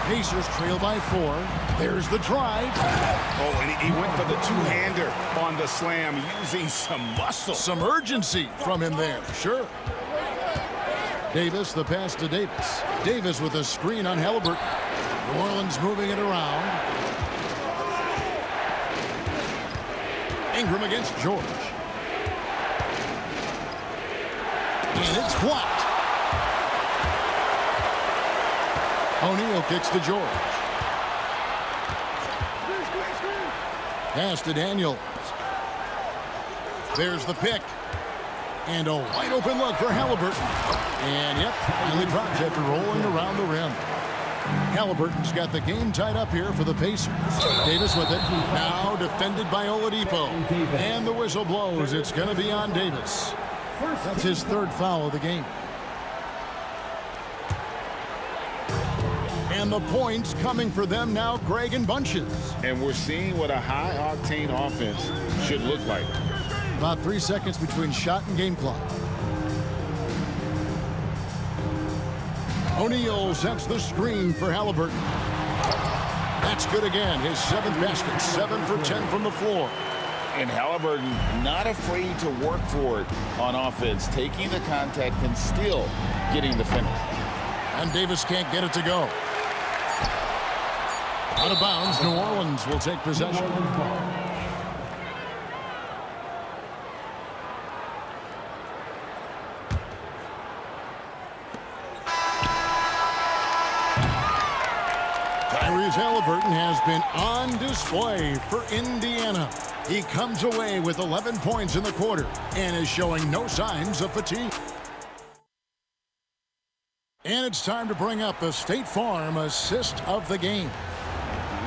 Pacers trail by 4. There's the drive. Oh, and he went for the two-hander on the slam, using some muscle. Some urgency from him there, sure. Davis, the pass to Davis. Davis with a screen on Halliburton. New Orleans moving it around. Ingram against George. And it's blocked. O'Neal kicks to George. Pass to Daniels. There's the pick. And a wide open look for Halliburton. And yep, finally drops after rolling around the rim. Halliburton's got the game tied up here for the Pacers. Davis with it. Now defended by Oladipo. And the whistle blows. It's going to be on Davis. That's his 3rd foul of the game. And the points coming for them now, Greg, in bunches. And we're seeing what a high-octane offense should look like. About 3 seconds between shot and game clock. O'Neal sets the screen for Halliburton. That's good again. His 7th basket, 7 for 10 from the floor. And Halliburton not afraid to work for it on offense, taking the contact and still getting the finish. And Davis can't get it to go. Out of bounds, New Orleans will take possession. Tyrese Halliburton has been on display for Indiana. He comes away with 11 points in the quarter and is showing no signs of fatigue. And it's time to bring up the State Farm assist of the game.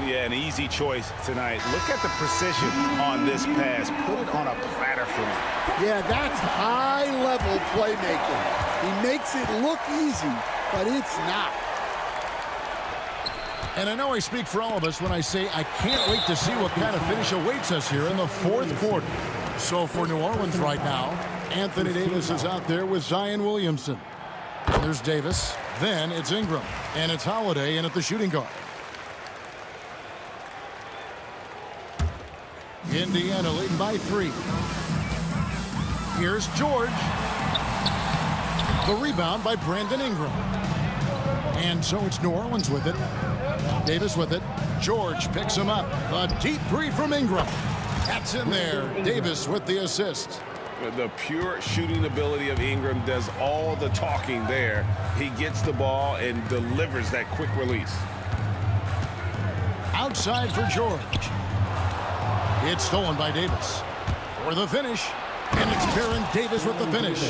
Yeah, an easy choice tonight. Look at the precision on this pass. Put it on a platter for me. Yeah, that's high-level playmaking. He makes it look easy, but it's not. And I know I speak for all of us when I say I can't wait to see what kind of finish awaits us here in the 4th quarter. So for New Orleans right now, Anthony Davis is out there with Zion Williamson. There's Davis. Then it's Ingram. And it's Holiday in at the shooting guard. Indiana leading by 3. Here's George. The rebound by Brandon Ingram. And so it's New Orleans with it. Davis with it. George picks him up. A deep 3 from Ingram. That's in there. Davis with the assist. The pure shooting ability of Ingram does all the talking there. He gets the ball and delivers that quick release. Outside for George. It's stolen by Davis. For the finish. And it's Baron Davis with the finish.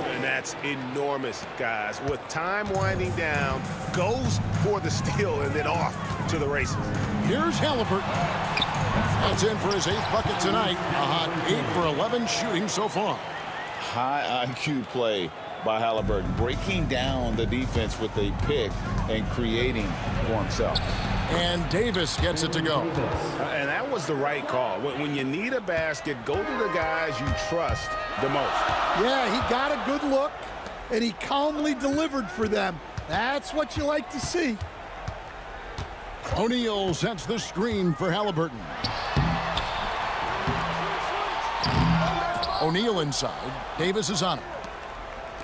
And that's enormous, guys. With time winding down, goes for the steal and then off to the races. Here's Halliburton. That's in for his 8th bucket tonight. A hot 8 for 11 shooting so far. High IQ play by Halliburton, breaking down the defense with a pick and creating for himself. And Davis gets it to go. And that was the right call. When you need a basket, go to the guys you trust the most. Yeah, he got a good look, and he calmly delivered for them. That's what you like to see. O'Neal sets the screen for Halliburton. O'Neal inside. Davis is on it.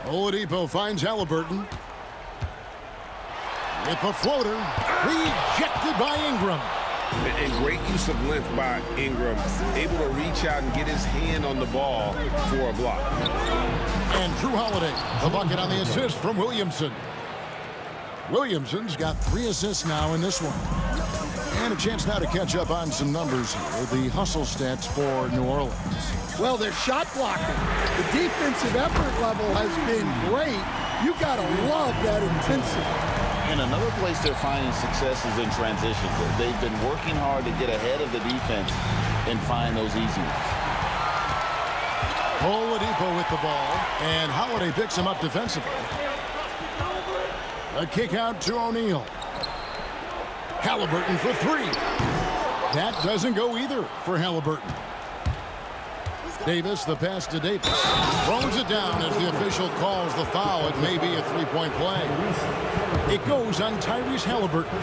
Oladipo finds Halliburton. With the floater, rejected by Ingram. And great use of length by Ingram, able to reach out and get his hand on the ball for a block. And Drew Holiday, the bucket on the assist from Williamson. Williamson's got 3 assists now in this one. And a chance now to catch up on some numbers here. The hustle stats for New Orleans. Well, they're shot blocking. The defensive effort level has been great. You got to love that intensity. And another place they're finding success is in transition. They've been working hard to get ahead of the defense and find those easy ones. Oladipo with the ball, and Holiday picks him up defensively. A kick out to O'Neal. Halliburton for three. That doesn't go either for Halliburton. Davis, the pass to Davis. Throws it down as the official calls the foul. It may be a three-point play. It goes on Tyrese Halliburton.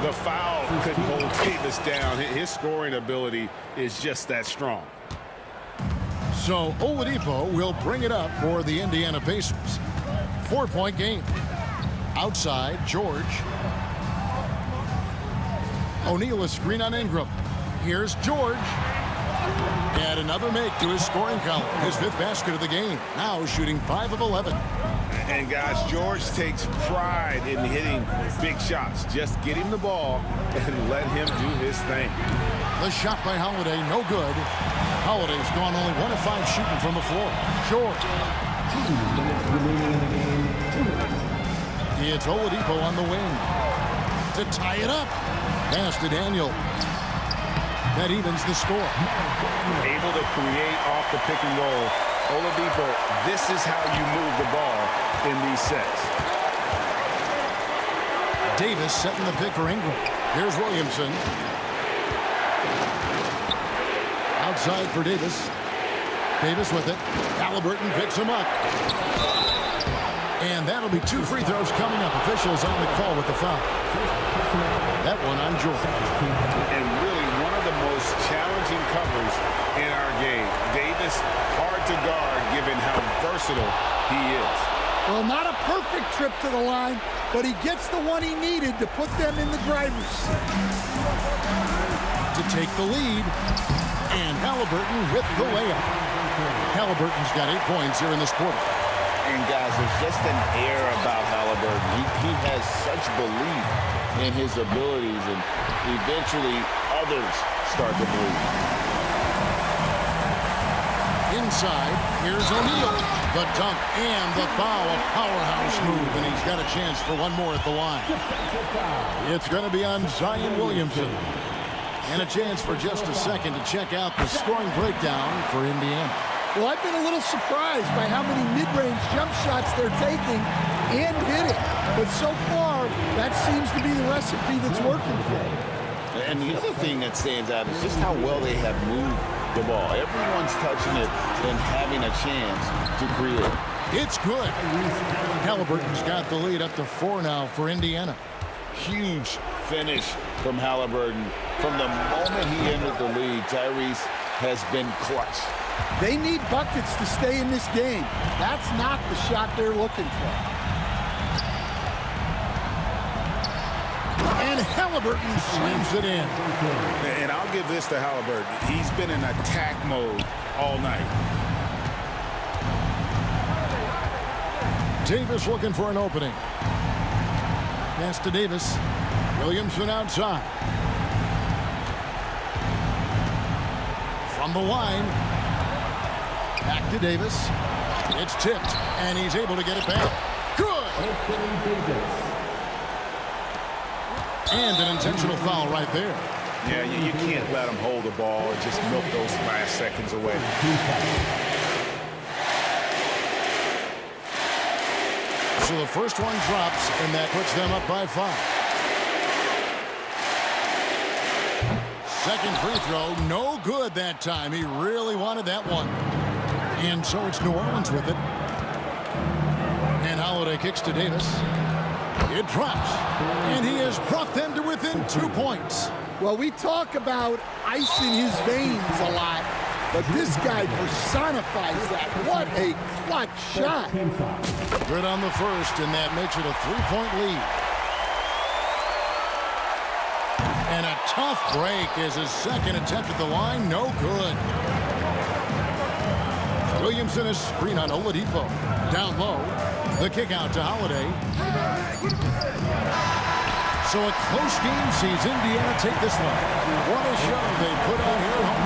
The foul couldn't hold Davis down. His scoring ability is just that strong. So Oladipo will bring it up for the Indiana Pacers. 4-point game. Outside, George. O'Neal, a screen on Ingram. Here's George. And another make to his scoring column. His 5th basket of the game. Now shooting 5 of 11. And guys, George takes pride in hitting big shots. Just get him the ball and let him do his thing. The shot by Holiday, no good. Holiday's gone only 1 of 5 shooting from the floor. George. 2 minutes remaining in the game. 2 minutes. It's Oladipo on the wing. To tie it up. Pass to Daniel. That evens the score. Able to create off the pick and roll. Oladipo, this is how you move the ball in these sets. Davis setting the pick for Ingram. Here's Williamson. Outside for Davis. Davis with it. Halliburton picks him up. And that'll be 2 free throws coming up. Officials on the call with the foul. That one on George. And really one of the most challenging covers in our game. Davis, hard to guard given how versatile he is. Well, not a perfect trip to the line, but he gets the one he needed to put them in the drivers. To take the lead. And Halliburton with the layup. Halliburton's got 8 points here in this quarter. And guys, there's just an air about Halliburton. He has such belief in his abilities, and eventually others start to believe. Inside, here's O'Neal. The dunk and the foul, a powerhouse move, and he's got a chance for one more at the line. It's going to be on Zion Williamson. And a chance for just a second to check out the scoring breakdown for Indiana. Well, I've been a little surprised by how many mid-range jump shots they're taking and hitting. But so far, that seems to be the recipe that's working for them. And the other thing that stands out is just how well they have moved the ball. Everyone's touching it and having a chance to create. It's good. Halliburton's got the lead up to 4 now for Indiana. Huge finish from Halliburton. From the moment he entered the league, Tyrese has been clutch. They need buckets to stay in this game. That's not the shot they're looking for. And Halliburton slams it in. And I'll give this to Halliburton. He's been in attack mode all night. Davis looking for an opening. Pass to Davis. Williamson outside. From the line. Back to Davis. It's tipped, and he's able to get it back. Good! And an intentional foul right there. Yeah, you can't let him hold the ball and just milk those last seconds away. So the first one drops, and that puts them up by 5. Second free throw, no good that time. He really wanted that one. And so it's New Orleans with it. And Holiday kicks to Davis. It drops. And he has brought them to within 2 points. Well, we talk about ice in his veins a lot, but this guy personifies that. What a clutch shot. Good on the first, and that makes it a 3-point lead. And a tough break is his second attempt at the line. No good. Williamson is screen on Oladipo. Down low. The kick out to Holiday. So a close game sees Indiana take this one. What a show they put on here at home